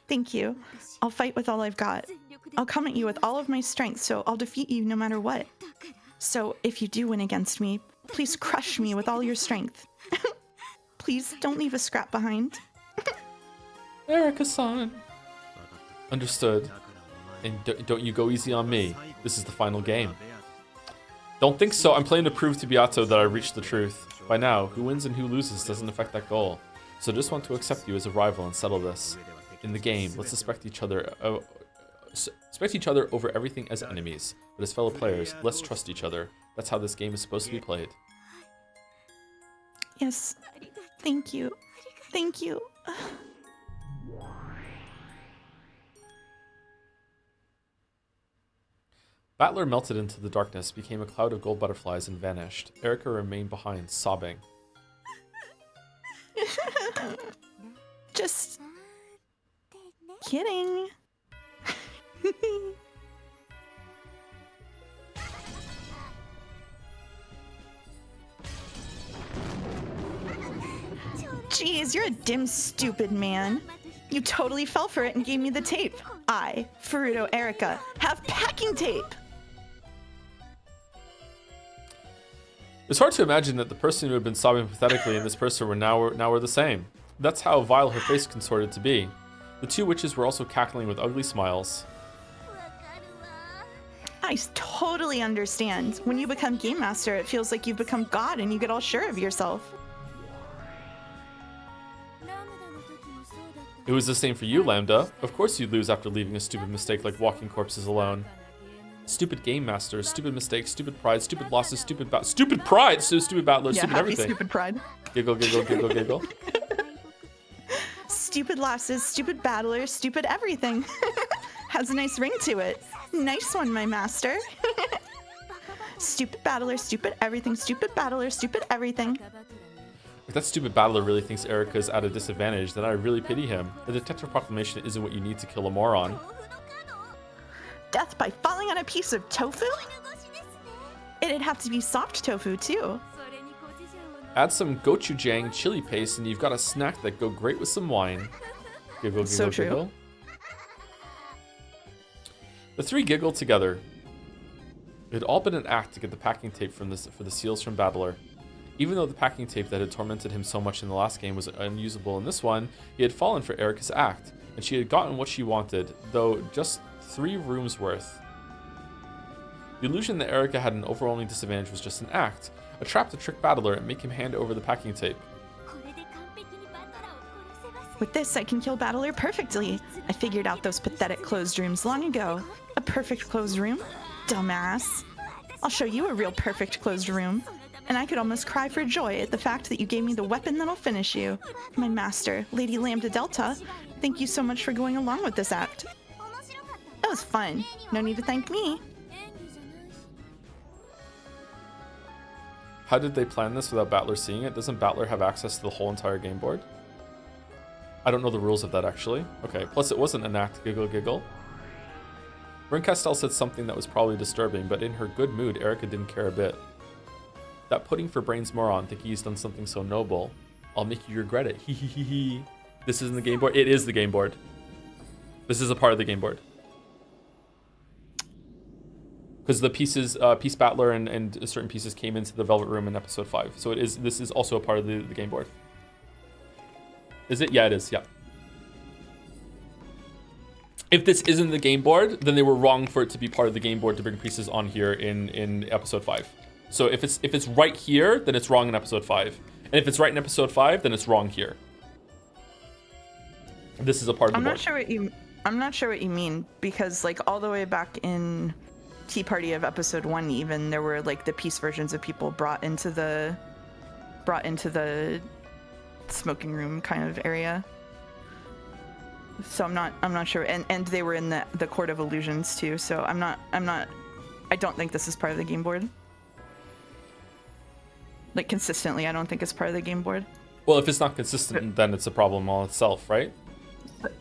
Thank you. I'll fight with all I've got. I'll come at you with all of my strength, so I'll defeat you no matter what. So if you do win against me, please crush me with all your strength. Please don't leave a scrap behind. Erica-san. Understood. And don't you go easy on me. This is the final game. Don't think so. I'm playing to prove to Beato that I reached the truth. By now, who wins and who loses doesn't affect that goal. So I just want to accept you as a rival and settle this. In the game, let's respect each other over everything as enemies. But as fellow players, let's trust each other. That's how this game is supposed to be played. Yes. Thank you. Thank you. Battler melted into the darkness, became a cloud of gold butterflies, and vanished. Erica remained behind, sobbing. Just kidding. Jeez, you're a dim, stupid man. You totally fell for it and gave me the tape. I, Furuto Erica, have packing tape. It's hard to imagine that the person who had been sobbing pathetically and this person were now were the same. That's how vile her face consorted to be. The 2 witches were also cackling with ugly smiles. I totally understand. When you become Game Master, it feels like you've become God and you get all sure of yourself. It was the same for you, Lambda. Of course you'd lose after leaving a stupid mistake like walking corpses alone. Stupid Game Master, stupid mistakes, stupid pride, stupid losses, stupid pride, so stupid battlers, stupid everything. Stupid pride. Giggle, giggle, giggle, giggle. Stupid losses, stupid battlers, stupid everything. Has a nice ring to it. Nice one, my master. Stupid battler, stupid everything, stupid battler, stupid everything. If that stupid battler really thinks Erica's at a disadvantage, then I really pity him. The Detective Proclamation isn't what you need to kill a moron. Death by falling on a piece of tofu? It'd have to be soft tofu, too. Add some gochujang chili paste and you've got a snack that go great with some wine. Giggle, giggle, So true. giggle. The 3 giggled together. It had all been an act to get the packing tape for the seals from Battler. Even though the packing tape that had tormented him so much in the last game was unusable in this one, he had fallen for Erica's act, and she had gotten what she wanted, though just 3 rooms worth. The illusion that Erica had an overwhelming disadvantage was just an act, a trap to trick Battler and make him hand over the packing tape. With this, I can kill Battler perfectly. I figured out those pathetic closed rooms long ago. A perfect closed room? Dumbass. I'll show you a real perfect closed room. And I could almost cry for joy at the fact that you gave me the weapon that'll finish you. My master, Lady Lambda Delta, thank you so much for going along with this act. It was fun. No need to thank me. How did they plan this without Battler seeing it? Doesn't Battler have access to the whole entire game board? I don't know the rules of that, actually. Okay, plus it wasn't an act, giggle, giggle. Rin Castell said something that was probably disturbing, but in her good mood, Erica didn't care a bit. That pudding for brains moron thinking he's done something so noble. I'll make you regret it. Hee hee hee hee. This isn't the game board. It is the game board. This is a part of the game board. Because the pieces, Piece Battler and certain pieces came into the Velvet Room in episode 5. So this is also a part of the game board. Is it? Yeah, it is. Yeah. If this isn't the game board, then they were wrong for it to be part of the game board to bring pieces on here in episode 5. So if it's right here, then it's wrong in episode 5. And if it's right in episode 5, then it's wrong here. This is a part of the board. I'm not sure what you mean, because like all the way back in Tea Party of episode 1, even there were like the peace versions of people brought into the smoking room kind of area. So I'm not sure, and they were in the Court of Illusions too. So I don't think this is part of the game board. Like consistently, I don't think it's part of the game board. Well, if it's not consistent, then it's a problem all itself, right?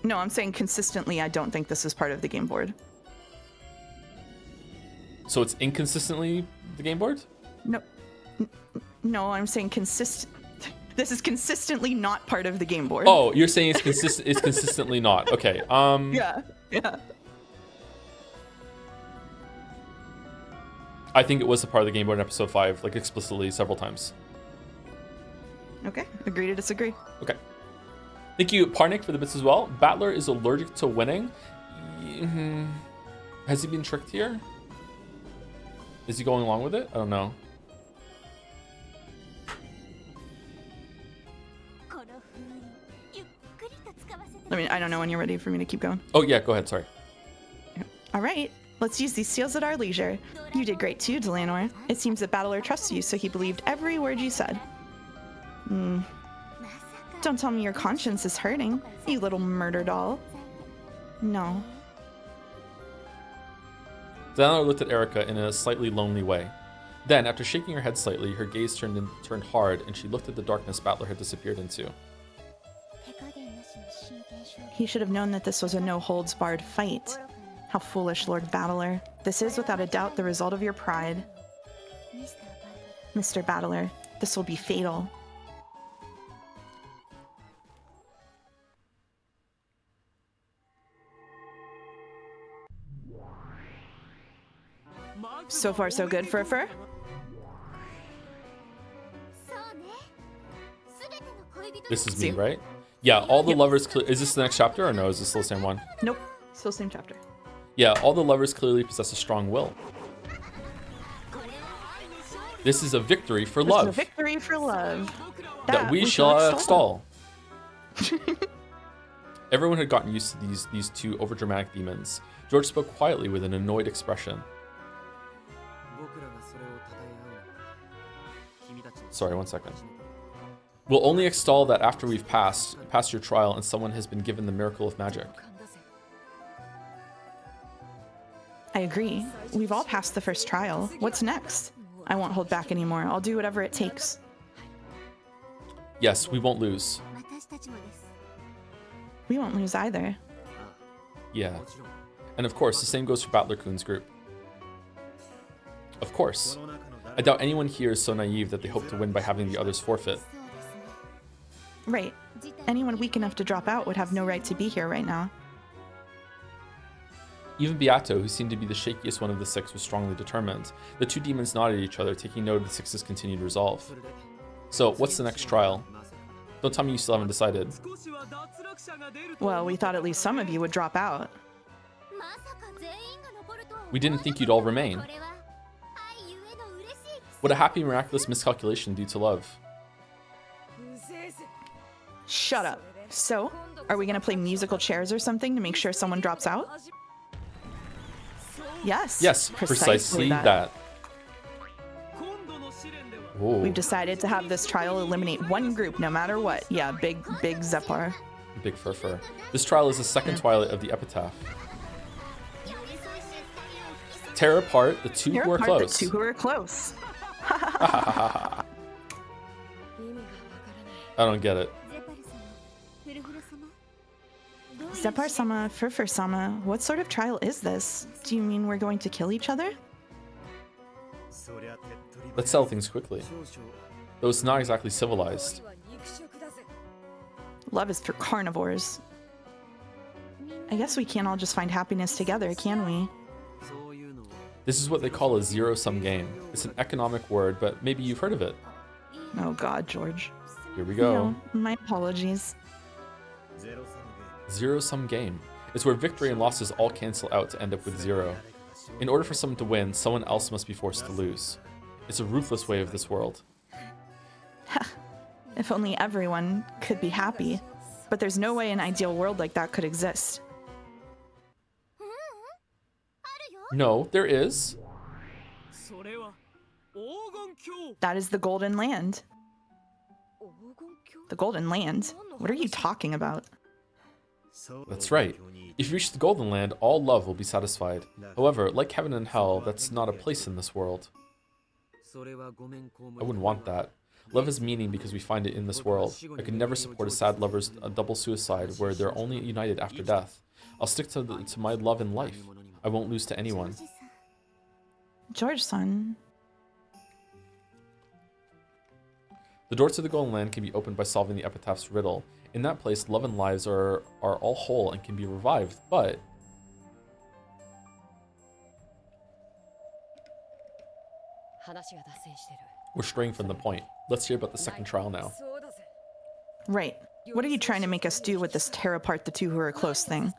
No, I'm saying consistently, I don't think this is part of the game board. So it's inconsistently the game board? No, I'm saying this is consistently not part of the game board. Oh, you're saying it's consistently not. Okay. Yeah. I think it was a part of the game board in episode 5, like explicitly several times. Okay, agree to disagree. Okay. Thank you, Parnik, for the bits as well. Battler is allergic to winning. Has he been tricked here? Is he going along with it? I don't know. I don't know when you're ready for me to keep going. Oh, yeah, go ahead. Sorry. All right. Let's use these seals at our leisure. You did great too, Delanor. It seems that Battler trusts you, so he believed every word you said. Don't tell me your conscience is hurting, you little murder doll. No. Delanor looked at Erica in a slightly lonely way. Then, after shaking her head slightly, her gaze turned hard, and she looked at the darkness Battler had disappeared into. He should have known that this was a no-holds-barred fight. How foolish, Lord Battler. This is, without a doubt, the result of your pride. Mr. Battler, this will be fatal. So far, so good, Fur. This is me, right? Yeah, all the lovers... Is this the next chapter, or no? Is this still the same one? Nope. Still same chapter. Yeah, all the lovers clearly possess a strong will. This is a victory for love. This is a victory for love. That we shall extol. Everyone had gotten used to these two overdramatic demons. George spoke quietly with an annoyed expression. Sorry, 1 second. We'll only extol that after we've passed your trial and someone has been given the miracle of magic. I agree. We've all passed the first trial. What's next? I won't hold back anymore. I'll do whatever it takes. Yes, we won't lose. We won't lose either. Yeah. And of course, the same goes for Battler-kun's group. Of course. I doubt anyone here is so naive that they hope to win by having the others forfeit. Right. Anyone weak enough to drop out would have no right to be here right now. Even Beato, who seemed to be the shakiest one of the six, was strongly determined. The two demons nodded at each other, taking note of the six's continued resolve. So, what's the next trial? Don't tell me you still haven't decided. Well, we thought at least some of you would drop out. We didn't think you'd all remain. What a happy, miraculous miscalculation due to love. Shut up. So, are we gonna play musical chairs or something to make sure someone drops out? Yes. Yes, precisely that. Whoa. We've decided to have this trial eliminate one group no matter what. Yeah, big Zepar. Big Fur. This trial is the second twilight of the epitaph. Tear apart the two who are close. The two who are close. I don't get it. Zepar-sama, Fur-sama, what sort of trial is this? Do you mean we're going to kill each other? Let's settle things quickly. Though it's not exactly civilized. Love is for carnivores. I guess we can't all just find happiness together, can we? This is what they call a zero-sum game. It's an economic word, but maybe you've heard of it. Oh God, George. Here we go. No, my apologies. Zero-sum game. It's where victory and losses all cancel out to end up with zero. In order for someone to win, someone else must be forced to lose. It's a ruthless way of this world. If only everyone could be happy. But there's no way an ideal world like that could exist. No, there is. That is the Golden Land. The Golden Land? What are you talking about? That's right. If you reach the Golden Land, all love will be satisfied. However, like heaven and hell, that's not a place in this world. I wouldn't want that. Love has meaning because we find it in this world. I could never support a sad lover's double suicide where they're only united after death. I'll stick to my love in life. I won't lose to anyone. George-san. The door to the Golden Land can be opened by solving the epitaph's riddle. In that place, love and lives are all whole and can be revived, but... we're straying from the point. Let's hear about the second trial now. Right. What are you trying to make us do with this tear apart the two who are close thing?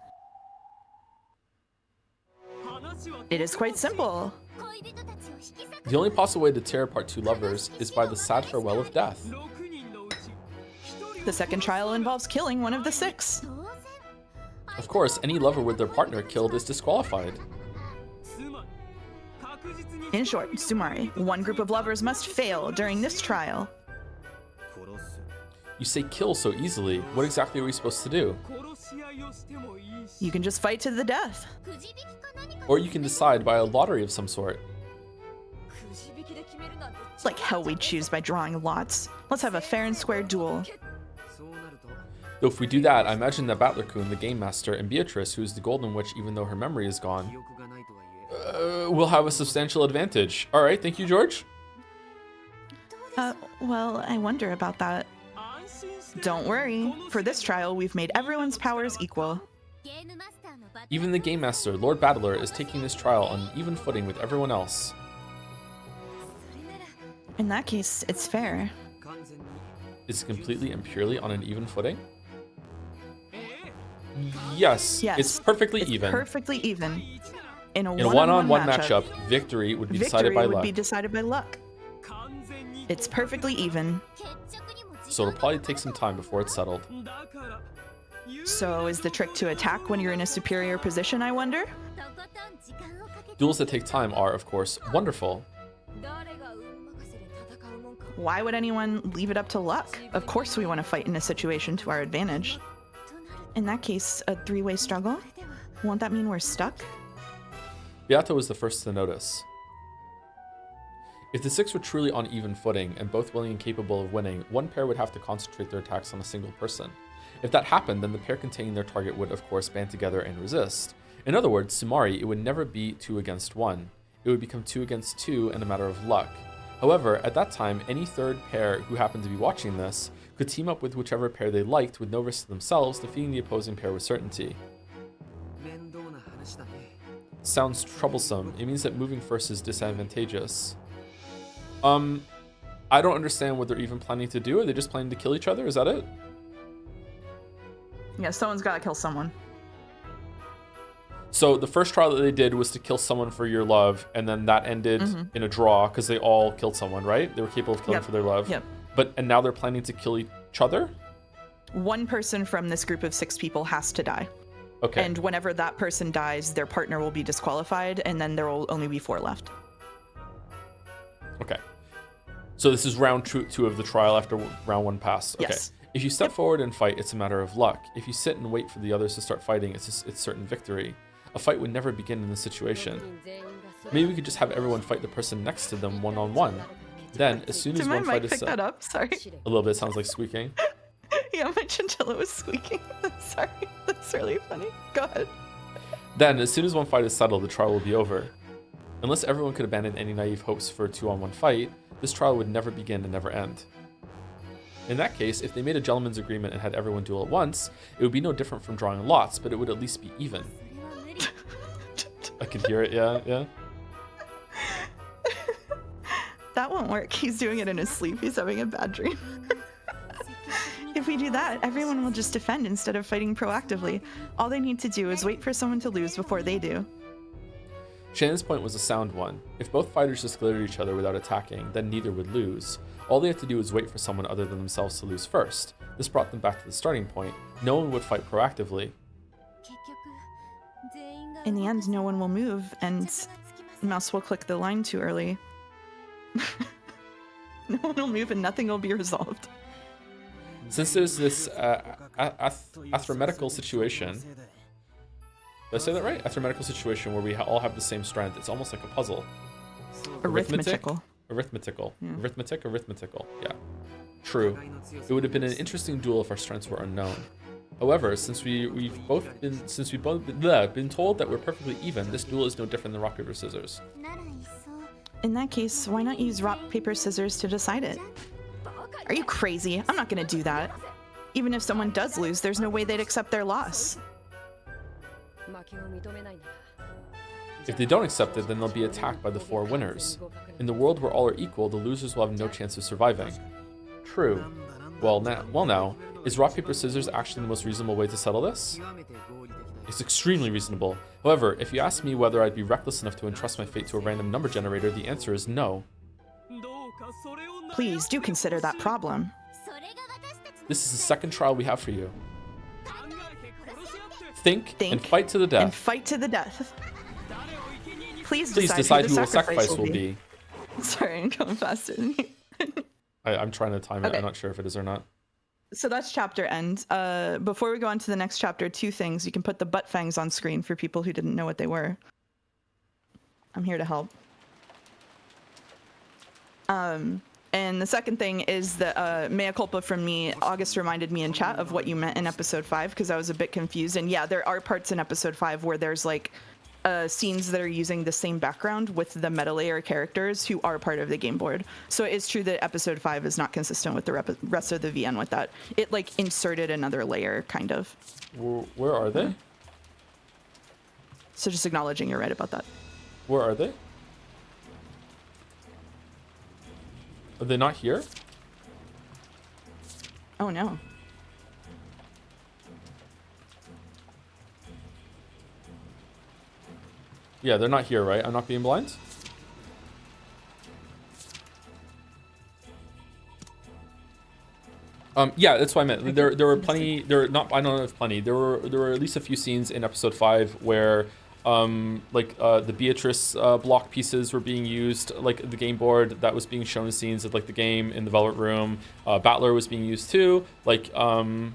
It is quite simple. The only possible way to tear apart two lovers is by the sad farewell of death. The second trial involves killing one of the 6. Of course, any lover with their partner killed is disqualified. In short, Sumari, one group of lovers must fail during this trial. You say kill so easily. What exactly are we supposed to do? You can just fight to the death. Or you can decide by a lottery of some sort. It's like hell we choose by drawing lots. Let's have a fair and square duel. Though if we do that, I imagine that Battler-kun, the Game Master, and Beatrice, who's the Golden Witch even though her memory is gone, will have a substantial advantage. Alright, thank you, George. Well, I wonder about that. Don't worry. For this trial, we've made everyone's powers equal. Even the Game Master, Lord Battler, is taking this trial on an even footing with everyone else. In that case, it's fair. Is it completely and purely on an even footing? Yes, it's perfectly even. Perfectly even. In a one-on-one matchup, victory would be decided by luck. It's perfectly even. So it'll probably take some time before it's settled. So is the trick to attack when you're in a superior position, I wonder? Duels that take time are, of course, wonderful. Why would anyone leave it up to luck? Of course we want to fight in a situation to our advantage. In that case, a 3-way struggle? Won't that mean we're stuck? Beata was the first to notice. If the 6 were truly on even footing and both willing and capable of winning, one pair would have to concentrate their attacks on a single person. If that happened, then the pair containing their target would, of course, band together and resist. In other words, Sumari, it would never be 2 against 1. It would become 2 against 2 and a matter of luck. However, at that time, any third pair who happened to be watching this could team up with whichever pair they liked with no risk to themselves, defeating the opposing pair with certainty. Sounds troublesome. It means that moving first is disadvantageous. I don't understand what they're even planning to do. Are they just planning to kill each other? Is that it? Yeah, someone's gotta kill someone. So the first trial that they did was to kill someone for your love, and then that ended in a draw because they all killed someone, right? They were capable of killing for their love. Yep. And now they're planning to kill each other? One person from this group of 6 people has to die. Okay. And whenever that person dies, their partner will be disqualified, and then there will only be 4 left. Okay. So this is round 2 of the trial after round 1 passed. Okay. Yes. If you step forward and fight, it's a matter of luck. If you sit and wait for the others to start fighting, it's certain victory. A fight would never begin in this situation. Maybe we could just have everyone fight the person next to them one-on-one. Then, as soon as one fight is set... Did my mic pick that up? Sorry. A little bit, sounds like squeaking. Yeah, my chinchilla was squeaking. Sorry, that's really funny. Go ahead. Then, as soon as one fight is settled, the trial will be over. Unless everyone could abandon any naive hopes for a 2-on-1 fight, this trial would never begin and never end. In that case, if they made a gentleman's agreement and had everyone duel at once, it would be no different from drawing lots, but it would at least be even. I can hear it, yeah. That won't work. He's doing it in his sleep. He's having a bad dream. If we do that, everyone will just defend instead of fighting proactively. All they need to do is wait for someone to lose before they do. Shannon's point was a sound one. If both fighters just glared at each other without attacking, then neither would lose. All they had to do was wait for someone other than themselves to lose first. This brought them back to the starting point. No one would fight proactively. In the end, no one will move, and mouse will click the line too early. No one will move and nothing will be resolved. Since there's this arithmetical situation, did I say that right? Arithmetical situation where we all have the same strength. It's almost like a puzzle. Arithmetical. Arithmetical. Yeah. Arithmetical. Yeah. True. It would have been an interesting duel if our strengths were unknown. However, since we've both been told that we're perfectly even, this duel is no different than rock, paper, scissors. In that case, why not use rock, paper, scissors to decide it? Are you crazy? I'm not gonna do that. Even if someone does lose, there's no way they'd accept their loss. If they don't accept it, then they'll be attacked by the 4 winners. In the world where all are equal, the losers will have no chance of surviving. True. Well now, is rock, paper, scissors actually the most reasonable way to settle this? It's extremely reasonable. However, if you ask me whether I'd be reckless enough to entrust my fate to a random number generator, the answer is no. Please do consider that problem. This is the second trial we have for you. Think and fight to the death. And fight to the death. Please decide who the sacrifice will be. Sorry, I'm going faster than you. I'm trying to time it. Okay. I'm not sure if it is or not. So that's chapter end. Before we go on to the next chapter, 2 things. You can put the butt fangs on screen for people who didn't know what they were. I'm here to help. And the second thing is that mea culpa from me. August reminded me in chat of what you meant in episode 5 because I was a bit confused. And yeah, there are parts in episode 5 where there's like scenes that are using the same background with the meta layer characters who are part of the game board. So it is true that episode 5 is not consistent with the rest of the VN with that. It like inserted another layer kind of. Where are they? So just acknowledging you're right about that. Where are they? Are they not here? Oh no. Yeah, they're not here, right? I'm not being blind? Yeah, that's what I meant. There were plenty. I don't know if plenty. There were at least a few scenes in episode 5 where, the Beatrice block pieces were being used, like the game board that was being shown in scenes of like the game in the Velvet Room. Battler was being used too. So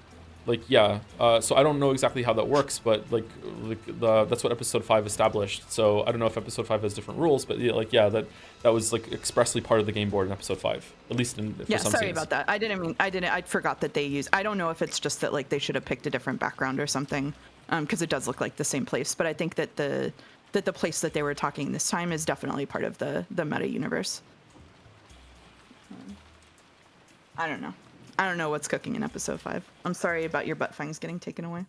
I don't know exactly how that works, but that's what episode 5 established. So I don't know if episode 5 has different rules, but that was like expressly part of the game board in episode 5, at least for some scenes. Sorry about that. I forgot that they use. I don't know if it's just that like they should have picked a different background or something, because it does look like the same place. But I think that the place that they were talking this time is definitely part of the meta universe. I don't know. I don't know what's cooking in episode 5. I'm sorry about your butt fangs getting taken away.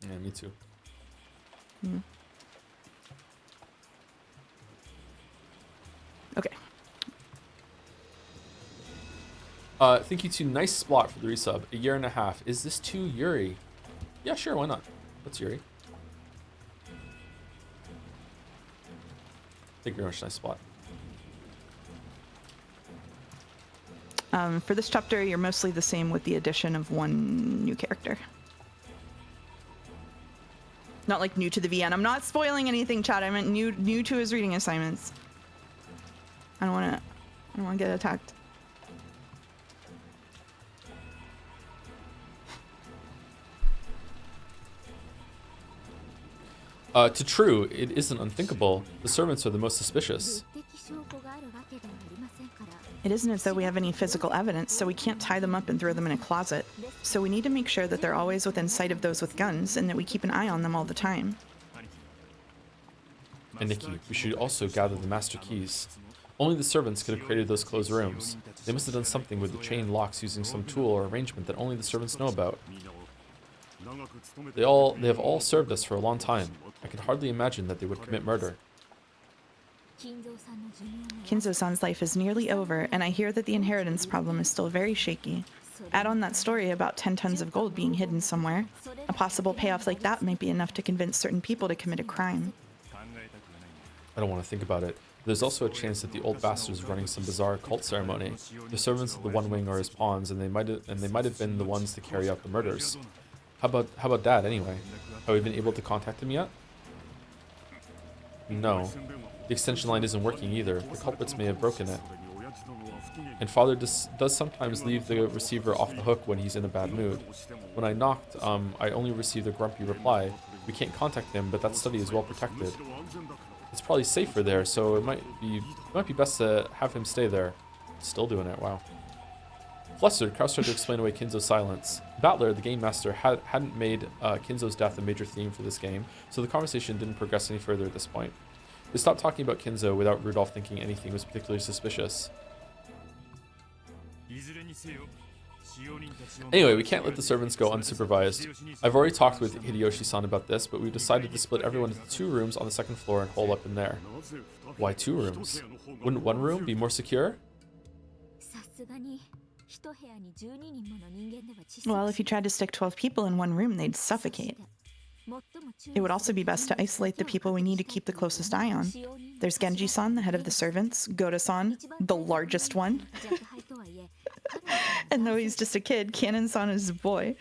Yeah, me too. Okay. Thank you to Nice Splot for the resub. 1.5 years. Is this too Yuri? Yeah, sure, why not? What's Yuri? Thank you very much, Nice Splot. For this chapter, you're mostly the same with the addition of 1 new character. Not like new to the VN. I'm not spoiling anything, chat. I meant new to his reading assignments. I don't want to get attacked. To True, it isn't unthinkable. The servants are the most suspicious. It isn't as though we have any physical evidence, so we can't tie them up and throw them in a closet. So we need to make sure that they're always within sight of those with guns and that we keep an eye on them all the time. And Nikki, we should also gather the master keys. Only the servants could have created those closed rooms. They must have done something with the chain locks using some tool or arrangement that only the servants know about. They have all served us for a long time. I could hardly imagine that they would commit murder. Kinzo-san's life is nearly over, and I hear that the inheritance problem is still very shaky. Add on that story about 10 tons of gold being hidden somewhere. A possible payoff like that might be enough to convince certain people to commit a crime. I don't want to think about it. There's also a chance that the old bastard is running some bizarre cult ceremony. The servants of the One Wing are his pawns, and they might have been the ones to carry out the murders. How about Dad anyway? Have we been able to contact him yet? No. The extension line isn't working either. The culprits may have broken it. And Father does sometimes leave the receiver off the hook when he's in a bad mood. When I knocked, I only received a grumpy reply. We can't contact him, but that study is well protected. It's probably safer there, so it might be best to have him stay there. Still doing it, wow. Flustered, Kraus tried to explain away Kinzo's silence. Battler, the game master, hadn't made Kinzo's death a major theme for this game, so the conversation didn't progress any further at this point. They stopped talking about Kinzo without Rudolph thinking anything was particularly suspicious. Anyway, we can't let the servants go unsupervised. I've already talked with Hideyoshi-san about this, but we've decided to split everyone into 2 rooms on the 2nd floor and hole up in there. Why 2 rooms? Wouldn't 1 room be more secure? Well, if you tried to stick 12 people in 1 room, they'd suffocate. It would also be best to isolate the people we need to keep the closest eye on. There's Genji-san, the head of the servants, Goda-san, the largest one. And though he's just a kid, Cannon-san is a boy.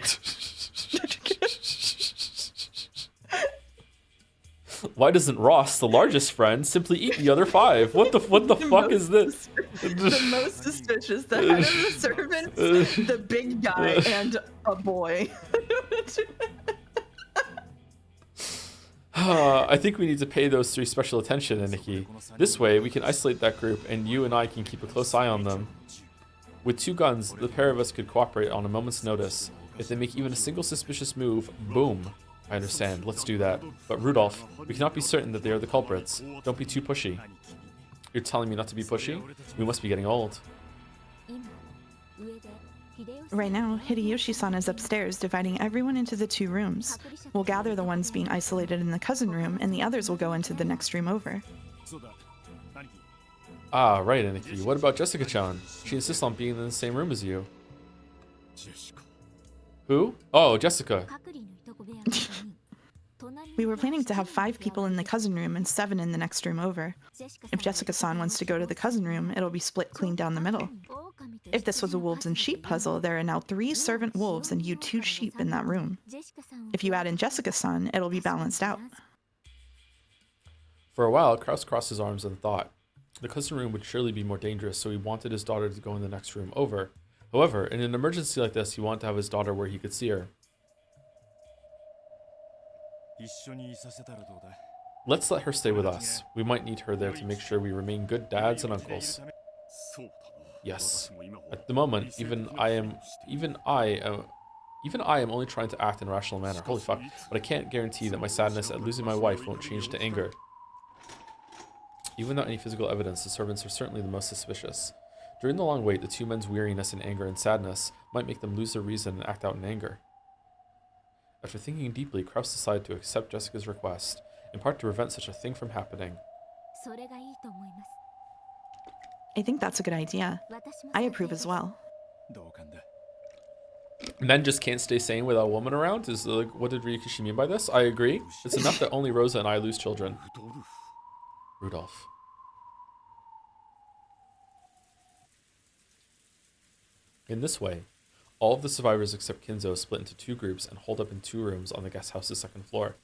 Why doesn't Ross, the largest friend, simply eat the other 5? What the fuck is this? The most suspicious, the head of the servants, the big guy, and a boy. I think we need to pay those 3 special attention, Aniki. This way, we can isolate that group, and you and I can keep a close eye on them. With 2 guns, the pair of us could cooperate on a moment's notice. If they make even a single suspicious move, boom. I understand, let's do that. But Rudolph, we cannot be certain that they are the culprits. Don't be too pushy. You're telling me not to be pushy? We must be getting old. Right now, Hideyoshi-san is upstairs, dividing everyone into the 2 rooms. We'll gather the ones being isolated in the cousin room, and the others will go into the next room over. Ah, right, Aniki. What about Jessica-chan? She insists on being in the same room as you. Who? Oh, Jessica. We were planning to have 5 people in the cousin room and 7 in the next room over. If Jessica-san wants to go to the cousin room, it'll be split clean down the middle. If this was a wolves and sheep puzzle, there are now 3 servant wolves and you 2 sheep in that room. If you add in Jessica-san, it'll be balanced out. For a while, Kraus crossed his arms and thought. The cousin room would surely be more dangerous, so he wanted his daughter to go in the next room over. However, in an emergency like this, he wanted to have his daughter where he could see her. Let's let her stay with us. We might need her there to make sure we remain good dads and uncles. Yes. At the moment, even I am only trying to act in a rational manner. Holy fuck. But I can't guarantee that my sadness at losing my wife won't change to anger. Even without any physical evidence, the servants are certainly the most suspicious. During the long wait, the 2 men's weariness and anger and sadness might make them lose their reason and act out in anger. After thinking deeply, Kraus decided to accept Jessica's request, in part to prevent such a thing from happening. I think that's a good idea. I approve as well. Men just can't stay sane without a woman around? What did Ryukishi mean by this? I agree. It's enough that only Rosa and I lose children. Rudolph. In this way, all of the survivors except Kinzo split into 2 groups and holed up in 2 rooms on the guest house's 2nd floor.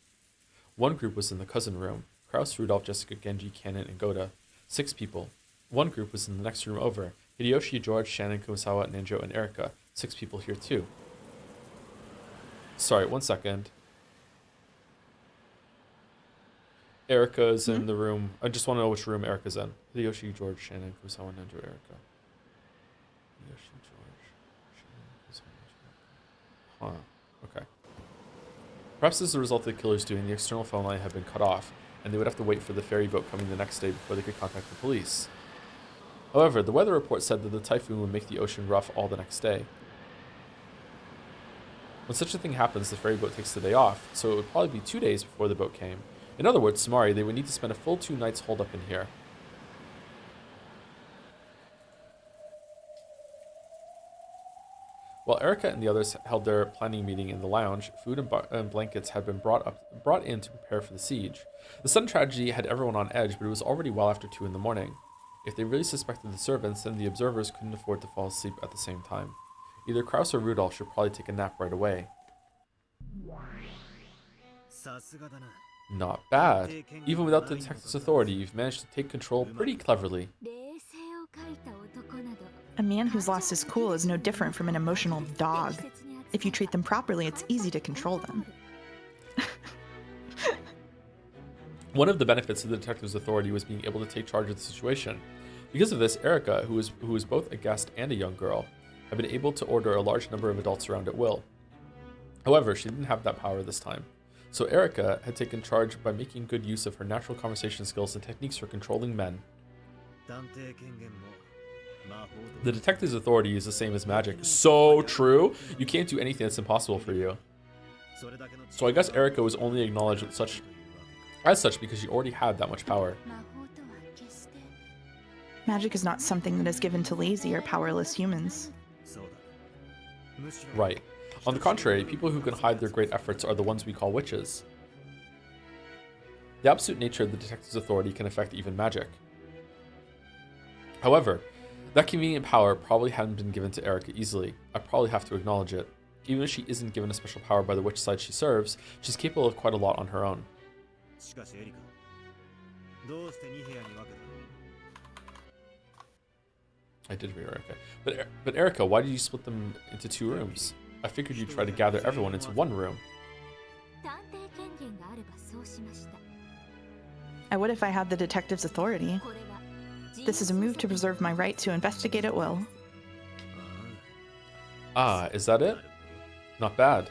1 group was in the cousin room. Kraus, Rudolph, Jessica, Genji, Cannon, and Goda. 6 people. 1 group was in the next room over. Hideyoshi, George, Shannon, Kumasawa, Nanjo, and Erika. 6 people here too. Sorry, 1 second. Erika's in the room. I just want to know which room Erika's in. Hideyoshi, George, Shannon, Kumasawa, Nanjo, Erika. Hideyoshi, George, Shannon, Kumasawa, Nanjo, Erika. Huh. Okay. Perhaps as a result of the killer's doing, the external phone line had been cut off, and they would have to wait for the ferry boat coming the next day before they could contact the police. However, the weather report said that the typhoon would make the ocean rough all the next day. When such a thing happens, the ferry boat takes the day off, so it would probably be 2 days before the boat came. In other words, Samari, they would need to spend a full 2 nights holed up in here. While Erica and the others held their planning meeting in the lounge, food and blankets had been brought in to prepare for the siege. The sudden tragedy had everyone on edge, but it was already well after 2 in the morning. If they really suspected the servants, then the observers couldn't afford to fall asleep at the same time. Either Kraus or Rudolph should probably take a nap right away. Not bad. Even without the detective's authority, you've managed to take control pretty cleverly. A man who's lost his cool is no different from an emotional dog. If you treat them properly, it's easy to control them. One of the benefits of the detective's authority was being able to take charge of the situation. Because of this, Erica, who was both a guest and a young girl, had been able to order a large number of adults around at will. However, she didn't have that power this time. So Erica had taken charge by making good use of her natural conversation skills and techniques for controlling men. The detective's authority is the same as magic. So true! You can't do anything that's impossible for you. So I guess Erica was only acknowledged as such because she already had that much power. Magic is not something that is given to lazy or powerless humans. Right. On the contrary, people who can hide their great efforts are the ones we call witches. The absolute nature of the detective's authority can affect even magic. However, that convenient power probably hadn't been given to Erica easily. I probably have to acknowledge it. Even if she isn't given a special power by the witch side she serves, she's capable of quite a lot on her own. I did read Erica. But Erica, why did you split them into 2 rooms? I figured you'd try to gather everyone into 1 room. I would if I had the detective's authority. This is a move to preserve my right to investigate at will. Ah, is that it? Not bad.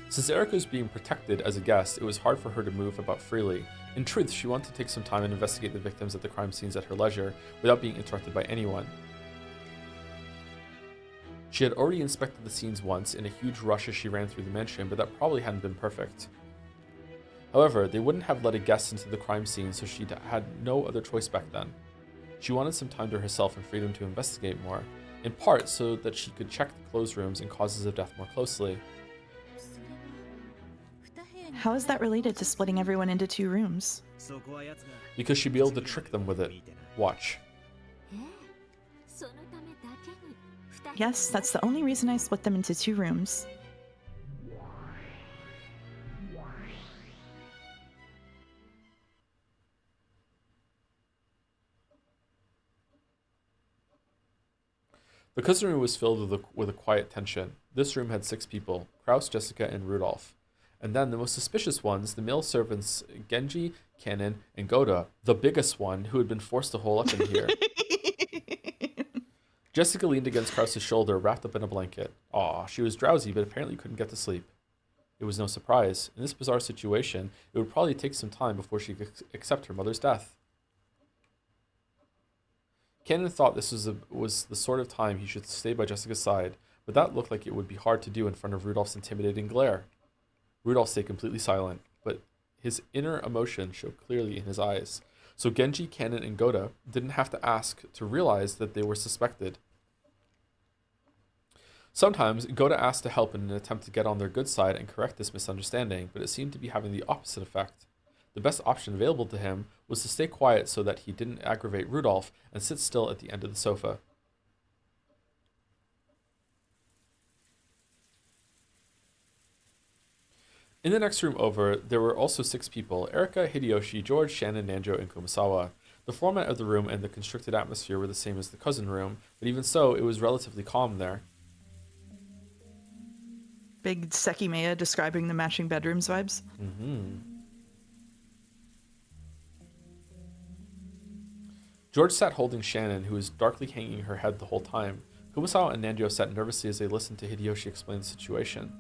Since Erica was being protected as a guest, it was hard for her to move about freely. In truth, she wanted to take some time and investigate the victims at the crime scenes at her leisure, without being interrupted by anyone. She had already inspected the scenes once, in a huge rush as she ran through the mansion, but that probably hadn't been perfect. However, they wouldn't have let a guest into the crime scene, so she had no other choice back then. She wanted some time to herself and freedom to investigate more, in part so that she could check the closed rooms and causes of death more closely. How is that related to splitting everyone into 2 rooms? Because she'd be able to trick them with it. Watch. Yes, that's the only reason I split them into 2 rooms. The cousin room was filled with a quiet tension. This room had 6 people, Kraus, Jessica, and Rudolph. And then the most suspicious ones, the male servants Genji, Kanon, and Goda, the biggest one, who had been forced to hole up in here. Jessica leaned against Kraus's shoulder, wrapped up in a blanket. Aw, she was drowsy, but apparently couldn't get to sleep. It was no surprise. In this bizarre situation, it would probably take some time before she could accept her mother's death. Kanon thought this was the sort of time he should stay by Jessica's side, but that looked like it would be hard to do in front of Rudolph's intimidating glare. Rudolph stayed completely silent, but his inner emotion showed clearly in his eyes. So Genji, Kanon, and Goda didn't have to ask to realize that they were suspected. Sometimes, Goda asked to help in an attempt to get on their good side and correct this misunderstanding, but it seemed to be having the opposite effect. The best option available to him was to stay quiet so that he didn't aggravate Rudolph and sit still at the end of the sofa. In the next room over, there were also 6 people: Erica, Hideyoshi, George, Shannon, Nanjo, and Kumasawa. The format of the room and the constricted atmosphere were the same as the cousin room, but even so, it was relatively calm there. Big Sekimea describing the matching bedrooms vibes. George sat holding Shannon, who was darkly hanging her head the whole time. Kumasawa and Nanjo sat nervously as they listened to Hideyoshi explain the situation.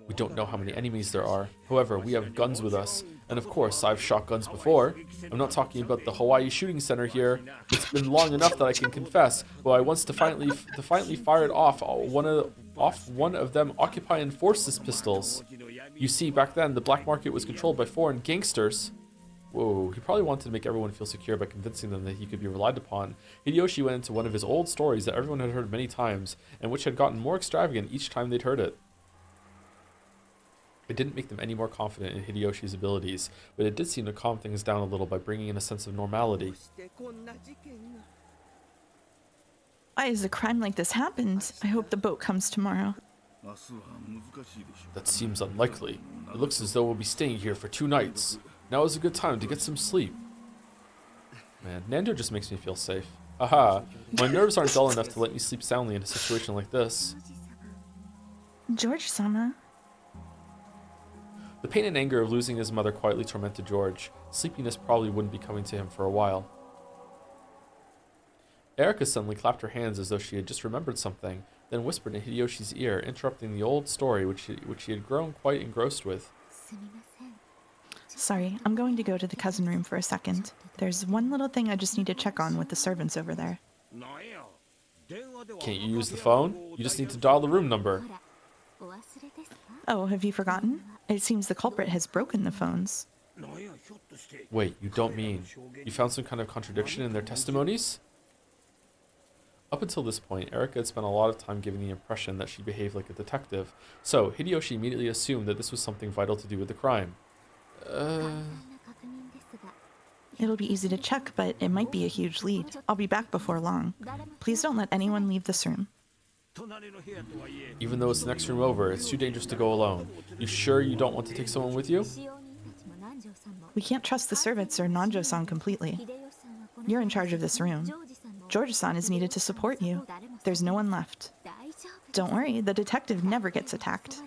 We don't know how many enemies there are. However, we have guns with us. And of course, I've shot guns before. I'm not talking about the Hawaii shooting center here. It's been long enough that I can confess, but I once defiantly fired off one of them Occupy and Forces pistols. You see, back then, the black market was controlled by foreign gangsters. Whoa, he probably wanted to make everyone feel secure by convincing them that he could be relied upon. Hideyoshi went into one of his old stories that everyone had heard many times, and which had gotten more extravagant each time they'd heard it. It didn't make them any more confident in Hideyoshi's abilities, but it did seem to calm things down a little by bringing in a sense of normality. Why has a crime like this happened? I hope the boat comes tomorrow. That seems unlikely. It looks as though we'll be staying here for 2 nights. Now is a good time to get some sleep. Man, Nando just makes me feel safe. Aha, my nerves aren't dull enough to let me sleep soundly in a situation like this. George-sama. The pain and anger of losing his mother quietly tormented George. Sleepiness probably wouldn't be coming to him for a while. Erika suddenly clapped her hands as though she had just remembered something, then whispered in Hideyoshi's ear, interrupting the old story which she had grown quite engrossed with. Sorry, I'm going to go to the cousin room for a second. There's one little thing I just need to check on with the servants over there. Can't you use the phone? You just need to dial the room number. Oh, have you forgotten? It seems the culprit has broken the phones. Wait, you don't mean you found some kind of contradiction in their testimonies? Up until this point, Erika had spent a lot of time giving the impression that she behaved like a detective, so Hideyoshi immediately assumed that this was something vital to do with the crime. It'll be easy to check, but it might be a huge lead. I'll be back before long. Please don't let anyone leave this room. Even though it's the next room over, it's too dangerous to go alone. You sure you don't want to take someone with you? We can't trust the servants or Nanjo-san completely. You're in charge of this room. George-san is needed to support you. There's no one left. Don't worry, the detective never gets attacked.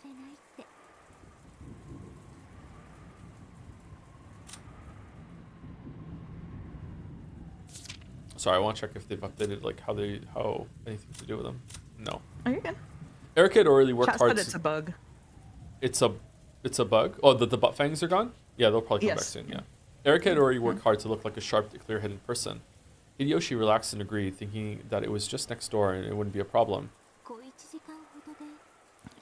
Sorry, I want to check if they've updated like how anything to do with them. No. Are you good? Erika had already worked hard. But it's a bug. It's a bug. Oh, the butt fangs are gone. Yeah, they'll probably come back soon. Yeah. Erika had already worked hard to look like a sharp, clear-headed person. Hideyoshi relaxed and agreed, thinking that it was just next door and it wouldn't be a problem.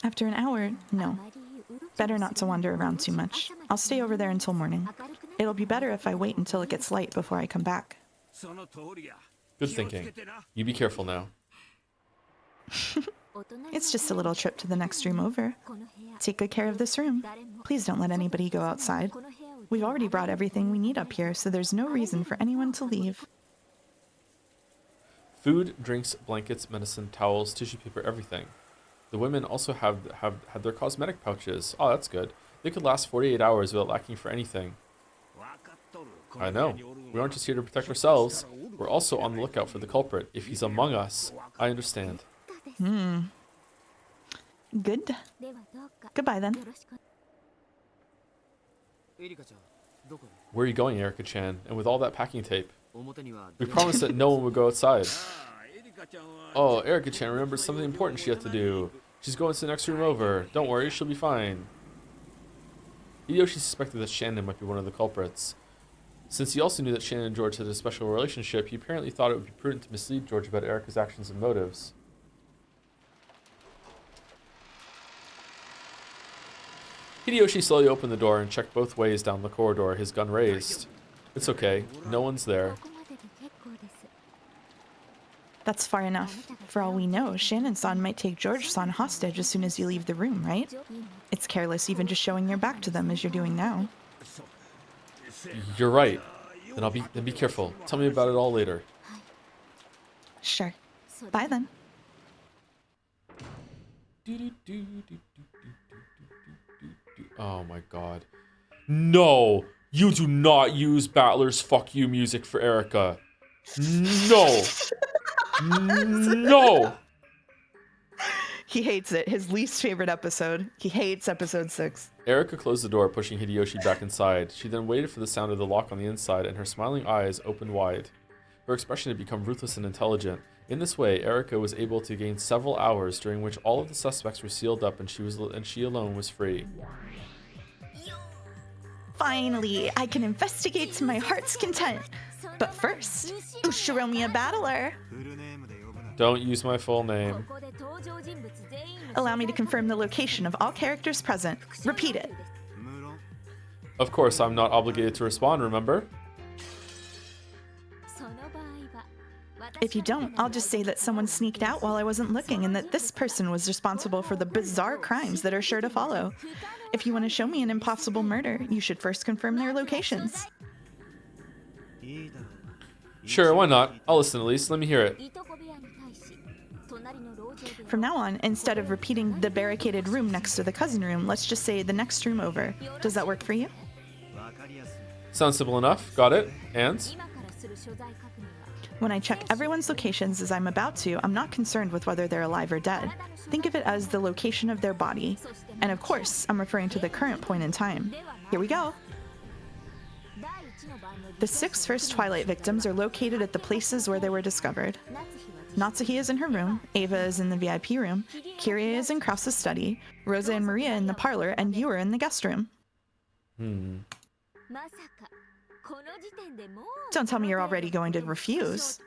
After an hour, no. Better not to wander around too much. I'll stay over there until morning. It'll be better if I wait until it gets light before I come back. Good thinking. You be careful now. It's just a little trip to the next room over. Take good care of this room. Please don't let anybody go outside. We've already brought everything we need up here, so there's no reason for anyone to leave. Food, drinks, blankets, medicine, towels, tissue paper, everything. The women also have had their cosmetic pouches. Oh, that's good. They could last 48 hours without lacking for anything. I know. We aren't just here to protect ourselves. We're also on the lookout for the culprit. If he's among us, I understand. Good. Goodbye then. Where are you going, Erika-chan? And with all that packing tape? We promised that no one would go outside. Oh, Erika-chan remembers something important she had to do. She's going to the next room over. Don't worry, she'll be fine. Hideyoshi suspected that Shannon might be one of the culprits. Since he also knew that Shannon and George had a special relationship, he apparently thought it would be prudent to mislead George about Erika's actions and motives. Hideyoshi slowly opened the door and checked both ways down the corridor, his gun raised. It's okay, no one's there. That's far enough. For all we know, Shannon-san might take George-san hostage as soon as you leave the room, right? It's careless even just showing your back to them as you're doing now. You're right. Then be careful. Tell me about it all later. Sure. Bye then. Oh my god. No! You do not use Battler's Fuck You music for Erika. No! No! He hates it. His least favorite episode. He hates episode 6. Erika closed the door, pushing Hideyoshi back inside. She then waited for the sound of the lock on the inside, and her smiling eyes opened wide. Her expression had become ruthless and intelligent. In this way, Erika was able to gain several hours during which all of the suspects were sealed up and she alone was free. Finally, I can investigate to my heart's content. But first, Ushiromiya Battler. Don't use my full name. Allow me to confirm the location of all characters present. Repeat it. Of course, I'm not obligated to respond, remember? If you don't, I'll just say that someone sneaked out while I wasn't looking and that this person was responsible for the bizarre crimes that are sure to follow. If you want to show me an impossible murder, you should first confirm their locations. Sure, why not? I'll listen at least. Let me hear it. From now on, instead of repeating the barricaded room next to the cousin room, let's just say the next room over. Does that work for you? Sounds simple enough. Got it. And? When I check everyone's locations as I'm about to, I'm not concerned with whether they're alive or dead. Think of it as the location of their body. And of course, I'm referring to the current point in time. Here we go. The 6 first Twilight victims are located at the places where they were discovered. Natsuhi is in her room, Ava is in the VIP room, Kirie is in Krause's study, Rosa and Maria in the parlor, and you are in the guest room. Don't tell me you're already going to refuse.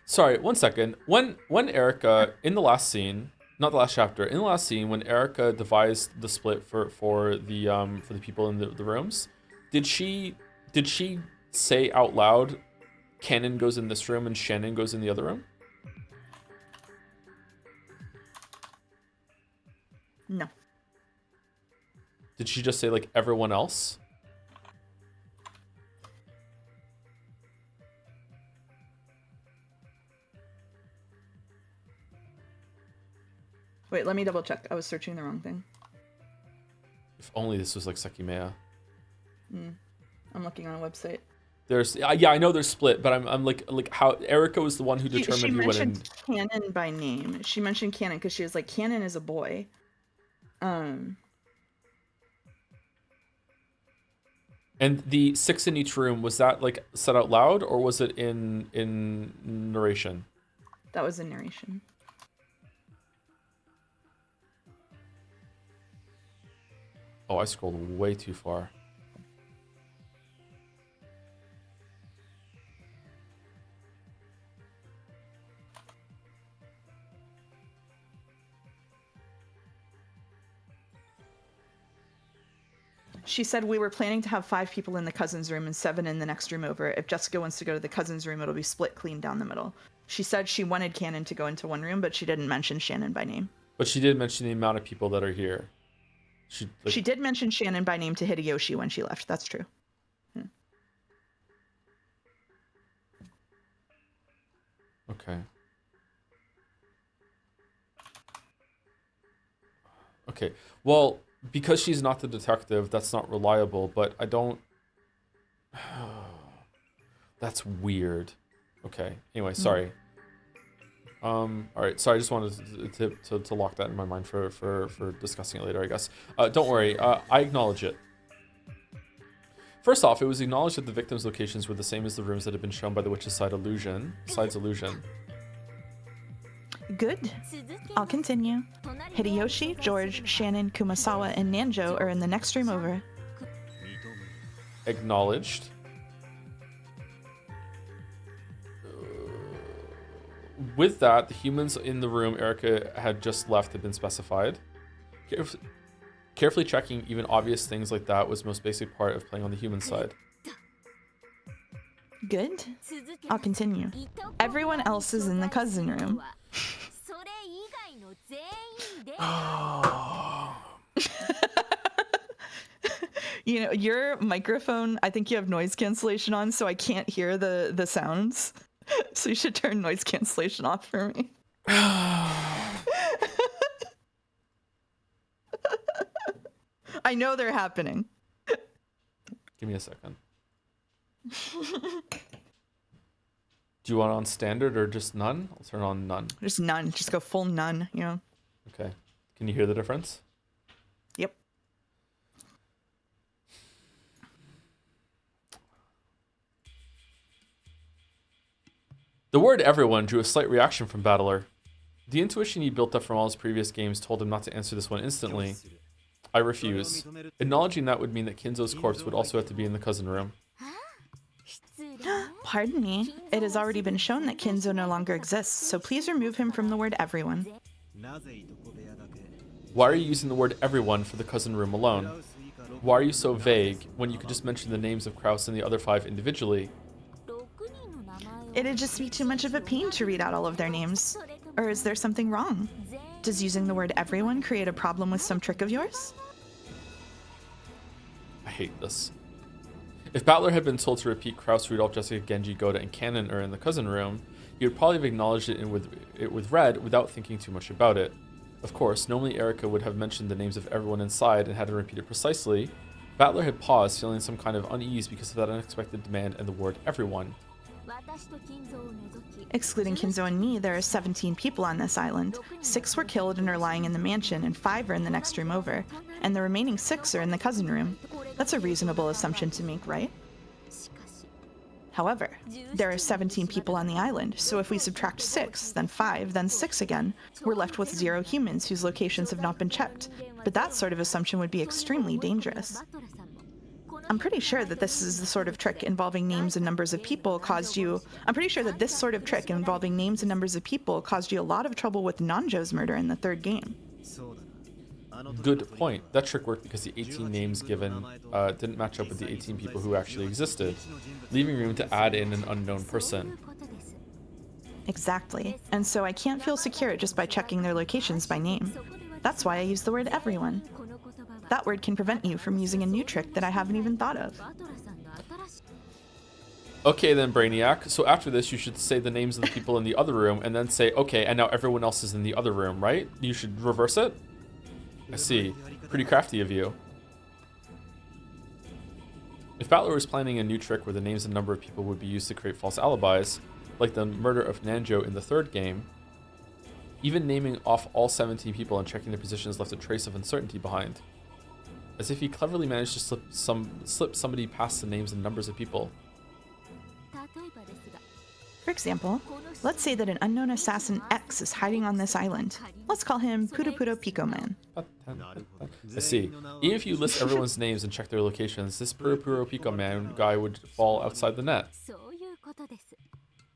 Sorry, one second. When Erica, in the last scene, not the last chapter, in the last scene, when Erica devised the split for the people in the rooms, did she say out loud, Canon goes in this room and Shannon goes in the other room? No. Did she just say, like, everyone else? Wait, let me double check. I was searching the wrong thing. If only this was like Sekimea. I'm looking on a website. There's yeah, I know they're split, but I'm like how Erica was the one who determined who went in. She mentioned Canon by name. She mentioned Canon because she was like, Canon is a boy. And the 6 in each room, was that like said out loud or was it in narration? That was in narration. Oh, I scrolled way too far. She said we were planning to have 5 people in the cousin's room and 7 in the next room over. If Jessica wants to go to the cousin's room, it'll be split clean down the middle. She said she wanted Canon to go into one room, but she didn't mention Shannon by name. But she did mention the amount of people that are here. She did mention Shannon by name to Hideyoshi when she left. That's true. Okay. Okay. Well, because she's not the detective, that's not reliable, but I don't... That's weird. Okay. Anyway, sorry. All right. So I just wanted to lock that in my mind for discussing it later, I guess. Don't worry. I acknowledge it. First off, it was acknowledged that the victims' locations were the same as the rooms that had been shown by the Witch's Side's illusion. Good. I'll continue. Hideyoshi, George, Shannon, Kumasawa, and Nanjo are in the next room over. Acknowledged. With that, the humans in the room Erica had just left had been specified. Carefully checking even obvious things like that was the most basic part of playing on the human side. Good. I'll continue. Everyone else is in the cousin room. You know, your microphone, I think you have noise cancellation on, so I can't hear the sounds. So you should turn noise cancellation off for me. I know they're happening. Give me a second. Do you want it on standard or just none? I'll turn on none. Just none. Just go full none, you know. Okay. Can you hear the difference? Yep. The word everyone drew a slight reaction from Battler. The intuition he built up from all his previous games told him not to answer this one instantly. I refuse. Acknowledging that would mean that Kinzo's corpse would also have to be in the cousin room. Pardon me. It has already been shown that Kinzo no longer exists, so please remove him from the word everyone. Why are you using the word everyone for the cousin room alone? Why are you so vague when you could just mention the names of Kraus and the other 5 individually? It'd just be too much of a pain to read out all of their names. Or is there something wrong? Does using the word everyone create a problem with some trick of yours? I hate this. If Battler had been told to repeat Kraus, Rudolph, Jessica, Genji, Goda, and Cannon are in the cousin room, he would probably have acknowledged it with red without thinking too much about it. Of course, normally Erica would have mentioned the names of everyone inside and had to repeat it precisely. Battler had paused, feeling some kind of unease because of that unexpected demand and the word everyone. Excluding Kinzo and me, there are 17 people on this island. 6 were killed and are lying in the mansion, and 5 are in the next room over. And the remaining 6 are in the cousin room. That's a reasonable assumption to make, right? However, there are 17 people on the island, so if we subtract 6, then 5, then 6 again, we're left with 0 humans whose locations have not been checked. But that sort of assumption would be extremely dangerous. I'm pretty sure that this is the sort of trick involving names and numbers of people caused you... I'm pretty sure that this sort of trick involving names and numbers of people caused you a lot of trouble with Nanjo's murder in the 3rd game. Good point. That trick worked because the 18 names given didn't match up with the 18 people who actually existed, leaving room to add in an unknown person. Exactly. And so I can't feel secure just by checking their locations by name. That's why I use the word everyone. That word can prevent you from using a new trick that I haven't even thought of. Okay then, Brainiac. So after this, you should say the names of the people in the other room and then say, okay, and now everyone else is in the other room, right? You should reverse it? I see. Pretty crafty of you. If Battler was planning a new trick where the names and number of people would be used to create false alibis, like the murder of Nanjo in the 3rd game, even naming off all 17 people and checking their positions left a trace of uncertainty behind. As if he cleverly managed to slip somebody past the names and numbers of people. For example, let's say that an unknown assassin X is hiding on this island. Let's call him Puro Pico Man. I see. Even if you list everyone's names and check their locations, this Puro Pico Man guy would fall outside the net.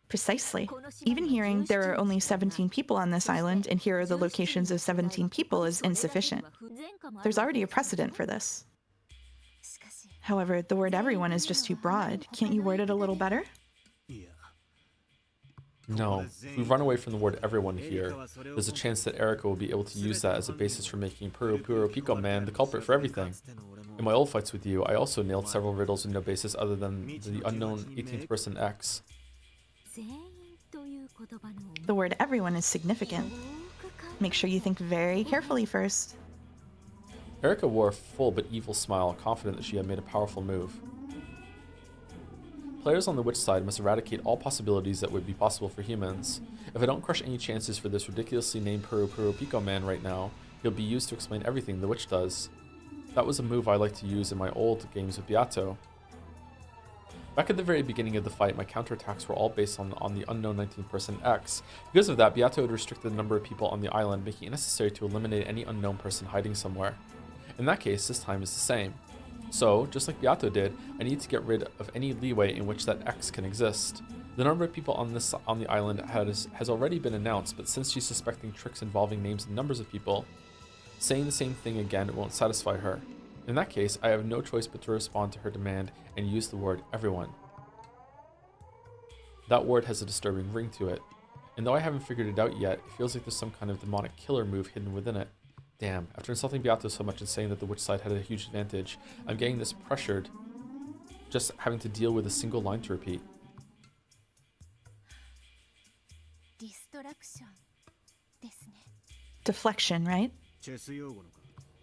Precisely. Even hearing there are only 17 people on this island and here are the locations of 17 people is insufficient. There's already a precedent for this. However, the word everyone is just too broad. Can't you word it a little better? No, if we run away from the word everyone here, there's a chance that Erica will be able to use that as a basis for making Puro Pico Man the culprit for everything. In my old fights with you, I also nailed several riddles with no basis other than the unknown 18th person X. The word everyone is significant. Make sure you think very carefully first. Erica wore a full but evil smile, confident that she had made a powerful move. Players on the witch side must eradicate all possibilities that would be possible for humans. If I don't crush any chances for this ridiculously named Puro Pico Man right now, he'll be used to explain everything the witch does. That was a move I liked to use in my old games with Beato. Back at the very beginning of the fight, my counterattacks were all based on the unknown 19th person X. Because of that, Beato had restricted the number of people on the island, making it necessary to eliminate any unknown person hiding somewhere. In that case, this time is the same. So, just like Beato did, I need to get rid of any leeway in which that X can exist. The number of people on the island has already been announced, but since she's suspecting tricks involving names and numbers of people, saying the same thing again won't satisfy her. In that case, I have no choice but to respond to her demand and use the word everyone. That word has a disturbing ring to it, and though I haven't figured it out yet, it feels like there's some kind of demonic killer move hidden within it. Damn, after insulting Beato so much and saying that the witch side had a huge advantage, I'm getting this pressured, just having to deal with a single line to repeat. Deflection, right?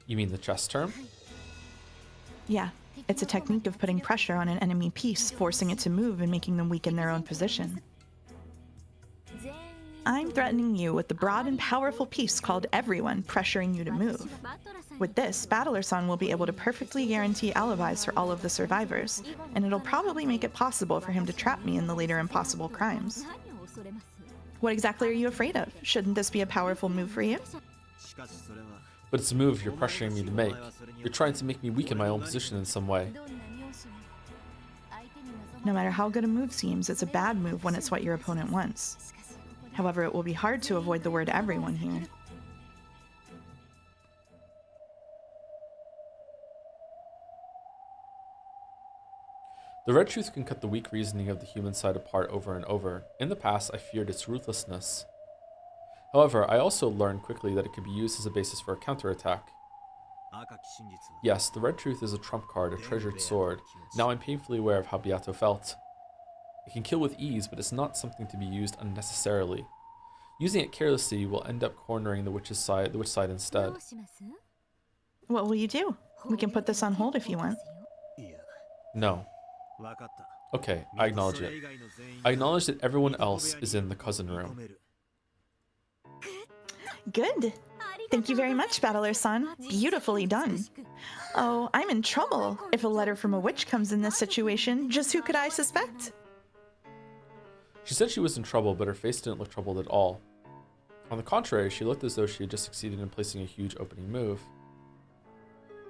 You mean the chess term? Yeah, it's a technique of putting pressure on an enemy piece, forcing it to move and making them weaken their own position. I'm threatening you with the broad and powerful piece called Everyone, pressuring you to move. With this, Battler-san will be able to perfectly guarantee alibis for all of the survivors, and it'll probably make it possible for him to trap me in the later impossible crimes. What exactly are you afraid of? Shouldn't this be a powerful move for you? But it's a move you're pressuring me to make. You're trying to make me weaken my own position in some way. No matter how good a move seems, it's a bad move when it's what your opponent wants. However, it will be hard to avoid the word everyone here. The red truth can cut the weak reasoning of the human side apart over and over. In the past, I feared its ruthlessness. However, I also learned quickly that it could be used as a basis for a counterattack. Yes, the red truth is a trump card, a treasured sword. Now I'm painfully aware of how Beato felt. It can kill with ease, but it's not something to be used unnecessarily. Using it carelessly will end up cornering the witch side instead. What will you do? We can put this on hold if you want. No. Okay, I acknowledge it. I acknowledge that everyone else is in the cousin room. Good. Thank you very much, Battler-san. Beautifully done. Oh, I'm in trouble. If a letter from a witch comes in this situation, just who could I suspect? She said she was in trouble, but her face didn't look troubled at all. On the contrary, she looked as though she had just succeeded in placing a huge opening move.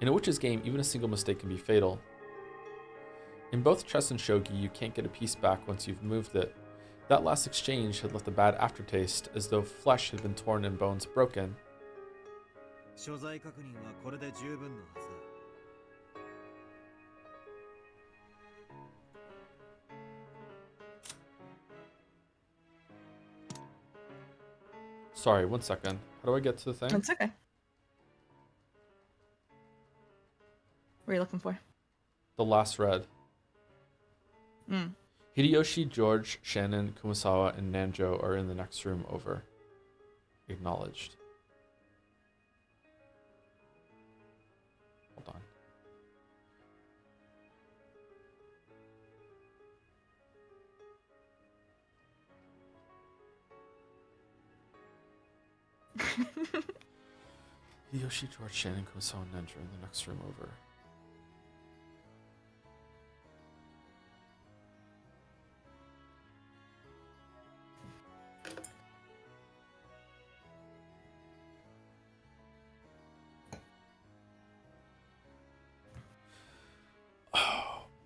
In a witch's game, even a single mistake can be fatal. In both chess and shogi, you can't get a piece back once you've moved it. That last exchange had left a bad aftertaste, as though flesh had been torn and bones broken. Sorry, 1 second. How do I get to the thing? It's okay. What are you looking for? The last red. Mm. Hideyoshi, George, Shannon, Kumasawa, and Nanjo are in the next room over. Acknowledged. Hold on. Hideyoshi, George, Shannon, Kumasawa, and Nanjo are in the next room over.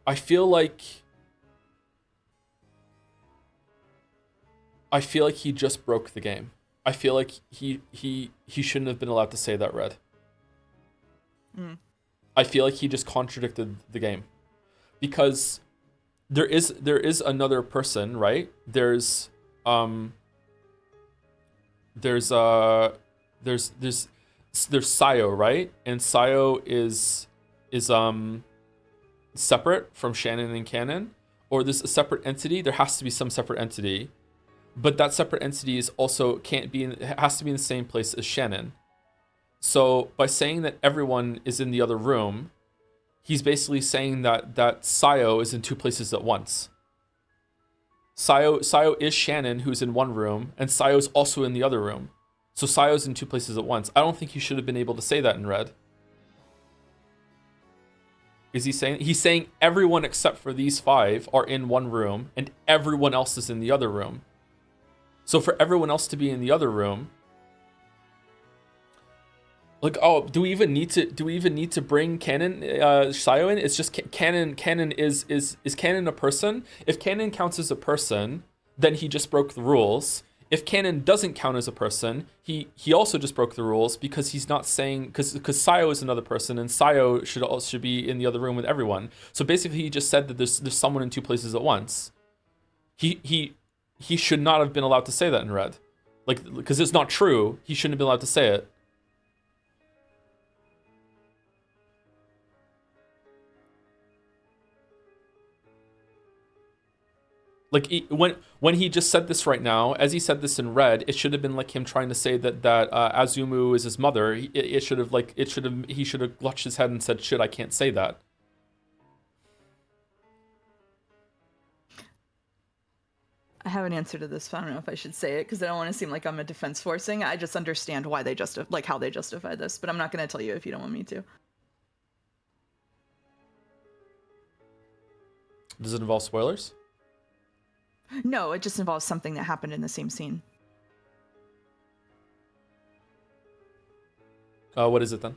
I feel like he just broke the game. I feel like he shouldn't have been allowed to say that, Red. Mm. I feel like he just contradicted the game. Because there is another person, right? There's Sayo, right? And Sayo is separate from Shannon and Canon, or there's a separate entity. There has to be some separate entity, but that separate entity is also has to be in the same place as Shannon. So by saying that everyone is in the other room, he's basically saying that Sayo is in two places at once. Sayo is Shannon, who's in one room, and Sayo's also in the other room. So Sayo's in two places at once. I don't think he should have been able to say that in red. Is he saying? He's saying everyone except for these 5 are in one room and everyone else is in the other room. So for everyone else to be in the other room, like, oh, do we even need to bring Canon Sayo in? It's just Canon is Canon a person? If Canon counts as a person, then he just broke the rules. If Canon doesn't count as a person, he also just broke the rules because he's not saying, because Sayo is another person and Sayo should be in the other room with everyone. So basically he just said that there's someone in two places at once. He should not have been allowed to say that in red. Like, because it's not true. He shouldn't have been allowed to say it. Like, when he just said this right now, as he said this in red, it should have been like him trying to say that Azumu is his mother. He should have clutched his head and said, "Shit, I can't say that." I have an answer to this. I don't know if I should say it because I don't want to seem like I'm a defense forcing. I just understand why they how they justify this, but I'm not going to tell you if you don't want me to. Does it involve spoilers? No, it just involves something that happened in the same scene. What is it then?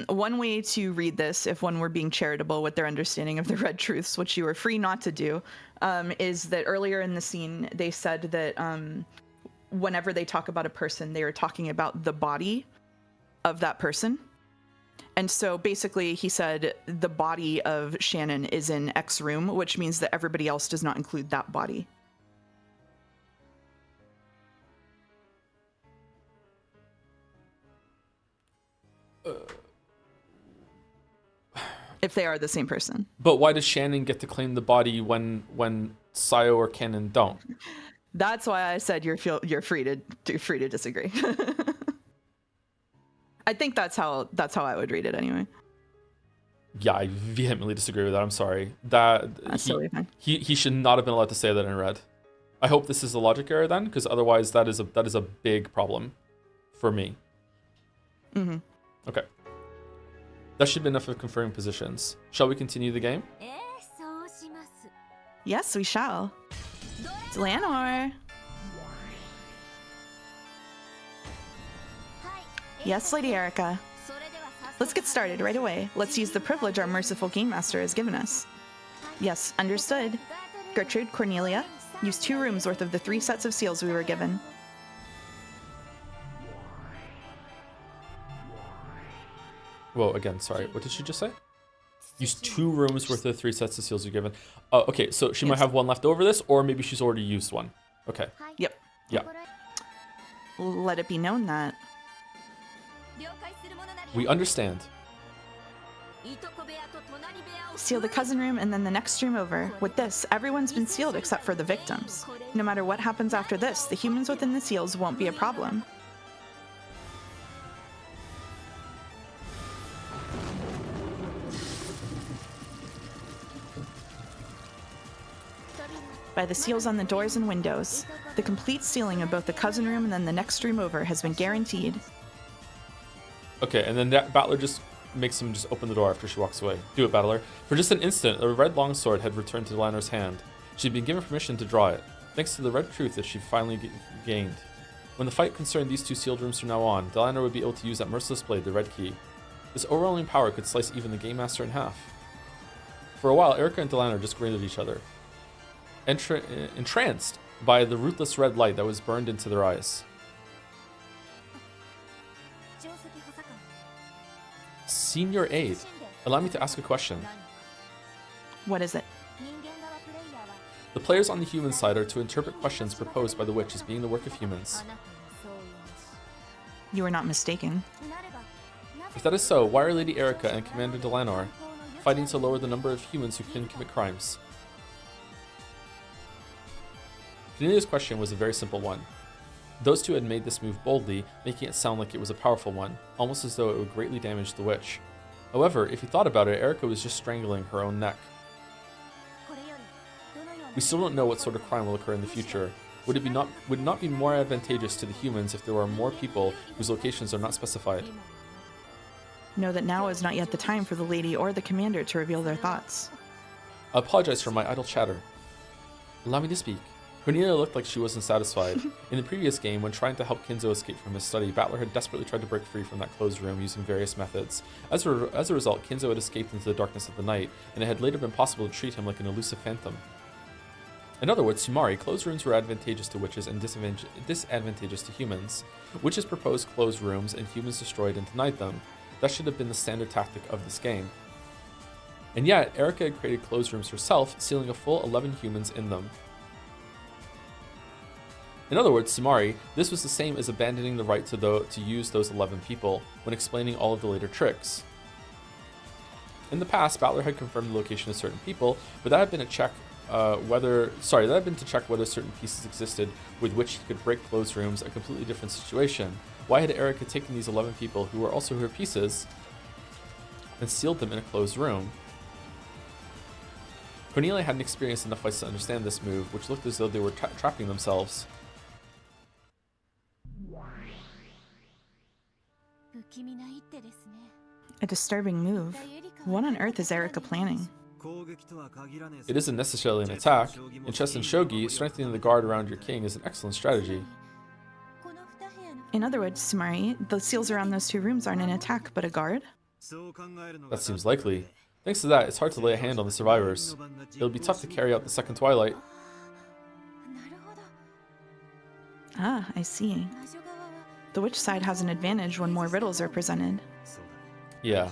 One way to read this, if one were being charitable with their understanding of the red truths, which you are free not to do, is that earlier in the scene, they said that whenever they talk about a person, they are talking about the body of that person. And so basically he said the body of Shannon is in X room, which means that everybody else does not include that body. If they are the same person. But why does Shannon get to claim the body when Sayo or Kennen don't? That's why I said you're free to disagree. I think that's how I would read it anyway. Yeah, I vehemently disagree with that. I'm sorry. That's totally fine. He should not have been allowed to say that in red. I hope this is a logic error then, because otherwise that is a big problem for me. Mm-hmm. Okay. That should be enough of confirming positions. Shall we continue the game? Yes, we shall. Delanor. Yes, Lady Erica. Let's get started right away. Let's use the privilege our merciful Game Master has given us. Yes, understood. Gertrude, Cornelia, use 2 rooms worth of the 3 sets of seals we were given. Whoa, again, sorry. What did she just say? Use 2 rooms worth of 3 sets of seals you're given. Oh, okay, so she might have one left over this, or maybe she's already used one. Okay. Yep. Yeah. Let it be known that. We understand. Seal the cousin room and then the next room over. With this, everyone's been sealed except for the victims. No matter what happens after this, the humans within the seals won't be a problem. By the seals on the doors and windows. The complete sealing of both the cousin room and then the next room over has been guaranteed. Okay, and then that Battler just makes him just open the door after she walks away. Do it, Battler. For just an instant, a red longsword had returned to Delanor's hand. She'd been given permission to draw it, thanks to the red truth that she finally gained. When the fight concerned these 2 sealed rooms from now on, Delanor would be able to use that merciless blade, the red key. This overwhelming power could slice even the Game Master in half. For a while, Erica and Delanor just grinned at each other, entranced by the ruthless red light that was burned into their eyes. Senior Aide, allow me to ask a question. What is it? The players on the human side are to interpret questions proposed by the witch as being the work of humans. You are not mistaken. If that is so, why are Lady Erica and Commander Delanor fighting to lower the number of humans who can commit crimes? Cornelia's question was a very simple one. Those 2 had made this move boldly, making it sound like it was a powerful one, almost as though it would greatly damage the witch. However, if you thought about it, Erica was just strangling her own neck. We still don't know what sort of crime will occur in the future. Would it not be more advantageous to the humans if there were more people whose locations are not specified? Know that now is not yet the time for the lady or the commander to reveal their thoughts. I apologize for my idle chatter. Allow me to speak. Cornelia looked like she wasn't satisfied. In the previous game, when trying to help Kinzo escape from his study, Battler had desperately tried to break free from that closed room using various methods. As a result, Kinzo had escaped into the darkness of the night, and it had later been possible to treat him like an elusive phantom. In other words, Sumari, closed rooms were advantageous to witches and disadvantageous to humans. Witches proposed closed rooms, and humans destroyed and denied them. That should have been the standard tactic of this game. And yet, Erica had created closed rooms herself, sealing a full 11 humans in them. In other words, Sumari, this was the same as abandoning the right to use those 11 people when explaining all of the later tricks. In the past, Battler had confirmed the location of certain people, but that had been to check whether certain pieces existed with which he could break closed rooms, a completely different situation. Why had Erica taken these 11 people, who were also her pieces, and sealed them in a closed room? Cornelia hadn't experienced enough fights to understand this move, which looked as though they were trapping themselves. A disturbing move. What on earth is Erica planning? It isn't necessarily an attack. In chess and shogi, strengthening the guard around your king is an excellent strategy. In other words, Sumari, the seals around those 2 rooms aren't an attack, but a guard? That seems likely. Thanks to that, it's hard to lay a hand on the survivors. It'll be tough to carry out the second Twilight. Ah, I see. The witch side has an advantage when more riddles are presented. Yeah.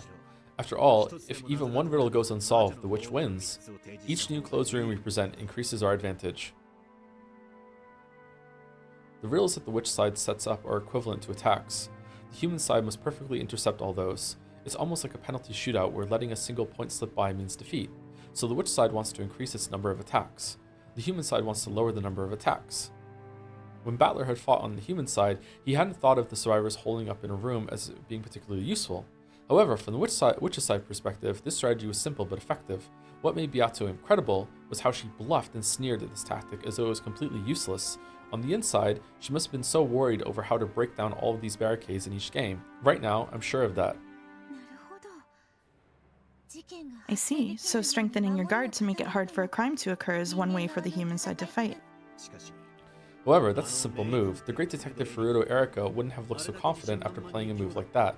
After all, if even one riddle goes unsolved, the witch wins. Each new closed room we present increases our advantage. The riddles that the witch side sets up are equivalent to attacks. The human side must perfectly intercept all those. It's almost like a penalty shootout where letting a single point slip by means defeat. So the witch side wants to increase its number of attacks. The human side wants to lower the number of attacks. When Battler had fought on the human side, he hadn't thought of the survivors holding up in a room as being particularly useful. However, from the witch's side perspective, this strategy was simple but effective. What made Beato incredible was how she bluffed and sneered at this tactic as though it was completely useless. On the inside, she must have been so worried over how to break down all of these barricades in each game. Right now, I'm sure of that. I see. So strengthening your guard to make it hard for a crime to occur is one way for the human side to fight. However, that's a simple move. The great detective Furuto Erika wouldn't have looked so confident after playing a move like that.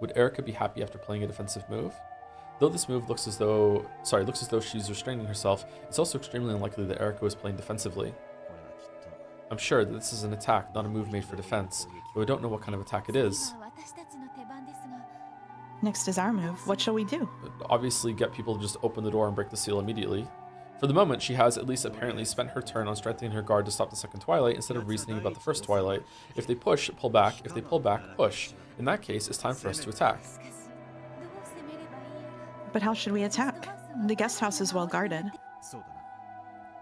Would Erika be happy after playing a defensive move? Though this move looks as though she's restraining herself, it's also extremely unlikely that Erika was playing defensively. I'm sure that this is an attack, not a move made for defense, but we don't know what kind of attack it is. Next is our move. What shall we do? Obviously get people to just open the door and break the seal immediately. For the moment, she has at least apparently spent her turn on strengthening her guard to stop the second Twilight instead of reasoning about the first Twilight. If they push, pull back. If they pull back, push. In that case, it's time for us to attack. But how should we attack? The guest house is well guarded.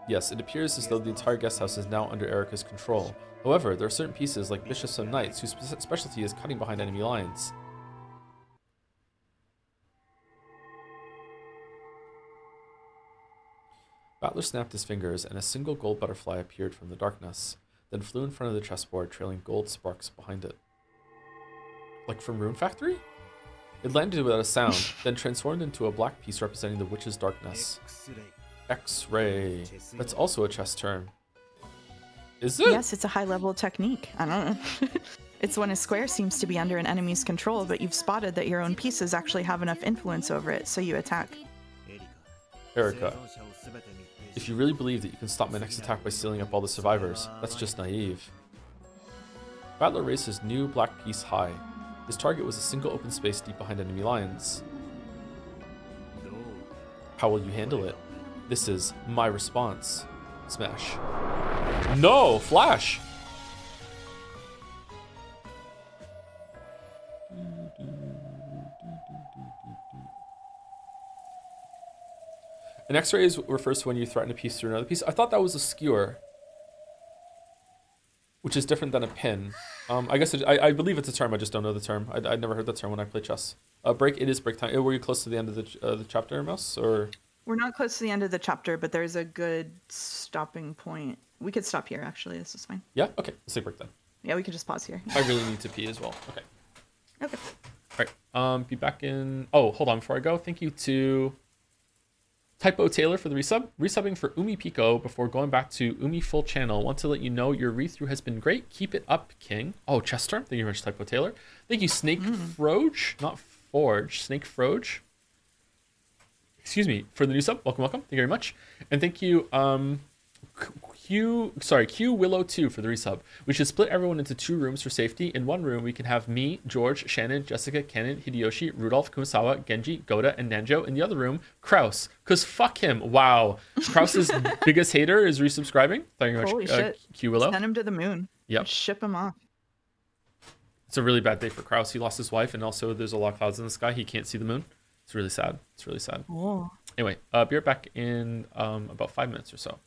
Yes, it appears as though the entire guest house is now under Erika's control. However, there are certain pieces like bishops and knights whose specialty is cutting behind enemy lines. Battler snapped his fingers and a single gold butterfly appeared from the darkness, then flew in front of the chessboard, trailing gold sparks behind it. Like from Rune Factory? It landed without a sound, then transformed into a black piece representing the witch's darkness. X-ray. That's also a chess term. Is it? Yes, it's a high-level technique. I don't know. It's when a square seems to be under an enemy's control, but you've spotted that your own pieces actually have enough influence over it, so you attack. Erika. If you really believe that you can stop my next attack by sealing up all the survivors, that's just naive. Battler raised his new black piece high. His target was a single open space deep behind enemy lines. How will you handle it? This is my response. Smash. No! Flash! An X-ray refers to when you threaten a piece through another piece. I thought that was a skewer, which is different than a pin. I guess I believe it's a term. I just don't know the term. I'd never heard that term when I play chess. Break. It is break time. Were you close to the end of the chapter, Mouse? Or we're not close to the end of the chapter, but there's a good stopping point. We could stop here. Actually, this is fine. Yeah. Okay. Let's take break then. Yeah, we could just pause here. I really need to pee as well. Okay. Okay. All right. Be back in. Oh, hold on. Before I go, thank you to Typo Taylor for the resub. Resubbing for Umi Pico before going back to Umi full channel. Want to let you know your read-through has been great. Keep it up, King. Oh, Chester. Thank you very much, Typo Taylor. Thank you, Snake Froge. Not Forge. Snake Froge. Excuse me, for the new sub. Welcome, welcome. Thank you very much. And thank you, Q Willow 2 for the resub. We should split everyone into 2 rooms for safety. In one room, we can have me, George, Shannon, Jessica, Kennen, Hideyoshi, Rudolph, Kumasawa, Genji, Goda, and Nanjo. In the other room, Kraus. Because fuck him. Wow. Kraus's biggest hater is resubscribing. Thank you very Holy much, shit. Q Willow. Send him to the moon. Yep. Ship him off. It's a really bad day for Kraus. He lost his wife, and also there's a lot of clouds in the sky. He can't see the moon. It's really sad. It's really sad. Oh. Anyway, be right back in about 5 minutes or so.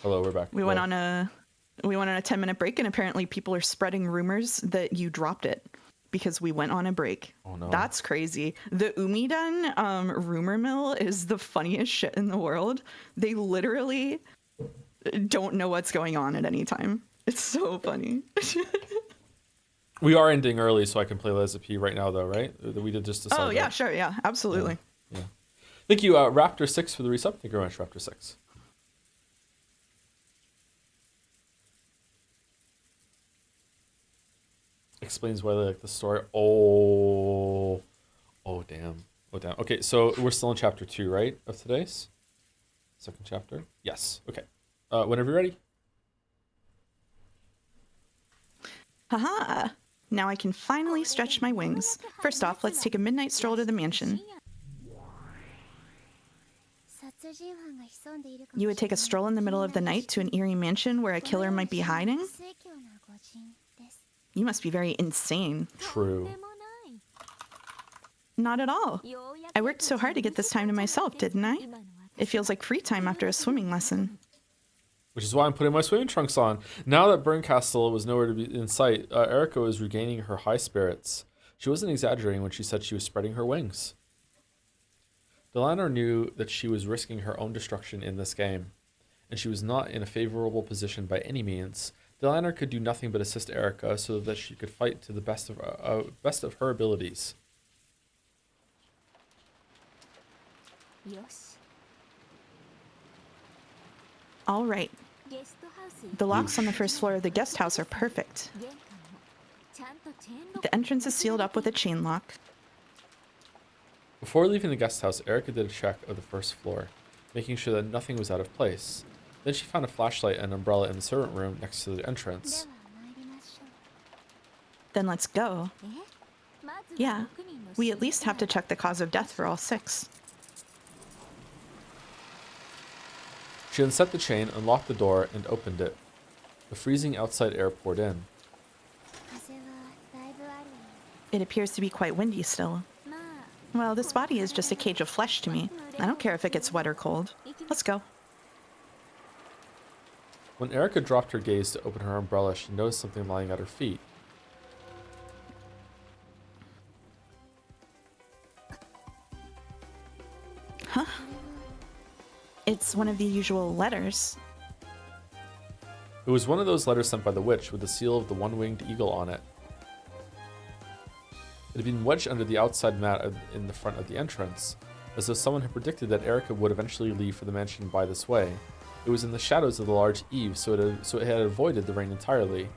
Hello, we're back. We went on a 10-minute break, and apparently people are spreading rumors that you dropped it because we went on a break. Oh no. That's crazy. The Umidan rumor mill is the funniest shit in the world. They literally don't know what's going on at any time. It's so funny. We are ending early, so I can play Les P right now, though, right? We did just decide. Oh yeah, sure, yeah, absolutely. Yeah. Thank you, Raptor6 for the resub. Thank you very much, Raptor6. Explains why they like the story. Oh damn. Okay, so we're still in chapter 2, right, of today's second chapter. Yes. Okay. Whenever you're ready. Haha! Now I can finally stretch my wings. First off, let's take a midnight stroll to the mansion. You would take a stroll in the middle of the night to an eerie mansion where a killer might be hiding? You must be very insane. True. Not at all. I worked so hard to get this time to myself, didn't I? It feels like free time after a swimming lesson. Which is why I'm putting my swimming trunks on. Now that Burncastle was nowhere to be in sight, Erica was regaining her high spirits. She wasn't exaggerating when she said she was spreading her wings. Delanar knew that she was risking her own destruction in this game, and she was not in a favorable position by any means. Delanar could do nothing but assist Erica so that she could fight to the best of her abilities. All right. The locks on the first floor of the guest house are perfect. The entrance is sealed up with a chain lock. Before leaving the guest house, Erica did a check of the first floor, making sure that nothing was out of place. Then she found a flashlight and umbrella in the servant room next to the entrance. Then let's go. Yeah, we at least have to check the cause of death for all 6. She unset the chain, unlocked the door, and opened it. The freezing outside air poured in. It appears to be quite windy still. Well, this body is just a cage of flesh to me. I don't care if it gets wet or cold. Let's go. When Erica dropped her gaze to open her umbrella, she noticed something lying at her feet. Huh? It's one of the usual letters. It was one of those letters sent by the witch with the seal of the one-winged eagle on it. It had been wedged under the outside mat in the front of the entrance, as though someone had predicted that Erica would eventually leave for the mansion by this way. It was in the shadows of the large eave, so it had avoided the rain entirely.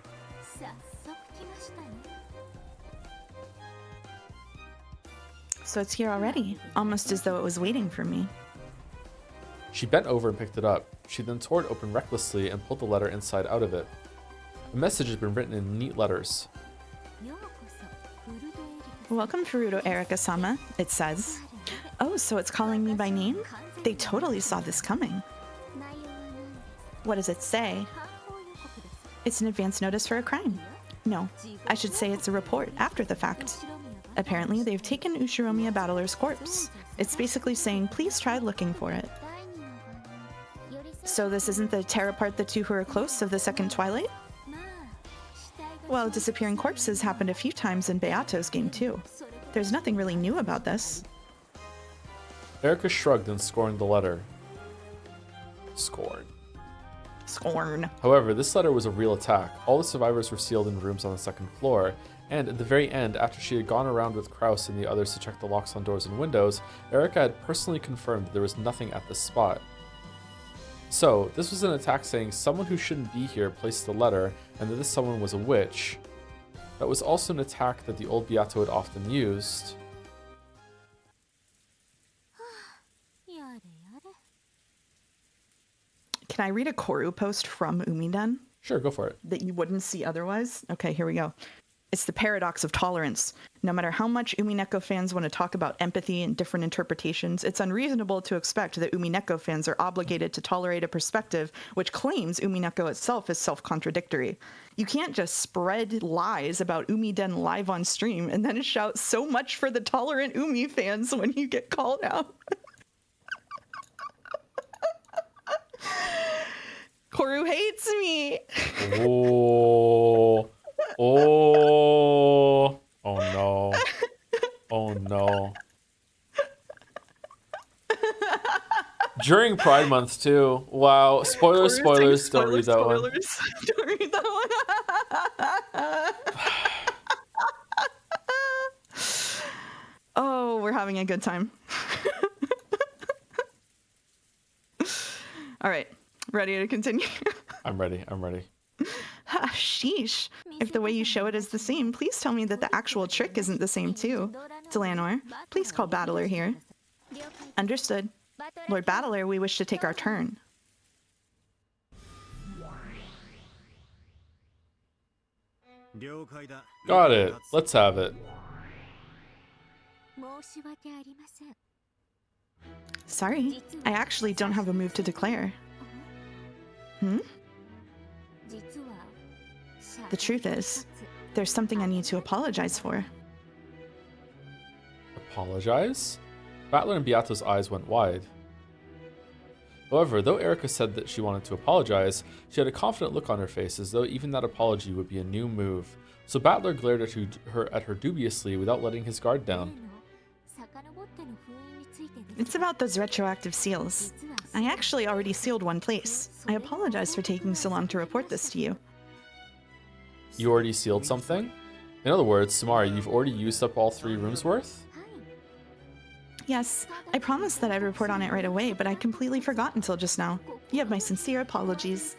So it's here already, almost as though it was waiting for me. She bent over and picked it up. She then tore it open recklessly and pulled the letter inside out of it. A message had been written in neat letters. Welcome, Furuto Erica-sama, it says. Oh, so it's calling me by name? They totally saw this coming. What does it say? It's an advance notice for a crime. No, I should say it's a report after the fact. Apparently, they've taken Ushiromiya Battler's corpse. It's basically saying, please try looking for it. So this isn't the tear apart the two who are close of the second Twilight? Well, disappearing corpses happened a few times in Beato's game too. There's nothing really new about this. Erica shrugged and scorned the letter. Scorn. However, this letter was a real attack. All the survivors were sealed in rooms on the second floor, and at the very end, after she had gone around with Kraus and the others to check the locks on doors and windows, Erica had personally confirmed that there was nothing at this spot. So, this was an attack saying someone who shouldn't be here placed the letter, and that this someone was a witch. That was also an attack that the old Beato had often used. Can I read a Koru post from Umidan? Sure, go for it. That you wouldn't see otherwise? Okay, here we go. It's the paradox of tolerance. No matter how much Umineko fans want to talk about empathy and different interpretations, it's unreasonable to expect that Umineko fans are obligated to tolerate a perspective which claims Umineko itself is self-contradictory. You can't just spread lies about Umiden live on stream and then shout so much for the tolerant Umi fans when you get called out. Koru hates me. Oh. Oh. Oh no. Oh no. During Pride Month too. Wow. Spoilers, spoilers. Don't read that one. Don't read that one. Oh, we're having a good time. All right. Ready to continue? I'm ready. I'm ready. Sheesh. If the way you show it is the same, please tell me that the actual trick isn't the same too. Delanor, please call Battler here. Understood. Lord Battler, we wish to take our turn. Got it. Let's have it. Sorry, I actually don't have a move to declare. The truth is, there's something I need to apologize for. Apologize? Battler and Beato's eyes went wide. However, though Erica said that she wanted to apologize, she had a confident look on her face as though even that apology would be a new move. So Battler glared at her dubiously without letting his guard down. It's about those retroactive seals. I actually already sealed one place. I apologize for taking so long to report this to you. You already sealed something? In other words, Samari, you've already used up all 3 rooms worth? Yes, I promised that I'd report on it right away, but I completely forgot until just now. You have my sincere apologies.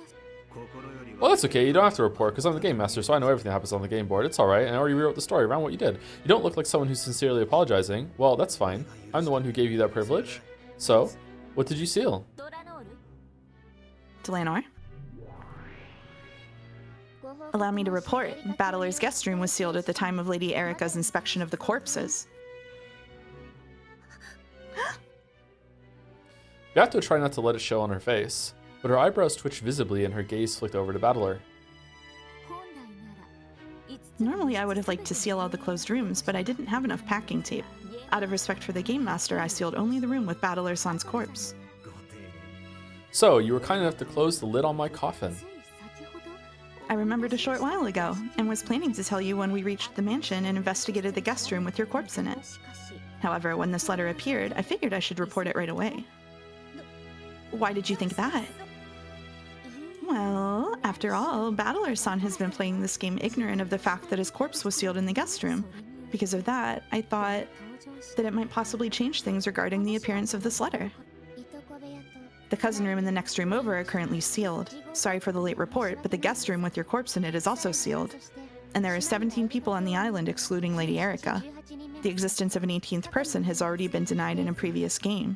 Well, that's okay. You don't have to report because I'm the game master, so I know everything that happens on the game board. It's alright, and I already rewrote the story around what you did. You don't look like someone who's sincerely apologizing. Well, that's fine. I'm the one who gave you that privilege. So, what did you seal? Delanor? Allow me to report. Battler's guest room was sealed at the time of Lady Erica's inspection of the corpses. Beato tried not to let it show on her face, but her eyebrows twitched visibly and her gaze flicked over to Battler. Normally I would have liked to seal all the closed rooms, but I didn't have enough packing tape. Out of respect for the game master, I sealed only the room with Battler-san's corpse. So, you were kind enough to close the lid on my coffin. I remembered a short while ago, and was planning to tell you when we reached the mansion and investigated the guest room with your corpse in it. However, when this letter appeared, I figured I should report it right away. Why did you think that? Well, after all, Battler-san has been playing this game ignorant of the fact that his corpse was sealed in the guest room. Because of that, I thought that it might possibly change things regarding the appearance of this letter. The cousin room and the next room over are currently sealed. Sorry for the late report, but the guest room with your corpse in it is also sealed. And there are 17 people on the island excluding Lady Erica. The existence of an 18th person has already been denied in a previous game.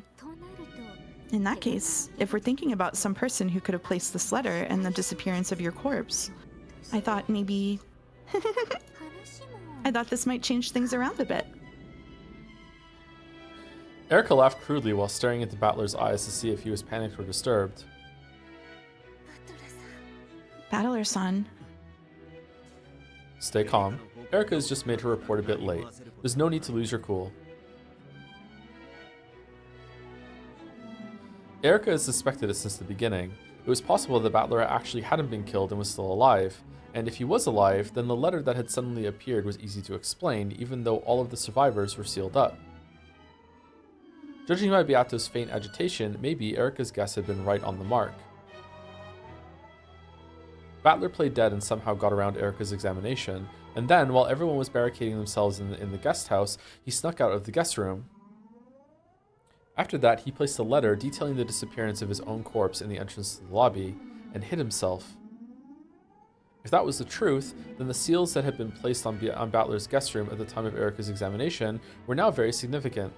In that case, if we're thinking about some person who could have placed this letter and the disappearance of your corpse, I thought maybe... I thought this might change things around a bit. Erica laughed crudely while staring into Battler's eyes to see if he was panicked or disturbed. Battler-san. Stay calm. Erica has just made her report a bit late. There's no need to lose your cool. Erica has suspected it since the beginning. It was possible that Battler actually hadn't been killed and was still alive. And if he was alive, then the letter that had suddenly appeared was easy to explain, even though all of the survivors were sealed up. Judging by Beato's faint agitation, maybe Erica's guess had been right on the mark. Battler played dead and somehow got around Erica's examination, and then, while everyone was barricading themselves in the guest house, he snuck out of the guest room. After that, he placed a letter detailing the disappearance of his own corpse in the entrance to the lobby, and hid himself. If that was the truth, then the seals that had been placed on Battler's guest room at the time of Erica's examination were now very significant.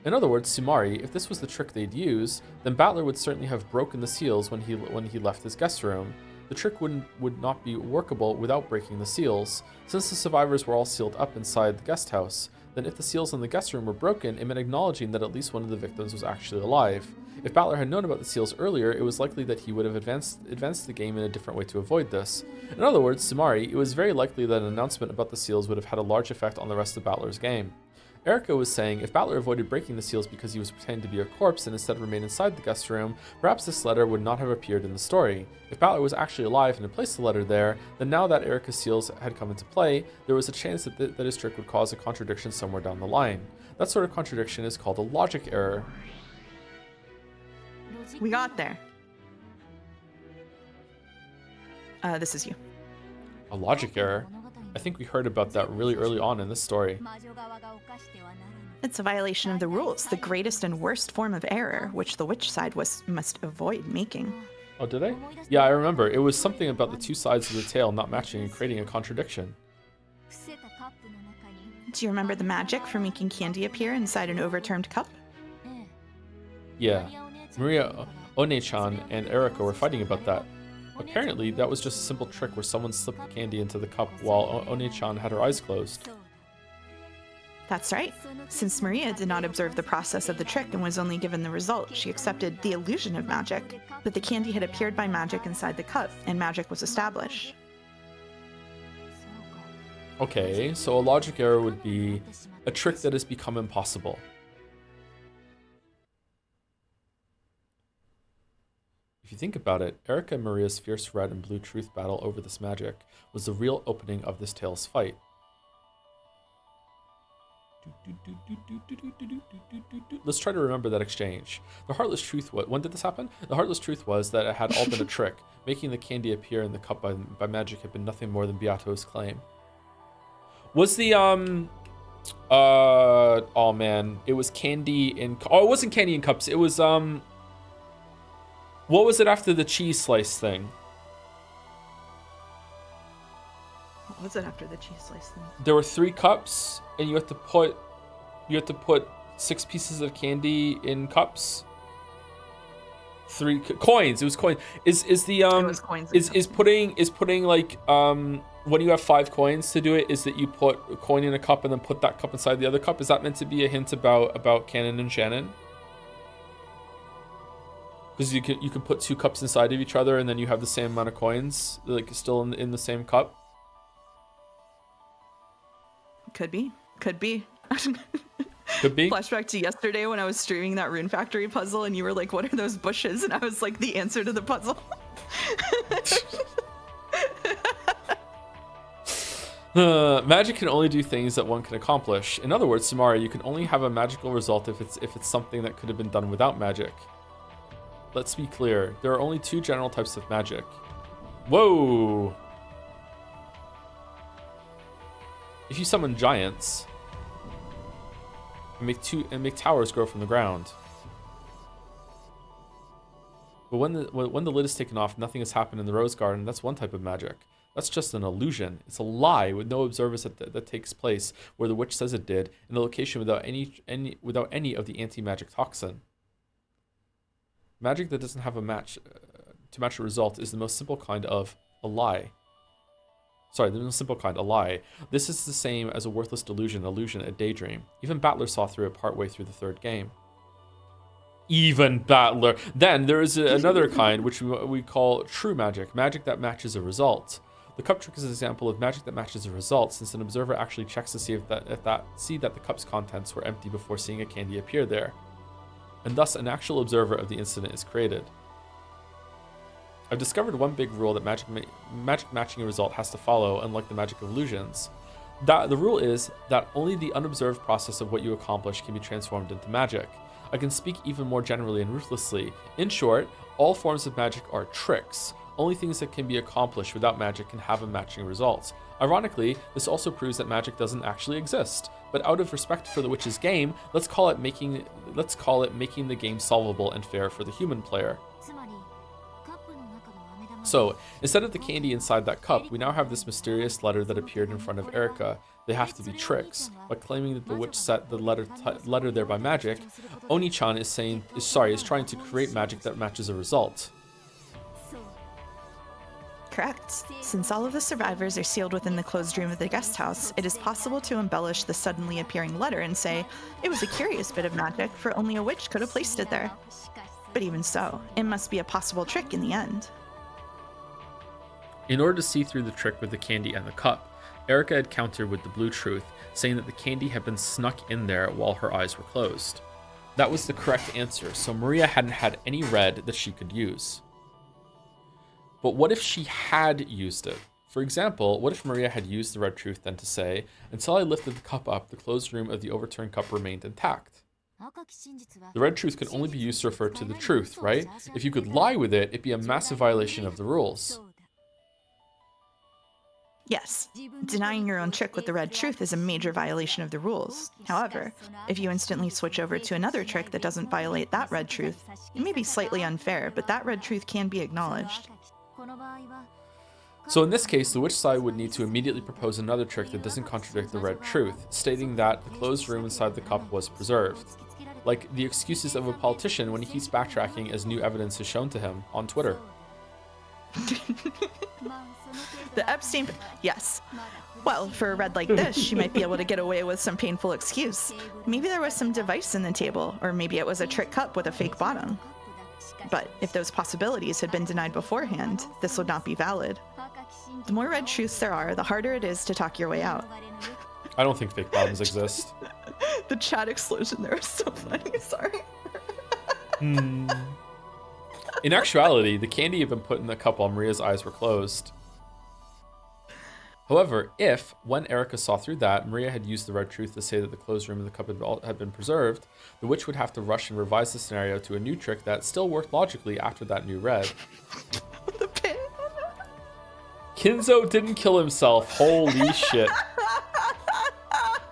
In other words, Sumari, if this was the trick they'd use, then Battler would certainly have broken the seals when he left his guest room. The trick would not be workable without breaking the seals, since the survivors were all sealed up inside the guest house. Then if the seals in the guest room were broken, it meant acknowledging that at least one of the victims was actually alive. If Battler had known about the seals earlier, it was likely that he would have advanced the game in a different way to avoid this. In other words, Sumari, it was very likely that an announcement about the seals would have had a large effect on the rest of Battler's game. Erica was saying if Battler avoided breaking the seals because he was pretending to be a corpse and instead remained inside the guest room, perhaps this letter would not have appeared in the story. If Battler was actually alive and had placed the letter there, then now that Erica's seals had come into play, there was a chance that his trick would cause a contradiction somewhere down the line. That sort of contradiction is called a logic error. We got there. This is you. A logic error? I think we heard about that really early on in this story. It's a violation of the rules, the greatest and worst form of error, which the witch side must avoid making. Oh, did I? Yeah, I remember. It was something about the two sides of the tale not matching and creating a contradiction. Do you remember the magic for making candy appear inside an overturned cup? Yeah. Maria, One-chan, and Erica were fighting about that. Apparently, that was just a simple trick where someone slipped the candy into the cup while One-chan had her eyes closed. That's right. Since Maria did not observe the process of the trick and was only given the result, she accepted the illusion of magic, that the candy had appeared by magic inside the cup, and magic was established. Okay, so a logic error would be a trick that has become impossible. If you think about it, Erica and Maria's fierce red and blue truth battle over this magic was the real opening of this tale's fight. Let's try to remember that exchange. The heartless truth was, when did this happen? The heartless truth was that it had all been a trick. Making the candy appear in the cup by magic had been nothing more than Beato's claim. Was the, oh man, it was candy in, oh, it wasn't candy in cups. It was, what was it after the cheese slice thing? What was it after the cheese slice thing? There were 3 cups, and you have to put 6 pieces of candy in cups. 3 coins. It was coins. Is the It was coins is putting like when you have 5 coins to do it, is that you put a coin in a cup and then put that cup inside the other cup? Is that meant to be a hint about Canon and Shannon? Because you can put 2 cups inside of each other and then you have the same amount of coins, like still in the same cup. Could be. Could be. Could be. Flashback to yesterday when I was streaming that Rune Factory puzzle and you were like, what are those bushes? And I was like, the answer to the puzzle. Magic can only do things that one can accomplish. In other words, Samara, you can only have a magical result if it's something that could have been done without magic. Let's be clear, there are only 2 general types of magic. Whoa! If you summon giants and make towers grow from the ground. But when the lid is taken off, nothing has happened in the rose garden. That's one type of magic. That's just an illusion. It's a lie with no observance that takes place where the witch says it did, in a location without any of the anti-magic toxin. Magic that doesn't have a match to match a result is the most simple kind of a lie. Sorry, the most simple kind, a lie. This is the same as a worthless delusion, illusion, a daydream. Even Battler saw through it partway through the 3rd game. Even Battler. Then there is another kind, which we call true magic, magic that matches a result. The cup trick is an example of magic that matches a result, since an observer actually checks to see that the cup's contents were empty before seeing a candy appear there. And thus an actual observer of the incident is created. I've discovered one big rule that magic matching a result has to follow, unlike the magic of illusions. The rule is that only the unobserved process of what you accomplish can be transformed into magic. I can speak even more generally and ruthlessly. In short, all forms of magic are tricks. Only things that can be accomplished without magic can have a matching result. Ironically, this also proves that magic doesn't actually exist. But out of respect for the witch's game, let's call it making the game solvable and fair for the human player. So, instead of the candy inside that cup, we now have this mysterious letter that appeared in front of Erica. They have to be tricks. By claiming that the witch set the letter there by magic, Oni-chan is trying to create magic that matches a result. Correct. Since all of the survivors are sealed within the closed room of the guest house, it is possible to embellish the suddenly appearing letter and say, it was a curious bit of magic, for only a witch could have placed it there. But even so, it must be a possible trick in the end. In order to see through the trick with the candy and the cup, Erica had countered with the blue truth, saying that the candy had been snuck in there while her eyes were closed. That was the correct answer, so Maria hadn't had any red that she could use. But what if she had used it? For example, what if Maria had used the red truth then to say, until I lifted the cup up, the closed rim of the overturned cup remained intact? The red truth can only be used to refer to the truth, right? If you could lie with it, it'd be a massive violation of the rules. Yes, denying your own trick with the red truth is a major violation of the rules. However, if you instantly switch over to another trick that doesn't violate that red truth, it may be slightly unfair, but that red truth can be acknowledged. So in this case, the witch side would need to immediately propose another trick that doesn't contradict the red truth, stating that the closed room inside the cup was preserved. Like the excuses of a politician when he keeps backtracking as new evidence is shown to him on Twitter. The Epstein... Yes. Well, for a red like this, she might be able to get away with some painful excuse. Maybe there was some device in the table, or maybe it was a trick cup with a fake bottom. But if those possibilities had been denied beforehand, this would not be valid. The more red truths there are, the harder it is to talk your way out. I don't think fake bottoms exist. The chat explosion there was so funny, sorry. In actuality, the candy had been put in the cup while Maria's eyes were closed. However, if, when Erica saw through that, Maria had used the red truth to say that the closed room of the cup had been preserved, the witch would have to rush and revise the scenario to a new trick that still worked logically after that new red. The pin. Kinzo didn't kill himself. Holy shit.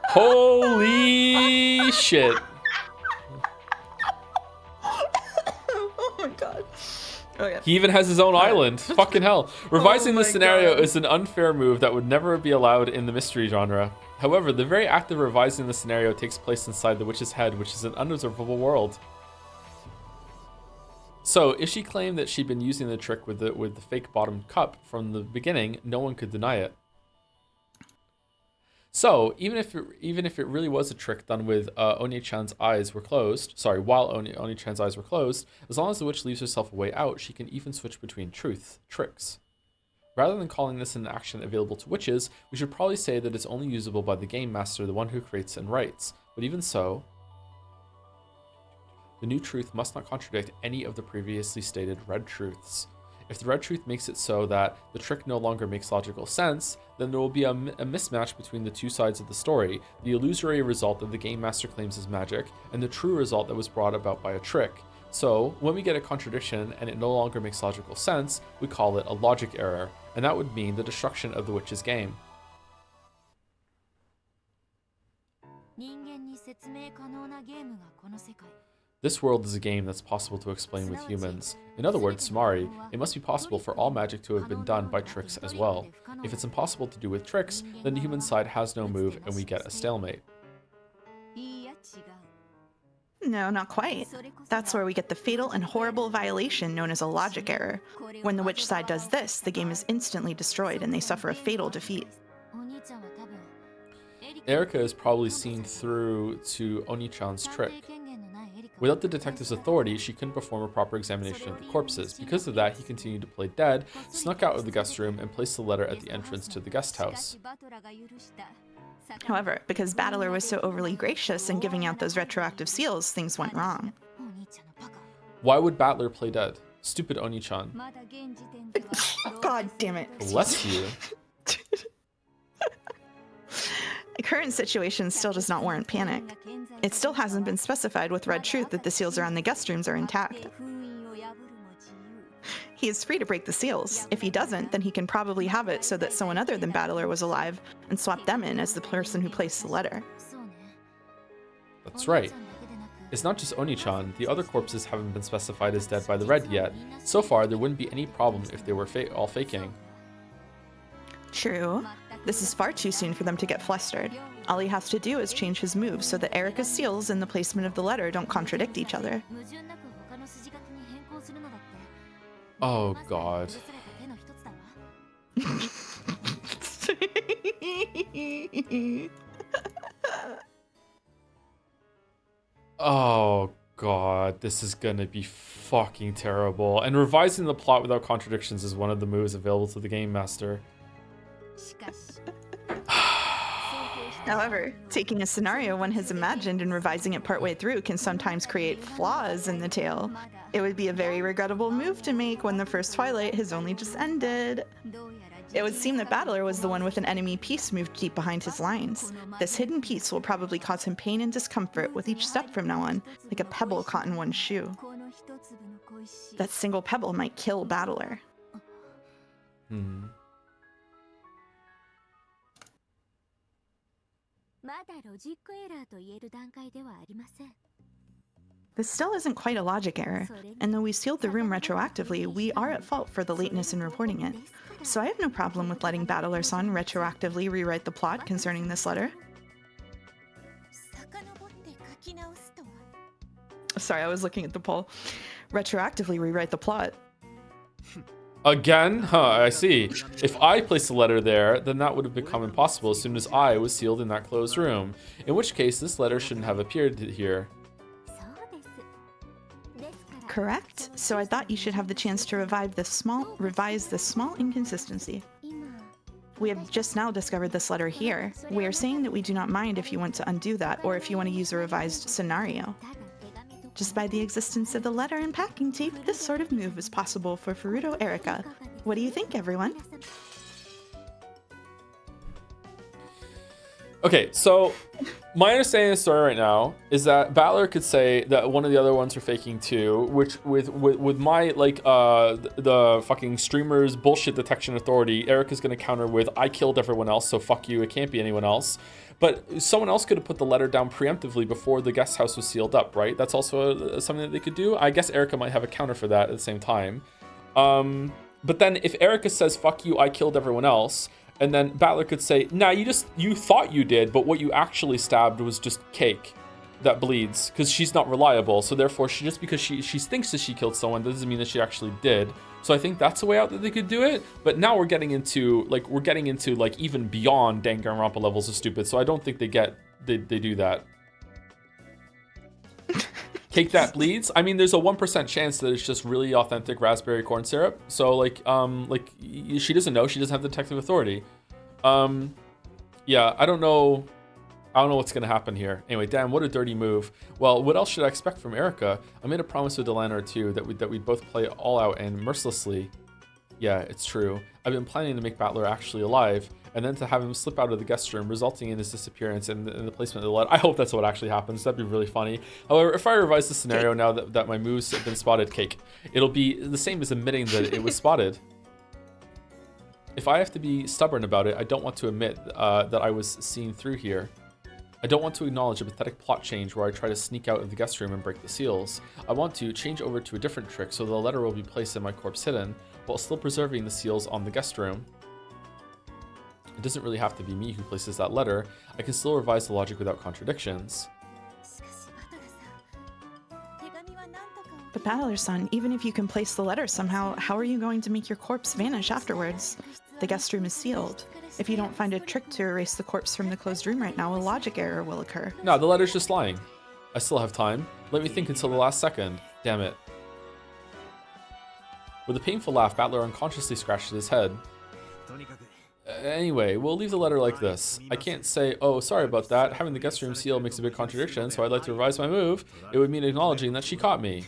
Holy shit. Oh my god. Okay. He even has his own island. Fucking hell. Revising the scenario is an unfair move that would never be allowed in the mystery genre. However, the very act of revising the scenario takes place inside the witch's head, which is an unobservable world. So, if she claimed that she'd been using the trick with the fake bottom cup from the beginning, no one could deny it. So, even if it really was a trick done with Oni-chan's eyes were closed, while Oni-chan's eyes were closed, as long as the witch leaves herself a way out, she can even switch between tricks. Rather than calling this an action available to witches, we should probably say that it's only usable by the game master, the one who creates and writes. But even so, the new truth must not contradict any of the previously stated red truths. If the red truth makes it so that the trick no longer makes logical sense, then there will be a mismatch between the two sides of the story, the illusory result that the game master claims is magic, and the true result that was brought about by a trick. So, when we get a contradiction and it no longer makes logical sense, we call it a logic error, and that would mean the destruction of the witch's game. This world is a game that's possible to explain with humans. In other words, Sumari, it must be possible for all magic to have been done by tricks as well. If it's impossible to do with tricks, then the human side has no move and we get a stalemate. No, not quite. That's where we get the fatal and horrible violation known as a logic error. When the witch side does this, the game is instantly destroyed and they suffer a fatal defeat. Erica is probably seen through to Oni-chan's trick. Without the detective's authority, she couldn't perform a proper examination of the corpses. Because of that, he continued to play dead, snuck out of the guest room, and placed the letter at the entrance to the guest house. However, because Battler was so overly gracious in giving out those retroactive seals, things went wrong. Why would Battler play dead? Stupid Oni-chan. God damn it. Bless you. The current situation still does not warrant panic. It still hasn't been specified with red truth that the seals around the guest rooms are intact. He is free to break the seals. If he doesn't, then he can probably have it so that someone other than Battler was alive and swap them in as the person who placed the letter. That's right. It's not just Oni-chan, the other corpses haven't been specified as dead by the red yet. So far, there wouldn't be any problem if they were all faking. True. This is far too soon for them to get flustered. All he has to do is change his moves so that Erica's seals and the placement of the letter don't contradict each other. Oh god. Oh god, this is gonna be fucking terrible. And revising the plot without contradictions is one of the moves available to the game master. However, taking a scenario one has imagined and revising it partway through can sometimes create flaws in the tale. It would be a very regrettable move to make when the first Twilight has only just ended. It would seem that Battler was the one with an enemy piece moved deep behind his lines. This hidden piece will probably cause him pain and discomfort with each step from now on, like a pebble caught in one's shoe. That single pebble might kill Battler. This still isn't quite a logic error, and though we sealed the room retroactively, we are at fault for the lateness in reporting it. So I have no problem with letting Battler-san retroactively rewrite the plot concerning this letter. Sorry, I was looking at the poll. Retroactively rewrite the plot. Again? Huh, I see. If I placed a letter there, then that would have become impossible as soon as I was sealed in that closed room. In which case, this letter shouldn't have appeared here. Correct. So I thought you should have the chance to revise this small inconsistency. We have just now discovered this letter here. We are saying that we do not mind if you want to undo that, or if you want to use a revised scenario. Just by the existence of the letter and packing tape, this sort of move is possible for Furuto Erika. What do you think, everyone? Okay, so my understanding of the story right now is that Battler could say that one of the other ones are faking too, which with my the fucking streamer's bullshit detection authority, Erika's gonna counter with I killed everyone else, so fuck you, it can't be anyone else. But someone else could have put the letter down preemptively before the guest house was sealed up, right? That's also something that they could do. I guess Erika might have a counter for that at the same time. But then if Erika says fuck you, I killed everyone else, and then Battler could say, nah, you thought you did, but what you actually stabbed was just cake that bleeds, because she's not reliable. So therefore, just because she thinks that she killed someone doesn't mean that she actually did. So I think that's a way out that they could do it. But now we're getting into even beyond Danganronpa levels of stupid. So I don't think they do that. Cake that bleeds. I mean, there's a 1% chance that it's just really authentic raspberry corn syrup. So she doesn't know. She doesn't have the detective authority. Yeah, I don't know what's gonna happen here. Anyway, damn, what a dirty move. Well, what else should I expect from Erika? I made a promise with Delana or two that we'd both play all out and mercilessly. Yeah, it's true. I've been planning to make Battler actually alive, and then to have him slip out of the guest room, resulting in his disappearance and the placement of the letter. I hope that's what actually happens. That'd be really funny. However, if I revise the scenario now that my moves have been spotted, cake, it'll be the same as admitting that it was spotted. If I have to be stubborn about it, I don't want to admit that I was seen through here. I don't want to acknowledge a pathetic plot change where I try to sneak out of the guest room and break the seals. I want to change over to a different trick so the letter will be placed in my corpse hidden, while still preserving the seals on the guest room. It doesn't really have to be me who places that letter. I can still revise the logic without contradictions. But Battler-san, even if you can place the letter somehow, how are you going to make your corpse vanish afterwards? The guest room is sealed. If you don't find a trick to erase the corpse from the closed room right now, a logic error will occur. No, the letter's just lying. I still have time. Let me think until the last second. Damn it. With a painful laugh, Battler unconsciously scratched his head. Anyway, we'll leave the letter like this. I can't say, oh, sorry about that. Having the guest room sealed makes a big contradiction, so I'd like to revise my move. It would mean acknowledging that she caught me.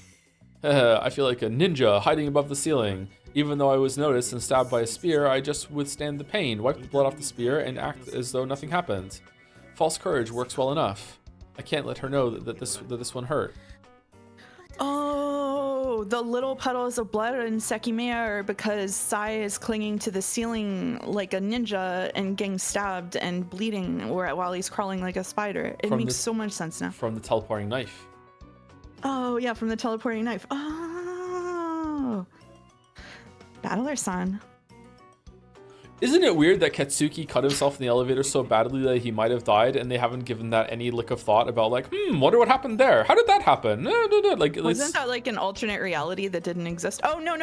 I feel like a ninja hiding above the ceiling. Even though I was noticed and stabbed by a spear, I just withstand the pain, wipe the blood off the spear, and act as though nothing happened. False courage works well enough. I can't let her know that this one hurt. Oh, the little puddles of blood in Sekimea are because Sai is clinging to the ceiling like a ninja and getting stabbed and bleeding while he's crawling like a spider. It makes so much sense now. From the teleporting knife. Oh, yeah, from the teleporting knife. Oh. Battler-san. Isn't it weird that Katsuki cut himself in the elevator so badly that he might have died, and they haven't given that any lick of thought about like, wonder what happened there? How did that happen? No. Like, wasn't that like an alternate reality that didn't exist? Oh, no.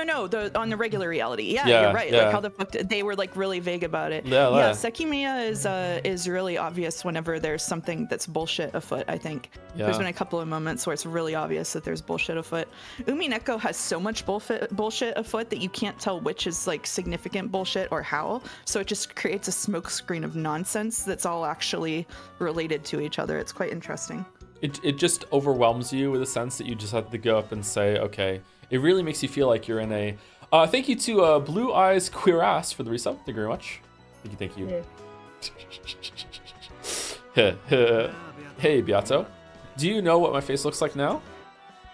On the regular reality. Yeah, you're right. Yeah. Like how the fuck they were like really vague about it. Yeah. Sekimea is really obvious whenever there's something that's bullshit afoot, I think. Yeah. There's been a couple of moments where it's really obvious that there's bullshit afoot. Umineko has so much bullshit afoot that you can't tell which is like significant bullshit or how. well. So it just creates a smokescreen of nonsense that's all actually related to each other. It's quite interesting. It just overwhelms you with a sense that you just have to go up and say, okay. It really makes you feel like you're in a... thank you to Blue Eyes Queer Ass for the resub. Thank you very much. Thank you. Hey, Beato. Do you know what my face looks like now?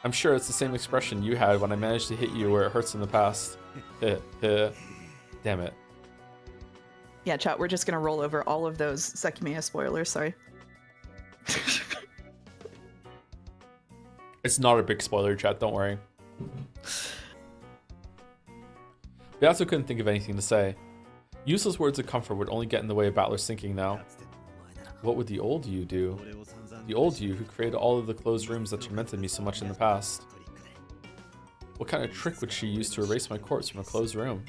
I'm sure it's the same expression you had when I managed to hit you where it hurts in the past. Damn it. Yeah, chat, we're just going to roll over all of those Sekimiya spoilers, sorry. It's not a big spoiler, chat, don't worry. Beato couldn't think of anything to say. Useless words of comfort would only get in the way of Battler's thinking now. What would the old you do? The old you who created all of the closed rooms that tormented me so much in the past. What kind of trick would she use to erase my corpse from a closed room?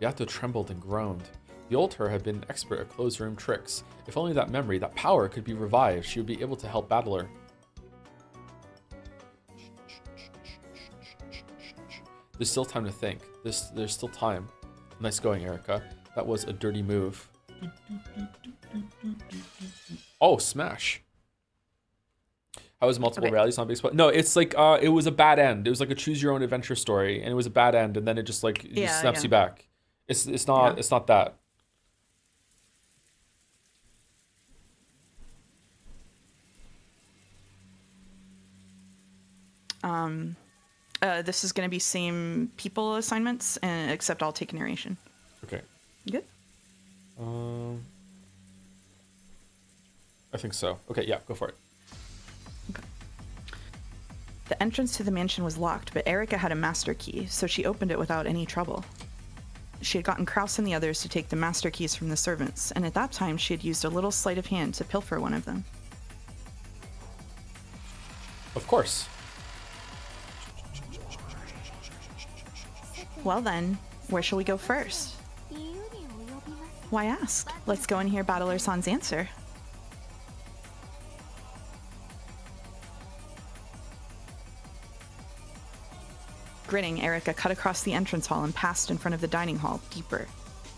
Beato trembled and groaned. The old her had been an expert at closed room tricks. If only that memory, that power could be revived, she would be able to help Battler. There's still time to think. There's still time. Nice going, Erica. That was a dirty move. Oh, smash. How was multiple realities on baseball? No, it's like it was a bad end. It was like a choose your own adventure story, and it was a bad end, and then it just like just snaps you back. It's not that. This is going to be same people assignments, and except I'll take narration. Okay. You good? I think so. Okay, yeah, go for it. Okay. The entrance to the mansion was locked, but Erica had a master key, so she opened it without any trouble. She had gotten Kraus and the others to take the master keys from the servants, and at that time she had used a little sleight of hand to pilfer one of them. Of course. Well then, where shall we go first? Why ask? Let's go and hear Battler-san's answer. Grinning, Erica cut across the entrance hall and passed in front of the dining hall, deeper,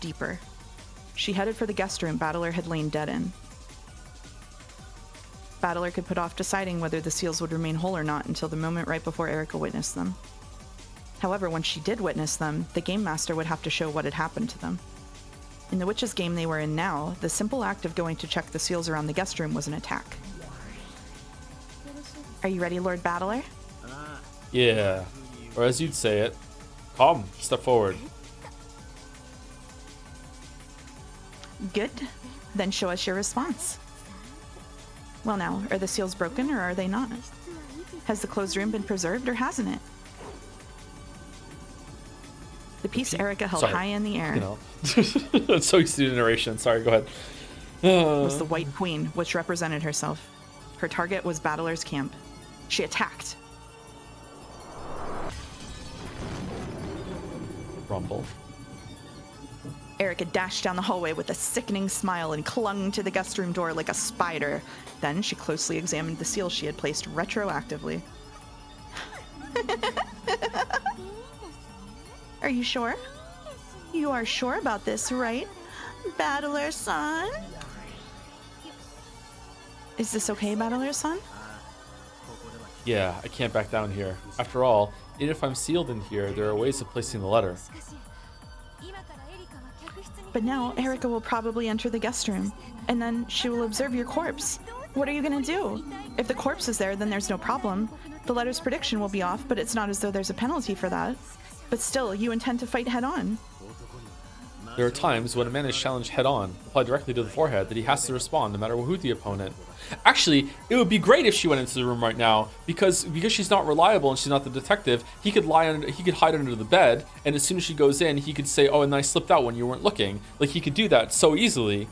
deeper. She headed for the guest room Battler had lain dead in. Battler could put off deciding whether the seals would remain whole or not until the moment right before Erica witnessed them. However, when she did witness them, the game master would have to show what had happened to them. In the witch's game they were in now, the simple act of going to check the seals around the guest room was an attack. Are you ready, Lord Battler? Yeah. Or as you'd say it, come, step forward. Good. Then show us your response. Well now, are the seals broken or are they not? Has the closed room been preserved or hasn't it? The piece Erica held high in the air. I'm so used to the narration. Sorry, go ahead. Was the White Queen, which represented herself. Her target was Battler's camp. She attacked. Rumble. Erica dashed down the hallway with a sickening smile and clung to the guest room door like a spider. Then she closely examined the seal she had placed retroactively. Are you sure? You are sure about this, right, Battler-san? Is this okay, Battler-san? Yeah, I can't back down here. After all, even if I'm sealed in here, there are ways of placing the letter. But now, Erica will probably enter the guest room, and then she will observe your corpse. What are you gonna do? If the corpse is there, then there's no problem. The letter's prediction will be off, but it's not as though there's a penalty for that. But still, you intend to fight head-on. There are times when a man is challenged head-on, applied directly to the forehead, that he has to respond no matter who the opponent. Actually, it would be great if she went into the room right now, because she's not reliable and she's not the detective. He could hide under the bed, and as soon as she goes in, he could say, "Oh, and I slipped out when you weren't looking." Like, he could do that so easily.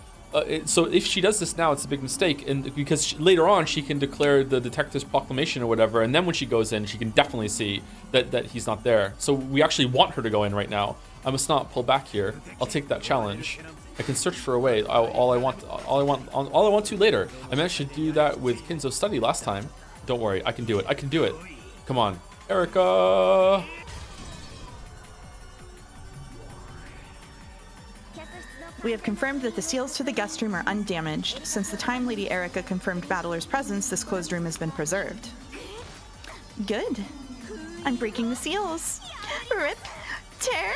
So if she does this now, it's a big mistake, and because later on she can declare the detective's proclamation or whatever, and then when she goes in, she can definitely see that he's not there. So we actually want her to go in right now. I must not pull back here. I'll take that challenge. I can search for a way. All I want to later. I managed to do that with Kinzo's study last time. Don't worry, I can do it. I can do it. Come on, Erica. We have confirmed that the seals to the guest room are undamaged. Since the time Lady Erica confirmed Battler's presence, this closed room has been preserved. Good. I'm breaking the seals. Rip. Tear.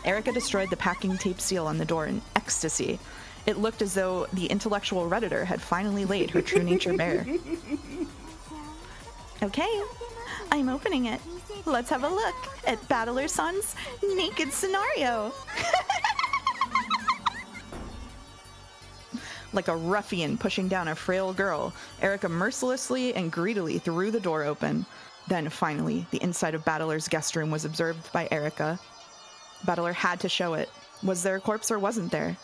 Erica destroyed the packing tape seal on the door in ecstasy. It looked as though the intellectual Redditor had finally laid her true nature bare. Okay, I'm opening it. Let's have a look at Battler-san's naked scenario. Like a ruffian pushing down a frail girl, Erica mercilessly and greedily threw the door open. Then, finally, the inside of Battler's guest room was observed by Erica. Battler had to show it. Was there a corpse or wasn't there?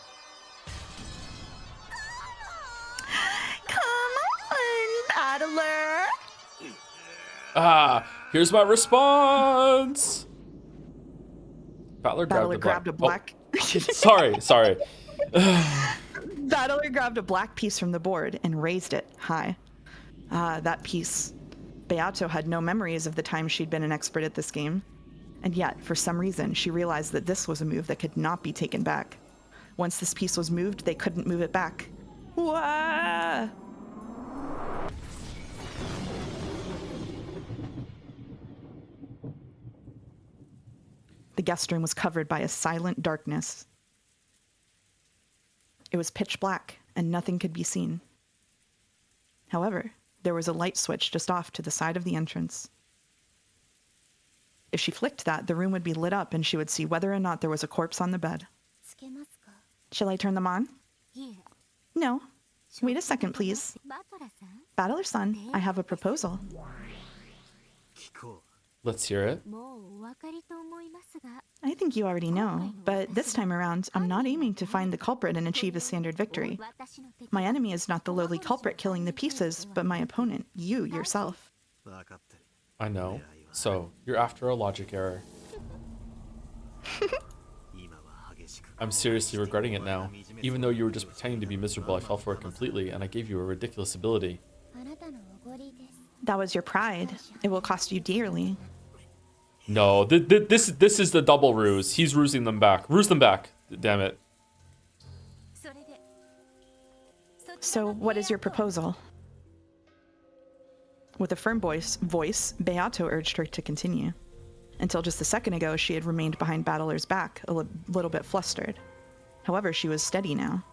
Come on, Battler! Here's my response. Battler grabbed a black. sorry. Battler grabbed a black piece from the board and raised it high. That piece. Beato had no memories of the time she'd been an expert at this game. And yet, for some reason, she realized that this was a move that could not be taken back. Once this piece was moved, they couldn't move it back. Wah! The guest room was covered by a silent darkness. It was pitch black, and nothing could be seen. However, there was a light switch just off to the side of the entrance. If she flicked that, the room would be lit up and she would see whether or not there was a corpse on the bed. Shall I turn them on? No. Wait a second, please. Battler-san, I have a proposal. Let's hear it. I think you already know, but this time around, I'm not aiming to find the culprit and achieve a standard victory. My enemy is not the lowly culprit killing the pieces, but my opponent, you yourself. I know. So, you're after a logic error. I'm seriously regretting it now. Even though you were just pretending to be miserable, I fell for it completely, and I gave you a ridiculous ability. That was your pride. It will cost you dearly. No, this is the double ruse. He's rusing them back. Ruse them back. Damn it. So, what is your proposal? With a firm voice, Beato urged her to continue. Until just a second ago, she had remained behind Battler's back, a little bit flustered. However, she was steady now.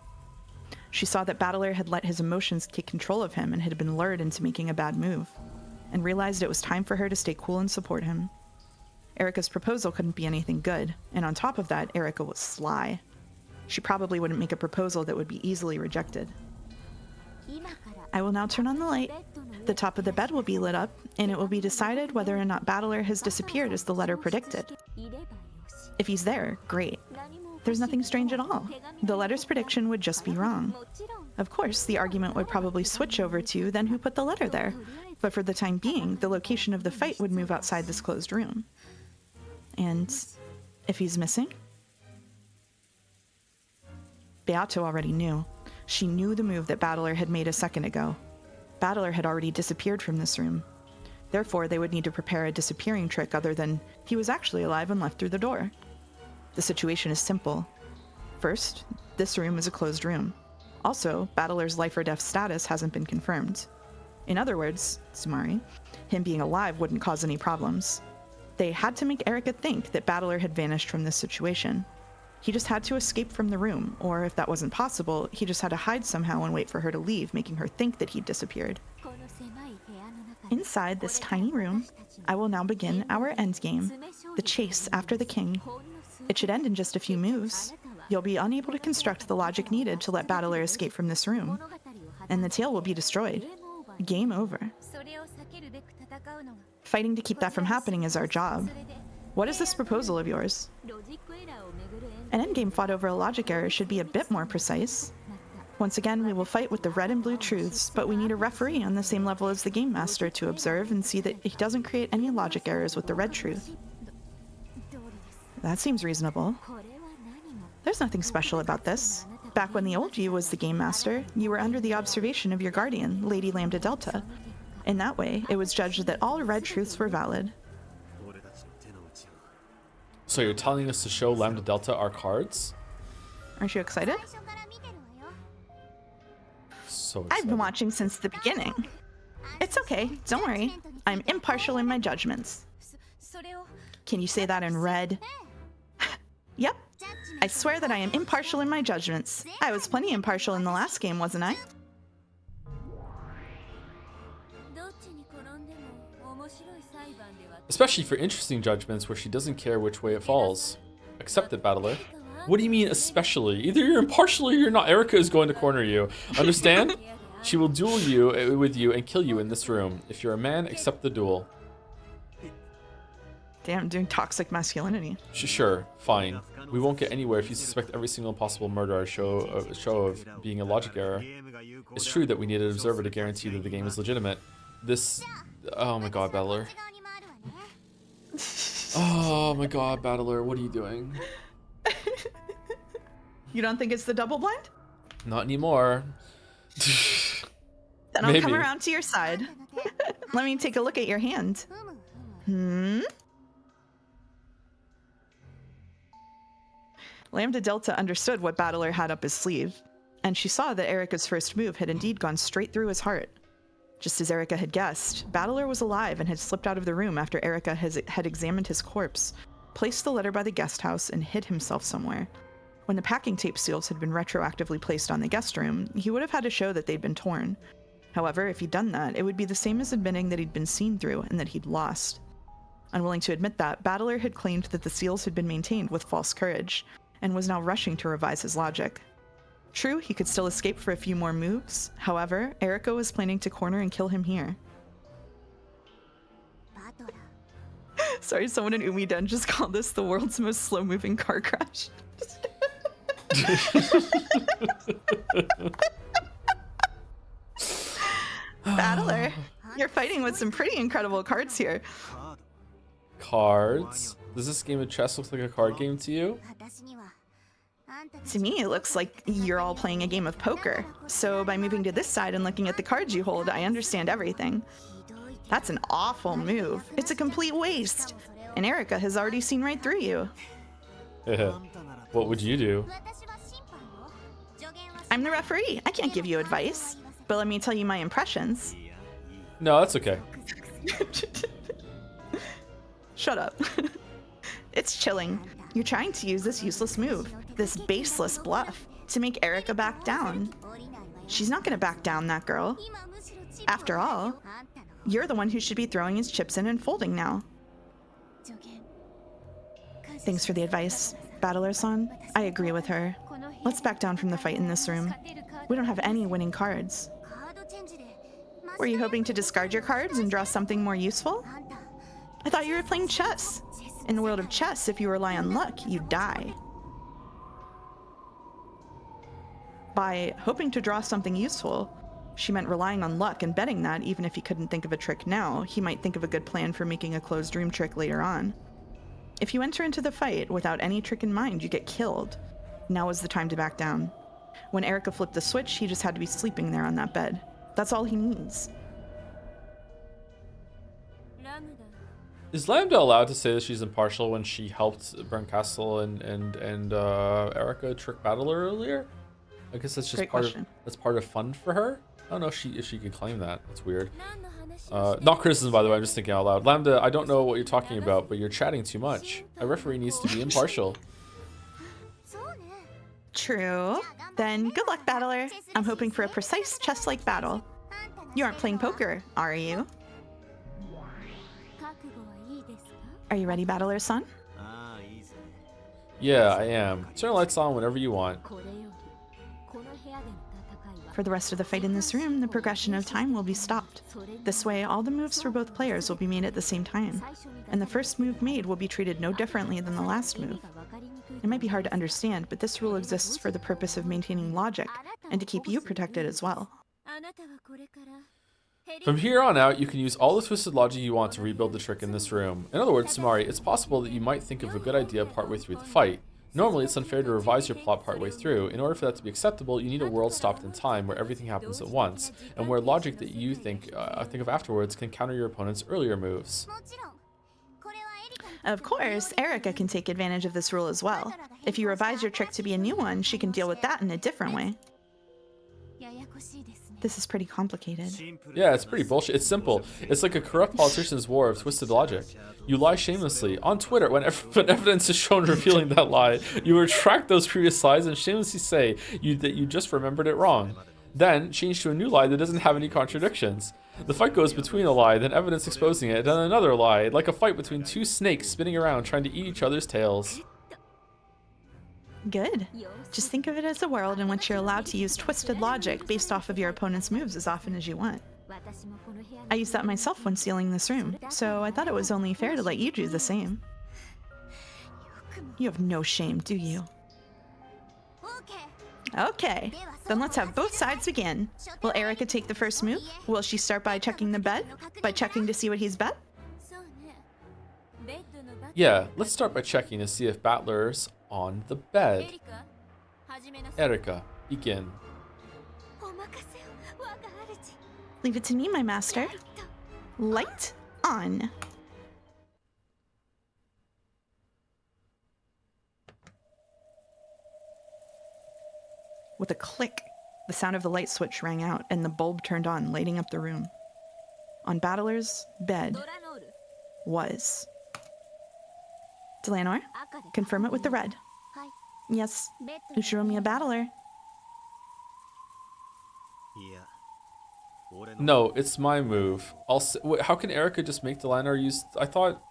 She saw that Battler had let his emotions take control of him and had been lured into making a bad move, and realized it was time for her to stay cool and support him. Erica's proposal couldn't be anything good, and on top of that, Erica was sly. She probably wouldn't make a proposal that would be easily rejected. I will now turn on the light. The top of the bed will be lit up, and it will be decided whether or not Battler has disappeared as the letter predicted. If he's there, great. There's nothing strange at all. The letter's prediction would just be wrong. Of course, the argument would probably switch over to then who put the letter there, but for the time being, the location of the fight would move outside this closed room. And if he's missing? Beato already knew. She knew the move that Battler had made a second ago. Battler had already disappeared from this room. Therefore, they would need to prepare a disappearing trick other than he was actually alive and left through the door. The situation is simple. First, this room is a closed room. Also, Battler's life or death status hasn't been confirmed. In other words, Sumari, him being alive wouldn't cause any problems. They had to make Erica think that Battler had vanished from this situation. He just had to escape from the room, or if that wasn't possible, he just had to hide somehow and wait for her to leave, making her think that he'd disappeared. Inside this tiny room, I will now begin our endgame, the chase after the king. It should end in just a few moves. You'll be unable to construct the logic needed to let Battler escape from this room, and the tale will be destroyed. Game over. Fighting to keep that from happening is our job. What is this proposal of yours? An endgame fought over a logic error should be a bit more precise. Once again, we will fight with the red and blue truths, but we need a referee on the same level as the game master to observe and see that he doesn't create any logic errors with the red truth. That seems reasonable. There's nothing special about this. Back when the old you was the game master, you were under the observation of your guardian, Lady Lambda Delta. In that way, it was judged that all red truths were valid. So you're telling us to show Lambda Delta our cards? Aren't you excited? So excited. I've been watching since the beginning. It's okay, don't worry. I'm impartial in my judgments. Can you say that in red? Yep. I swear that I am impartial in my judgments. I was plenty impartial in the last game, wasn't I? Especially for interesting judgments where she doesn't care which way it falls. Accept it, Battler. What do you mean, especially? Either you're impartial or you're not. Erica is going to corner you. Understand? She will duel you with you and kill you in this room. If you're a man, accept the duel. Damn, doing toxic masculinity. Sure, fine. We won't get anywhere if you suspect every single possible murder or show of being a logic error. It's true that we need an observer to guarantee that the game is legitimate. This... Oh my god, Battler. Oh my god, Battler, what are you doing? You don't think it's the double blind? Not anymore. Then I'll come around to your side. Let me take a look at your hand. Lambda Delta understood what Battler had up his sleeve, and she saw that Erica's first move had indeed gone straight through his heart. Just as Erica had guessed, Battler was alive and had slipped out of the room after Erica had examined his corpse, placed the letter by the guest house, and hid himself somewhere. When the packing tape seals had been retroactively placed on the guest room, he would have had to show that they'd been torn. However, if he'd done that, it would be the same as admitting that he'd been seen through and that he'd lost. Unwilling to admit that, Battler had claimed that the seals had been maintained with false courage, and was now rushing to revise his logic. True, he could still escape for a few more moves. However, Erica was planning to corner and kill him here. Sorry, someone in Umiden just called this the world's most slow-moving car crash. Battler, you're fighting with some pretty incredible cards here. Cards? Does this game of chess look like a card game to you? To me, it looks like you're all playing a game of poker. So by moving to this side and looking at the cards you hold, I understand everything. That's an awful move. It's a complete waste. And Erica has already seen right through you. What would you do? I'm the referee. I can't give you advice. But let me tell you my impressions. No, that's okay. Shut up. It's chilling. You're trying to use this useless move, this baseless bluff, to make Erica back down. She's not gonna back down, that girl. After all, you're the one who should be throwing his chips in and folding now. Thanks for the advice, Battler-san. I agree with her. Let's back down from the fight in this room. We don't have any winning cards. Were you hoping to discard your cards and draw something more useful? I thought you were playing chess. In the world of chess, if you rely on luck, you die. By hoping to draw something useful, she meant relying on luck and betting that even if he couldn't think of a trick now, he might think of a good plan for making a closed dream trick later on. If you enter into the fight without any trick in mind, you get killed. Now is the time to back down. When Erica flipped the switch, he just had to be sleeping there on that bed. That's all he needs. Is Lambda allowed to say that she's impartial when she helped Bernkastel and Erica trick Battler earlier? I guess that's just part of fun for her. I don't know if she could claim that. That's weird. Not criticism, by the way. I'm just thinking out loud. Lambda, I don't know what you're talking about, but you're chatting too much. A referee needs to be impartial. True. Then good luck, Battler. I'm hoping for a precise chess-like battle. You aren't playing poker, are you? Are you ready, Battler-san? Yeah, I am. Turn the lights on whenever you want. For the rest of the fight in this room, the progression of time will be stopped. This way, all the moves for both players will be made at the same time, and the first move made will be treated no differently than the last move. It might be hard to understand, but this rule exists for the purpose of maintaining logic, and to keep you protected as well. From here on out, you can use all the twisted logic you want to rebuild the trick in this room. In other words, Sumari, it's possible that you might think of a good idea partway through the fight. Normally, it's unfair to revise your plot partway through. In order for that to be acceptable, you need a world stopped in time where everything happens at once, and where logic that you think of afterwards can counter your opponent's earlier moves. Of course, Erica can take advantage of this rule as well. If you revise your trick to be a new one, she can deal with that in a different way. This is pretty complicated. Yeah, it's pretty bullshit. It's simple. It's like a corrupt politician's war of twisted logic. You lie shamelessly on Twitter when evidence is shown revealing that lie. You retract those previous lies and shamelessly say that you just remembered it wrong. Then change to a new lie that doesn't have any contradictions. The fight goes between a lie, then evidence exposing it, then another lie, like a fight between two snakes spinning around trying to eat each other's tails. Good. Just think of it as a world in which you're allowed to use twisted logic based off of your opponent's moves as often as you want. I used that myself when sealing this room, so I thought it was only fair to let you do the same. You have no shame, do you? Okay, then let's have both sides begin. Will Erica take the first move? Will she start by checking the bed? By checking to see what he's bet? Yeah, let's start by checking to see if Battler's on the bed. Erica, begin. Leave it to me, my master. Light on. With a click, the sound of the light switch rang out and the bulb turned on, lighting up the room. On Battler's bed was... Delanor, confirm it with the red. Yes, Ushiromiya Battler. No, it's my move. Wait, how can Erica just make Delanor use... I thought...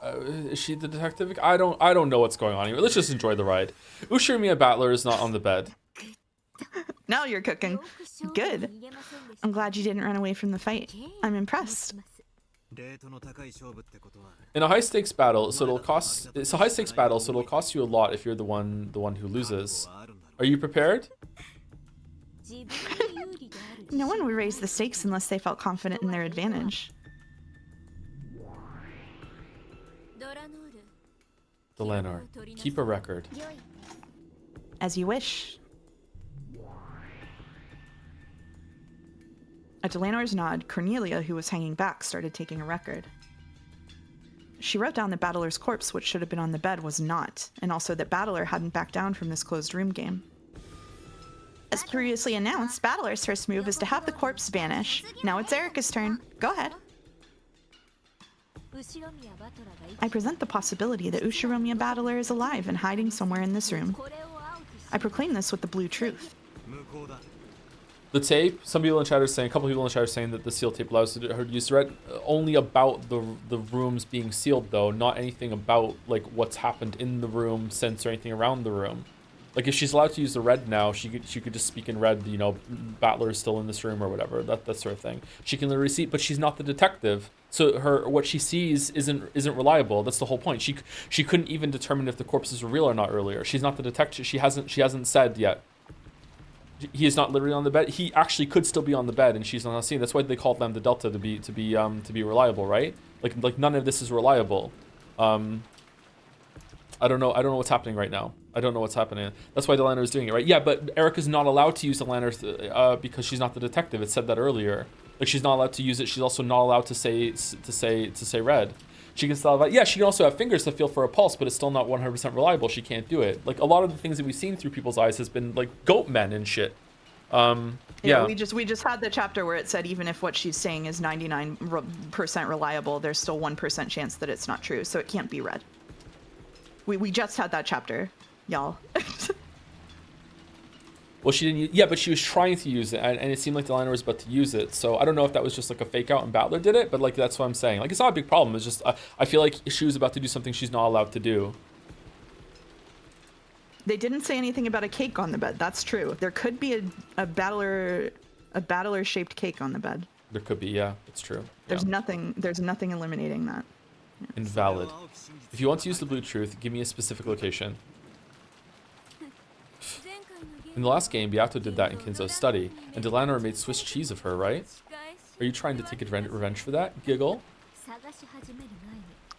is she the detective? I don't know what's going on here. Let's just enjoy the ride. Ushiromiya Battler is not on the bed. Now you're cooking. Good. I'm glad you didn't run away from the fight. I'm impressed. In a high-stakes battle, so it'll cost... It's a high-stakes battle, so it'll cost you a lot if you're the one who loses. Are you prepared? No one would raise the stakes unless they felt confident in their advantage. Delanor, keep a record. As you wish. At Delanor's nod, Cornelia, who was hanging back, started taking a record. She wrote down that Battler's corpse, which should have been on the bed, was not, and also that Battler hadn't backed down from this closed room game. As previously announced, Battler's first move is to have the corpse vanish. Now it's Erica's turn. Go ahead. I present the possibility that Ushiromiya Battler is alive and hiding somewhere in this room. I proclaim this with the blue truth. The tape, some people in chat are saying, a couple people in chat are saying that the seal tape allows her to use red only about the rooms being sealed though, not anything about like what's happened in the room since or anything around the room. Like if she's allowed to use the red now, she could just speak in red, you know, Battler is still in this room or whatever, that sort of thing. She can literally see, but she's not the detective, so what she sees isn't reliable. That's the whole point. She couldn't even determine if the corpses were real or not earlier. She's not the detective. She hasn't said yet. He is not literally on the bed. He actually could still be on the bed, and she's not seeing. That's why they called Lambda Delta to be reliable, right? Like none of this is reliable. I don't know what's happening right now. I don't know what's happening. That's why Delanor is doing it, right? Yeah, but Erica's not allowed to use Delanor because she's not the detective. It said that earlier. Like she's not allowed to use it. She's also not allowed to say red. She can still have, yeah, she can also have fingers to feel for a pulse, but it's still not 100% reliable. She can't do it. Like a lot of the things that we've seen through people's eyes has been like goat men and shit. Yeah. We just had the chapter where it said even if what she's saying is 99% reliable, there's still 1% chance that it's not true. So it can't be red. We just had that chapter, y'all. Well, she didn't. Yeah, but she was trying to use it, and it seemed like Delanor was about to use it. So I don't know if that was just like a fake out and Battler did it, but like that's what I'm saying. Like it's not a big problem. It's just I feel like she was about to do something she's not allowed to do. They didn't say anything about a cake on the bed. That's true. There could be a Battler shaped cake on the bed. There could be. Yeah, it's true. There's nothing eliminating that. Yeah. Invalid. If you want to use the blue truth, give me a specific location. In the last game, Beato did that in Kinzo's study, and Delanor made Swiss cheese of her, right? Are you trying to take revenge for that? Giggle?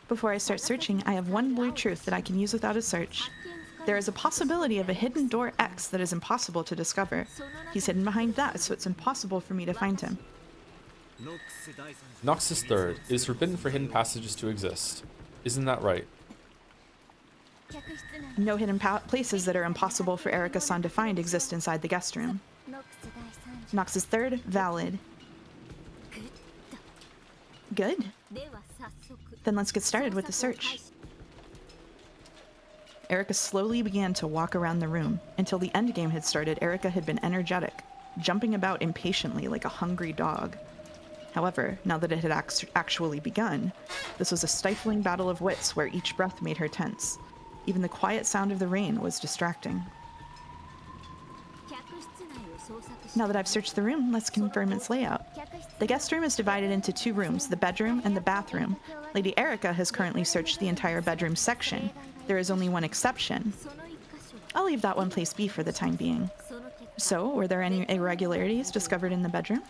Before I start searching, I have one blue truth that I can use without a search. There is a possibility of a hidden door X that is impossible to discover. He's hidden behind that, so it's impossible for me to find him. Noxus third. It is forbidden for hidden passages to exist. Isn't that right? No hidden places that are impossible for Erika-san to find exist inside the guest room. Nox's third, valid. Good. Then let's get started with the search. Erika slowly began to walk around the room. Until the endgame had started, Erika had been energetic, jumping about impatiently like a hungry dog. However, now that it had actually begun, this was a stifling battle of wits where each breath made her tense. Even the quiet sound of the rain was distracting. Now that I've searched the room, let's confirm its layout. The guest room is divided into 2 rooms, the bedroom and the bathroom. Lady Erika has currently searched the entire bedroom section. There is only one exception. I'll leave that one place be for the time being. So, were there any irregularities discovered in the bedroom?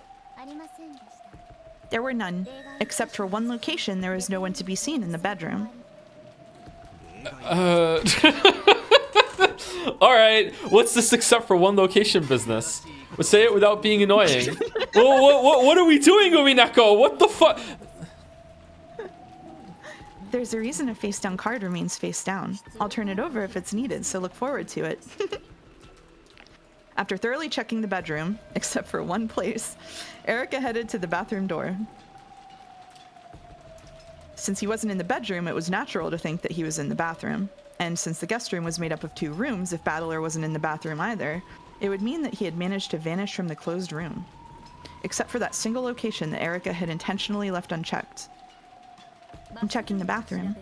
There were none. Except for one location, there was no one to be seen in the bedroom. Alright, what's this except for one location business? We'll say it without being annoying. What are we doing, Umineko? What the fuck? There's a reason a face-down card remains face down. I'll turn it over if it's needed, so look forward to it. After thoroughly checking the bedroom, except for one place, Erika headed to the bathroom door. Since he wasn't in the bedroom, it was natural to think that he was in the bathroom. And since the guest room was made up of 2 rooms, if Battler wasn't in the bathroom either, it would mean that he had managed to vanish from the closed room. Except for that single location that Erika had intentionally left unchecked. I'm checking the bathroom.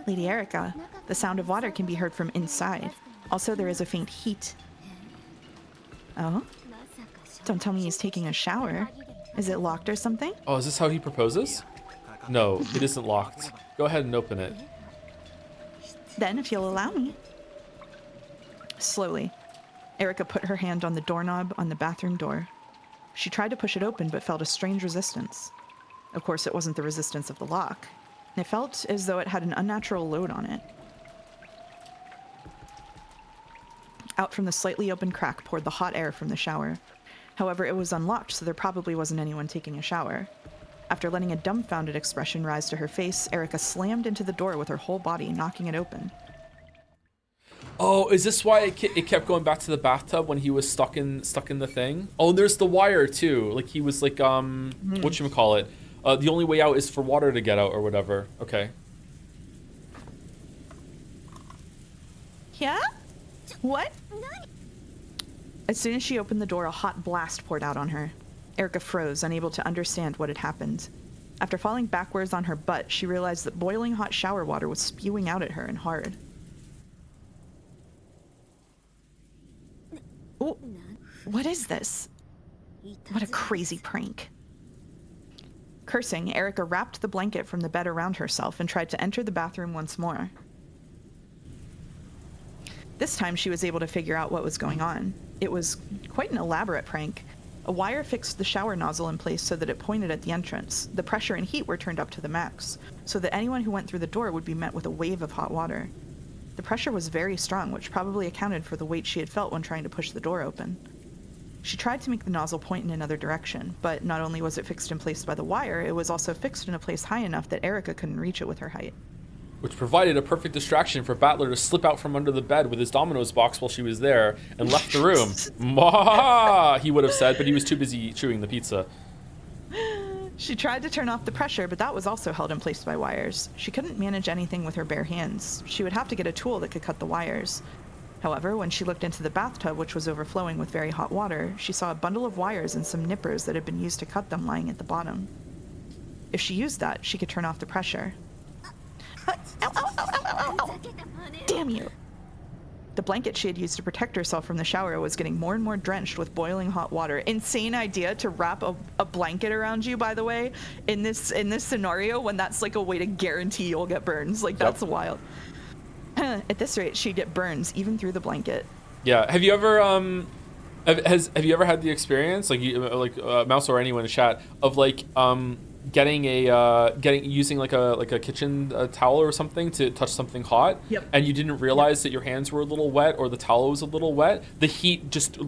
Lady Erika, the sound of water can be heard from inside. Also, there is a faint heat. Oh? Don't tell me he's taking a shower. Is it locked or something? Oh, is this how he proposes? No, it isn't locked. Go ahead and open it. Then, if you'll allow me. Slowly, Erika put her hand on the doorknob on the bathroom door. She tried to push it open, but felt a strange resistance. Of course, it wasn't the resistance of the lock. It felt as though it had an unnatural load on it. Out from the slightly open crack poured the hot air from the shower. However, it was unlocked, so there probably wasn't anyone taking a shower. After letting a dumbfounded expression rise to her face, Erika slammed into the door with her whole body, knocking it open. Oh, is this why it kept going back to the bathtub when he was stuck in the thing? Oh, there's the wire too. Like he was like whatchamacallit? The only way out is for water to get out or whatever. Okay. Yeah? What? As soon as she opened the door, a hot blast poured out on her. Erika froze, unable to understand what had happened. After falling backwards on her butt, she realized that boiling hot shower water was spewing out at her and hard. Oh, what is this? What a crazy prank. Cursing, Erika wrapped the blanket from the bed around herself and tried to enter the bathroom once more. This time she was able to figure out what was going on. It was quite an elaborate prank. A wire fixed the shower nozzle in place so that it pointed at the entrance. The pressure and heat were turned up to the max, so that anyone who went through the door would be met with a wave of hot water. The pressure was very strong, which probably accounted for the weight she had felt when trying to push the door open. She tried to make the nozzle point in another direction, but not only was it fixed in place by the wire, it was also fixed in a place high enough that Erika couldn't reach it with her height. Which provided a perfect distraction for Battler to slip out from under the bed with his Domino's box while she was there and left the room. Mwah! He would have said, but he was too busy chewing the pizza. She tried to turn off the pressure, but that was also held in place by wires. She couldn't manage anything with her bare hands. She would have to get a tool that could cut the wires. However, when she looked into the bathtub, which was overflowing with very hot water, she saw a bundle of wires and some nippers that had been used to cut them lying at the bottom. If she used that, she could turn off the pressure. Ow, ow, ow, ow, ow, ow. Damn you! The blanket she had used to protect herself from the shower was getting more and more drenched with boiling hot water. Insane idea to wrap a blanket around you, by the way, in this scenario, when that's like a way to guarantee you'll get burns. Like, that's wild. At this rate, she'd get burns even through the blanket. Yeah. Have you ever have you ever had the experience, like Mouse or anyone in chat, of like using like a kitchen towel or something to touch something hot, and you didn't realize that your hands were a little wet or the towel was a little wet? The heat just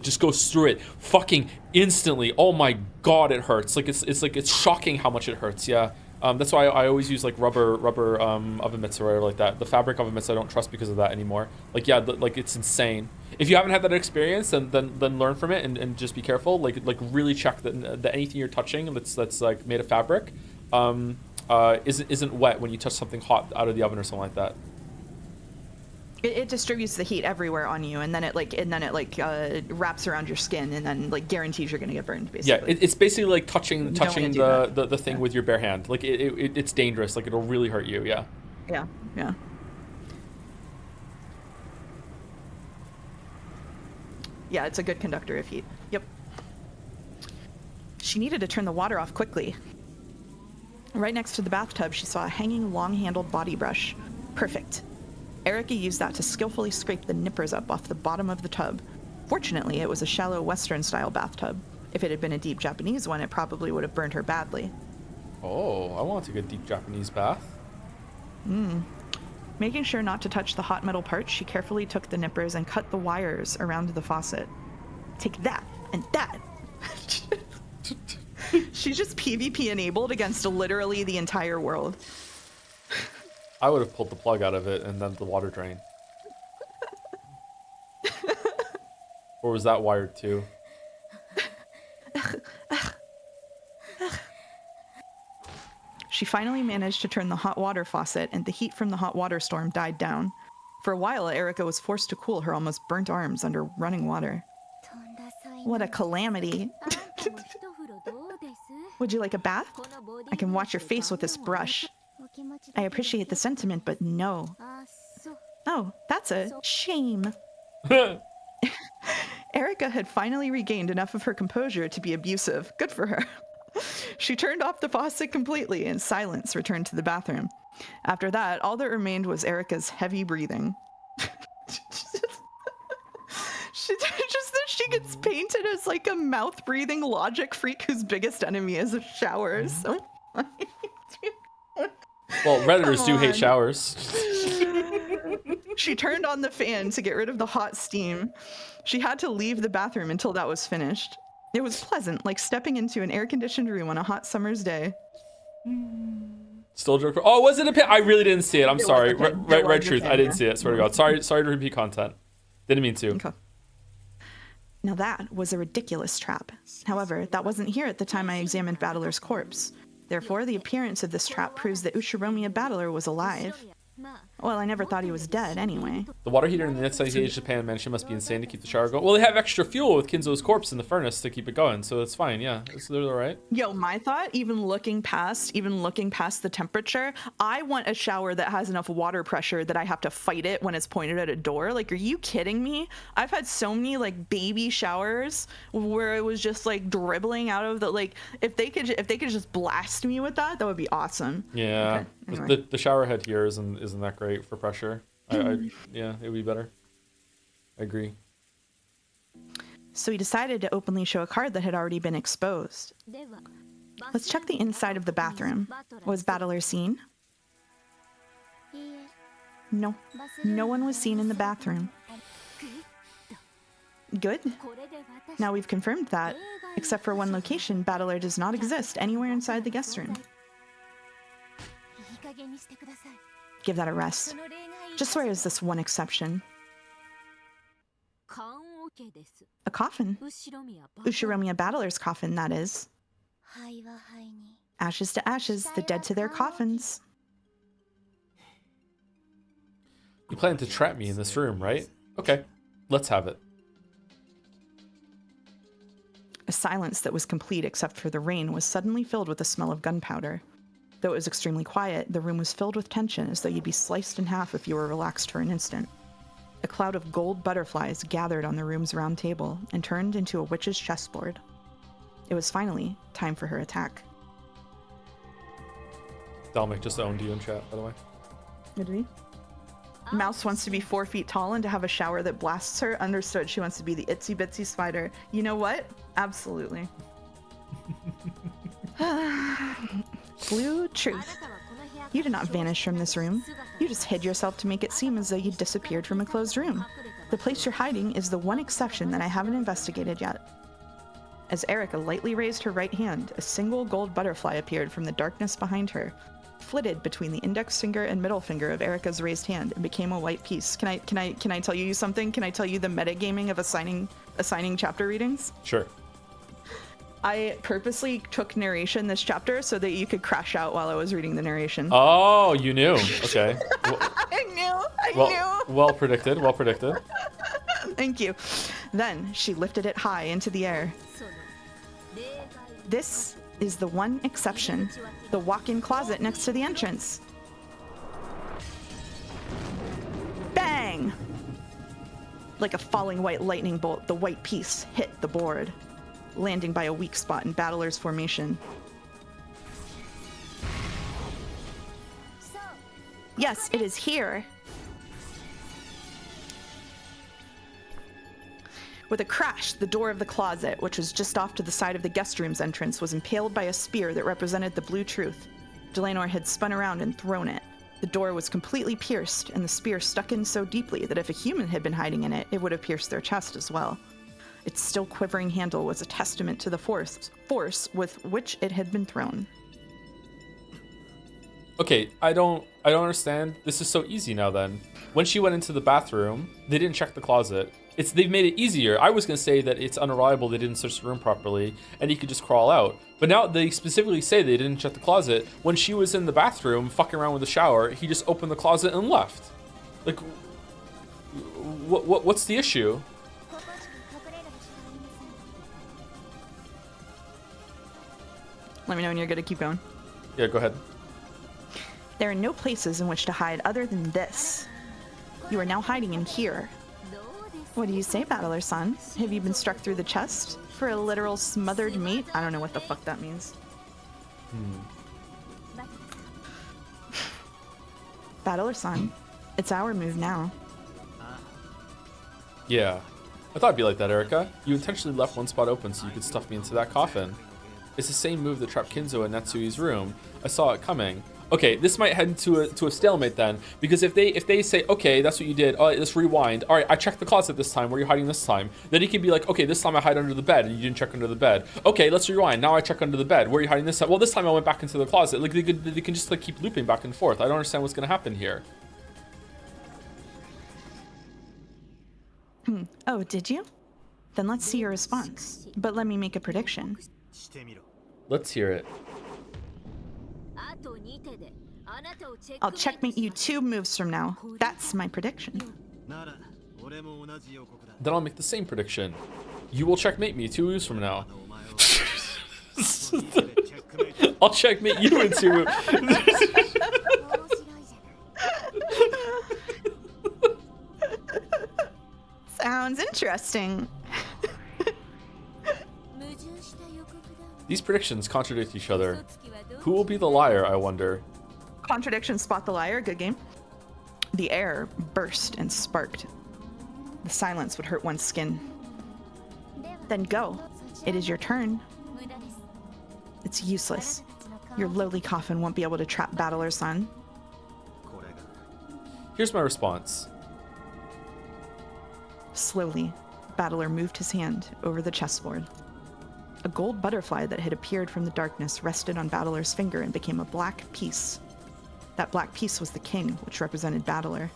just goes through it fucking instantly. Oh my god, it hurts. Like it's shocking how much it hurts. Yeah. That's why I always use like rubber oven mitts or whatever like that. The fabric oven mitts I don't trust because of that anymore. Like yeah, like it's insane. If you haven't had that experience, then learn from it and just be careful. Like really check that anything you're touching that's like made of fabric isn't wet when you touch something hot out of the oven or something like that. It distributes the heat everywhere on you, and then it wraps around your skin, and then like guarantees you're gonna get burned. Basically, yeah, it's basically like touching the thing with your bare hand. Like it's dangerous. Like it'll really hurt you. Yeah. Yeah. Yeah. Yeah, it's a good conductor of heat. Yep. She needed to turn the water off quickly. Right next to the bathtub, she saw a hanging long-handled body brush. Perfect. Erica used that to skillfully scrape the nippers up off the bottom of the tub. Fortunately, it was a shallow Western-style bathtub. If it had been a deep Japanese one, it probably would have burned her badly. Oh, I want to take a deep Japanese bath. Making sure not to touch the hot metal parts, she carefully took the nippers and cut the wires around the faucet. Take that and that. She's just PvP enabled against literally the entire world. I would have pulled the plug out of it and then the water drain. Or was that wired too? She finally managed to turn the hot water faucet, and the heat from the hot water storm died down. For a while, Erica was forced to cool her almost burnt arms under running water. What a calamity. Would you like a bath? I can wash your face with this brush. I appreciate the sentiment, but no. Oh, that's a shame. Erica had finally regained enough of her composure to be abusive. Good for her. She turned off the faucet completely, and silence returned to the bathroom. After that, all that remained was Erica's heavy breathing. Just that she gets painted as like a mouth-breathing logic freak whose biggest enemy is showers. Oh my. Well, Redditors do hate showers. She turned on the fan to get rid of the hot steam. She had to leave the bathroom until that was finished. It was pleasant, like stepping into an air-conditioned room on a hot summer's day. Still a joke. Oh, was it a pit? I really didn't see it. I'm sorry. Red truth. I didn't see it. Swear to God. Sorry to repeat content. Didn't mean to. Okay. Now that was a ridiculous trap. However, that wasn't here at the time I examined Battler's corpse. Therefore, the appearance of this trap proves that Ushiromiya Battler was alive. Well, I never thought he was dead anyway. The water heater in the next age Japan mansion must be insane to keep the shower going. Well, they have extra fuel with Kinzo's corpse in the furnace to keep it going, so it's fine. Yeah, they're all right. Yo, my thought, even looking past the temperature, I want a shower that has enough water pressure that I have to fight it when it's pointed at a door. Like, are you kidding me? I've had so many like baby showers where it was just like dribbling out of the like. If they could just blast me with that, that would be awesome. Yeah, okay, anyway. The shower head here isn't that great for pressure. Yeah, it would be better. I agree. So he decided to openly show a card that had already been exposed. Let's check the inside of the bathroom. Was Battler seen? No. No one was seen in the bathroom. Good. Now we've confirmed that, except for one location, Battler does not exist anywhere inside the guest room. Give that a rest. Just where is this one exception? A coffin. Ushiromiya Battler's coffin, that is. Ashes to ashes, the dead to their coffins. You plan to trap me in this room, right? Okay, let's have it. A silence that was complete except for the rain was suddenly filled with the smell of gunpowder. Though it was extremely quiet, the room was filled with tension as though you'd be sliced in half if you were relaxed for an instant. A cloud of gold butterflies gathered on the room's round table and turned into a witch's chessboard. It was finally time for her attack. Dalmic just owned you in chat, by the way. Did we? Mouse wants to be 4 feet tall and to have a shower that blasts her. Understood. She wants to be the itsy bitsy spider. You know what? Absolutely. Blue truth. You did not vanish from this room. You just hid yourself to make it seem as though you disappeared from a closed room. The place you're hiding is the one exception that I haven't investigated yet. As Erica lightly raised her right hand, a single gold butterfly appeared from the darkness behind her, flitted between the index finger and middle finger of Erica's raised hand, and became a white piece. Can I tell you something? Can I tell you the metagaming of assigning chapter readings? Sure. I purposely took narration this chapter so that you could crash out while I was reading the narration. Oh, you knew. Okay. I knew. Well predicted. Well predicted. Thank you. Then she lifted it high into the air. This is the one exception, the walk-in closet next to the entrance. Bang! Like a falling white lightning bolt, the white piece hit the board, landing by a weak spot in Battler's formation. Yes, it is here. With a crash, the door of the closet, which was just off to the side of the guest room's entrance, was impaled by a spear that represented the blue truth. Delanor had spun around and thrown it. The door was completely pierced, and the spear stuck in so deeply that if a human had been hiding in it, it would have pierced their chest as well. Its still quivering handle was a testament to the force with which it had been thrown. Okay, I don't understand. This is so easy now then. When she went into the bathroom, they didn't check the closet. They've made it easier. I was gonna say that it's unreliable, they didn't search the room properly, and he could just crawl out. But now they specifically say they didn't check the closet. When she was in the bathroom, fucking around with the shower, he just opened the closet and left. Like, what's the issue? Let me know when you're gonna keep going. Yeah, go ahead. There are no places in which to hide other than this. You are now hiding in here. What do you say, Battler-san? Have you been struck through the chest for a literal smothered mate? I don't know what the fuck that means. Battler-san, it's our move now. Yeah. I thought it'd be like that, Erica. You intentionally left one spot open so you could stuff me into that coffin. It's the same move that trapped Kinzo in Natsui's room. I saw it coming. Okay, this might head to a stalemate then, because if they say, okay, that's what you did, let's rewind. All right, I checked the closet this time. Where are you hiding this time? Then he can be like, okay, this time I hide under the bed, and you didn't check under the bed. Okay, let's rewind. Now I check under the bed. Where are you hiding this time? Well, this time I went back into the closet. Like they can just like keep looping back and forth. I don't understand what's gonna happen here. Oh, did you? Then let's see your response. But let me make a prediction. Let's hear it. I'll checkmate you 2 moves from now. That's my prediction. Then I'll make the same prediction. You will checkmate me 2 moves from now. I'll checkmate you in 2 moves. Sounds interesting. These predictions contradict each other. Who will be the liar, I wonder? Contradiction, spot the liar. Good game. The air burst and sparked. The silence would hurt one's skin. Then go. It is your turn. It's useless. Your lowly coffin won't be able to trap Battler-san. Here's my response. Slowly, Battler moved his hand over the chessboard. A gold butterfly that had appeared from the darkness rested on Battler's finger and became a black piece. That black piece was the king, which represented Battler.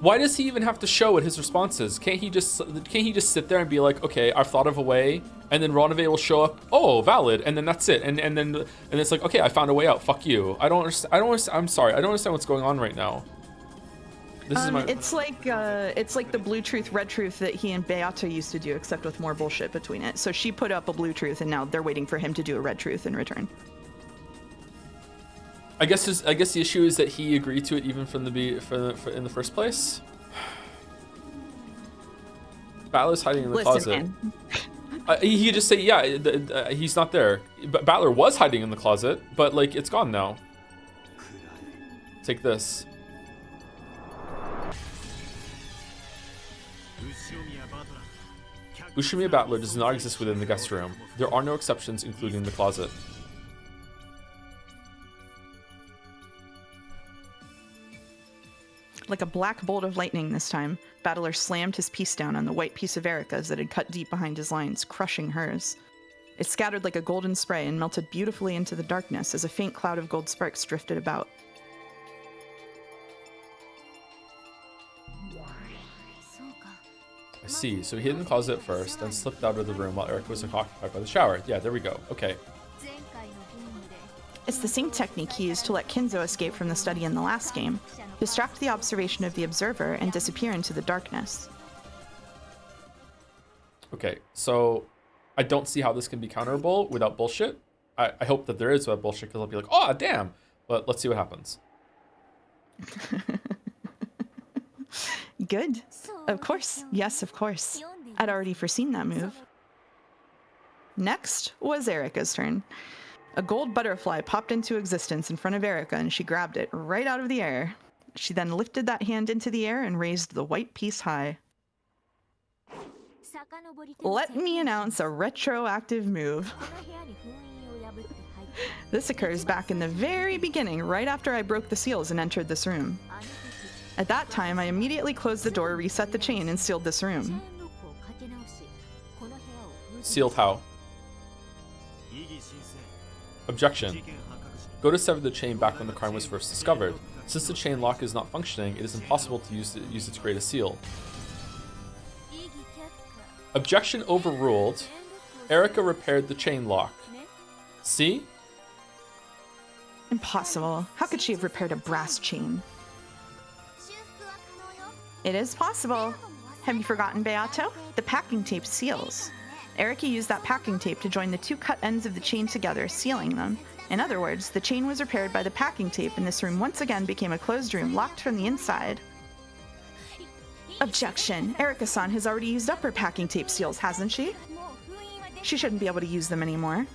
Why does he even have to show what his response is? Can't he just sit there and be like, okay, I've thought of a way, and then Ronave will show up, oh, valid, and then that's it, and then it's like, okay, I found a way out. Fuck you. I'm sorry. I don't understand what's going on right now. It's like the blue truth, red truth that he and Beata used to do, except with more bullshit between it. So she put up a blue truth, and now they're waiting for him to do a red truth in return. I guess the issue is that he agreed to it even from in the first place. Battler's hiding in the closet. He could just say, yeah, he's not there. But Battler was hiding in the closet, but like it's gone now. Take this. Ushumiya Battler does not exist within the guest room. There are no exceptions, including the closet. Like a black bolt of lightning this time, Battler slammed his piece down on the white piece of Erica's that had cut deep behind his lines, crushing hers. It scattered like a golden spray and melted beautifully into the darkness as a faint cloud of gold sparks drifted about. I see. So he hid in the closet first, then slipped out of the room while Erica was occupied by the shower. Yeah, there we go. Okay. It's the same technique he used to let Kinzo escape from the study in the last game, distract the observation of the observer, and disappear into the darkness. Okay, so I don't see how this can be counterable without bullshit. I hope that there is without bullshit, because I'll be like, oh, damn. But let's see what happens. Good. Of course. Yes, of course. I'd already foreseen that move. Next was Erica's turn. A gold butterfly popped into existence in front of Erica, and she grabbed it right out of the air. She then lifted that hand into the air and raised the white piece high. Let me announce a retroactive move. This occurs back in the very beginning, right after I broke the seals and entered this room. At that time, I immediately closed the door, reset the chain, and sealed this room. Sealed how? Objection. Go to sever the chain back when the crime was first discovered. Since the chain lock is not functioning, it is impossible to use it to create a seal. Objection overruled. Erica repaired the chain lock. See? Impossible. How could she have repaired a brass chain? It is possible. Have you forgotten, Beato? The packing tape seals. Erica used that packing tape to join the two cut ends of the chain together, sealing them. In other words, the chain was repaired by the packing tape, and this room once again became a closed room, locked from the inside. Objection. Erica-san has already used up her packing tape seals, hasn't she? She shouldn't be able to use them anymore.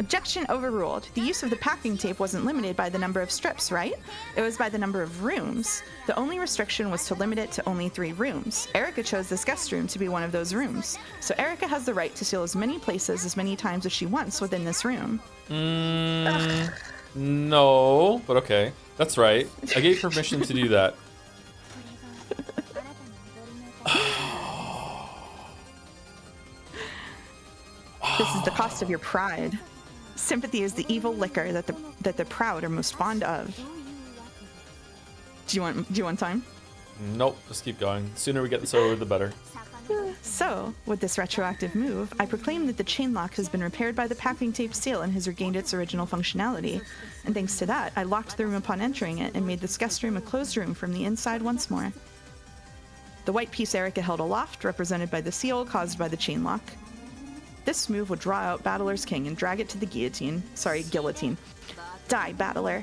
Objection overruled. The use of the packing tape wasn't limited by the number of strips, right? It was by the number of rooms. The only restriction was to limit it to only 3 rooms. Erica chose this guest room to be one of those rooms. So Erica has the right to seal as many places as many times as she wants within this room. No, but okay. That's right. I gave permission to do that. This is the cost of your pride. Sympathy is the evil liquor that the proud are most fond of. Do you want time? Nope, just keep going. The sooner we get this over, the better. So, with this retroactive move, I proclaim that the chain lock has been repaired by the packing tape seal and has regained its original functionality. And thanks to that, I locked the room upon entering it and made this guest room a closed room from the inside once more. The white piece Erica held aloft, represented by the seal caused by the chain lock. This move would draw out Battler's king and drag it to the guillotine. Sorry, guillotine. Die, Battler.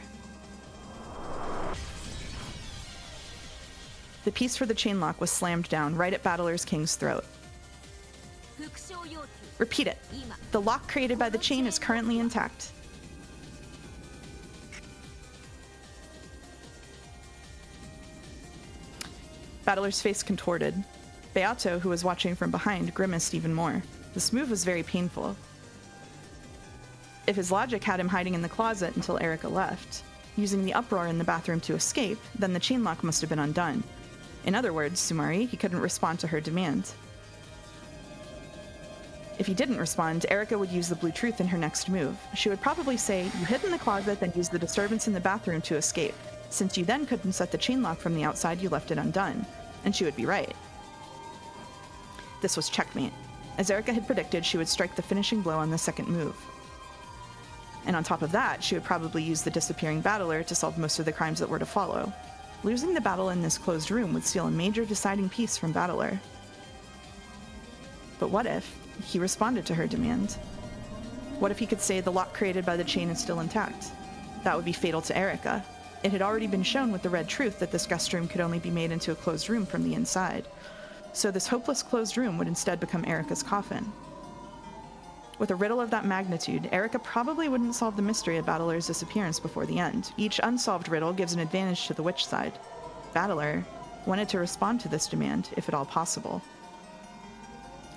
The piece for the chain lock was slammed down right at Battler's king's throat. Repeat it. The lock created by the chain is currently intact. Battler's face contorted. Beato, who was watching from behind, grimaced even more. This move was very painful. If his logic had him hiding in the closet until Erica left, using the uproar in the bathroom to escape, then the chain lock must have been undone. In other words, Sumari, he couldn't respond to her demand. If he didn't respond, Erica would use the blue truth in her next move. She would probably say, "You hid in the closet, then used the disturbance in the bathroom to escape. Since you then couldn't set the chain lock from the outside, you left it undone." And she would be right. This was checkmate. As Erica had predicted, she would strike the finishing blow on the second move. And on top of that, she would probably use the disappearing battler to solve most of the crimes that were to follow. Losing the battle in this closed room would steal a major deciding piece from Battler. But what if he responded to her demand? What if he could say the lock created by the chain is still intact? That would be fatal to Erica. It had already been shown with the red truth that this guest room could only be made into a closed room from the inside. So this hopeless closed room would instead become Erica's coffin. With a riddle of that magnitude, Erica probably wouldn't solve the mystery of Battler's disappearance before the end. Each unsolved riddle gives an advantage to the witch side. Battler wanted to respond to this demand, if at all possible.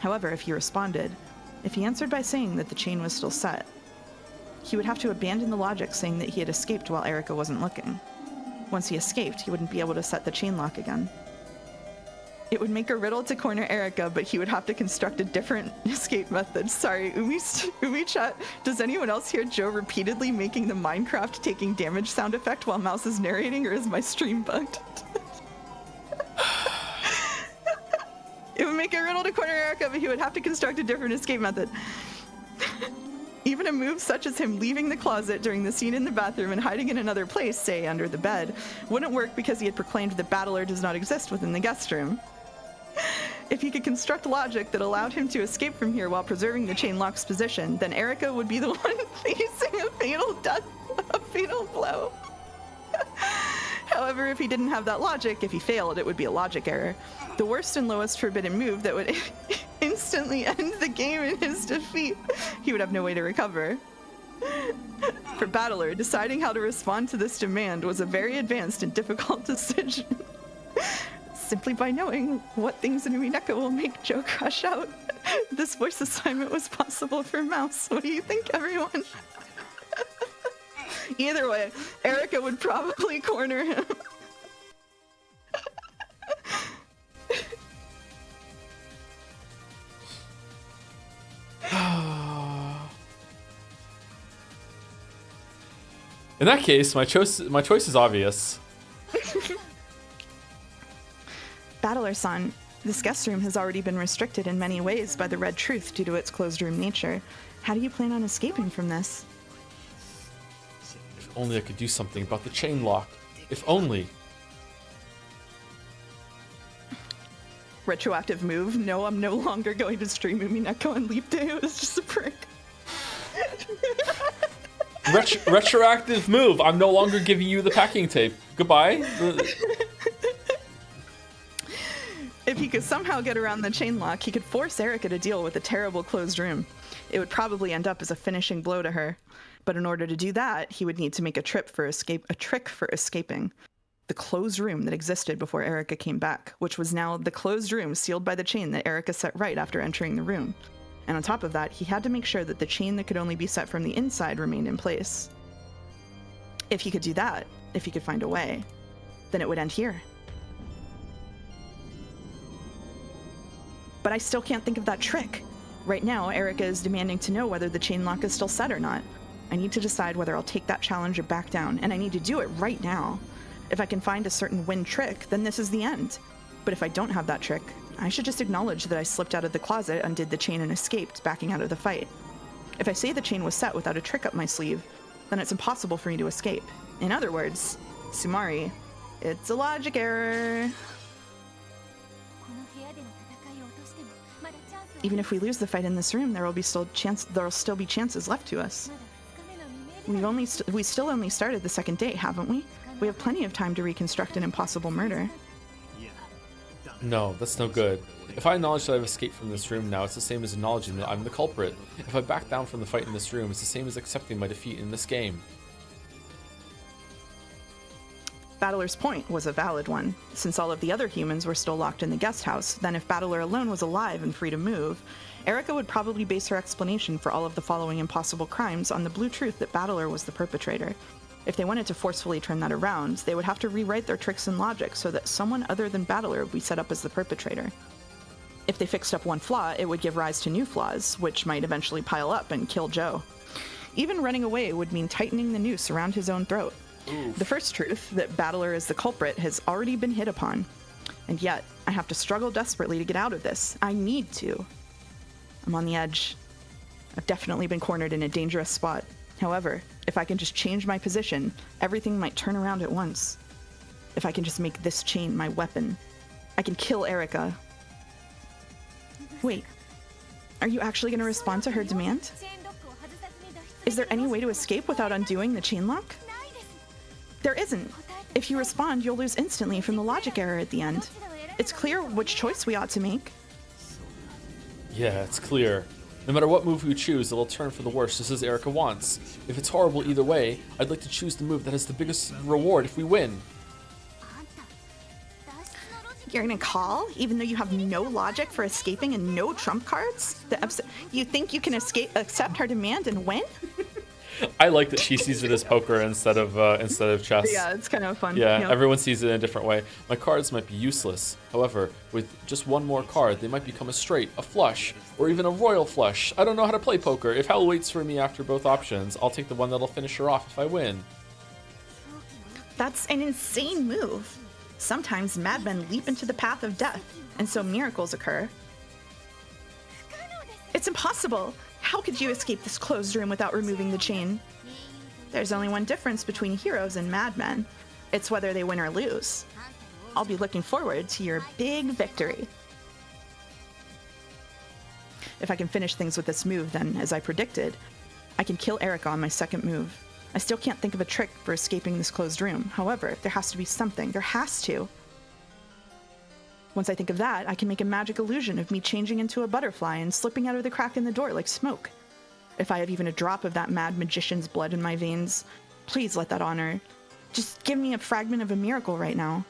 However, if he responded, if he answered by saying that the chain was still set, he would have to abandon the logic saying that he had escaped while Erica wasn't looking. Once he escaped, he wouldn't be able to set the chain lock again. It would make a riddle to corner Erica, but he would have to construct a different escape method. Sorry, Umi chat, does anyone else hear Joe repeatedly making the Minecraft taking damage sound effect while Mouse is narrating, or is my stream bugged? It would make a riddle to corner Erica, but he would have to construct a different escape method. Even a move such as him leaving the closet during the scene in the bathroom and hiding in another place, say under the bed, wouldn't work because he had proclaimed that Battler does not exist within the guest room. If he could construct logic that allowed him to escape from here while preserving the chain lock's position, then Erica would be the one facing a fatal blow. However, if he didn't have that logic, if he failed, it would be a logic error. The worst and lowest forbidden move that would instantly end the game in his defeat. He would have no way to recover. For Battler, deciding how to respond to this demand was a very advanced and difficult decision. Simply by knowing what things in Umineko will make Joe crash out, this voice assignment was possible for Mouse. What do you think, everyone? Either way, Erica would probably corner him. In that case, my choice is obvious. Battler-san, this guest room has already been restricted in many ways by the Red Truth due to its closed room nature. How do you plan on escaping from this? If only I could do something about the chain lock. If only. Retroactive move. No, I'm no longer going to stream Umineko and Leap Day. It was just a prick. Retroactive move. I'm no longer giving you the packing tape. Goodbye. If he could somehow get around the chain lock, he could force Erica to deal with a terrible closed room. It would probably end up as a finishing blow to her. But in order to do that, he would need to make a trick for escaping. The closed room that existed before Erica came back, which was now the closed room sealed by the chain that Erica set right after entering the room. And on top of that, he had to make sure that the chain that could only be set from the inside remained in place. If he could do that, if he could find a way, then it would end here. But I still can't think of that trick. Right now, Erica is demanding to know whether the chain lock is still set or not. I need to decide whether I'll take that challenge or back down, and I need to do it right now. If I can find a certain win trick, then this is the end. But if I don't have that trick, I should just acknowledge that I slipped out of the closet, undid the chain, and escaped, backing out of the fight. If I say the chain was set without a trick up my sleeve, then it's impossible for me to escape. In other words, Sumari, it's a logic error. Even if we lose the fight in this room, there'll still be chances left to us. We still only started the second date, haven't we? We have plenty of time to reconstruct an impossible murder. No, that's no good. If I acknowledge that I've escaped from this room now, it's the same as acknowledging that I'm the culprit. If I back down from the fight in this room, it's the same as accepting my defeat in this game. Battler's point was a valid one. Since all of the other humans were still locked in the guest house, then if Battler alone was alive and free to move, Erica would probably base her explanation for all of the following impossible crimes on the blue truth that Battler was the perpetrator. If they wanted to forcefully turn that around, they would have to rewrite their tricks and logic so that someone other than Battler would be set up as the perpetrator. If they fixed up one flaw, it would give rise to new flaws, which might eventually pile up and kill Joe. Even running away would mean tightening the noose around his own throat. The first truth, that Battler is the culprit, has already been hit upon. And yet, I have to struggle desperately to get out of this. I need to. I'm on the edge. I've definitely been cornered in a dangerous spot. However, if I can just change my position, everything might turn around at once. If I can just make this chain my weapon, I can kill Erica. Wait, are you actually going to respond to her demand? Is there any way to escape without undoing the chain lock? There isn't. If you respond, you'll lose instantly from the logic error at the end. It's clear which choice we ought to make. Yeah, it's clear. No matter what move we choose, it'll turn for the worse, just as Erica wants. If it's horrible either way, I'd like to choose the move that has the biggest reward if we win. You're gonna call, even though you have no logic for escaping and no trump cards? You think you can accept her demand and win? I like that she sees it as poker instead of chess. Yeah, it's kind of fun. Yeah, Yep. everyone sees it in a different way. My cards might be useless. However, with just one more card, they might become a straight, a flush, or even a royal flush. I don't know how to play poker. If hell waits for me after both options, I'll take the one that'll finish her off if I win. That's an insane move. Sometimes madmen leap into the path of death, and so miracles occur. It's impossible. How could you escape this closed room without removing the chain? There's only one difference between heroes and madmen. It's whether they win or lose. I'll be looking forward to your big victory. If I can finish things with this move, then, as I predicted, I can kill Erica on my second move. I still can't think of a trick for escaping this closed room. However, there has to be something. There has to. Once I think of that, I can make a magic illusion of me changing into a butterfly and slipping out of the crack in the door like smoke. If I have even a drop of that mad magician's blood in my veins, please let that honor. Just give me a fragment of a miracle right now.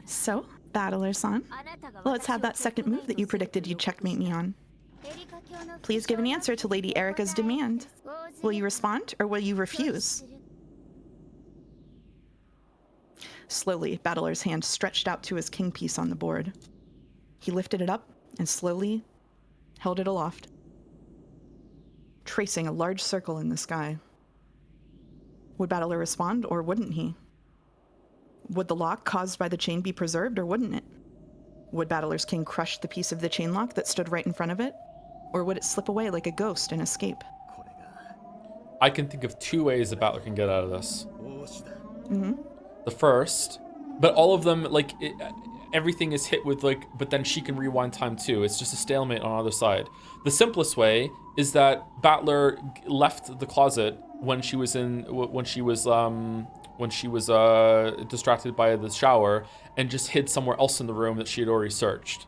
So, Battler-san, let's have that second move that you predicted you'd checkmate me on. Please give an answer to Lady Erica's demand. Will you respond, or will you refuse? Slowly, Battler's hand stretched out to his king piece on the board. He lifted it up and slowly held it aloft, tracing a large circle in the sky. Would Battler respond, or wouldn't he? Would the lock caused by the chain be preserved, or wouldn't it? Would Battler's king crush the piece of the chain lock that stood right in front of it? Or would it slip away like a ghost and escape? I can think of two ways a Battler can get out of this. Mm-hmm. The first, but all of them, like, everything is hit with, like, but then she can rewind time too. It's just a stalemate on either side. The simplest way is that Battler left the closet when she was distracted by the shower and just hid somewhere else in the room that she had already searched.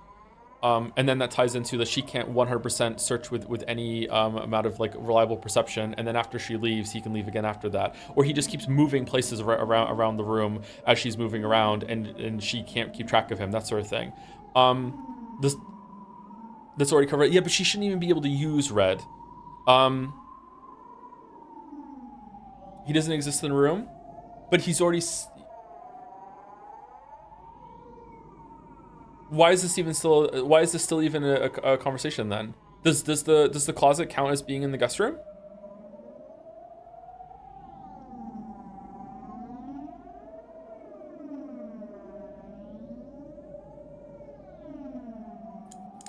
And then that ties into that she can't 100% search with any amount of like reliable perception. And then after she leaves, he can leave again after that. Or he just keeps moving places around the room as she's moving around, and she can't keep track of him, that sort of thing. That's already covered. Yeah, but she shouldn't even be able to use red. He doesn't exist in the room, but he's already... Why is this still even a conversation then? Does the closet count as being in the guest room?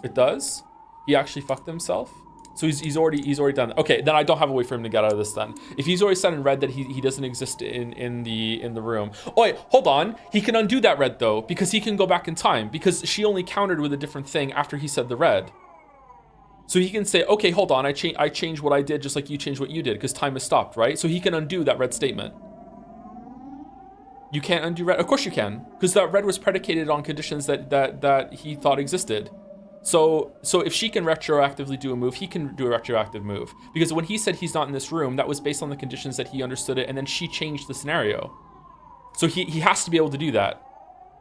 It does? He actually fucked himself? So he's already done that. Okay, then I don't have a way for him to get out of this then. If he's already said in red that he doesn't exist in the room. Oh wait, hold on. He can undo that red though, because he can go back in time, because she only countered with a different thing after he said the red. So he can say, okay, hold on, I changed what I did just like you changed what you did, because time has stopped, right? So he can undo that red statement. You can't undo red? Of course you can, because that red was predicated on conditions that he thought existed. So if she can retroactively do a move, he can do a retroactive move. Because when he said he's not in this room, that was based on the conditions that he understood it, and then she changed the scenario. So he has to be able to do that.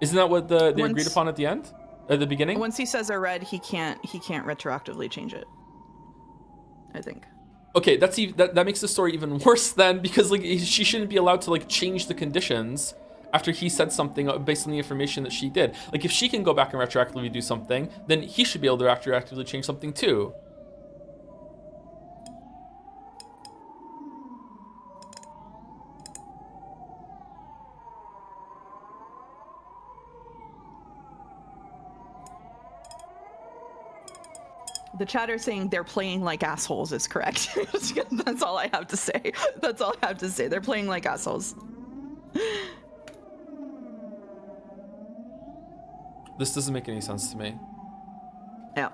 Isn't that what they agreed upon at the end? At the beginning? Once he says a red, he can't retroactively change it, I think. Okay, that makes the story even worse then, because like she shouldn't be allowed to like change the conditions after he said something based on the information that she did. Like, if she can go back and retroactively do something, then he should be able to retroactively change something too. The chatter saying they're playing like assholes is correct. That's all I have to say. That's all I have to say. They're playing like assholes. This doesn't make any sense to me. Yeah.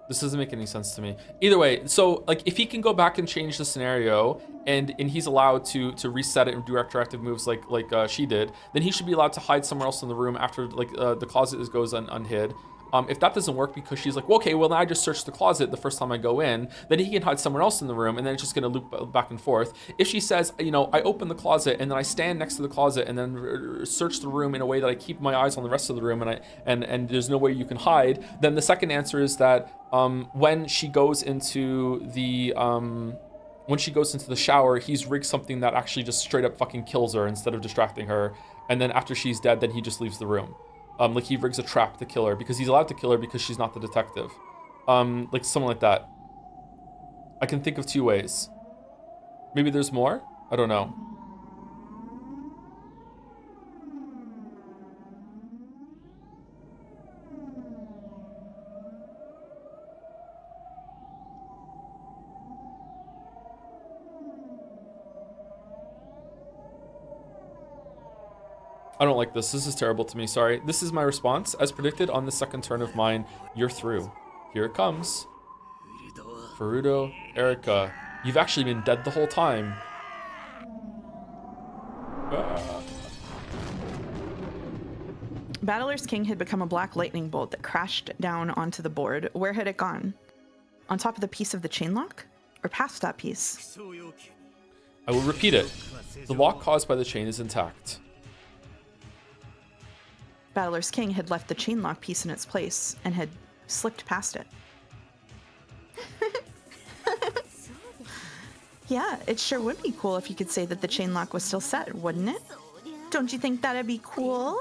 This doesn't make any sense to me. Either way, so like if he can go back and change the scenario and he's allowed to reset it and do retroactive moves like she did, then he should be allowed to hide somewhere else in the room after like the closet goes unhid. If that doesn't work because she's like, well, okay, well, then I just search the closet the first time I go in, then he can hide somewhere else in the room, and then it's just going to loop back and forth. If she says, you know, I open the closet and then I stand next to the closet and then search the room in a way that I keep my eyes on the rest of the room and there's no way you can hide, then the second answer is that when she goes into the shower, he's rigged something that actually just straight up fucking kills her instead of distracting her. And then after she's dead, then he just leaves the room. Like he rigs a trap to kill her because he's allowed to kill her because she's not the detective. Like something like that. I can think of 2 ways. Maybe there's more? I don't know. I don't like this. This is terrible to me. Sorry. This is my response. As predicted on the second turn of mine, you're through. Here it comes. Furudo, Erika. You've actually been dead the whole time. Battler's King had become a black lightning bolt that crashed down onto the board. Where had it gone? On top of the piece of the chain lock? Or past that piece? I will repeat it. The lock caused by the chain is intact. Battler's King had left the chain lock piece in its place and had slipped past it. Yeah, it sure would be cool if you could say that the chain lock was still set, wouldn't it? Don't you think that'd be cool?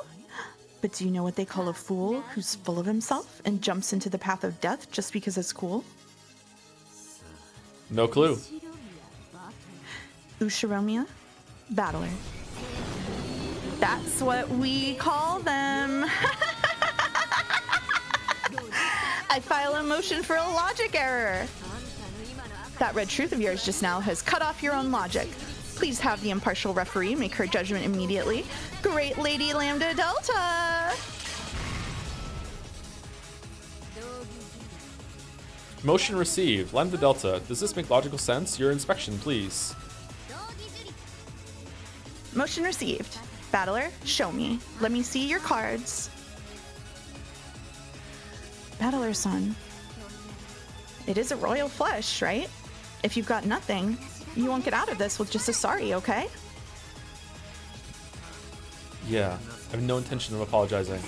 But do you know what they call a fool who's full of himself and jumps into the path of death just because it's cool? No clue. Ushiromiya, Battler. That's what we call them. I file a motion for a logic error. That red truth of yours just now has cut off your own logic. Please have the impartial referee make her judgment immediately. Great Lady Lambda Delta! Motion received. Lambda Delta. Does this make logical sense? Your inspection, please. Motion received. Battler, show me. Let me see your cards. Battler-san. It is a royal flush, right? If you've got nothing, you won't get out of this with just a sorry, okay? Yeah, I have no intention of apologizing.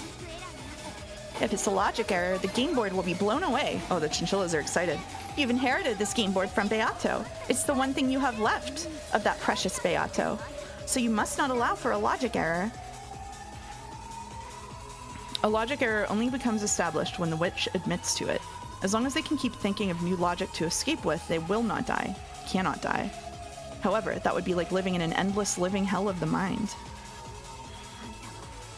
If it's a logic error, the game board will be blown away. Oh, the chinchillas are excited. You've inherited this game board from Beato. It's the one thing you have left of that precious Beato. So you must not allow for a logic error. A logic error only becomes established when the witch admits to it. As long as they can keep thinking of new logic to escape with, they will not die. Cannot die. However, that would be like living in an endless living hell of the mind.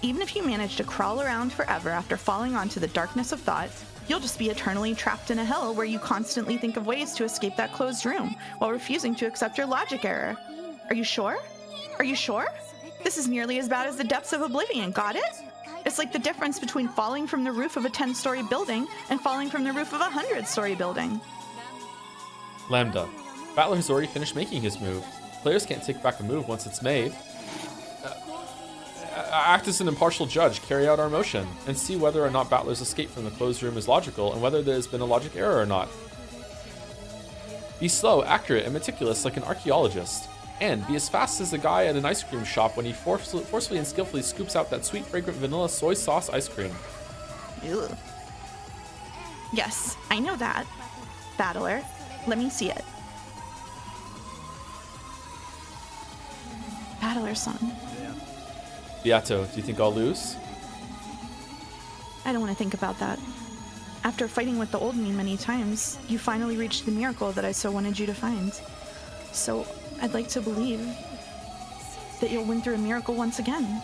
Even if you manage to crawl around forever after falling onto the darkness of thought, you'll just be eternally trapped in a hell where you constantly think of ways to escape that closed room while refusing to accept your logic error. Are you sure? Are you sure? This is nearly as bad as the depths of oblivion, got it? It's like the difference between falling from the roof of a 10-story building and falling from the roof of a 100-story building. Lambda. Battler has already finished making his move. Players can't take back a move once it's made. Act as an impartial judge, carry out our motion, and see whether or not Battler's escape from the closed room is logical and whether there has been a logic error or not. Be slow, accurate, and meticulous like an archaeologist. And be as fast as the guy at an ice cream shop when he forcefully and skillfully scoops out that sweet, fragrant vanilla soy sauce ice cream. Ew. Yes, I know that. Battler, let me see it. Battler-san. Beato, do you think I'll lose? I don't want to think about that. After fighting with the old me many times, you finally reached the miracle that I so wanted you to find. So I'd like to believe that you'll win through a miracle once again.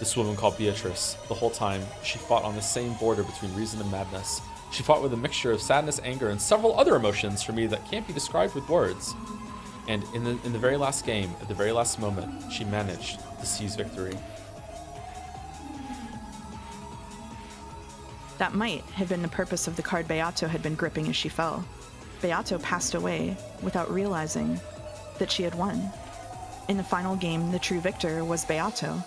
This woman called Beatrice, the whole time, she fought on the same border between reason and madness. She fought with a mixture of sadness, anger, and several other emotions for me that can't be described with words. And in the very last game, at the very last moment, she managed to seize victory. That might have been the purpose of the card Beato had been gripping as she fell. Beato passed away without realizing that she had won. In the final game, the true victor was Beato.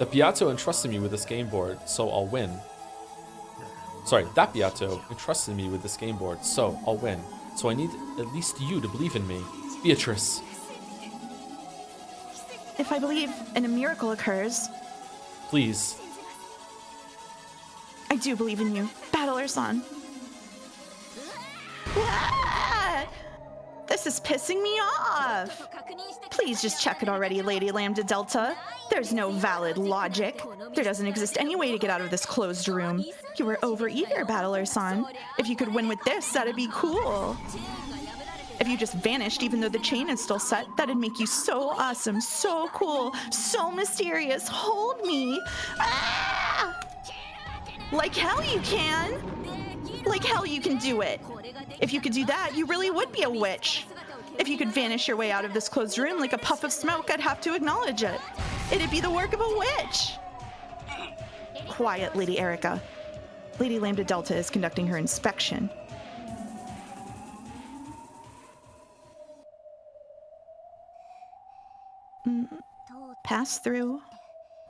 The Beato entrusted me with this game board, so I'll win. Sorry, that Beato entrusted me with this game board, so I'll win. So I need at least you to believe in me. Beatrice. If I believe and a miracle occurs... Please. I do believe in you. Battler-san. Ah! This is pissing me off. Please just check it already, Lady Lambda Delta. There's no valid logic. There doesn't exist any way to get out of this closed room. You were overeager, Battler-san. If you could win with this, that'd be cool. If you just vanished even though the chain is still set, that'd make you so awesome, so cool, so mysterious. Hold me. Ah! Like hell you can. Like hell you can do it. If you could do that, you really would be a witch. If you could vanish your way out of this closed room like a puff of smoke, I'd have to acknowledge it. It'd be the work of a witch. Quiet, Lady Erica. Lady Lambda Delta is conducting her inspection. Pass through,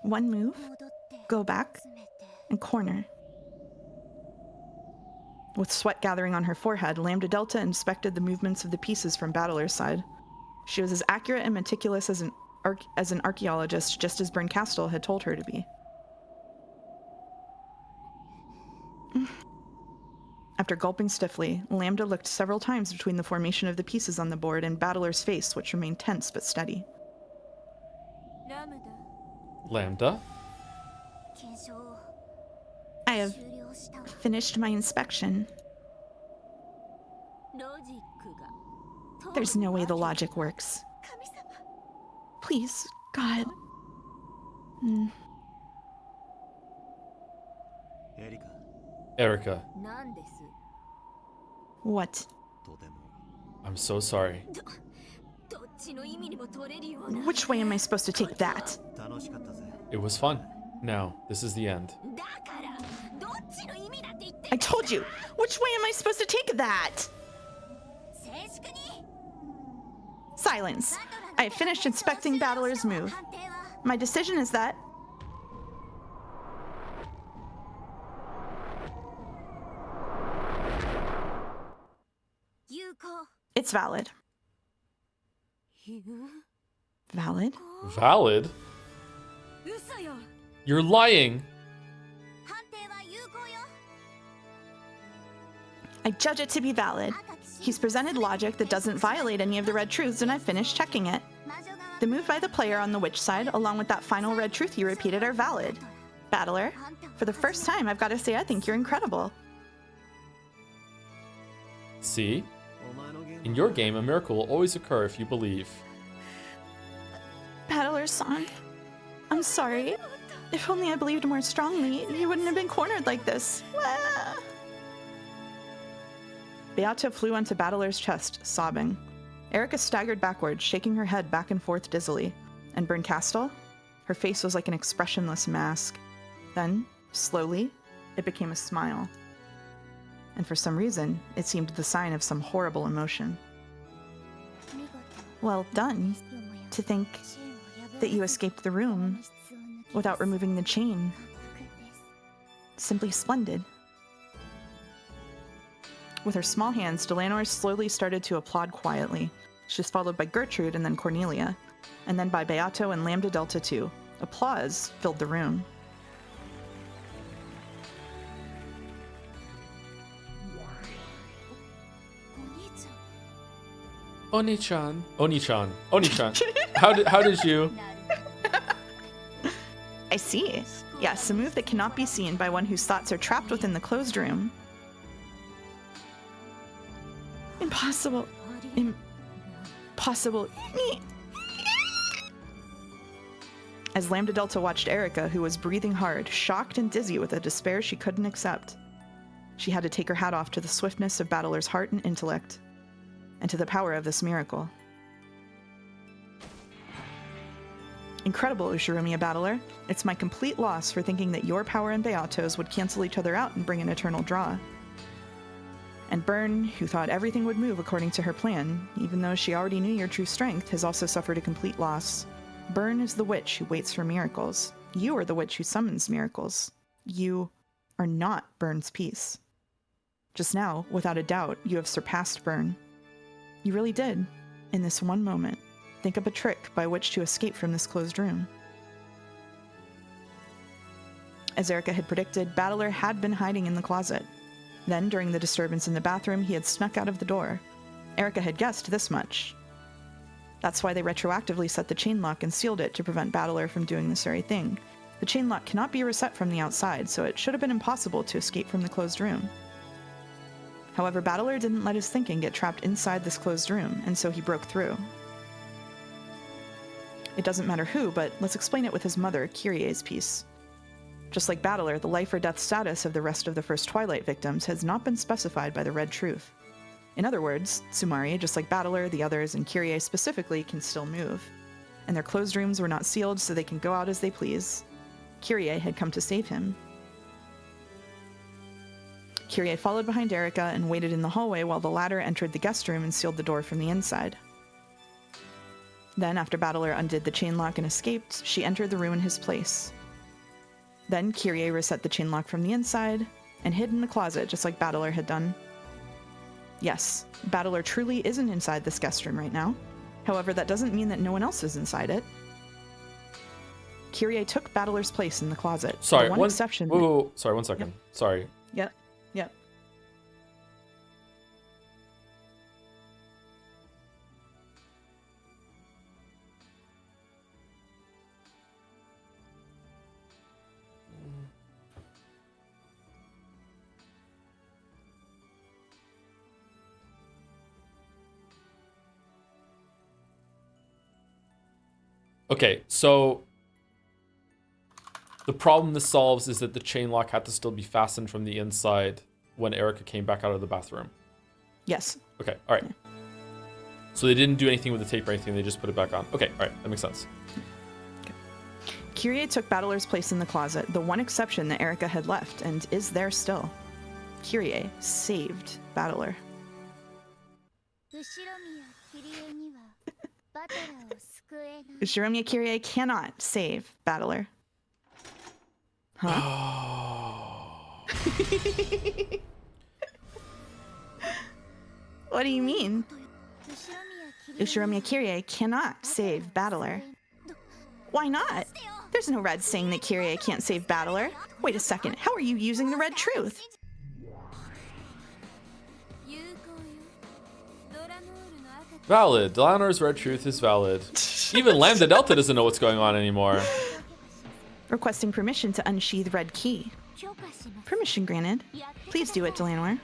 one move, go back, and corner. With sweat gathering on her forehead, Lambda Delta inspected the movements of the pieces from Battler's side. She was as accurate and meticulous as an archaeologist, just as Bernkastel had told her to be. After gulping stiffly, Lambda looked several times between the formation of the pieces on the board and Battler's face, which remained tense but steady. Lambda? I have finished my inspection. There's no way the logic works. Please, God. Erica. What? I'm so sorry. Which way am I supposed to take that? It was fun. Now, this is the end. I told you! Which way am I supposed to take that? Silence. I have finished inspecting Battler's move. My decision is that... it's valid. Valid? Valid? You're lying! I judge it to be valid. He's presented logic that doesn't violate any of the red truths, and I've finished checking it. The move by the player on the witch side, along with that final red truth you repeated, are valid. Battler, for the first time, I've got to say I think you're incredible. See? In your game, a miracle will always occur if you believe. Battler-san, I'm sorry. If only I believed more strongly, you wouldn't have been cornered like this. Beato flew onto Battler's chest, sobbing. Erica staggered backwards, shaking her head back and forth dizzily. And Bernkastel? Her face was like an expressionless mask. Then, slowly, it became a smile. And for some reason, it seemed the sign of some horrible emotion. Well done. To think that you escaped the room without removing the chain. Simply splendid. With her small hands, Delanor slowly started to applaud quietly. She was followed by Gertrude and then Cornelia, and then by Beato and Lambda Delta too. Applause filled the room. Oni-chan. Oni-chan. Oni-chan. How did you... I see. Yes, a move that cannot be seen by one whose thoughts are trapped within the closed room. Impossible. Impossible. As Lambda Delta watched Erica, who was breathing hard, shocked and dizzy with a despair she couldn't accept. She had to take her hat off to the swiftness of Battler's heart and intellect, and to the power of this miracle. Incredible, Ushiromiya Battler. It's my complete loss for thinking that your power and Beato's would cancel each other out and bring an eternal draw. And Byrne, who thought everything would move according to her plan, even though she already knew your true strength, has also suffered a complete loss. Byrne is the witch who waits for miracles. You are the witch who summons miracles. You are not Burn's piece. Just now, without a doubt, you have surpassed Burn. You really did, in this one moment, think up a trick by which to escape from this closed room. As Erica had predicted, Battler had been hiding in the closet. Then, during the disturbance in the bathroom, he had snuck out of the door. Erica had guessed this much. That's why they retroactively set the chain lock and sealed it to prevent Battler from doing this very thing. The chain lock cannot be reset from the outside, so it should have been impossible to escape from the closed room. However, Battler didn't let his thinking get trapped inside this closed room, and so he broke through. It doesn't matter who, but let's explain it with his mother, Kyrie's piece. Just like Battler, the life or death status of the rest of the first Twilight victims has not been specified by the Red Truth. In other words, Sumari, just like Battler, the others, and Kyrie specifically, can still move. And their closed rooms were not sealed so they can go out as they please. Kyrie had come to save him. Kyrie followed behind Erica and waited in the hallway while the latter entered the guest room and sealed the door from the inside. Then, after Battler undid the chain lock and escaped, she entered the room in his place. Then Kyrie reset the chain lock from the inside and hid in the closet just like Battler had done. Yes, Battler truly isn't inside this guest room right now. However, that doesn't mean that no one else is inside it. Kyrie took Battler's place in the closet. Sorry, one exception. Whoa, sorry, 1 second. Yep. Sorry. Yep. Okay, so the problem this solves is that the chain lock had to still be fastened from the inside when Erica came back out of the bathroom. Yes. Okay, all right. So they didn't do anything with the tape or anything, they just put it back on. Okay, all right, that makes sense. Kyrie took Battler's place in the closet, the one exception that Erica had left, and is there still. Kyrie saved Battler. Ushiromiya Kyrie cannot save Battler. Huh? What do you mean? Ushiromiya Kyrie cannot save Battler. Why not? There's no red saying that Kyrie can't save Battler. Wait a second, how are you using the Red Truth? Valid. Delanor's Red Truth is valid. Even Lambda Delta doesn't know what's going on anymore. Requesting permission to unsheath Red Key. Permission granted. Please do it, Delanor.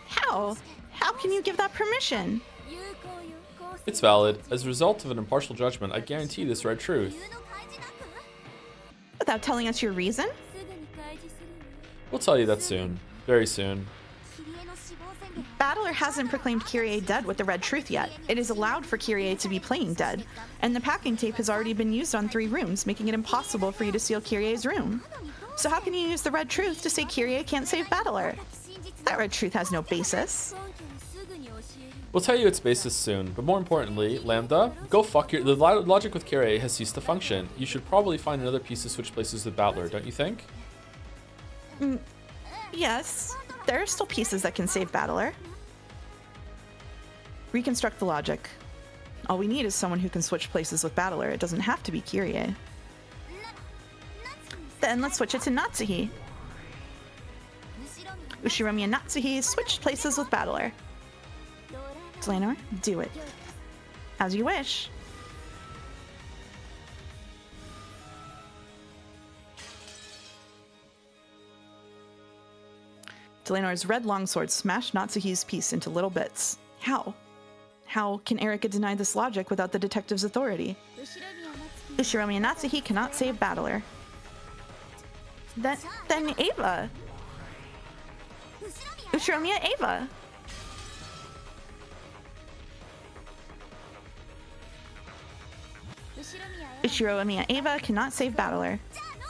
How? How can you give that permission? It's valid. As a result of an impartial judgment, I guarantee this Red Truth. Without telling us your reason? We'll tell you that soon. Very soon. Battler hasn't proclaimed Kyrie dead with the Red Truth yet. It is allowed for Kyrie to be playing dead, and the packing tape has already been used on 3 rooms, making it impossible for you to seal Kyrie's room. So how can you use the Red Truth to say Kyrie can't save Battler? That Red Truth has no basis. We'll tell you its basis soon, but more importantly, Lambda, go fuck your... The logic with Kyrie has ceased to function. You should probably find another piece to switch places with Battler, don't you think? Yes. There are still pieces that can save Battler. Reconstruct the logic. All we need is someone who can switch places with Battler. It doesn't have to be Kyrie. Then let's switch it to Natsuhi. Ushiromiya Natsuhi switched places with Battler. Delanor, do it. As you wish. Delanor's red longsword smashed Natsuhi's piece into little bits. How? How can Erica deny this logic without the detective's authority? Ushiromiya Natsuhi cannot save Battler. Then Ava! Ushiromiya Ava! Ushiromiya Ava cannot save Battler.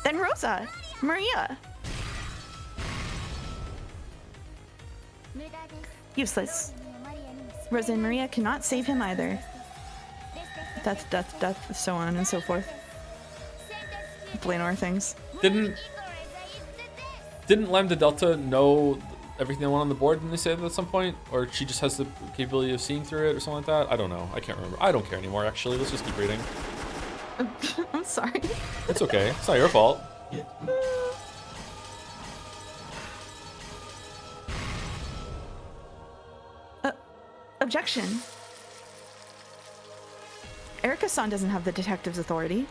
Then Rosa! Maria! Useless. Rosa and Maria cannot save him either. death, death, death, so on and so forth. Blanor things. Didn't Lambda Delta know everything that went on the board? Didn't they say that at some point? Or she just has the capability of seeing through it or something like that? I don't know. I can't remember. I don't care anymore, actually. Let's just keep reading. I'm sorry. It's okay. It's not your fault. Objection. Erica-san doesn't have the detective's authority.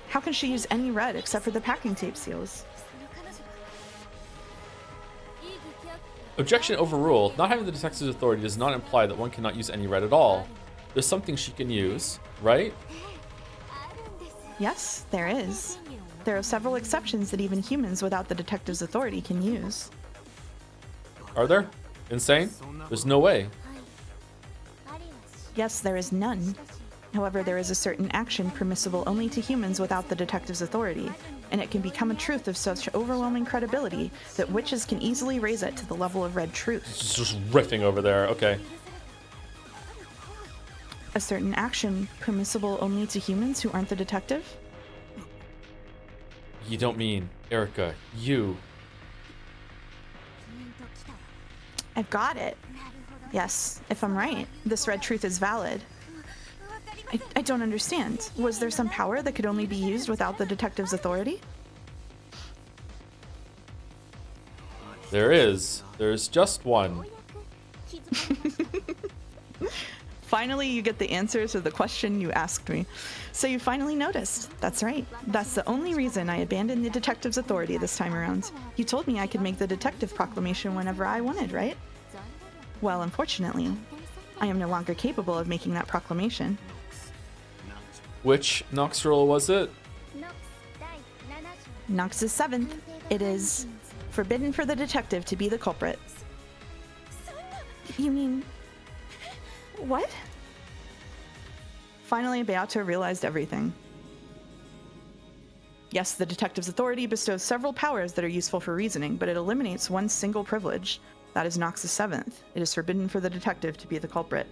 How can she use any red except for the packing tape seals? Objection overruled. Not having the detective's authority does not imply that one cannot use any red at all. There's something she can use, right? Yes, there is. There are several exceptions that even humans without the detective's authority can use. Are there? Insane? There's no way. Yes, there is none. However, there is a certain action permissible only to humans without the detective's authority, and it can become a truth of such overwhelming credibility that witches can easily raise it to the level of red truth. It's just riffing over there. Okay. A certain action permissible only to humans who aren't the detective? You don't mean, Erica, you. I've got it. Yes, if I'm right, this red truth is valid. I don't understand. Was there some power that could only be used without the detective's authority? There is. There's just one. Finally, you get the answer to the question you asked me. So you finally noticed. That's right. That's the only reason I abandoned the detective's authority this time around. You told me I could make the detective proclamation whenever I wanted, right? Well, unfortunately, I am no longer capable of making that proclamation. Which Nox rule was it? Nox's 7th. It is forbidden for the detective to be the culprit. You mean... what? Finally, Beato realized everything. Yes, the detective's authority bestows several powers that are useful for reasoning, but it eliminates one single privilege. That is Nox's 7th. It is forbidden for the detective to be the culprit.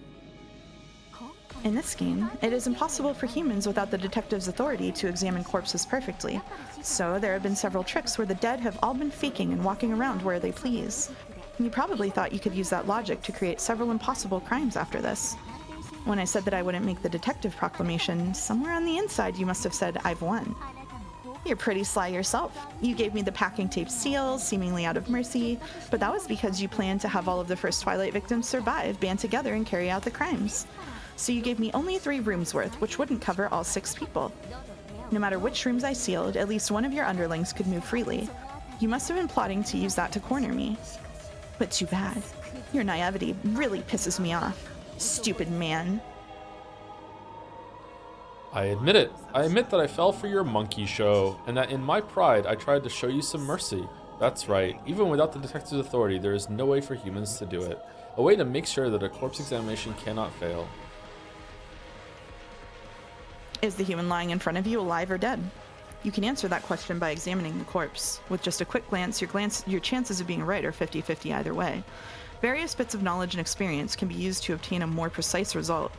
In this game, it is impossible for humans without the detective's authority to examine corpses perfectly. So there have been several tricks where the dead have all been faking and walking around where they please. You probably thought you could use that logic to create several impossible crimes after this. When I said that I wouldn't make the detective proclamation, somewhere on the inside you must have said, I've won. You're pretty sly yourself. You gave me the packing tape seals, seemingly out of mercy, but that was because you planned to have all of the first Twilight victims survive, band together, and carry out the crimes. So you gave me only 3 rooms worth, which wouldn't cover all 6 people. No matter which rooms I sealed, at least one of your underlings could move freely. You must have been plotting to use that to corner me. But too bad. Your naivety really pisses me off. Stupid man. I admit it. I admit that I fell for your monkey show, and that in my pride I tried to show you some mercy. That's right. Even without the detective's authority, there is no way for humans to do it. A way to make sure that a corpse examination cannot fail. Is the human lying in front of you alive or dead? You can answer that question by examining the corpse. With just a quick glance, your chances of being right are 50-50 either way. Various bits of knowledge and experience can be used to obtain a more precise result.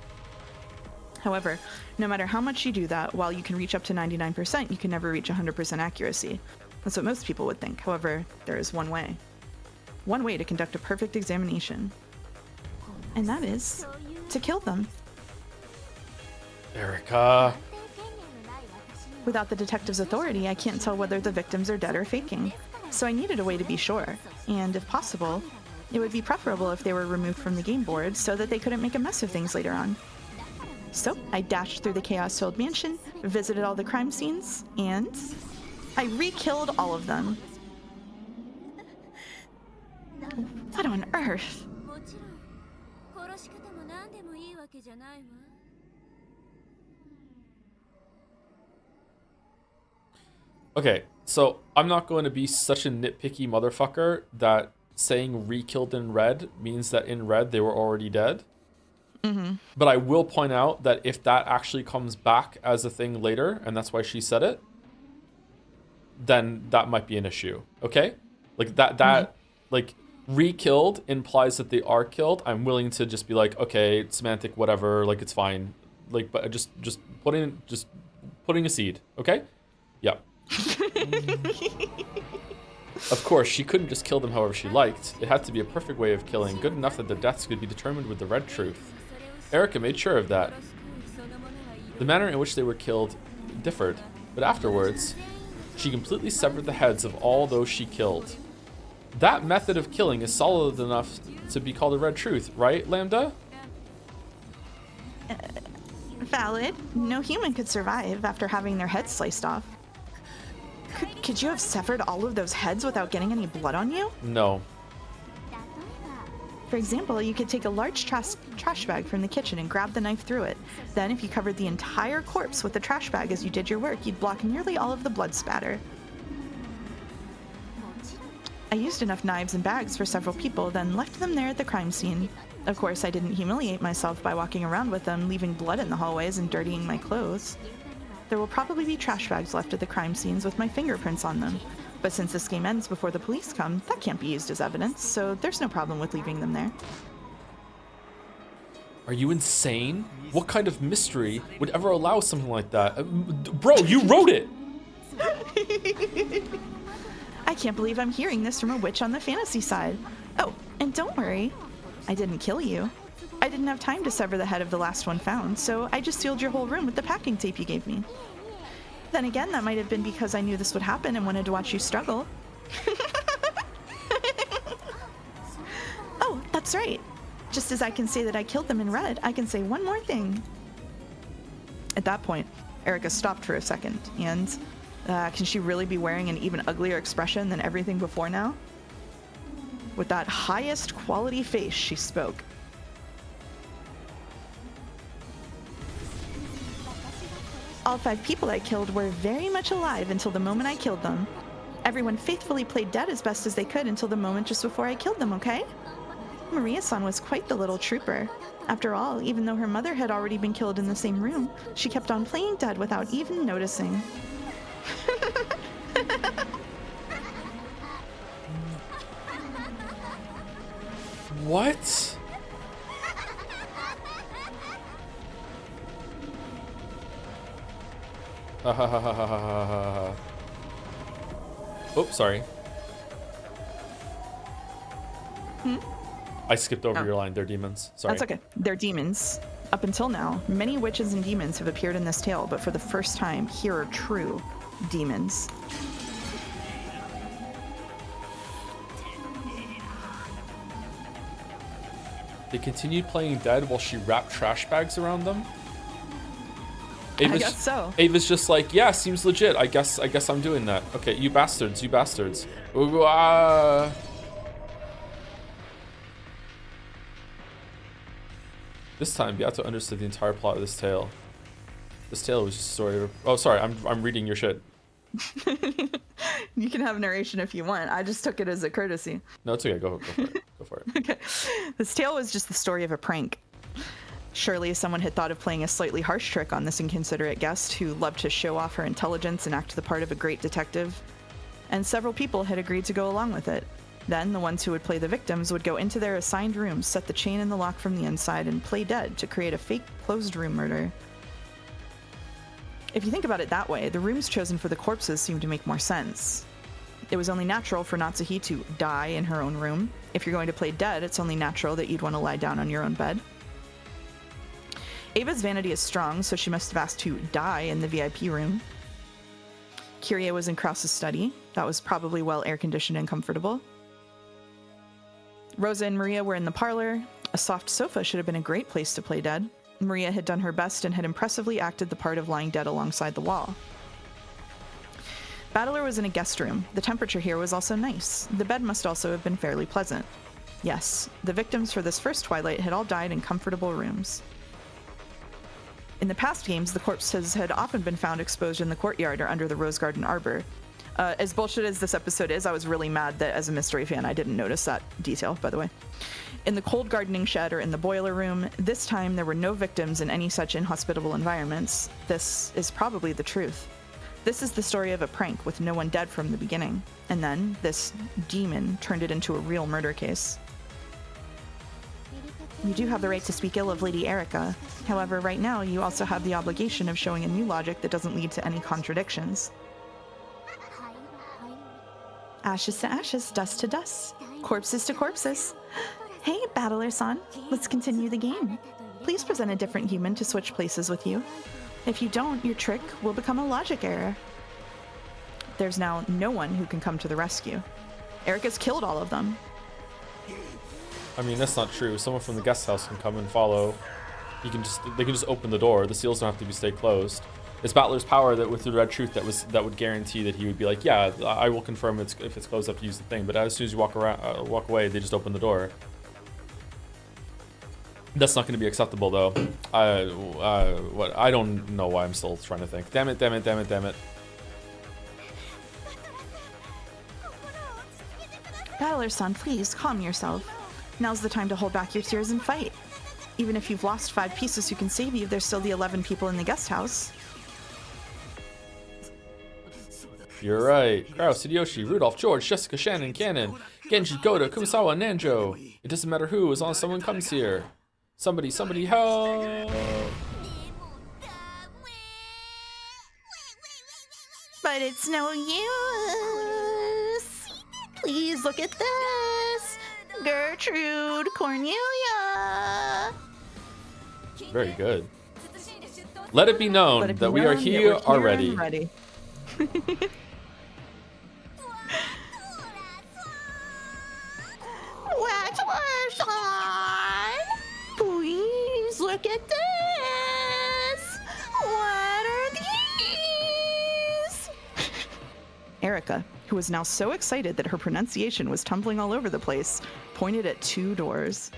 However, no matter how much you do that, while you can reach up to 99%, you can never reach 100% accuracy. That's what most people would think. However, there is one way. One way to conduct a perfect examination. And that is to kill them. Erica. Without the detective's authority, I can't tell whether the victims are dead or faking. So I needed a way to be sure. And if possible, it would be preferable if they were removed from the game board so that they couldn't make a mess of things later on. So I dashed through the chaos-filled mansion, visited all the crime scenes, and I re-killed all of them. What on earth? Okay, so I'm not going to be such a nitpicky motherfucker that saying re-killed in red means that in red they were already dead. Mm-hmm. But I will point out that if that actually comes back as a thing later, and that's why she said it, then that might be an issue. Okay? Like like re-killed implies that they are killed. I'm willing to just be like, okay, semantic, whatever, like it's fine. like, but just putting a seed, okay? Yeah. Of course, she couldn't just kill them however she liked. It had to be a perfect way of killing, good enough that their deaths could be determined with the red truth. Erica made sure of that. The manner in which they were killed differed, but afterwards, she completely severed the heads of all those she killed. That method of killing is solid enough to be called a red truth, right, Lambda? Valid. No human could survive after having their heads sliced off. Could you have severed all of those heads without getting any blood on you? No. For example, you could take a large trash bag from the kitchen and grab the knife through it. Then, if you covered the entire corpse with the trash bag as you did your work, you'd block nearly all of the blood spatter. I used enough knives and bags for several people, then left them there at the crime scene. Of course, I didn't humiliate myself by walking around with them, leaving blood in the hallways and dirtying my clothes. There will probably be trash bags left at the crime scenes with my fingerprints on them. But since this game ends before the police come, that can't be used as evidence, so there's no problem with leaving them there. Are you insane? What kind of mystery would ever allow something like that? Bro, you wrote it! I can't believe I'm hearing this from a witch on the fantasy side. Oh, and don't worry, I didn't kill you. I didn't have time to sever the head of the last one found, so I just sealed your whole room with the packing tape you gave me. Then again, that might have been because I knew this would happen and wanted to watch you struggle. Oh, that's right. Just as I can say that I killed them in red, I can say one more thing. At that point, Erica stopped for a second, and can she really be wearing an even uglier expression than everything before now? With that highest quality face, she spoke. All 5 people I killed were very much alive until the moment I killed them. Everyone faithfully played dead as best as they could until the moment just before I killed them, okay? Maria-san was quite the little trooper. After all, even though her mother had already been killed in the same room, she kept on playing dead without even noticing. What? Oops, sorry. I skipped over your line. They're demons. Sorry. That's okay. They're demons. Up until now, many witches and demons have appeared in this tale, but for the first time, here are true demons. They continued playing dead while she wrapped trash bags around them? I guess so. Ava's just like, yeah, seems legit. I guess I'm doing that. Okay, you bastards, you bastards. Ooh, ah. This time, Beato understood the entire plot of this tale. This tale was just a story of... Oh, sorry, I'm reading your shit. You can have narration if you want. I just took it as a courtesy. No, it's okay. Go for it. Go for it. Okay. This tale was just the story of a prank. Surely someone had thought of playing a slightly harsh trick on this inconsiderate guest who loved to show off her intelligence and act the part of a great detective. And several people had agreed to go along with it. Then the ones who would play the victims would go into their assigned rooms, set the chain in the lock from the inside, and play dead to create a fake closed room murder. If you think about it that way, the rooms chosen for the corpses seem to make more sense. It was only natural for Natsuhi to die in her own room. If you're going to play dead, it's only natural that you'd want to lie down on your own bed. Ava's vanity is strong, so she must have asked to die in the VIP room. Kyrie was in Krause's study. That was probably well air-conditioned and comfortable. Rosa and Maria were in the parlor. A soft sofa should have been a great place to play dead. Maria had done her best and had impressively acted the part of lying dead alongside the wall. Battler was in a guest room. The temperature here was also nice. The bed must also have been fairly pleasant. Yes, the victims for this first Twilight had all died in comfortable rooms. In the past games, the corpses had often been found exposed in the courtyard or under the Rose Garden Arbor. As bullshit as this episode is, I was really mad that as a mystery fan I didn't notice that detail, by the way. In the cold gardening shed or in the boiler room, this time there were no victims in any such inhospitable environments. This is probably the truth. This is the story of a prank with no one dead from the beginning. And then, this demon turned it into a real murder case. You do have the right to speak ill of Lady Erica. However, right now, you also have the obligation of showing a new logic that doesn't lead to any contradictions. Ashes to ashes, dust to dust, corpses to corpses. Hey, Battler-san, let's continue the game. Please present a different human to switch places with you. If you don't, your trick will become a logic error. There's now no one who can come to the rescue. Erica's killed all of them. I mean, that's not true. Someone from the guest house can come and follow. They can just open the door. The seals don't have to stay closed. It's Battler's power that with the red truth that would guarantee that he would be like, yeah, I will confirm if it's closed up to use the thing. But as soon as you walk away, they just open the door. That's not going to be acceptable, though. What? I don't know why I'm still trying to think. Damn it! Damn it! Damn it! Damn it! Battler-san, please calm yourself. Now's the time to hold back your tears and fight. Even if you've lost 5 pieces who can save you, there's still the 11 people in the guest house. You're right. Kraus, Hideyoshi, Rudolph, George, Jessica, Shannon, Cannon, Genji, Goda, Kumasawa, Nanjo. It doesn't matter who, as long as someone comes here. Somebody help! But it's no use. Please look at this. Gertrude, Cornelia. Very good. Let it be known that we are here already. Please look at this. What are these? Erica, who was now so excited that her pronunciation was tumbling all over the place, pointed at 2 doors.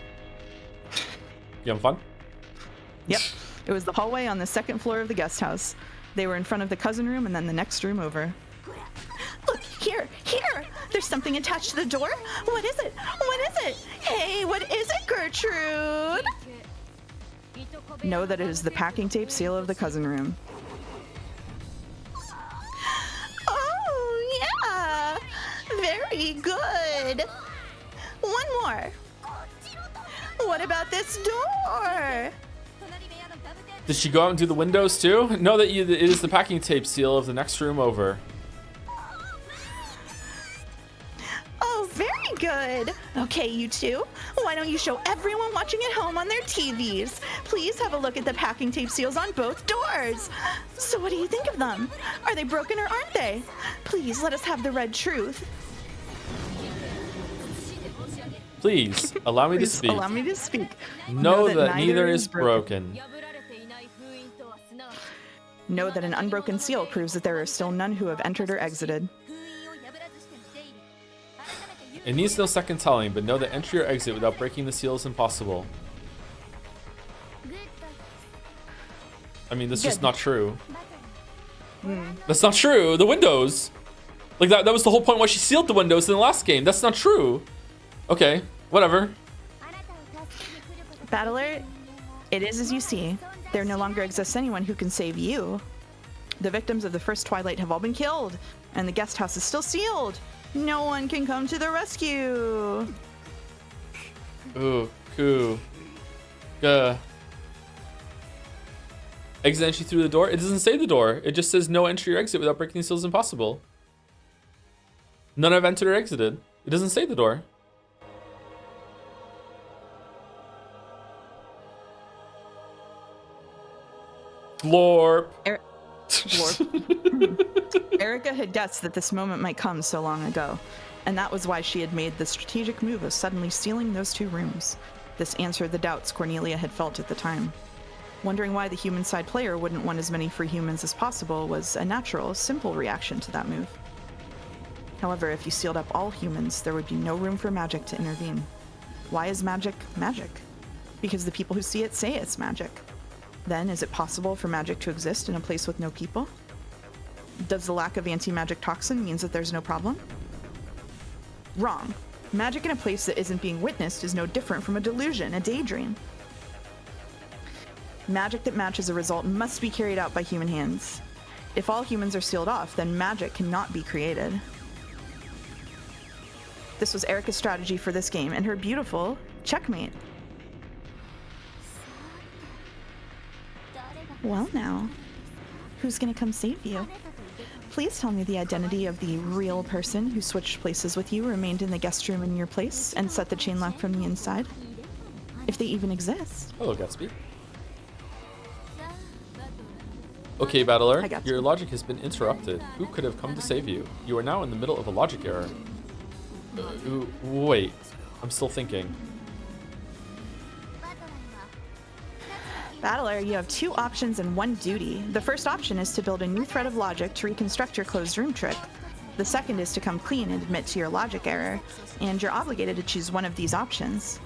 You having fun? Yep. It was the hallway on the 2nd floor of the guest house. They were in front of the cousin room and then the next room over. Look, here! There's something attached to the door. What is it? Hey, what is it, Gertrude? Know that it is the packing tape seal of the cousin room. Oh, yeah! Very good! One more. What about this door? Did she go out and do the windows too? Know that it is the packing tape seal of the next room over. Oh, very good. Okay, you two. Why don't you show everyone watching at home on their TVs? Please have a look at the packing tape seals on both doors. So what do you think of them? Are they broken or aren't they? Please let us have the red truth. Please, allow me to speak. Allow me to speak. Know that neither is broken. Know that an unbroken seal proves that there are still none who have entered or exited. It needs no second telling, but know that entry or exit without breaking the seal is impossible. I mean, that's just not true. That's not true. The windows. Like, that was the whole point why she sealed the windows in the last game. That's not true. Okay, whatever. Battler, it is as you see. There no longer exists anyone who can save you. The victims of the first Twilight have all been killed, and the guest house is still sealed. No one can come to the rescue. Ooh, cool. Exit entry through the door? It doesn't say the door. It just says no entry or exit without breaking the seals is impossible. None have entered or exited. It doesn't say the door. Glorp. Erica had guessed that this moment might come so long ago, and that was why she had made the strategic move of suddenly sealing those 2 rooms. This answered the doubts Cornelia had felt at the time. Wondering why the human side player wouldn't want as many free humans as possible was a natural, simple reaction to that move. However, if you sealed up all humans, there would be no room for magic to intervene. Why is magic magic? Because the people who see it say it's magic. Then, is it possible for magic to exist in a place with no people? Does the lack of anti-magic toxin mean that there's no problem? Wrong. Magic in a place that isn't being witnessed is no different from a delusion, a daydream. Magic that matches a result must be carried out by human hands. If all humans are sealed off, then magic cannot be created. This was Erica's strategy for this game, and her beautiful checkmate. Well now, who's gonna come save you? Please tell me the identity of the real person who switched places with you, remained in the guest room in your place, and set the chain lock from the inside. If they even exist. Hello, Gatsby. Okay, Battler, your logic has been interrupted. Who could have come to save you? You are now in the middle of a logic error. Wait, I'm still thinking. Battler, you have two options and one duty. The first option is to build a new thread of logic to reconstruct your closed room trick. The second is to come clean and admit to your logic error, and you're obligated to choose one of these options.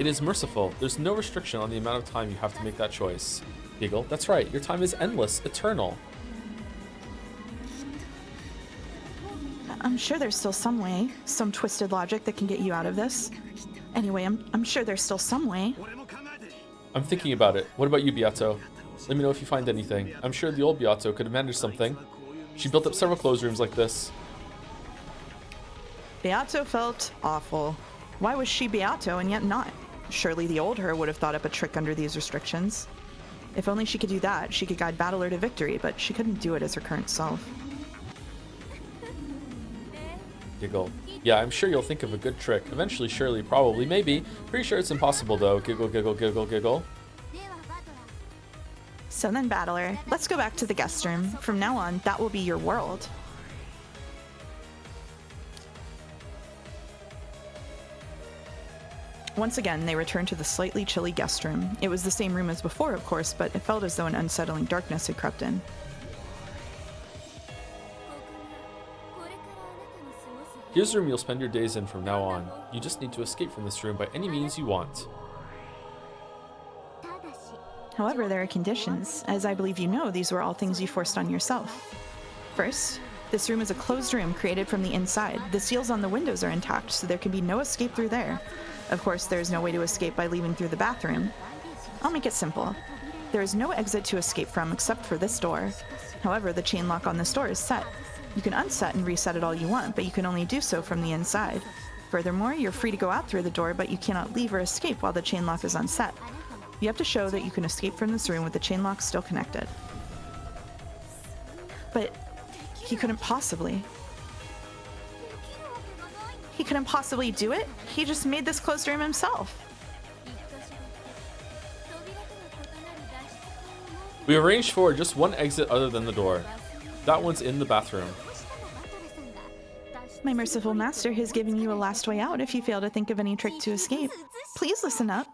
It is merciful. There's no restriction on the amount of time you have to make that choice. Giggle, that's right, your time is endless, eternal. I'm sure there's still some way, some twisted logic that can get you out of this. Anyway, I'm sure there's still some way. I'm thinking about it. What about you, Beato? Let me know if you find anything. I'm sure the old Beato could have managed something. She built up several closed rooms like this. Beato felt awful. Why was she Beato and yet not? Surely the old her would have thought up a trick under these restrictions. If only she could do that, she could guide Battler to victory, but she couldn't do it as her current self. Giggle. Yeah, I'm sure you'll think of a good trick. Eventually, surely, probably, maybe. Pretty sure it's impossible, though. Giggle, giggle, giggle, giggle. So then, Battler, let's go back to the guest room. From now on, that will be your world. Once again, they returned to the slightly chilly guest room. It was the same room as before, of course, but it felt as though an unsettling darkness had crept in. Here's the room you'll spend your days in from now on. You just need to escape from this room by any means you want. However, there are conditions. As I believe you know, these were all things you forced on yourself. First, this room is a closed room created from the inside. The seals on the windows are intact, so there can be no escape through there. Of course, there is no way to escape by leaving through the bathroom. I'll make it simple. There is no exit to escape from except for this door. However, the chain lock on this door is set. You can unset and reset it all you want, but you can only do so from the inside. Furthermore, you're free to go out through the door, but you cannot leave or escape while the chain lock is unset. You have to show that you can escape from this room with the chain lock still connected. But he couldn't possibly. He couldn't possibly do it? He just made this closed room himself. We arranged for just one exit other than the door. That one's in the bathroom. My merciful master has given you a last way out if you fail to think of any trick to escape. Please listen up.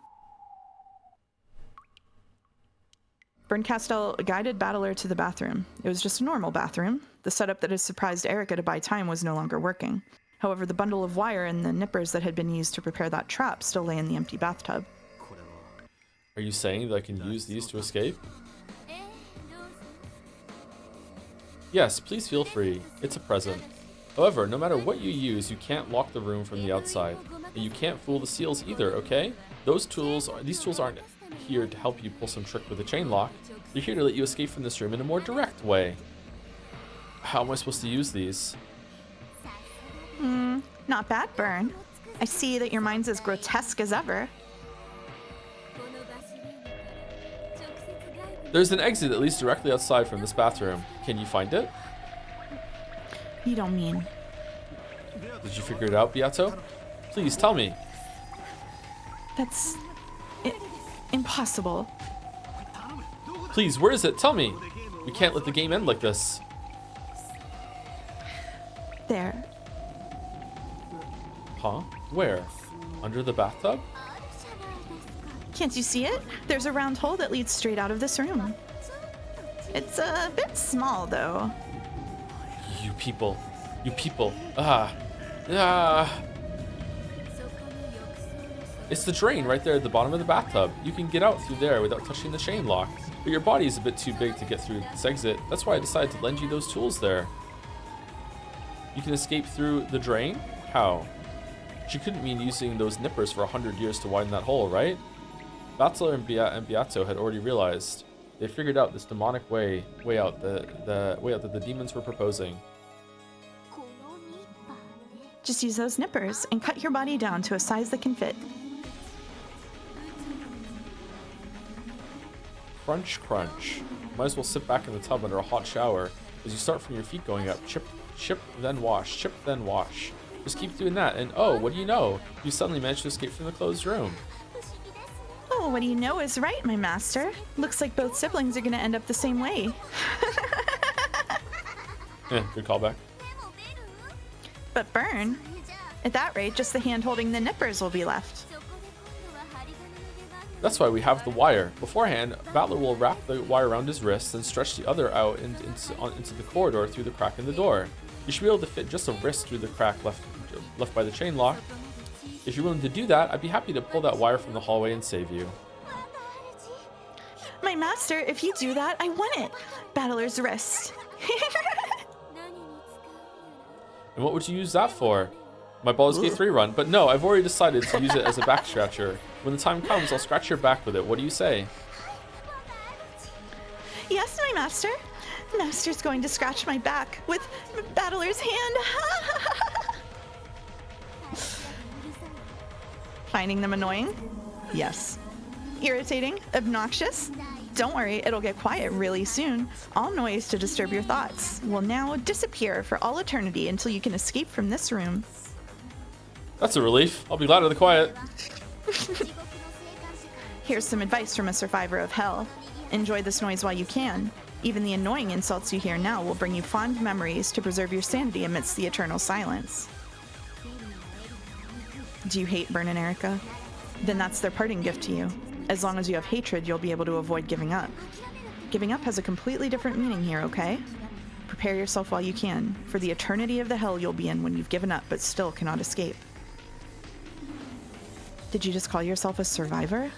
Berncastel guided Battler to the bathroom. It was just a normal bathroom. The setup that had surprised Erica to buy time was no longer working. However, the bundle of wire and the nippers that had been used to prepare that trap still lay in the empty bathtub. Are you saying that I can use these to escape? Yes, please feel free. It's a present. However, no matter what you use, you can't lock the room from the outside. And you can't fool the seals either, okay? These tools aren't here to help you pull some trick with a chain lock. They're here to let you escape from this room in a more direct way. How am I supposed to use these? Not bad, Bern. I see that your mind's as grotesque as ever. There's an exit that leads directly outside from this bathroom. Can you find it? You don't mean... Did you figure it out, Beato? Please, tell me. That's... impossible. Please, where is it? Tell me. We can't let the game end like this. There. Huh? Where? Under the bathtub? Can't you see it? There's a round hole that leads straight out of this room. It's a bit small, though. You people. It's the drain right there at the bottom of the bathtub. You can get out through there without touching the chain lock. But your body is a bit too big to get through this exit. That's why I decided to lend you those tools there. You can escape through the drain? How? She couldn't mean using those nippers for 100 years to widen that hole, right? Battler and Beato had already realized. They figured out this demonic way out, the way out that the demons were proposing. Just use those nippers and cut your body down to a size that can fit. Crunch, crunch. Might as well sit back in the tub under a hot shower. As you start from your feet going up, chip, chip, then wash, chip, then wash. Just keep doing that, and oh, what do you know? You suddenly managed to escape from the closed room. Oh, what do you know is right, my master. Looks like both siblings are gonna end up the same way. Good callback. But burn. At that rate, just the hand holding the nippers will be left. That's why we have the wire. Beforehand, Battler will wrap the wire around his wrist and stretch the other out into the corridor through the crack in the door. You should be able to fit just a wrist through the crack left by the chain lock. If you're willing to do that, I'd be happy to pull that wire from the hallway and save you. My master, if you do that, I want it. Battler's wrist. And what would you use that for? My Baldur's Gate 3 run, but no, I've already decided to use it as a back scratcher. When the time comes, I'll scratch your back with it. What do you say? Yes, my master. Master's going to scratch my back with Battler's hand. Finding them annoying? Yes. Irritating? Obnoxious? Don't worry, it'll get quiet really soon. All noise to disturb your thoughts will now disappear for all eternity until you can escape from this room. That's a relief. I'll be glad of the quiet. Here's some advice from a survivor of hell. Enjoy this noise while you can. Even the annoying insults you hear now will bring you fond memories to preserve your sanity amidst the eternal silence. Do you hate Bern and Erica? Then that's their parting gift to you. As long as you have hatred, you'll be able to avoid giving up. Giving up has a completely different meaning here, okay? Prepare yourself while you can, for the eternity of the hell you'll be in when you've given up but still cannot escape. Did you just call yourself a survivor?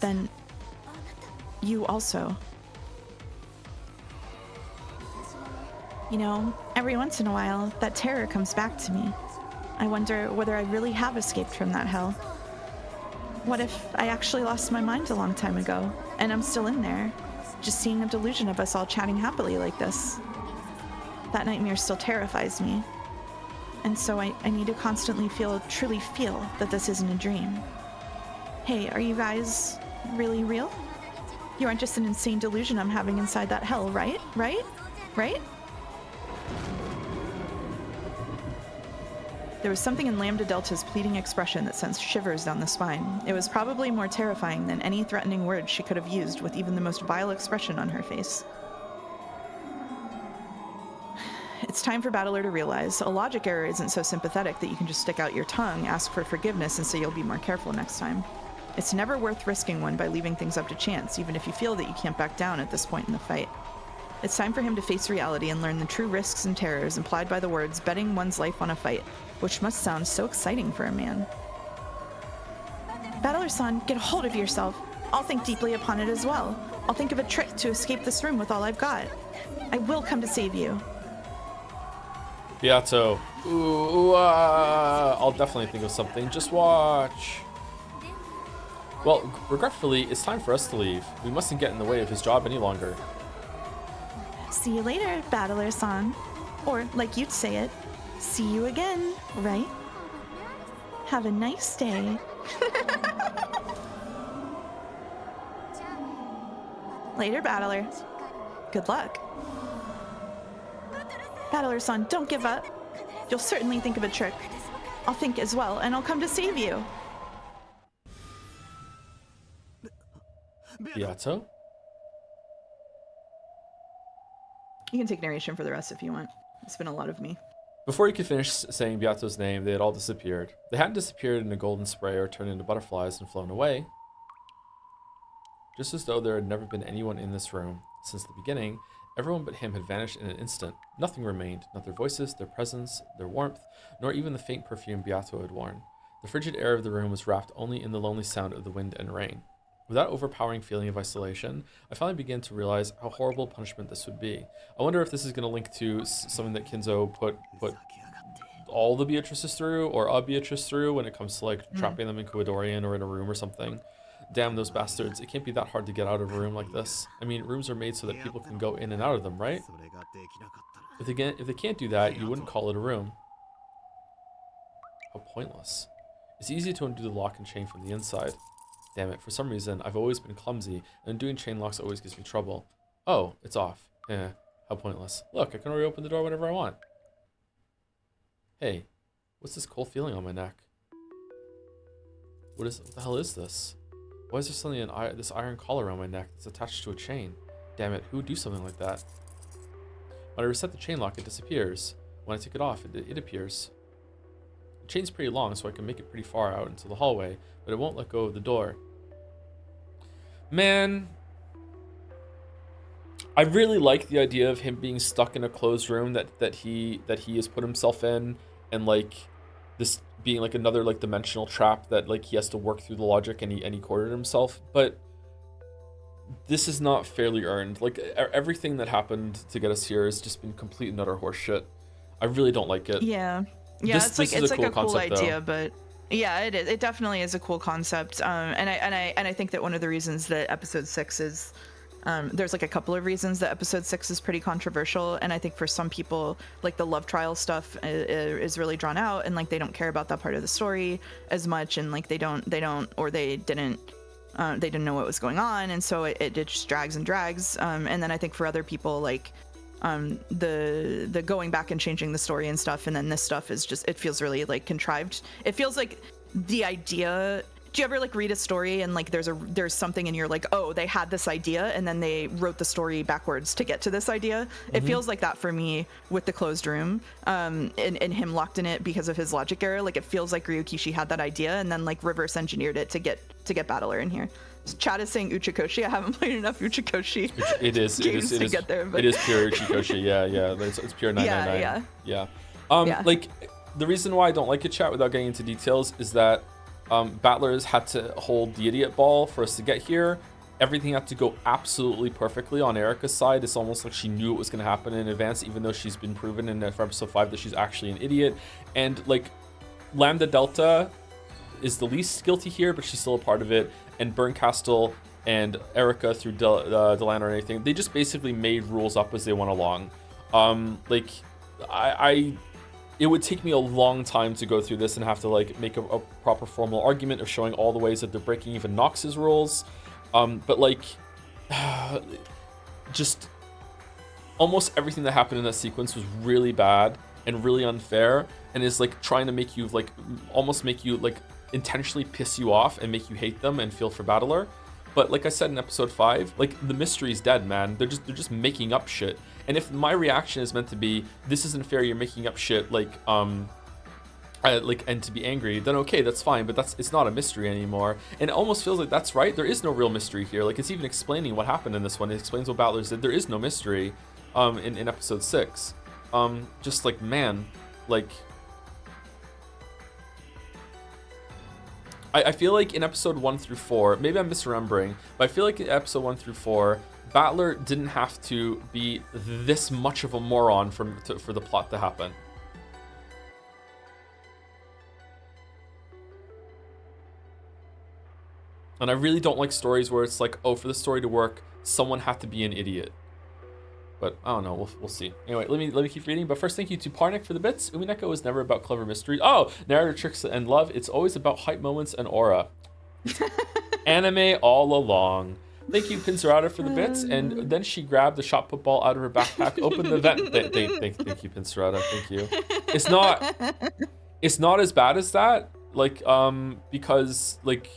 Then you also. You know, every once in a while, that terror comes back to me. I wonder whether I really have escaped from that hell. What if I actually lost my mind a long time ago, and I'm still in there, just seeing a delusion of us all chatting happily like this? That nightmare still terrifies me. And so I need to constantly truly feel that this isn't a dream. Hey, are you guys really real? You aren't just an insane delusion I'm having inside that hell, right? Right? Right? There was something in Lambda Delta's pleading expression that sent shivers down the spine. It was probably more terrifying than any threatening words she could have used with even the most vile expression on her face. It's time for Battler to realize a logic error isn't so sympathetic that you can just stick out your tongue, ask for forgiveness, and say you'll be more careful next time. It's never worth risking one by leaving things up to chance, even if you feel that you can't back down at this point in the fight. It's time for him to face reality and learn the true risks and terrors implied by the words betting one's life on a fight, which must sound so exciting for a man. Battler-san, get a hold of yourself. I'll think deeply upon it as well. I'll think of a trick to escape this room with all I've got. I will come to save you. Beato. I'll definitely think of something. Just watch. Well, regretfully, it's time for us to leave. We mustn't get in the way of his job any longer. See you later, Battler-san. Or, like you'd say it, see you again, right? Have a nice day. Later, Battler. Good luck. Battler-san, don't give up. You'll certainly think of a trick. I'll think as well, and I'll come to save you. Beato? You can take narration for the rest if you want. It's been a lot of me. Before he could finish saying Beato's name, they had all disappeared. They hadn't disappeared in a golden spray or turned into butterflies and flown away. Just as though there had never been anyone in this room. Since the beginning, everyone but him had vanished in an instant. Nothing remained, not their voices, their presence, their warmth, nor even the faint perfume Beato had worn. The frigid air of the room was wrapped only in the lonely sound of the wind and rain. With that overpowering feeling of isolation, I finally began to realize how horrible punishment this would be. I wonder if this is going to link to something that Kinzo put all the Beatrices through, or a Beatrice through, when it comes to like trapping them in Kuadorian or in a room or something. Damn those bastards, it can't be that hard to get out of a room like this. I mean, rooms are made so that people can go in and out of them, right? If they can't do that, you wouldn't call it a room. How pointless. It's easy to undo the lock and chain from the inside. Damn it, for some reason, I've always been clumsy, and doing chain locks always gives me trouble. Oh, it's off. How pointless. Look, I can reopen the door whenever I want. Hey, what's this cold feeling on my neck? What the hell is this? Why is there suddenly this iron collar around my neck that's attached to a chain? Damn it, who would do something like that? When I reset the chain lock, it disappears. When I take it off, it appears. The chain's pretty long, so I can make it pretty far out into the hallway, but it won't let go of the door. Man, I really like the idea of him being stuck in a closed room that he has put himself in, and like this being like another like dimensional trap that like he has to work through the logic, and he cornered himself. But this is not fairly earned. Like everything that happened to get us here has just been complete and utter horseshit. I really don't like it. Yeah, It's like a cool idea, though. but yeah, it is. It definitely is a cool concept. And I think that one of the reasons that episode 6 is there's like a couple of reasons that episode 6 is pretty controversial, and I think for some people like the love trial stuff is really drawn out, and like they don't care about that part of the story as much, and like they didn't know what was going on, and so it just drags and drags. And then I think for other people, like the going back and changing the story and stuff, and then this stuff is just, it feels really like contrived. It feels like the idea. Do you ever like read a story and like there's something and you're like, oh, they had this idea and then they wrote the story backwards to get to this idea? Mm-hmm. It feels like that for me with the closed room, and him locked in it because of his logic error. Like it feels like Ryukishi had that idea and then like reverse engineered it to get Battler in here. Chad is saying Uchikoshi. I haven't played enough Uchikoshi. It is get there, but... It is pure Uchikoshi. Yeah. It's pure 999. Yeah. Like the reason why I don't like it, chat, without getting into details, is that Battler's had to hold the idiot ball for us to get here. Everything had to go absolutely perfectly on Erica's side. It's almost like she knew it was going to happen in advance, even though she's been proven in episode 5 that she's actually an idiot. And like Lambda Delta is the least guilty here, but she's still a part of it. And Berncastle and Erica through Delano and anything, they just basically made rules up as they went along. It would take me a long time to go through this and have to like make a proper formal argument of showing all the ways that they're breaking even Nox's rules. But like, just almost everything that happened in that sequence was really bad and really unfair, and is like trying to make you like almost make you like intentionally piss you off and make you hate them and feel for Battler. But like I said in episode 5, like the mystery's dead, man. They're just making up shit. And if my reaction is meant to be, this isn't fair, you're making up shit, and to be angry, then okay, that's fine. But it's not a mystery anymore. And it almost feels like that's right. There is no real mystery here. Like it's even explaining what happened in this one. It explains what Battler did. There is no mystery, in episode 6. Just like, man, like. I feel like in episode 1 through 4, maybe I'm misremembering, but I feel like in episode 1 through 4, Battler didn't have to be this much of a moron for the plot to happen. And I really don't like stories where it's like, oh, for the story to work, someone had to be an idiot. But I don't know, we'll see. Anyway, let me keep reading. But first, thank you to Parnik for the bits. Umineko is never about clever mysteries. Oh, narrative tricks and love. It's always about hype moments and aura. Anime all along. Thank you, Pincerata, for the bits. And then she grabbed the shot put ball out of her backpack, opened the vent. Thank you, Pincerata. Thank you. It's not as bad as that. Like, because like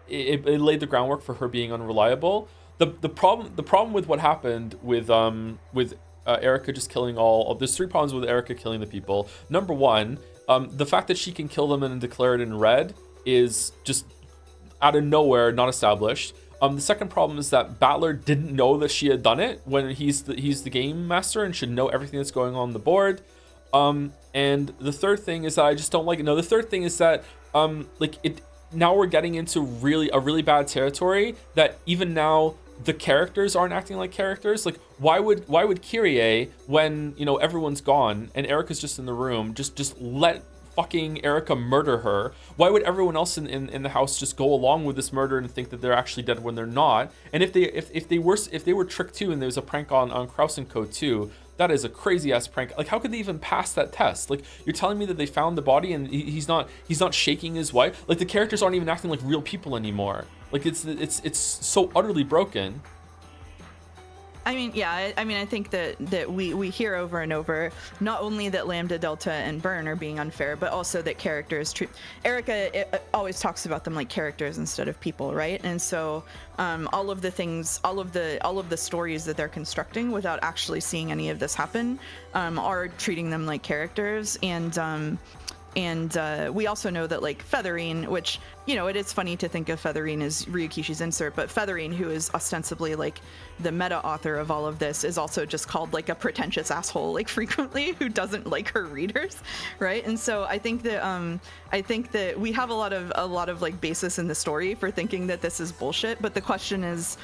it laid the groundwork for her being unreliable. The problem with what happened with Erica just killing there's 3 problems with Erica killing the people. Number 1, the fact that she can kill them and declare it in red is just out of nowhere, not established. The second problem is that Battler didn't know that she had done it when he's the game master and should know everything that's going on the board. And the third thing is that I just don't like it. No, the third thing is that now we're getting into a really bad territory that even now the characters aren't acting like characters. Like why would Kyrie, when everyone's gone and Erica's just in the room, just let fucking Erica murder her? Why would everyone else in the house just go along with this murder and think that they're actually dead when they're not? And if they were tricked too, and there was a prank on Kraus and Co too, that is a crazy ass prank. Like, how could they even pass that test? Like, you're telling me that they found the body and he's not shaking his wife. Like, the characters aren't even acting like real people anymore. Like, it's so utterly broken. I mean, yeah, I mean, I think that we hear over and over, not only that Lambda, Delta, and Burn are being unfair, but also that characters treat Erica always talks about them like characters instead of people, right? And so all of the things, all of the stories that they're constructing without actually seeing any of this happen are treating them like characters. And we also know that, like, Featherine, which, you know, it is funny to think of Featherine as Ryukishi's insert, but Featherine, who is ostensibly like the meta author of all of this, is also just called like a pretentious asshole, like, frequently, who doesn't like her readers, right? And so I think that we have a lot of like basis in the story for thinking that this is bullshit, but the question is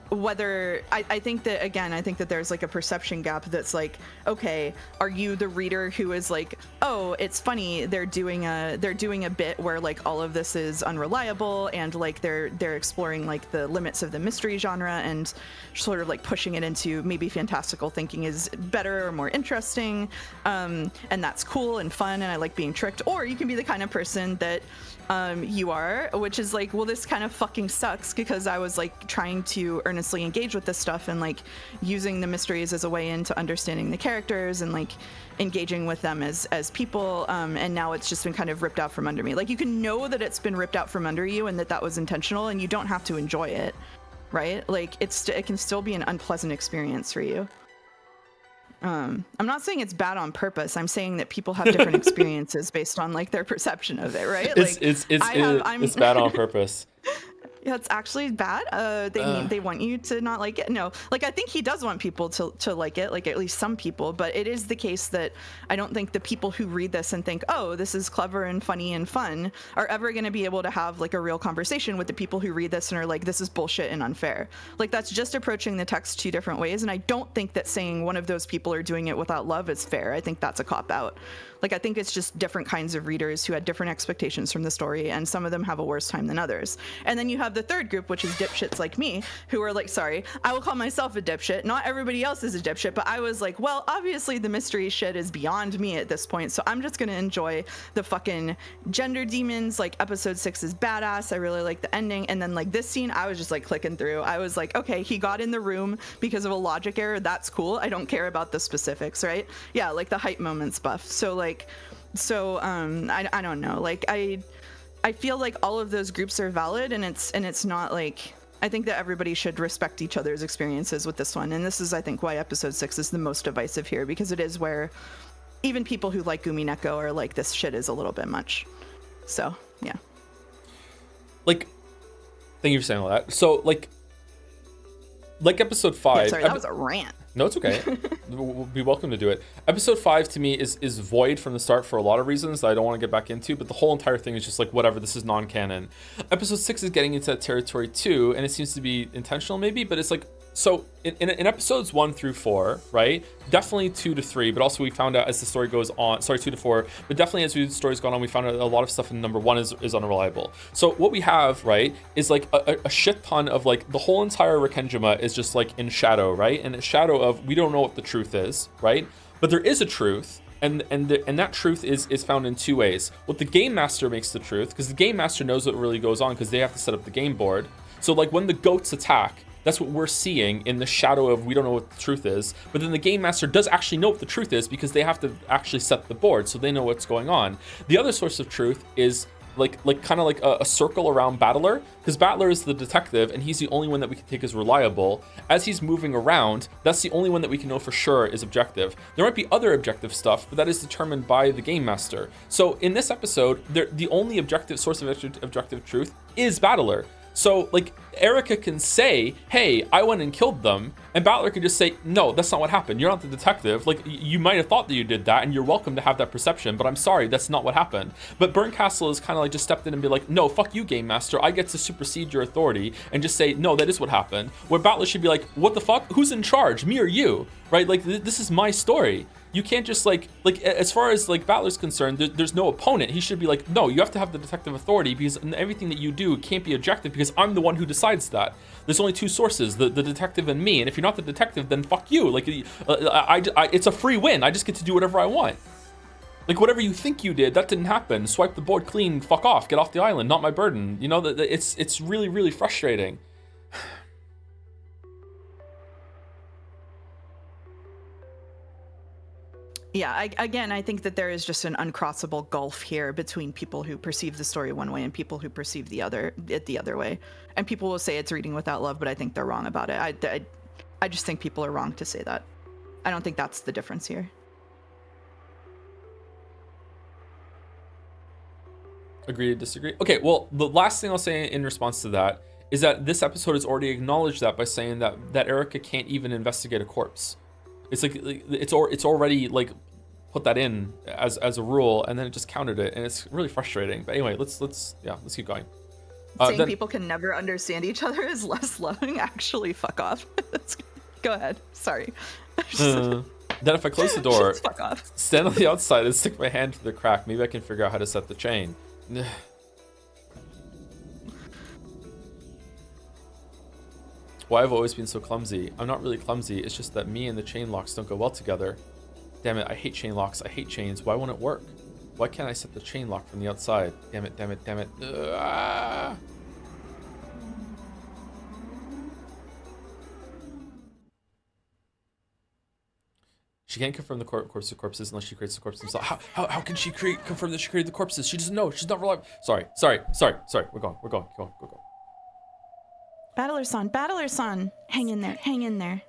whether I think that there's like a perception gap that's like, okay, are you the reader who is like, oh, it's funny, they're doing a bit where like all of this is unreliable and like they're exploring like the limits of the mystery genre and sort of like pushing it into maybe fantastical thinking is better or more interesting, and that's cool and fun and I like being tricked. Or you can be the kind of person that you are, which is like, well, this kind of fucking sucks because I was like trying to earnestly engage with this stuff and like using the mysteries as a way into understanding the characters and like engaging with them as people, and now it's just been kind of ripped out from under me. Like, you can know that it's been ripped out from under you and that was intentional, and you don't have to enjoy it, right? Like, it can still be an unpleasant experience for you. I'm not saying it's bad on purpose. I'm saying that people have different experiences based on like their perception of it, right? It's bad on purpose. Yeah, it's actually bad. They want you to not like it. No, like, I think he does want people to like it, like at least some people, but it is the case that I don't think the people who read this and think, oh, this is clever and funny and fun, are ever going to be able to have like a real conversation with the people who read this and are like, this is bullshit and unfair. Like, that's just approaching the text two different ways, and I don't think that saying one of those people are doing it without love is fair. I think that's a cop-out. Like, I think it's just different kinds of readers who had different expectations from the story, and some of them have a worse time than others. And then you have the third group, which is dipshits like me, who are like, sorry, I will call myself a dipshit. Not everybody else is a dipshit, but I was like, well, obviously the mystery shit is beyond me at this point, so I'm just gonna enjoy the fucking gender demons. Like, episode 6 is badass. I really like the ending. And then like this scene, I was just like clicking through. I was like, okay, he got in the room because of a logic error. That's cool. I don't care about the specifics, right? Yeah, like the hype moments buff. So I don't know. Like, I feel like all of those groups are valid, and it's not like, I think that everybody should respect each other's experiences with this one. And this is, I think, why episode 6 is the most divisive here, because it is where even people who like Umineko are like, this shit is a little bit much. So, yeah. Like, thank you for saying all that. So, like episode 5. Yeah, sorry, that was a rant. No, it's okay. We'll be welcome to do it. Episode 5 to me is void from the start for a lot of reasons that I don't want to get back into, but the whole entire thing is just like, whatever, this is non-canon. Episode 6 is getting into that territory too, and it seems to be intentional maybe, but it's like, so in episodes 1 through 4, right? Definitely 2 to 3, but also we found out as the story goes on, 2 to 4, but definitely as the story's gone on, we found out a lot of stuff in number 1 is unreliable. So what we have, right, is like a shit ton of like, the whole entire Rekenjima is just like in shadow, right? And a shadow of, we don't know what the truth is, right? But there is a truth. And that truth is found in 2 ways. What the game master makes the truth, because the game master knows what really goes on because they have to set up the game board. So like when the goats attack, that's what we're seeing in the shadow of, we don't know what the truth is. But then the game master does actually know what the truth is because they have to actually set the board, so they know what's going on. The other source of truth is like kind of like a circle around Battler, because Battler is the detective and he's the only one that we can take as reliable. As he's moving around, that's the only one that we can know for sure is objective. There might be other objective stuff, but that is determined by the game master. So in this episode, the only objective source of objective truth is Battler. So like Erica can say, hey, I went and killed them, and Battler could just say, no, that's not what happened. You're not the detective. Like, you might have thought that you did that, and you're welcome to have that perception, but I'm sorry, that's not what happened. But Burncastle is kind of like just stepped in and be like, no, fuck you, game master. I get to supersede your authority and just say, no, that is what happened. Where Battler should be like, what the fuck? Who's in charge, me or you? Right? Like, this is my story. You can't just like as far as like Battler's concerned, there's no opponent. He should be like, no, you have to have the detective authority because everything that you do can't be objective because I'm the one who decides that. There's only two sources, the detective and me. And if you're not the detective, then fuck you. Like, it's a free win. I just get to do whatever I want. Like, whatever you think you did, that didn't happen. Swipe the board clean, fuck off, get off the island, not my burden. You know, it's really, really frustrating. Yeah, I think that there is just an uncrossable gulf here between people who perceive the story one way and people who perceive the other way. And people will say it's reading without love, but I think they're wrong about it. I just think people are wrong to say that. I don't think that's the difference here. Agree to disagree? Okay, well, the last thing I'll say in response to that is that this episode has already acknowledged that by saying that Erica can't even investigate a corpse. It's like it's already like put that in as a rule, and then it just countered it, and it's really frustrating. But anyway, let's keep going. Saying people can never understand each other is less loving. Actually, fuck off. Go ahead. Sorry. Then if I close the door, fuck off. Stand on the outside and stick my hand through the crack, maybe I can figure out how to set the chain. Why I've always been so clumsy. I'm not really clumsy, it's just that me and the chain locks don't go well together. Damn it, I hate chain locks, I hate chains. Why won't it work? Why can't I set the chain lock from the outside? Damn it, damn it, damn it. She can't confirm the corpse of corpses unless she creates the corpse themselves. How can she confirm that she created the corpses? She doesn't know. She's not reliable. Sorry. We're going. Go. Battler-san. Hang in there.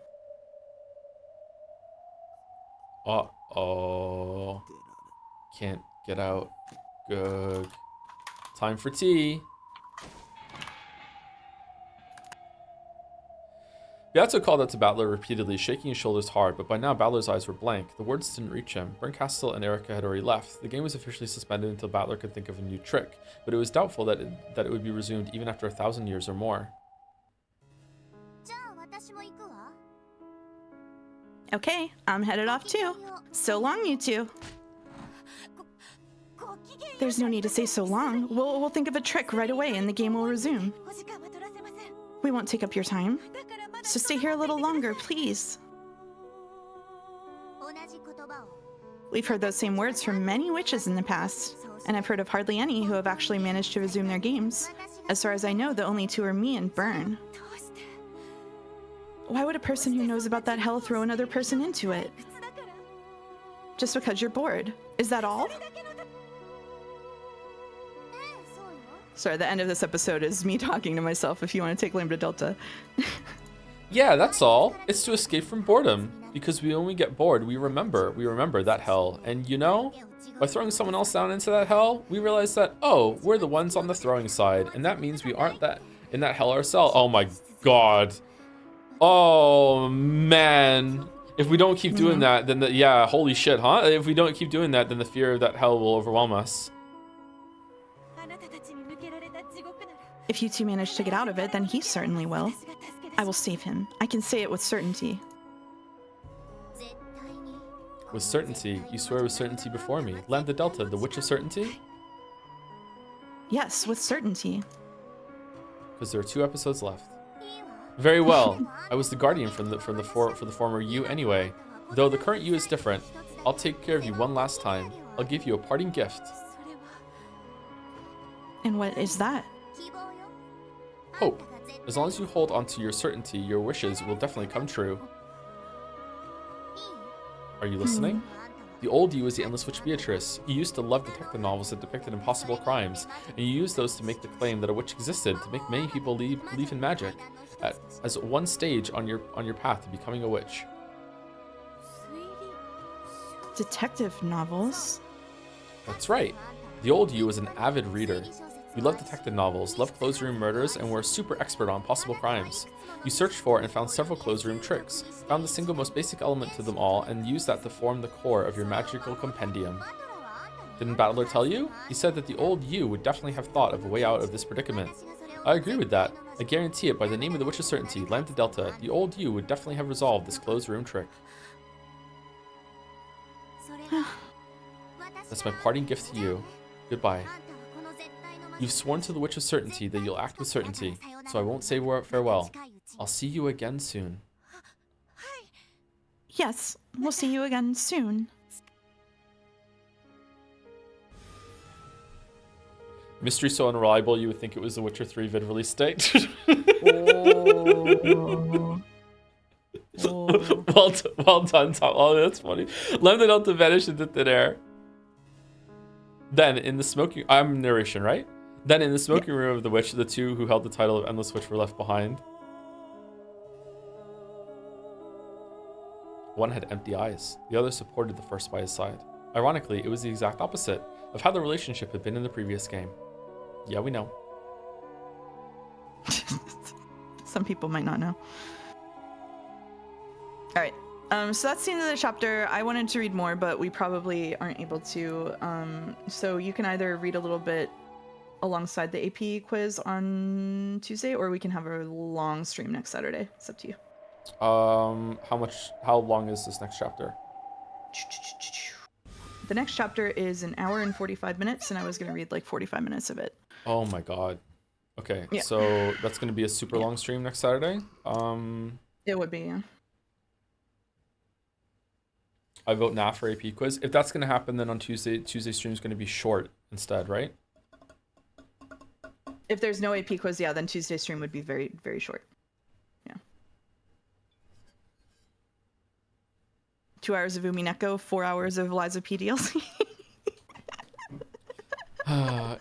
Uh-oh. Can't get out. Good. Time for tea. Beato called out to Battler repeatedly, shaking his shoulders hard, but by now Battler's eyes were blank. The words didn't reach him. Berncastle and Erica had already left. The game was officially suspended until Battler could think of a new trick, but it was doubtful that it would be resumed even after 1,000 years or more. Okay, I'm headed off too. So long, you two. There's no need to say so long. We'll think of a trick right away and the game will resume. We won't take up your time. So stay here a little longer, please. We've heard those same words from many witches in the past, and I've heard of hardly any who have actually managed to resume their games. As far as I know, the only two are me and Byrne. Why would a person who knows about that hell throw another person into it? Just because you're bored. Is that all? Sorry, the end of this episode is me talking to myself if you want to take Lambda Delta. Yeah, that's all. It's to escape from boredom. Because when we get bored, we remember that hell. And you know, by throwing someone else down into that hell, we realize that, oh, we're the ones on the throwing side. And that means we aren't in that hell ourselves. Oh my god. Oh man. If we don't keep doing that, then yeah, holy shit, huh? If we don't keep doing that, then the fear of that hell will overwhelm us. If you two manage to get out of it, then he certainly will. I will save him. I can say it with certainty. With certainty? You swear with certainty before me. Lambda Delta, the Witch of Certainty? Yes, with certainty. Because there are 2 episodes left. Very well. I was the guardian for the former you anyway. Though the current you is different, I'll take care of you one last time. I'll give you a parting gift. And what is that? Hope. As long as you hold onto your certainty, your wishes will definitely come true. Are you listening? The old you is the endless witch Beatrice. You used to love detective novels that depicted impossible crimes, and you used those to make the claim that a witch existed, to make many people believe in magic, as one stage on your path to becoming a witch. Detective novels? That's right. The old you was an avid reader. You loved detective novels, loved closed room murders, and were a super expert on possible crimes. You searched for and found several closed room tricks, found the single most basic element to them all, and used that to form the core of your magical compendium. Didn't Battler tell you? He said that the old you would definitely have thought of a way out of this predicament. I agree with that. I guarantee it by the name of the Witch of Certainty, Lambda Delta, the old you would definitely have resolved this closed room trick. That's my parting gift to you. Goodbye. You've sworn to the Witch of Certainty that you'll act with certainty, so I won't say farewell. I'll see you again soon. Yes, we'll see you again soon. Mystery so unreliable, you would think it was the Witcher 3 vid release date. Well done, Tom. Oh, that's funny. Left it out to vanish into thin air. Then, in the smoking... I'm narration, right? Then, in the smoking room of the witch, the two who held the title of Endless Witch were left behind. One had empty eyes. The other supported the first by his side. Ironically, it was the exact opposite of how the relationship had been in the previous game. Yeah, we know. Some people might not know. All right. So that's the end of the chapter. I wanted to read more, but we probably aren't able to. So you can either read a little bit alongside the AP quiz on Tuesday, or we can have a long stream next Saturday. It's up to you. How long is this next chapter? The next chapter is an hour and 45 minutes, and I was going to read like 45 minutes of it. Oh my god. Okay, yeah. So that's going to be a super long stream next Saturday? It would be, yeah. I vote nah for AP quiz. If that's going to happen, then on Tuesday stream is going to be short instead, right? If there's no AP quiz, yeah, then Tuesday stream would be very, very short. Yeah. 2 hours of Umineko, 4 hours of Liza P DLC.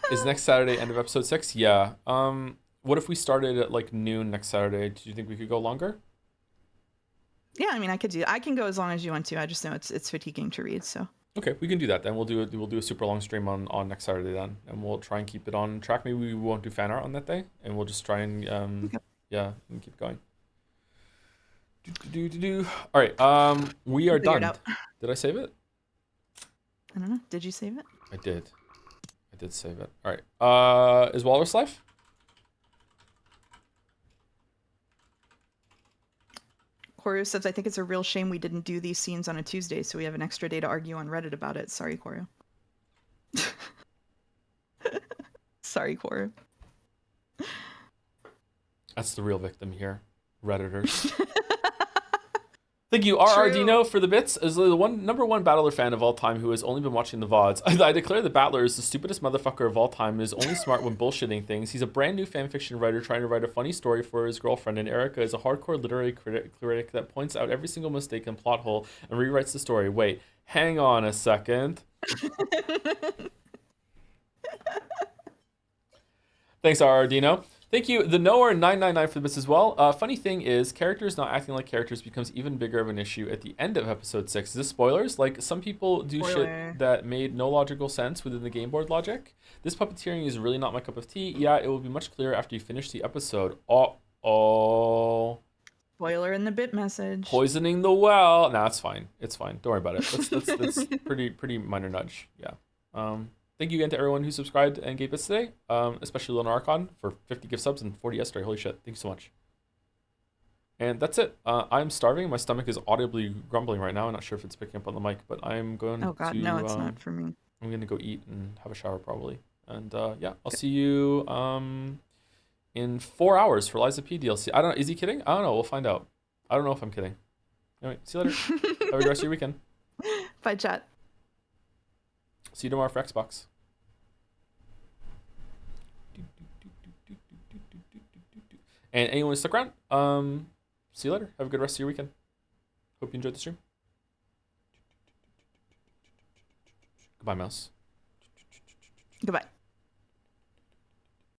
Is next Saturday end of episode 6? Yeah. What if we started at like noon next Saturday? Do you think we could go longer? Yeah, I mean, I can go as long as you want to. I just know it's fatiguing to read, so. Okay, we can do that then. We'll do a super long stream on next Saturday then, and we'll try and keep it on track. Maybe we won't do fan art on that day, and we'll just try and yeah, and keep going. All right, we are done. Did I save it? I don't know. Did you save it? I did save it. All right. Is Walrus live? Koru says, I think it's a real shame we didn't do these scenes on a Tuesday, so we have an extra day to argue on Reddit about it. Sorry, Koru. Sorry, Koru. That's the real victim here. Redditors. Thank you, RR Dino, for the bits. As the number one Battler fan of all time who has only been watching the VODs, I declare that Battler is the stupidest motherfucker of all time and is only smart when bullshitting things. He's a brand new fanfiction writer trying to write a funny story for his girlfriend, and Erica is a hardcore literary critic that points out every single mistake and plot hole and rewrites the story. Wait, hang on a second. Thanks, RR Dino. Thank you, the Knower999 for the bits as well. Funny thing is, characters not acting like characters becomes even bigger of an issue at the end of episode 6. Is this spoilers? Like, some people do shit that made no logical sense within the game board logic. This puppeteering is really not my cup of tea. Yeah, it will be much clearer after you finish the episode. Uh-oh. Spoiler in the bit message. Poisoning the well. Nah, it's fine. It's fine. Don't worry about it. That's pretty minor nudge. Yeah. Thank you again to everyone who subscribed and gave bits today, especially Lone Archon for 50 gift subs and 40 yesterday. Holy shit. Thank you so much. And that's it. I'm starving. My stomach is audibly grumbling right now. I'm not sure if it's picking up on the mic, but I'm going to... Oh god, no, it's not for me. I'm going to go eat and have a shower probably. And yeah, I'll see you in 4 hours for Liza P DLC. I don't know. Is he kidding? I don't know. We'll find out. I don't know if I'm kidding. Anyway, see you later. Have a good rest of your weekend. Bye, chat. See you tomorrow for Xbox. And anyone who stuck around, see you later. Have a good rest of your weekend. Hope you enjoyed the stream. Goodbye, mouse. Goodbye.